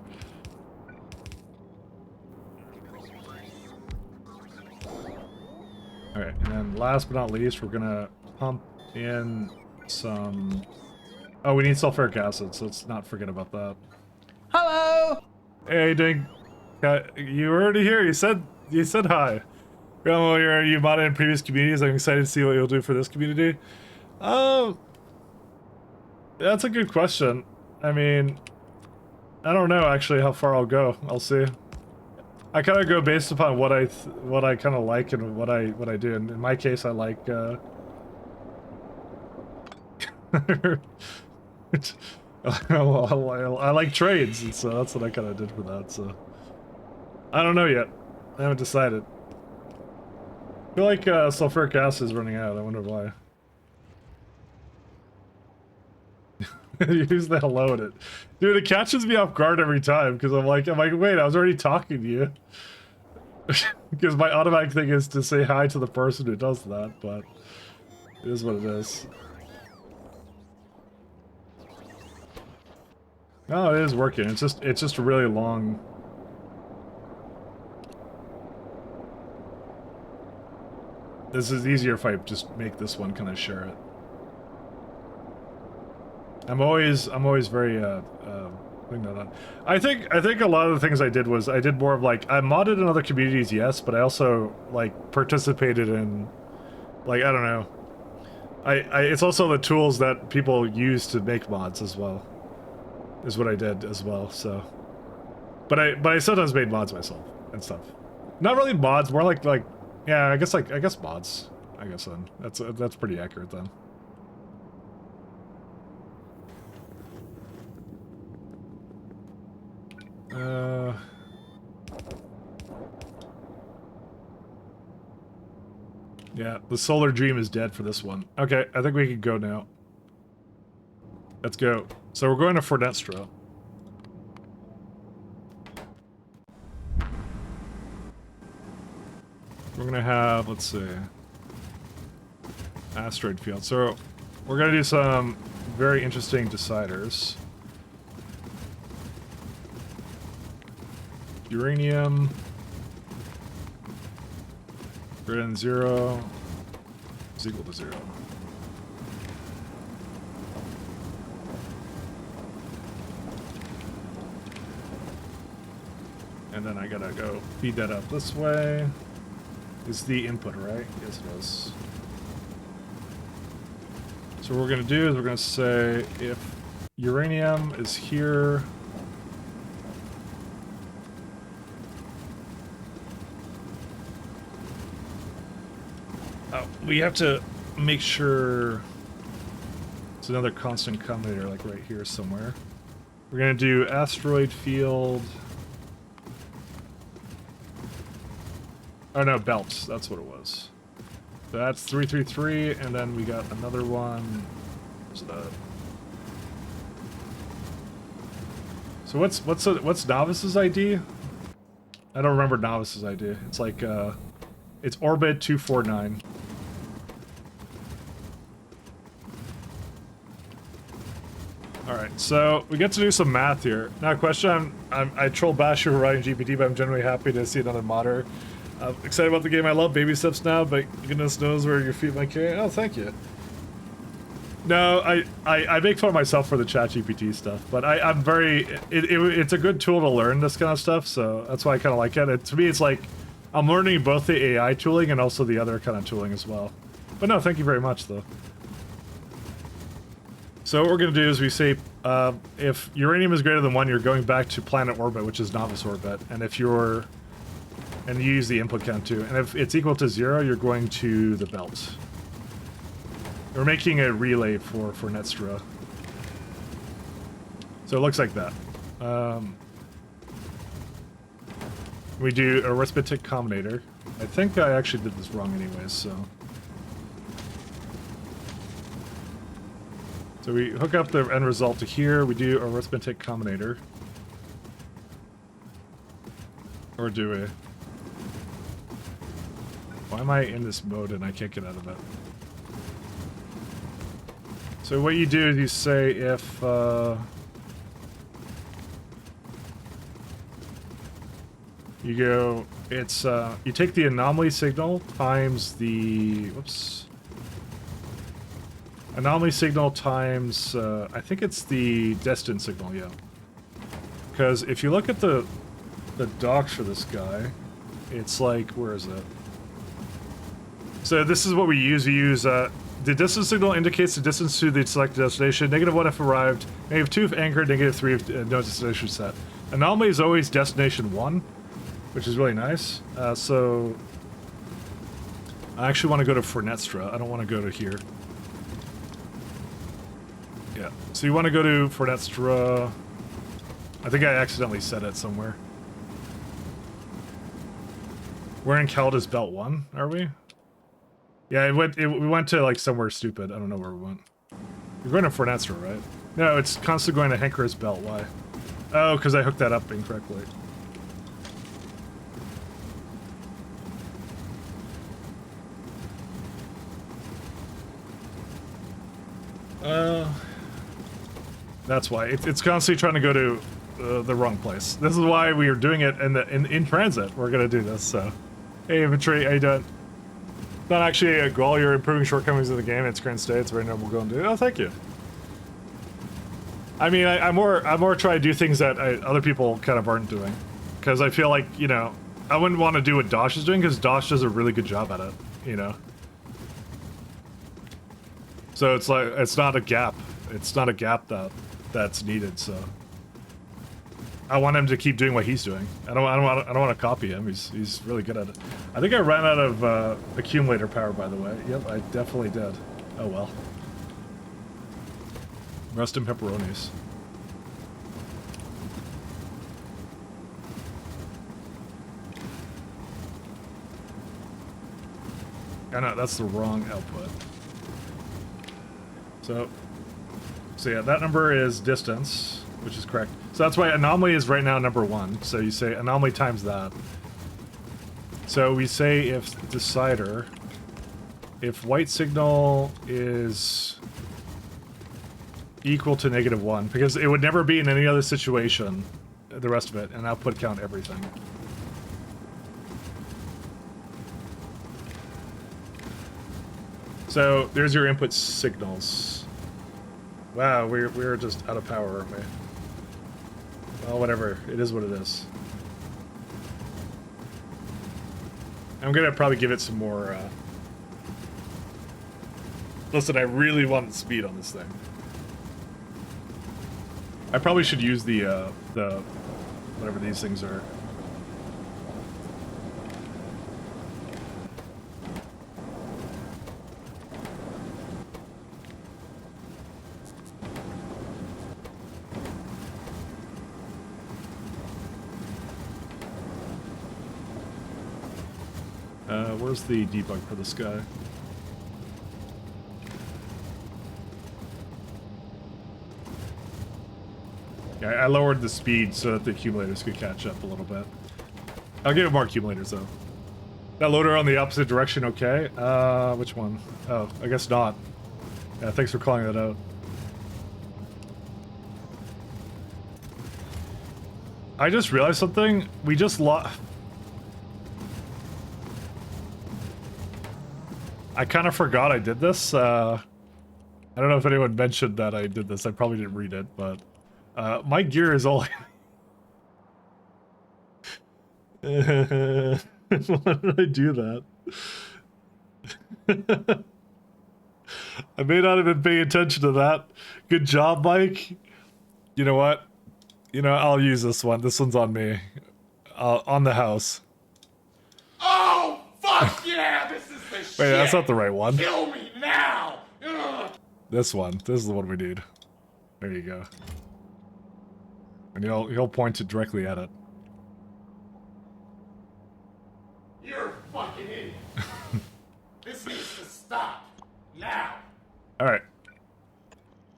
Alright, and then last but not least, we're gonna pump in some... Oh, we need sulfuric acid, so let's not forget about that. Hello! Hey, Ding. You were already here. You said hi. Well, you modded in previous communities. I'm excited to see what you'll do for this community. That's a good question. I mean, I don't know actually how far I'll go. I'll see. I kind of go based upon what I kind of like and what I do. And in my case, I like I like trades, and so that's what I kind of did for that. So I don't know yet. I haven't decided. I feel like sulfuric acid is running out. I wonder why. Use the hello in it, dude. It catches me off guard every time because I'm like, wait, I was already talking to you. Because my automatic thing is to say hi to the person who does that, but it is what it is. Oh, it is working. It's just really long. This is easier if I just make this one kind of share it. I'm always very thing to that. I think a lot of the things I did was I did more of like I modded in other communities, yes, but I also like participated in like I don't know. It's also the tools that people use to make mods as well. Is what I did as well. So, but I sometimes made mods myself and stuff. Not really mods, more like yeah, I guess mods. I guess then that's pretty accurate then. Yeah, the solar dream is dead for this one. Okay, I think we can go now. Let's go. So we're going to Fornestra. We're gonna have, let's see, asteroid field. So we're gonna do some very interesting deciders. Uranium. Greater than 0 is equal to 0. And then I gotta go feed that up this way. Is the input, right? Yes, it is. So what we're gonna do is we're gonna say if uranium is here, we have to make sure it's another constant combinator like right here somewhere. We're gonna do asteroid field. Oh no, belts, that's what it was. So that's 333, and then we got another one. What's that? So what's Novice's ID? I don't remember Novice's ID. It's like it's orbit 249. Alright, so we get to do some math here. Now, question, I troll Bash for writing GPT, but I'm generally happy to see another modder. Excited about the game. I love baby steps now, but goodness knows where your feet might carry. Oh, thank you. No, I make fun of myself for the ChatGPT stuff, but I'm very... It's a good tool to learn this kind of stuff, so that's why I kind of like it. To me, it's like I'm learning both the AI tooling and also the other kind of tooling as well. But no, thank you very much, though. So what we're going to do is we say, if uranium is greater than 1, you're going back to planet orbit, which is novice orbit. And if you're... And you use the input count too. And if it's equal to 0, you're going to the belt. We're making a relay for Netstra. So it looks like that. We do arithmetic combinator. I think I actually did this wrong anyways, so. So we hook up the end result to here, we do arithmetic combinator. Or do we? Why am I in this mode and I can't get out of it? So what you do is you say if, you go, it's, you take the anomaly signal times the, whoops. Anomaly signal times, I think it's the destined signal, yeah. Because if you look at the docs for this guy, it's like, where is it? So this is what we use. We use, the distance signal indicates the distance to the selected destination. -1 if arrived, -2 if anchored, -3 if no destination set. Anomaly is always destination 1, which is really nice. So I actually want to go to Fornestra. I don't want to go to here. Yeah. So you want to go to Fornestra. I think I accidentally said it somewhere. We're in Caldas Belt 1, are we? Yeah, we went to like somewhere stupid. I don't know where we went. You're going to Fornestra, right? No, it's constantly going to Henker's Belt. Why? Oh, because I hooked that up incorrectly. That's why. It's constantly trying to go to the wrong place. This is why we are doing it in transit. We're going to do this, so. Hey, infantry, how you doing? It's not actually a goal. You're improving shortcomings of the game. It's current state. It's very noble goal to do. Oh, thank you. I mean, I'm more trying to do things that other people kind of aren't doing. Because I feel like, you know, I wouldn't want to do what Dosh is doing, because Dosh does a really good job at it, you know? So it's like, it's not a gap. It's not a gap that's needed, so. I want him to keep doing what he's doing. I don't want to copy him. He's really good at it. I think I ran out of accumulator power, by the way. Yep, I definitely did. Oh well. Rest in pepperonis. I know that's the wrong output. So yeah, that number is distance, which is correct. So that's why anomaly is right now number 1. So you say anomaly times that. So we say if decider, if white signal is equal to -1, because it would never be in any other situation, the rest of it, and output count everything. So there's your input signals. Wow, we're just out of power, aren't we? Well, whatever. It is what it is. I'm gonna probably give it some more, Listen, I really want speed on this thing. I probably should use the whatever these things are. Where's the debug for this guy? Yeah, I lowered the speed so that the accumulators could catch up a little bit. I'll give it more accumulators though. That loader on the opposite direction, okay? Which one? Oh, I guess not. Yeah, thanks for calling that out. I just realized something. We just lost. I kind of forgot I did this. I don't know if anyone mentioned that I did this. I probably didn't read it, but my gear is only. Why did I do that? I may not have been paying attention to that. Good job, Mike. You know what? You know, I'll use this one. This one's on me. On the house. Oh, fuck yeah! This is the shit! Wait, that's not the right one. Kill me now! Ugh. This one. This is the one we need. There you go. And he'll point it directly at it. You're a fucking idiot. This needs to stop. Now. All right.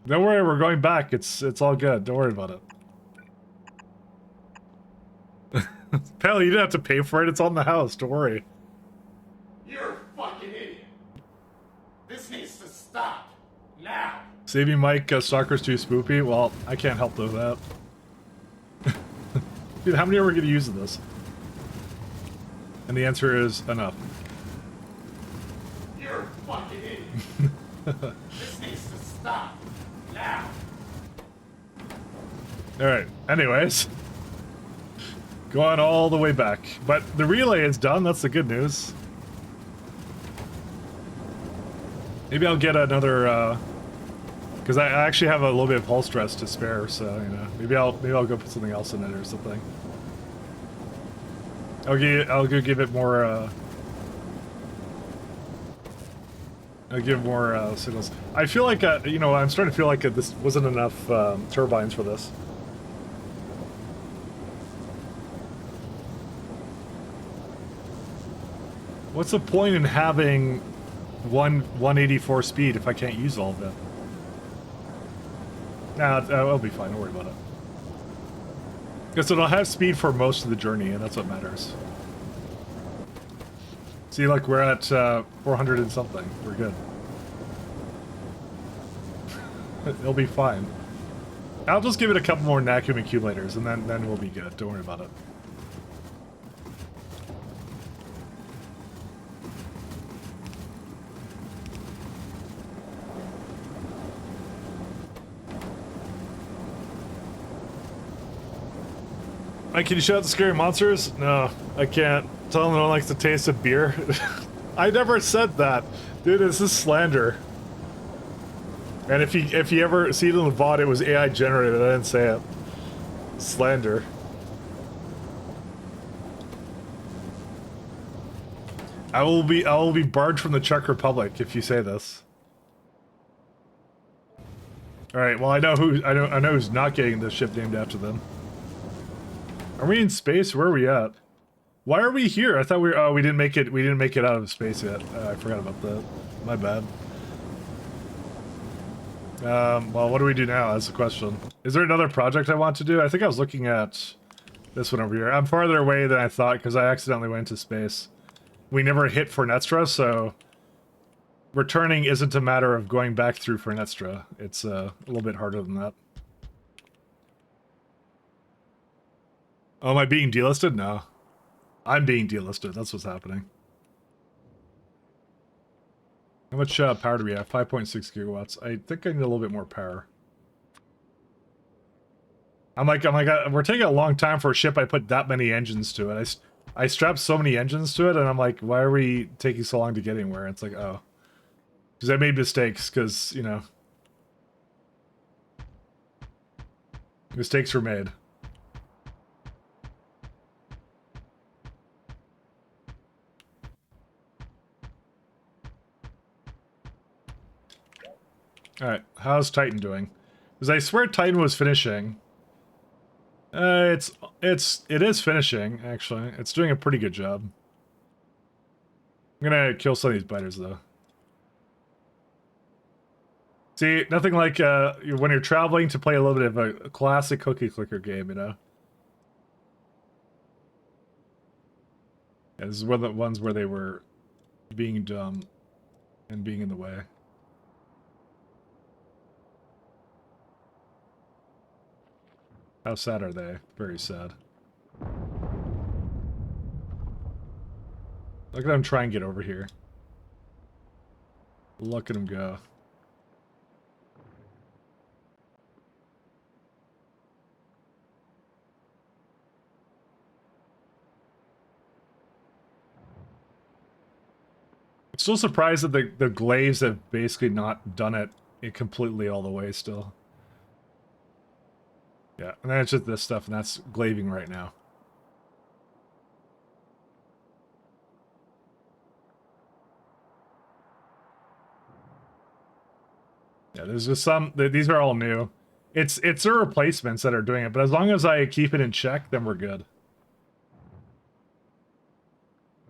Don't worry, we're going back. It's all good. Don't worry about it. Pal, you didn't have to pay for it. It's on the house. Don't worry. You're a fucking idiot. This needs to stop. Now. Saving Mike, Stalker's too spoopy. Well, I can't help with that. Dude, how many are we going to use of this? And the answer is enough. You're a fucking idiot. This needs to stop. Now. Alright, anyways. Going all the way back. But the relay is done, that's the good news. Maybe I'll get another, because I actually have a little bit of hull stress to spare, so, you know, maybe I'll go put something else in it or something. I'll go give it more, I'll give more, signals. I feel like, you know, I'm starting to feel like this wasn't enough, turbines for this. What's the point in having 184 speed if I can't use all of it? Nah, I'll be fine, don't worry about it. Because it'll have speed for most of the journey, and that's what matters. See, like, we're at 400 and something. We're good. It'll be fine. I'll just give it a couple more vacuum accumulators, and then we'll be good. Don't worry about it. Mike, can you shout out the scary monsters? No, I can't. Tell them no one likes the taste of beer. I never said that. Dude, this is slander. And if you ever see it in the VOD, it was AI generated. I didn't say it. Slander. I will be barred from the Czech Republic if you say this. All right. Well, I know who's not getting the ship named after them. Are we in space? Where are we at? Why are we here? I thought we didn't make it. We didn't make it out of space yet. I forgot about that. My bad. Well, what do we do now? That's the question. Is there another project I want to do? I think I was looking at this one over here. I'm farther away than I thought because I accidentally went to space. We never hit Fornestra, so returning isn't a matter of going back through Fornestra. It's a little bit harder than that. Oh, am I being delisted? No. I'm being delisted. That's what's happening. How much power do we have? 5.6 gigawatts. I think I need a little bit more power. I'm like, we're taking a long time for a ship I put that many engines to it. I strapped so many engines to it, and I'm like, why are we taking so long to get anywhere? And it's like, oh. Because I made mistakes, because, you know. Mistakes were made. Alright, how's Titan doing? Because I swear Titan was finishing. It is finishing, actually. It's doing a pretty good job. I'm gonna kill some of these biters, though. See, nothing like when you're traveling to play a little bit of a classic cookie clicker game, you know? Yeah, this is one of the ones where they were being dumb and being in the way. How sad are they? Very sad. Look at them try and get over here. Look at them go. I'm still surprised that the glaives have basically not done it completely all the way still. Yeah, and then it's just this stuff, and that's glaving right now. Yeah, there's just some, these are all new. It's the replacements that are doing it, but as long as I keep it in check, then we're good.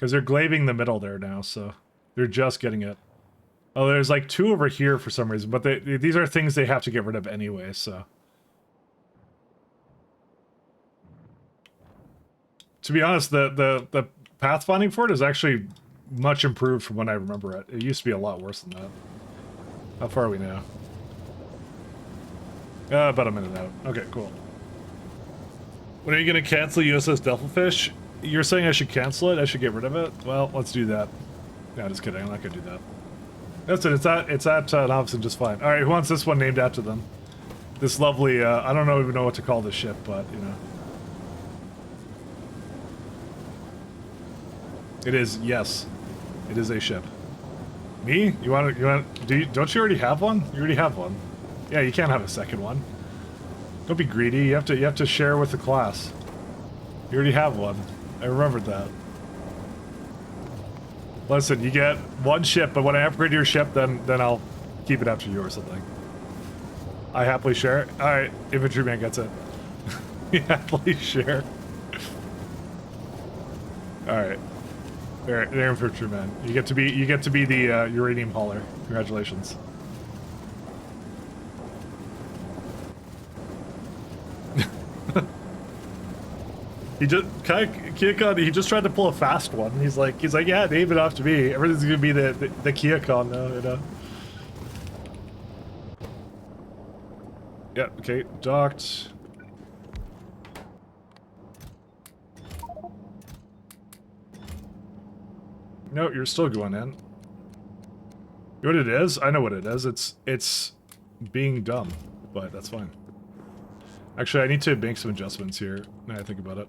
Because they're glazing the middle there now, so they're just getting it. Oh, there's like 2 over here for some reason, but these are things they have to get rid of anyway, so. To be honest, the pathfinding for it is actually much improved from when I remember it. It used to be a lot worse than that. How far are we now? About a minute out. Okay, cool. When are you going to cancel USS Devilfish? You're saying I should cancel it? I should get rid of it? Well, let's do that. No, just kidding. I'm not going to do that. That's it. It's at Nobson just fine. All right, who wants this one named after them? This lovely, I don't even know what to call this ship, but, you know. It is, yes. It is a ship. Me? Don't you already have one? You already have one. Yeah, you can't have a second one. Don't be greedy. You have to share with the class. You already have one. I remembered that. Listen, you get one ship, but when I upgrade your ship, then I'll keep it after you or something. I happily share. All right, infantryman gets it. You happily share. All right. There, infantryman. You get to be the uranium hauler. Congratulations. He just tried to pull a fast one. He's like, yeah, name it after me. Everything's gonna be the Kiacon now, you know. Yeah, okay, docked. No, you're still going in. You know what it is? I know what it is. It's being dumb, but that's fine. Actually, I need to make some adjustments here, now I think about it.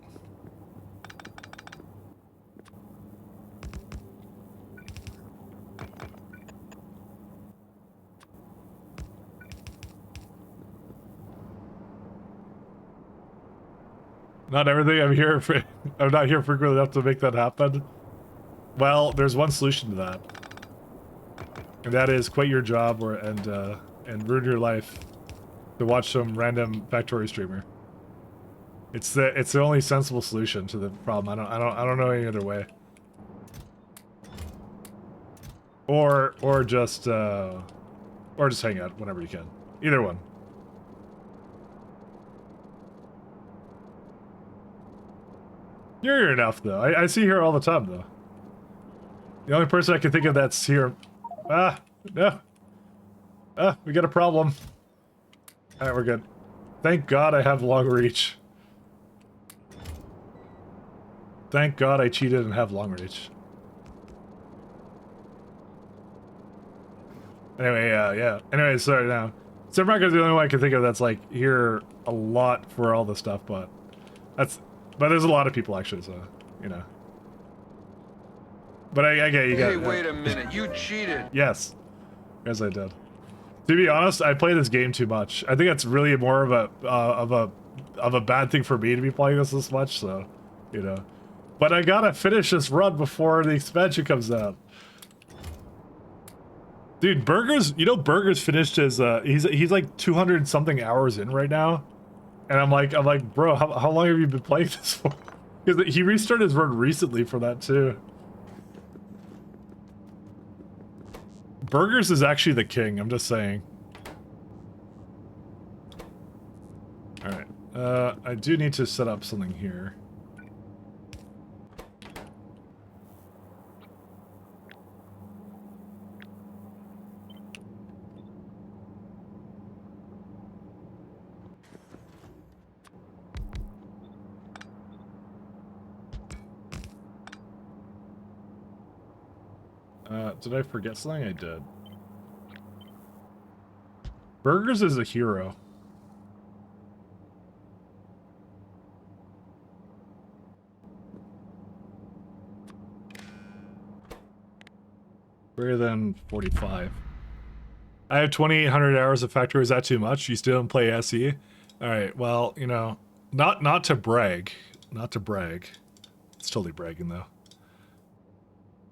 Not everything I'm here for. I'm not here frequently enough to make that happen. Well, there's one solution to that, and that is quit your job and ruin your life to watch some random factorio streamer. It's the only sensible solution to the problem. I don't know any other way. Or just hang out whenever you can. Either one. You're here enough though. I see you here all the time though. The only person I can think of that's here. No. We got a problem. Alright, we're good. Thank God I have long reach. Thank God I cheated and have long reach. Anyway, yeah. Anyway, sorry now. Supermarket's the only one I can think of that's like here a lot for all this stuff, but there's a lot of people actually, so you know. But I get you. Hey, wait a minute! You cheated. Yes, I did. To be honest, I play this game too much. I think that's really more of a bad thing for me to be playing this much. So, you know. But I gotta finish this run before the expansion comes out. Dude, Burgers, you know Burgers finished his he's like 200 something hours in right now. And I'm like, bro, how long have you been playing this for? Because he restarted his run recently for that too. Burgers is actually the king, I'm just saying. Alright, I do need to set up something here. Did I forget something? I did. Burgers is a hero. Greater than 45. I have 2,800 hours of factory. Is that too much? You still don't play SE? Alright, well, you know, not to brag. Not to brag. It's totally bragging, though.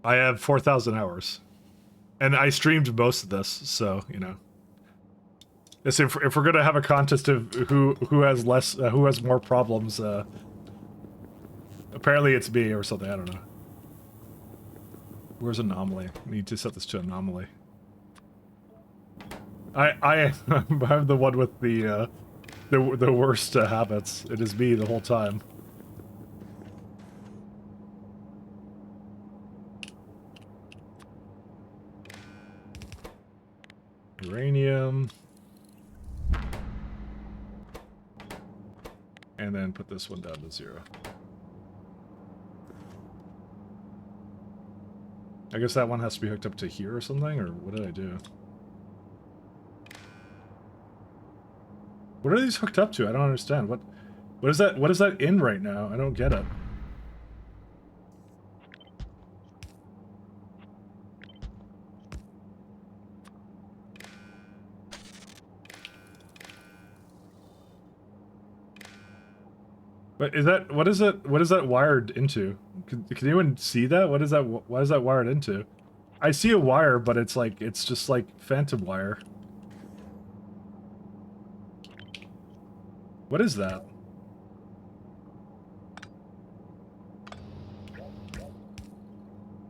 I have 4,000 hours. And I streamed most of this, so, you know. If we're gonna have a contest of who has less, who has more problems, apparently it's me or something, I don't know. Where's anomaly? I need to set this to anomaly. I'm the one with the worst habits. It is me the whole time. Uranium. And then put this one down to 0. I guess that one has to be hooked up to here or something, or what did I do? What are these hooked up to? I don't understand. What is that? What is that in right now? I don't get it. But is that, what is that wired into? Can anyone see that? What is that, why is that wired into? I see a wire, but it's like, it's just like phantom wire. What is that?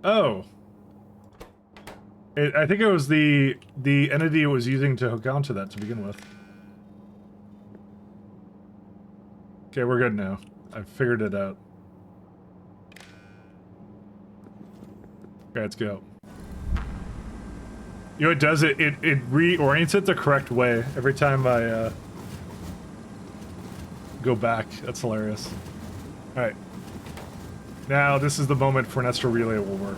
Oh. I think it was the entity it was using to hook onto that to begin with. Okay, we're good now. I figured it out. Okay, let's go. You know what it does? It reorients it the correct way every time I go back. That's hilarious. Alright. Now this is the moment for Nestor Relay will work.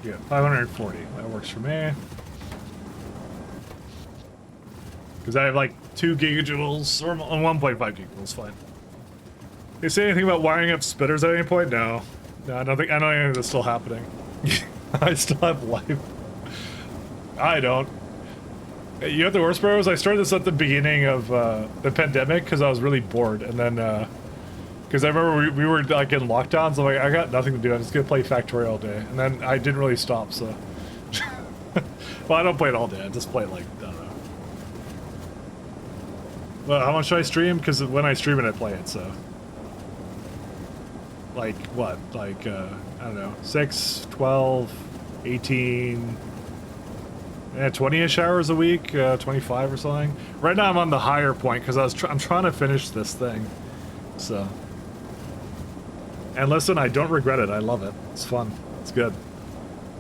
Yeah, 540. That works for me. Because I have like 2 gigajoules, or 1.5 gigajoules, fine. They say anything about wiring up spitters at any point? No. No, I don't think any of this is still happening. I still have life. I don't. You know what the worst part was? I started this at the beginning of the pandemic because I was really bored, and then because I remember we were like in lockdowns, so like I got nothing to do. I'm just gonna play Factorio all day, and then I didn't really stop. So, well, I don't play it all day. I just play it like I don't know. Well, how much should I stream? Because when I stream it, I play it. So, like what? Like I don't know, 6, 12, 18. 20-ish hours a week, 25 or something. Right now I'm on the higher point because I'm trying to finish this thing. So, and listen, I don't regret it. I love it. It's fun. It's good.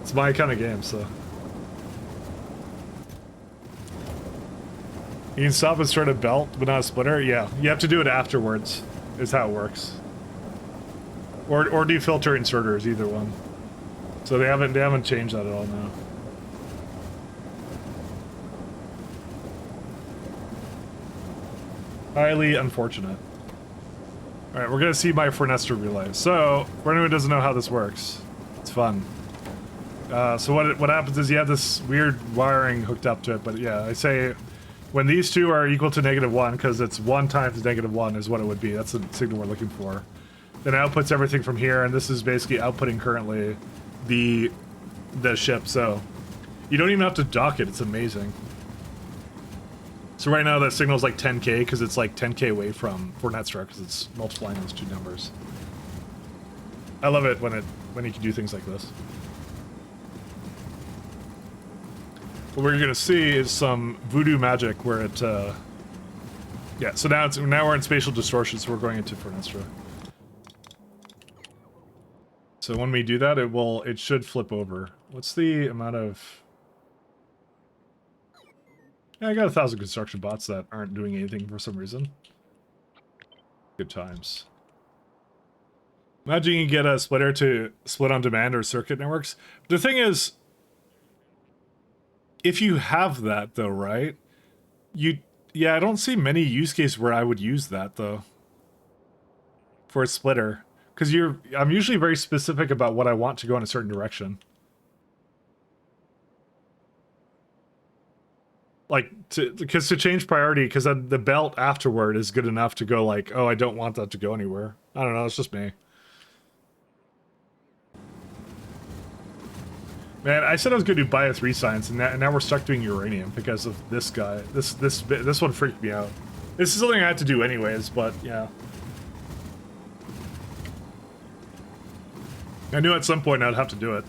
It's my kind of game. So, you can stop and start a belt, but not a splitter. Yeah, you have to do it afterwards. Is how it works. Or do filter inserters, either one. So they haven't changed that at all now. Highly unfortunate. Alright, we're gonna see my Nestor relay. So, for anyone who doesn't know how this works, it's fun. So what happens is you have this weird wiring hooked up to it, but yeah, I say when these two are equal to -1, because it's 1 times -1 is what it would be. That's the signal we're looking for. Then it outputs everything from here, and this is basically outputting currently the ship, so you don't even have to dock it, it's amazing. So right now that signal is like 10k because it's like 10k away from Netstar because it's multiplying those two numbers. I love it when you can do things like this. What we're gonna see is some voodoo magic where it yeah, so now we're in spatial distortion, so we're going into Netstar. So when we do that, it should flip over. What's the amount of... Yeah, I got 1,000 construction bots that aren't doing anything for some reason. Good times. Imagine you can get a splitter to split on demand or circuit networks. The thing is, if you have that though, right? Yeah, I don't see many use cases where I would use that though. For a splitter. Because I'm usually very specific about what I want to go in a certain direction. Like, because to change priority, because then the belt afterward is good enough to go like, oh, I don't want that to go anywhere. I don't know, it's just me. Man, I said I was going to do bio 3 science, and now we're stuck doing uranium because of this guy. This one freaked me out. This is something I had to do anyways, but yeah. I knew at some point I'd have to do it.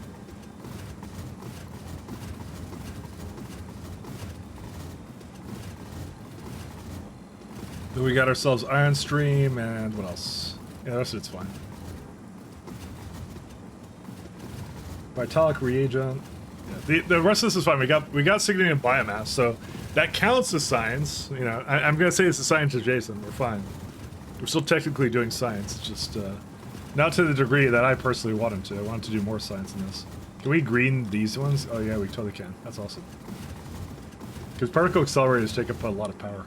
So we got ourselves Iron Stream, and what else? Yeah, the rest of it's fine. Vitalic reagent. Yeah, the rest of this is fine. We got significant biomass, so that counts as science. You know, I'm gonna say it's a science adjacent. We're fine. We're still technically doing science. It's just not to the degree that I personally wanted to. I wanted to do more science in this. Can we green these ones? Oh yeah, we totally can. That's awesome. Because particle accelerators take up a lot of power.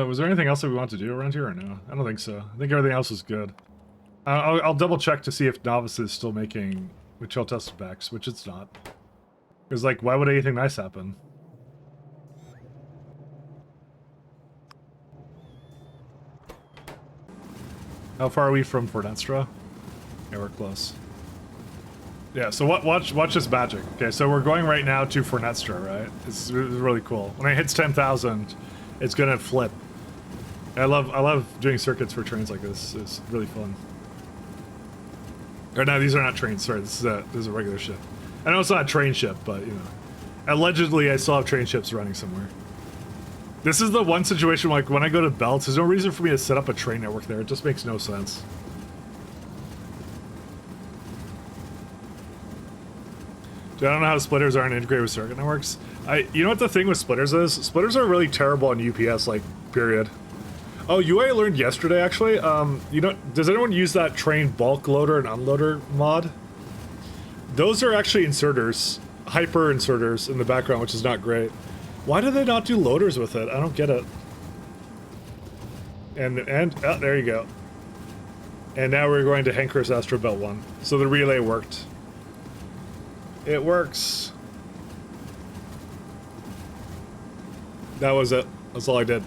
Was there anything else that we want to do around here or no? I don't think so. I think everything else is good. I'll double check to see if Novice is still making the chill test specs, which it's not. Because, like, why would anything nice happen? How far are we from Fornestra? Yeah, we're close. Yeah, so watch this magic. Okay, so we're going right now to Fornestra, right? It's really cool. When it hits 10,000, it's gonna flip. I love doing circuits for trains like this. It's really fun. Or no, these are not trains. Sorry, this is a regular ship. I know it's not a train ship, but you know, allegedly I still have train ships running somewhere. This is the one situation like when I go to Belts, there's no reason for me to set up a train network there. It just makes no sense. Dude, I don't know how splitters aren't integrated with circuit networks. You know what the thing with splitters is? Splitters are really terrible on UPS, like, period. Oh, UI learned yesterday, actually. You know, does anyone use that train bulk loader and unloader mod? Those are actually inserters, hyper inserters in the background, which is not great. Why do they not do loaders with it? I don't get it. And oh, there you go. And now we're going to Hanker's Astro Belt 1. So the relay worked. It works. That was it. That's all I did.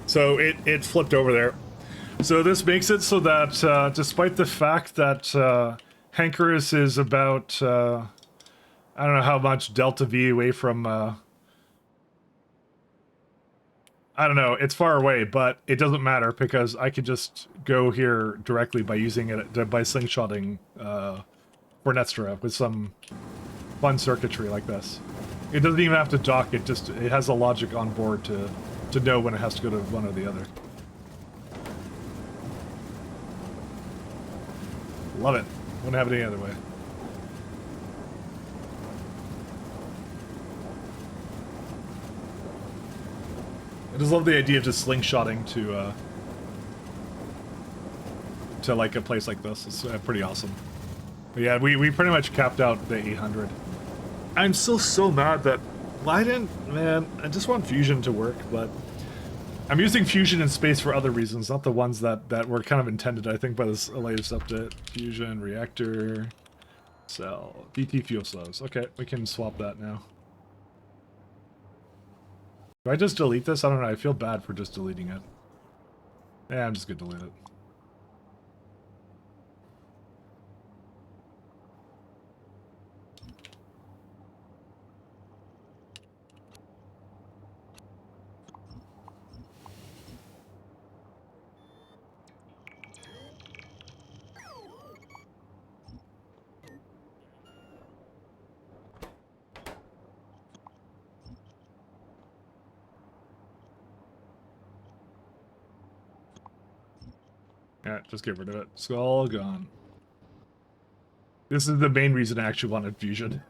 So it flipped over there. So this makes it so that despite the fact that Hanker's is about I don't know how much delta V away from I don't know, it's far away, but it doesn't matter because I could just go here directly by using it by slingshotting Fornestra with some fun circuitry like this. It doesn't even have to dock, it has a logic on board to know when it has to go to one or the other. Love it. Wouldn't have it any other way. I just love the idea of just slingshotting to like a place like this. It's pretty awesome. But yeah, we pretty much capped out the 800. I'm still so mad that why didn't, man, I just want Fusion to work, but I'm using Fusion in space for other reasons, not the ones that were kind of intended, I think, by this latest update. Fusion, reactor, cell, VT fuel cells. Okay, we can swap that now. Do I just delete this? I don't know, I feel bad for just deleting it. Yeah, I'm just gonna delete it. Yeah, just get rid of it. It's all gone. This is the main reason I actually wanted Fusion.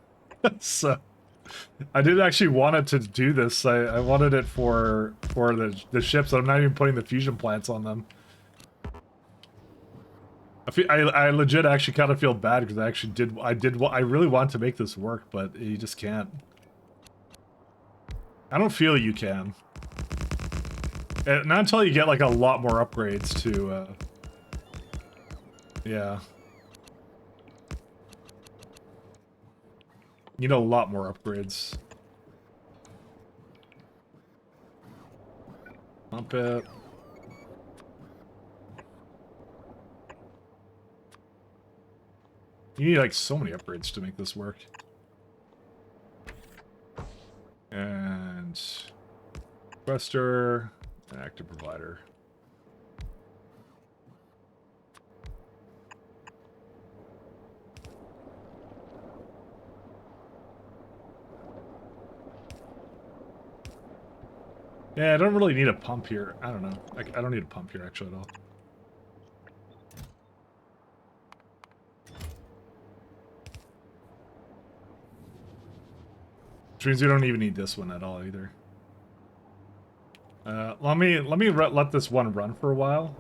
So, I did actually want it to do this. I wanted it for the ships. I'm not even putting the fusion plants on them. I legit actually kind of feel bad because I actually I really want to make this work, but you just can't. I don't feel you can. And not until you get like a lot more upgrades to yeah. You know, a lot more upgrades. Pump it. You need like so many upgrades to make this work. And requester and active provider. Yeah, I don't really need a pump here. I don't know. I don't need a pump here actually at all. Which means we don't even need this one at all either. Let me let this one run for a while,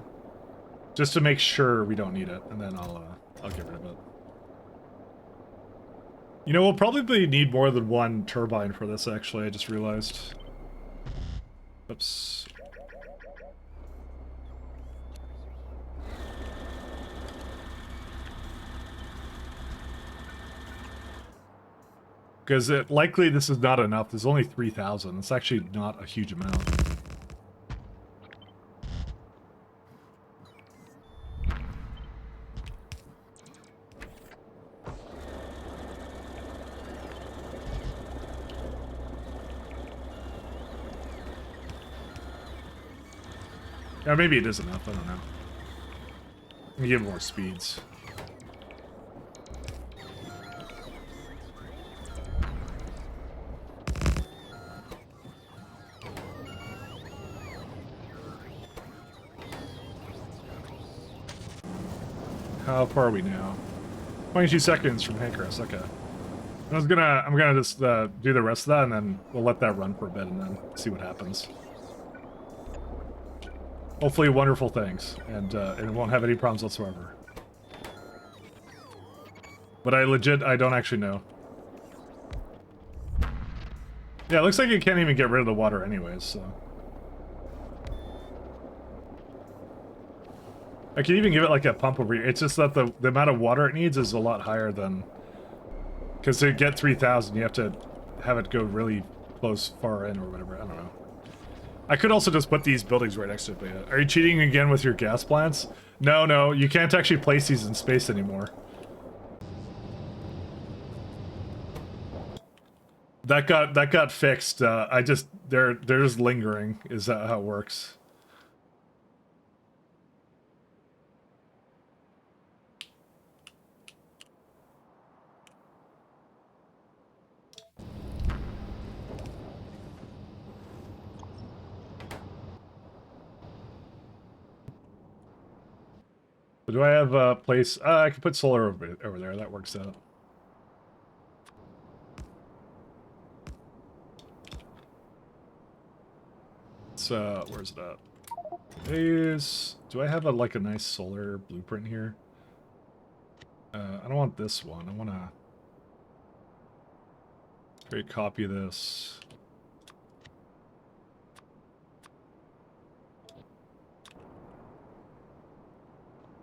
just to make sure we don't need it, and then I'll get rid of it. You know, we'll probably need more than one turbine for this. Actually, I just realized. Oops. Because likely this is not enough. There's only 3,000. It's actually not a huge amount. Or maybe it is enough. I don't know. Let me give it more speeds. How far are we now? 22 seconds from Hankress. Okay. I'm gonna just do the rest of that, and then we'll let that run for a bit, and then see what happens. Hopefully, wonderful things, and it won't have any problems whatsoever. But I don't actually know. Yeah, it looks like you can't even get rid of the water anyways, so. I can even give it like a pump over here. It's just that the amount of water it needs is a lot higher than... Because to get 3,000, you have to have it go really close, far in, or whatever. I don't know. I could also just put these buildings right next to it, but yeah. Are you cheating again with your gas plants? No, you can't actually place these in space anymore. That got fixed. They're just lingering, is that how it works. Do I have a place? I can put solar over there. That works out. So where's it at? Do I have like a nice solar blueprint here? I don't want this one. I want to copy this.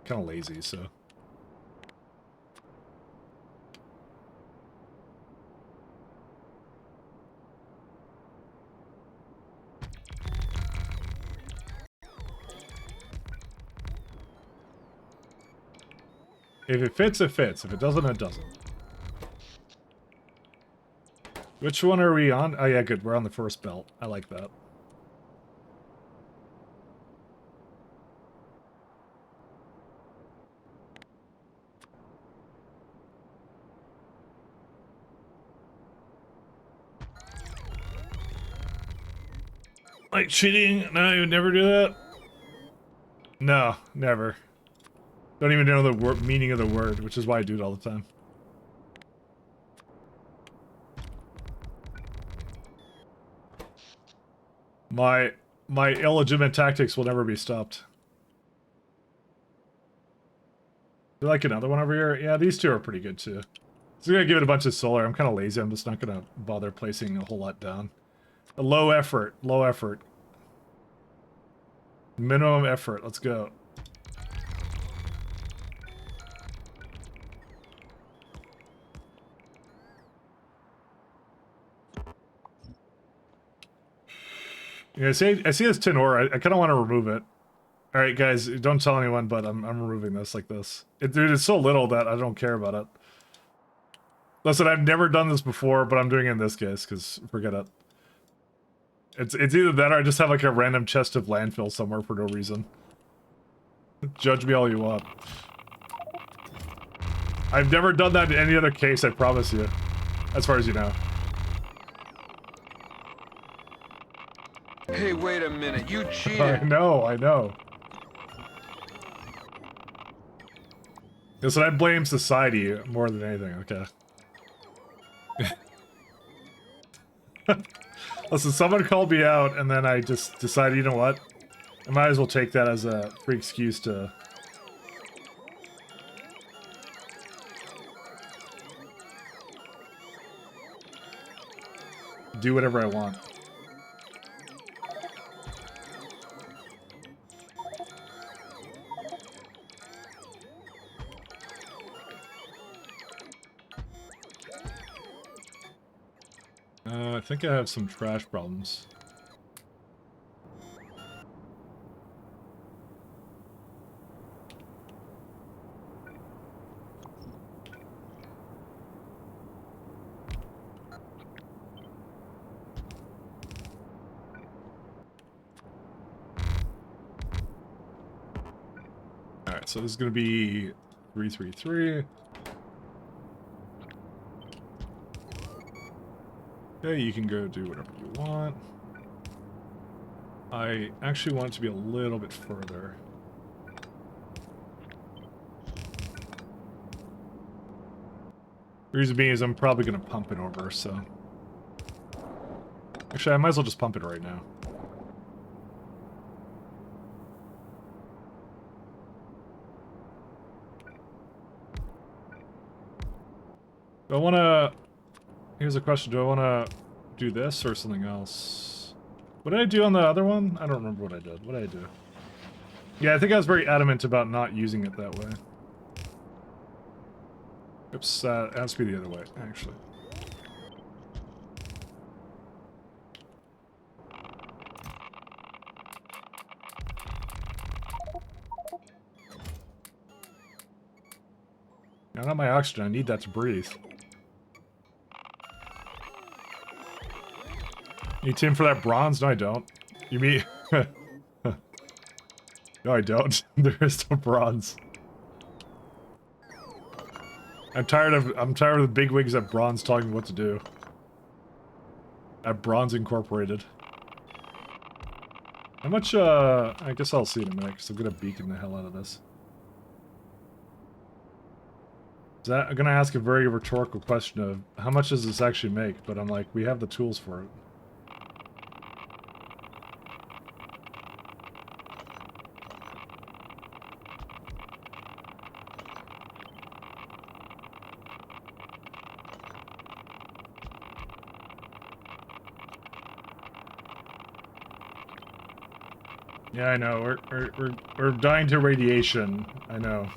Kind of lazy, so. If it fits, it fits. If it doesn't, it doesn't. Which one are we on? Oh yeah, good. We're on the first belt. I like that. Like cheating? No, you would never do that? No, never. Don't even know the meaning of the word, which is why I do it all the time. My illegitimate tactics will never be stopped. Do you like another one over here? Yeah, these two are pretty good too. So I'm gonna give it a bunch of solar. I'm kind of lazy. I'm just not gonna bother placing a whole lot down. Low effort. Minimum effort. Let's go. Yeah, I see this tin ore. I kind of want to remove it. All right, guys, don't tell anyone, but I'm removing this like this. Dude, it's so little that I don't care about it. Listen, I've never done this before, but I'm doing it in this case, because forget it. It's either that or I just have like a random chest of landfill somewhere for no reason. Judge me all you want. I've never done that in any other case, I promise you. As far as you know. Hey, wait a minute. You I cheated. know, I know. Listen, I blame society more than anything, okay? Listen, someone called me out, and then I just decided, you know what? I might as well take that as a free excuse to... do whatever I want. I think I have some trash problems. Alright, so this is going to be 333. Okay, you can go do whatever you want. I actually want it to be a little bit further. The reason being is I'm probably going to pump it over, so... Actually, I might as well just pump it right now. Do I want to... Here's a question. Do I want to do this or something else? What did I do on the other one? I don't remember what I did. What did I do? Yeah, I think I was very adamant about not using it that way. Oops, it has to be the other way, actually. Now, not my oxygen. I need that to breathe. You team for that bronze? No, I don't. You mean... No, I don't. There is no bronze. I'm tired of the bigwigs at Bronze telling me what to do. At Bronze Incorporated. How much, I guess I'll see in a minute, because I'm gonna beacon the hell out of this. I'm gonna ask a very rhetorical question of, how much does this actually make? But I'm like, we have the tools for it. Yeah, I know. We're dying to radiation. I know.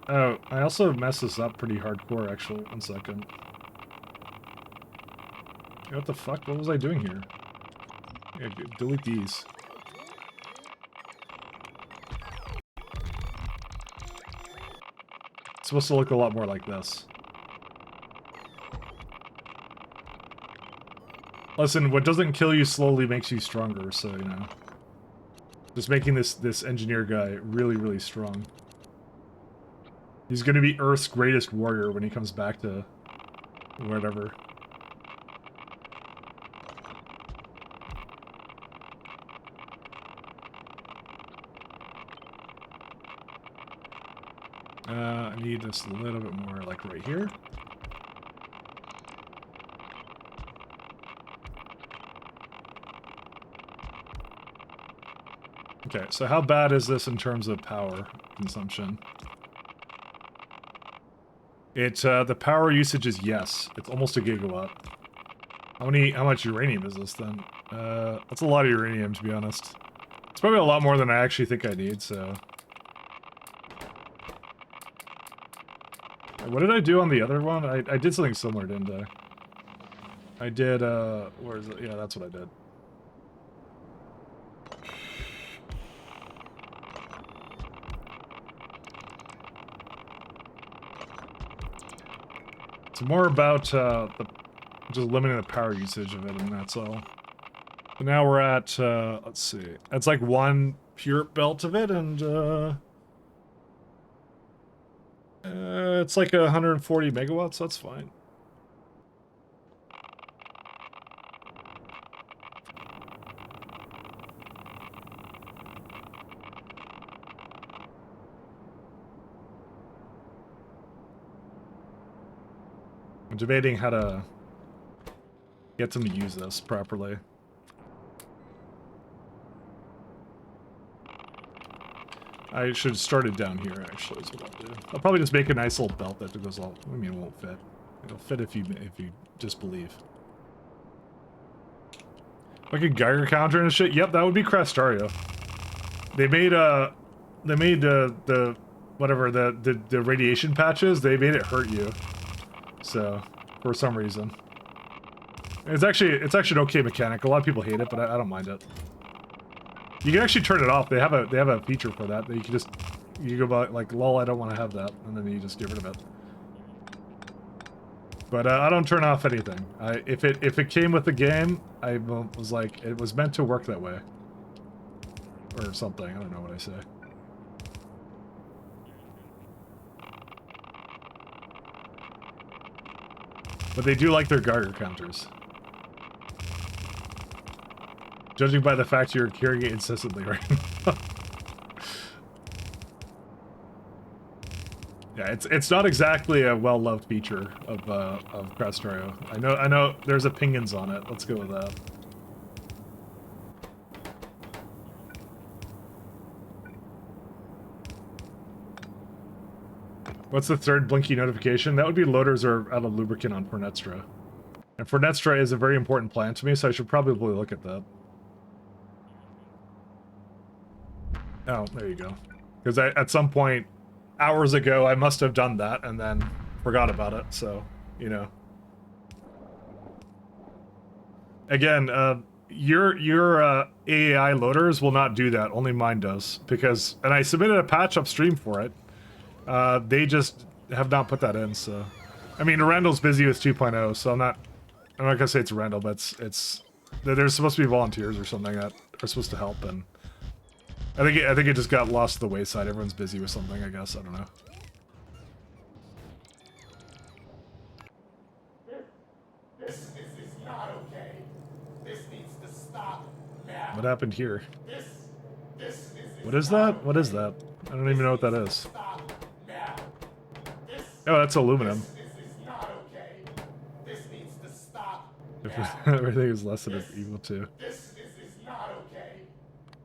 Oh, I also messed this up pretty hardcore, actually. 1 second. What the fuck? What was I doing here? Yeah, delete these. It's supposed to look a lot more like this. Listen, what doesn't kill you slowly makes you stronger, so, you know. Just making this engineer guy really, really strong. He's gonna be Earth's greatest warrior when he comes back to whatever. I need this a little bit more, like right here. Okay, so how bad is this in terms of power consumption? The power usage is yes. It's almost a gigawatt. How much uranium is this then? That's a lot of uranium, to be honest. It's probably a lot more than I actually think I need, so... What did I do on the other one? I did something similar, didn't I? I did, where is it? Yeah, that's what I did. It's more about just limiting the power usage of it, and that's all. So now we're at, let's see. It's like one pure belt of it, and it's like 140 megawatts, that's fine. I'm debating how to get them to use this properly. I should start it down here, actually, is what I'll do. I'll probably just make a nice little belt that goes all... I mean, it won't fit. It'll fit if you just believe. Like a Geiger counter and shit? Yep, that would be Crastario. They made, the whatever, the radiation patches, they made it hurt you. So, for some reason. It's actually an okay mechanic. A lot of people hate it, but I don't mind it. You can actually turn it off. They have a feature for that. You can just go by like, lol, I don't want to have that, and then you just get rid of it. But I don't turn off anything. If it came with the game, I was like, it was meant to work that way, or something. I don't know what I say. But they do like their Geiger counters. Judging by the fact you're carrying it incessantly right now. Yeah, it's not exactly a well-loved feature of Crastario. I know there's opinions on it. Let's go with that. What's the third blinky notification? That would be loaders are out of lubricant on Fornestra. And Fornestra is a very important plant to me, so I should probably look at that. Oh, there you go. Because at some point, hours ago, I must have done that and then forgot about it, so, you know. Again, your AAI loaders will not do that, only mine does. Because, and I submitted a patch upstream for it. They just have not put that in, so. I mean, Randall's busy with 2.0, so I'm not gonna say it's Randall, but it's there's supposed to be volunteers or something that are supposed to help, and I think it just got lost to the wayside. Everyone's busy with something, I guess. I don't know. This is not okay. This needs to stop now. What happened here? This What is that? What is that? I don't even know what that is. stop now. This Oh, that's aluminum. is not okay. This needs to stop. Everything is less than equal to. This is not okay.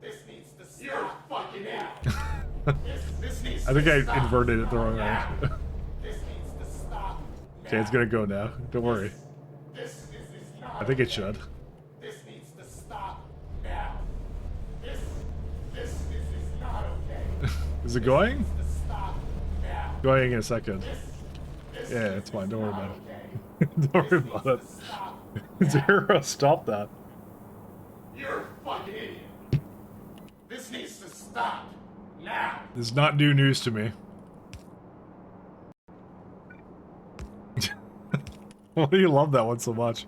This needs to stop. You're fucking out. this needs I think to I stop. inverted it the wrong way. Now. This needs to stop. Okay, it's gonna go now. Don't worry. This is not I think it should. This needs to stop now. This is not okay. Is it going? To stop now. Going in a second. This Yeah, it's fine. Don't worry not about okay. it. Don't worry about it. Stop. Zero, stop that. You're a fucking idiot. This needs to stop now. This is not new news to me. Why do you love that one so much?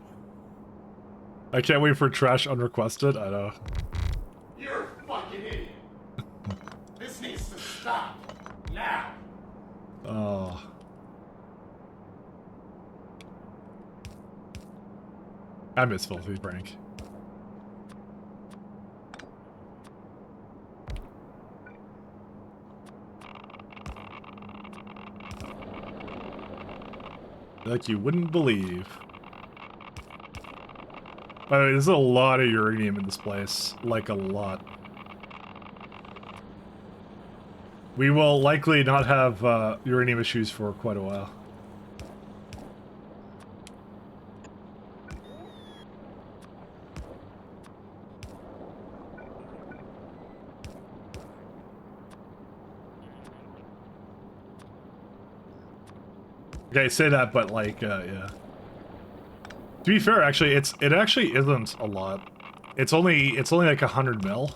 I can't wait for trash unrequested. I know. You're a fucking idiot. This needs to stop now. Oh. I miss Filthy Frank. Like you wouldn't believe. By the way, there's a lot of uranium in this place. Like a lot. We will likely not have uranium issues for quite a while. Okay, say that, but like, yeah. To be fair, actually, it actually isn't a lot. It's only like 100 mil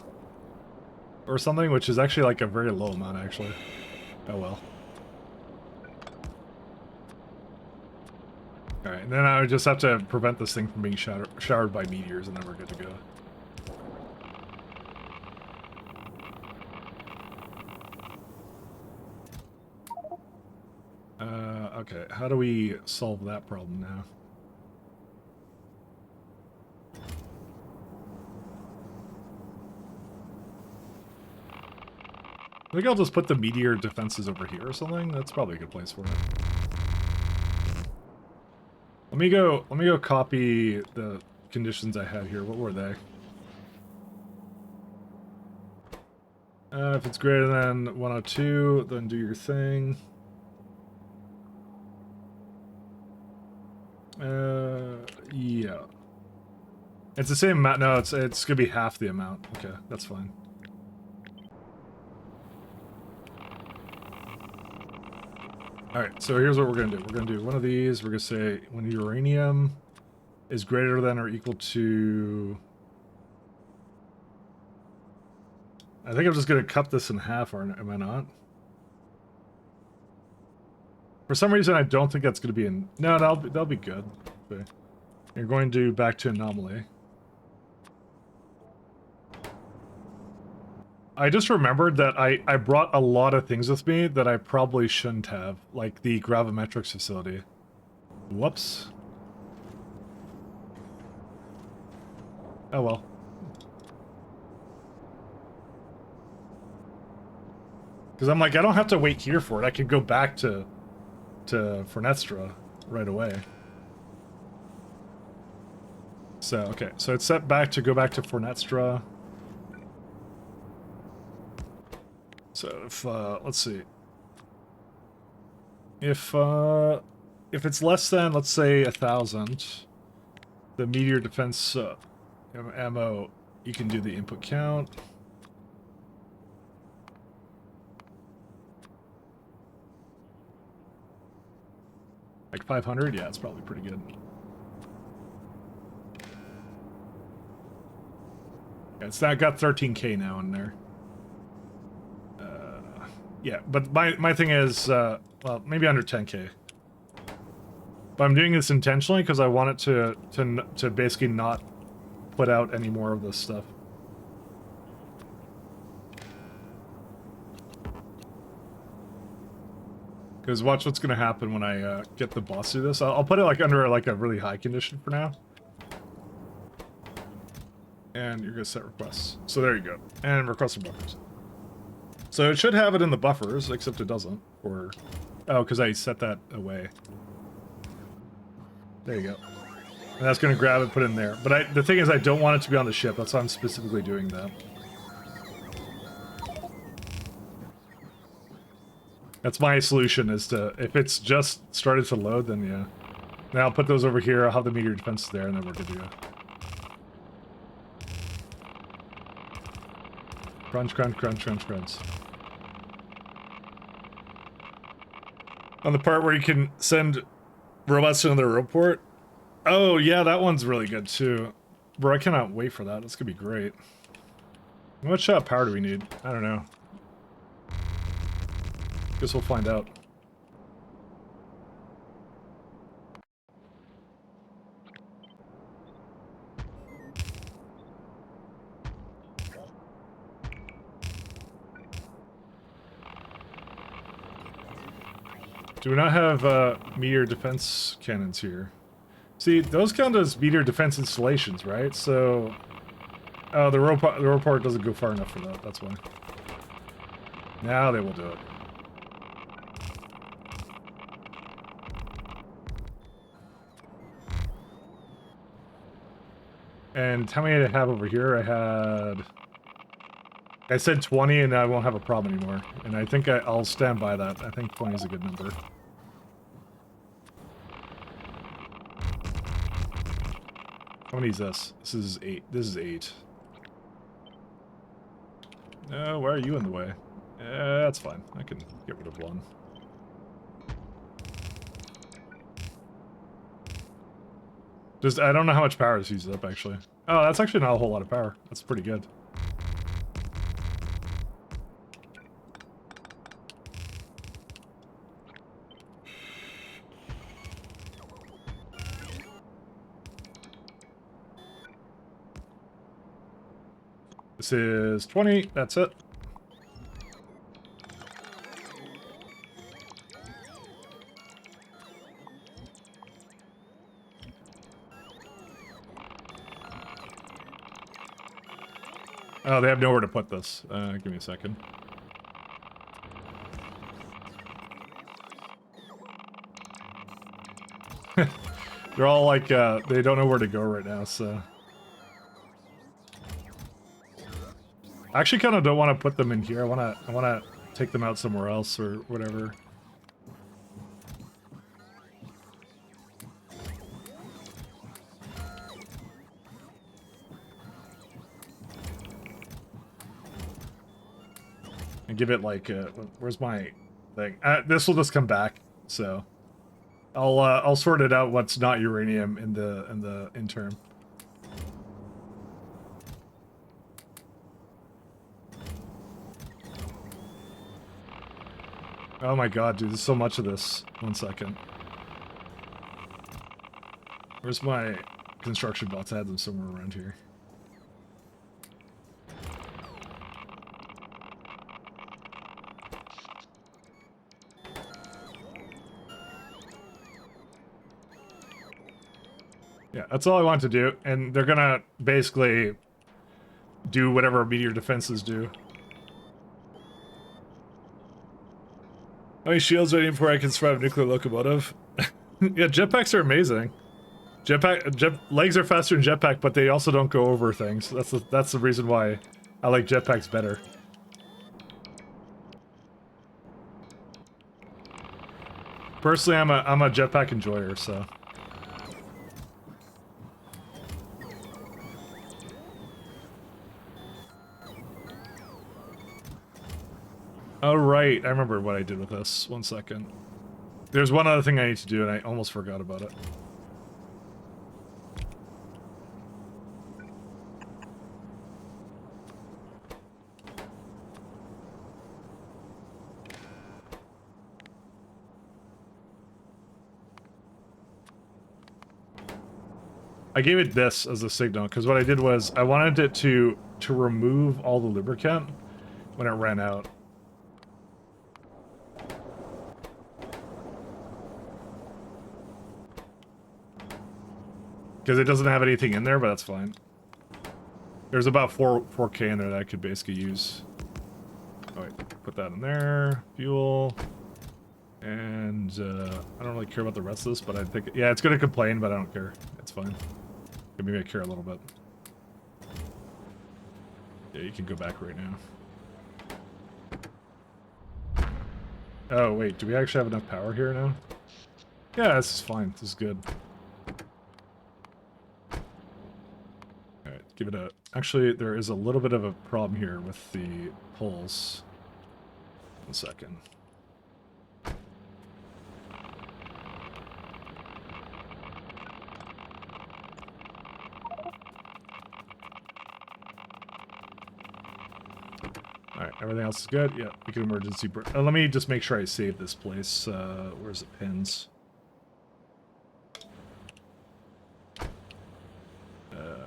or something, which is actually like a very low amount, actually. Oh well. Alright, and then I would just have to prevent this thing from being showered by meteors, and then we're good to go. Okay, how do we solve that problem now? I think I'll just put the meteor defenses over here or something. That's probably a good place for it. Let me go copy the conditions I had here. What were they? If it's greater than 102, then do your thing. Yeah. It's the same amount. No, it's gonna be half the amount. Okay, that's fine. Alright, so here's what we're gonna do. We're gonna do one of these. We're gonna say when uranium is greater than or equal to... I think I'm just gonna cut this in half, or am I not? For some reason, I don't think that's gonna be in... No, that'll be good. Okay. You're going to back to anomaly. I just remembered that I brought a lot of things with me that I probably shouldn't have, like the gravimetrics facility. Whoops. Oh well. Because I'm like, I don't have to wait here for it. I could go back to Fornestra right away. So, okay. So it's set back to go back to Fornestra. So if, let's see. If it's less than, let's say, 1,000, the meteor defense ammo, you can do the input count. Like 500? Yeah, it's probably pretty good. Yeah, it's not got 13k now in there. Yeah, but my thing is, well, maybe under 10k. But I'm doing this intentionally because I want it to basically not put out any more of this stuff. Because watch what's going to happen when I get the boss to do this. I'll put it like under like a really high condition for now. And you're going to set requests. So there you go. And request for buffers. So it should have it in the buffers, except it doesn't. Or, oh, because I set that away. There you go. And that's going to grab it, put it in there. But the thing is, I don't want it to be on the ship. That's why I'm specifically doing that. That's my solution, is to, if it's just started to load, then yeah. Now I'll put those over here, I'll have the meteor defense there, and then we're good to go. Crunch, crunch, crunch, crunch, crunch. On the part where you can send robots to another airport? Oh, yeah, that one's really good, too. Bro, I cannot wait for that. That's gonna be great. How much power do we need? I don't know. Guess we'll find out. Do we not have meteor defense cannons here? See, those count as meteor defense installations, right? So, oh, the robot doesn't go far enough for that. That's why. Now they will do it. And how many did I have over here? I said 20 and I won't have a problem anymore. And I think I'll stand by that. I think 20 is a good number. How many is this? This is 8. This is 8. Why are you in the way? That's fine. I can get rid of one. I don't know how much power this uses up, actually. Oh, that's actually not a whole lot of power. That's pretty good. This is 20. That's it. Oh, they have nowhere to put this. Give me a second. They're all like, they don't know where to go right now, so... I actually kind of don't want to put them in here. I want to take them out somewhere else or whatever. And give it like, where's my thing? This will just come back, so I'll sort it out what's not uranium in the interim. Oh my god, dude, there's so much of this. 1 second. Where's my construction bots? I had them somewhere around here. Yeah, that's all I want to do, and they're gonna basically do whatever meteor defenses do. How many shields waiting before I can survive a nuclear locomotive? Yeah, jetpacks are amazing. Legs are faster than jetpack, but they also don't go over things. That's the reason why I like jetpacks better. Personally, I'm a jetpack enjoyer, so. Oh, right. I remember what I did with this. 1 second. There's one other thing I need to do, and I almost forgot about it. I gave it this as a signal, because what I did was I wanted it to remove all the lubricant when it ran out. Because it doesn't have anything in there, but that's fine. There's about 4K in there that I could basically use. Oh wait, put that in there. Fuel. And I don't really care about the rest of this, but I think... Yeah, it's going to complain, but I don't care. It's fine. Maybe I care a little bit. Yeah, you can go back right now. Oh wait, do we actually have enough power here now? Yeah, this is fine. This is good. Alright, give it a... Actually, there is a little bit of a problem here with the poles. 1 second. Alright, everything else is good. Yeah, we can emergency... let me just make sure I save this place. Where's the pins?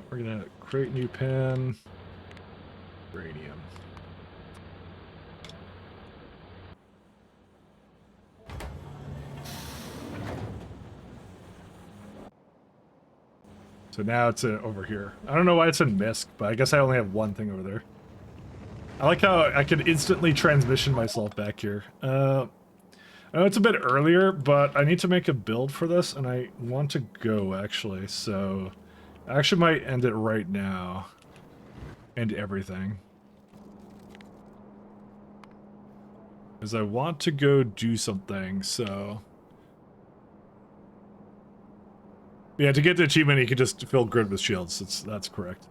We're gonna create new pin. Radium. So now it's over here. I don't know why it's in MISC, but I guess I only have one thing over there. I like how I can instantly transmission myself back here. I know it's a bit earlier, but I need to make a build for this, and I want to go, actually, so... I actually might end it right now. End everything. Because I want to go do something, so... Yeah, to get the achievement, you can just fill grid with shields. That's correct.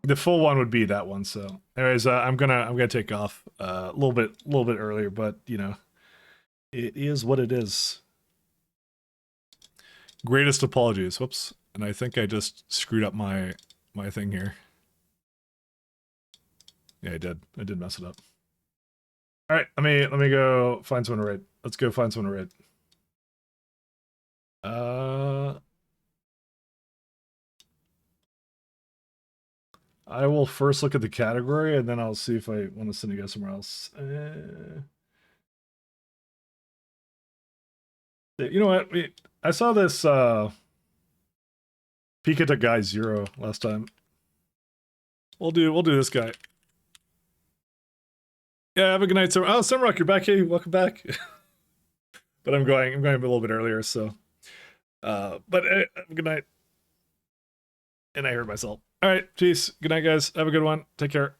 The full one would be that one. So, anyways, I'm gonna take off a little bit earlier, but you know, it is what it is. Greatest apologies. Whoops, and I think I just screwed up my thing here. Yeah, I did. I did mess it up. All right, let me go find someone to raid. Let's go find someone to raid. I will first look at the category, and then I'll see if I want to send you guys somewhere else. You know what? I saw this Pika guy 0 last time. We'll do this guy. Yeah, have a good night, Summer. Oh, Summerrock, you're back. Hey, welcome back. But I'm going a little bit earlier, so. But have a good night. And I heard myself. All right, peace. Good night, guys. Have a good one. Take care.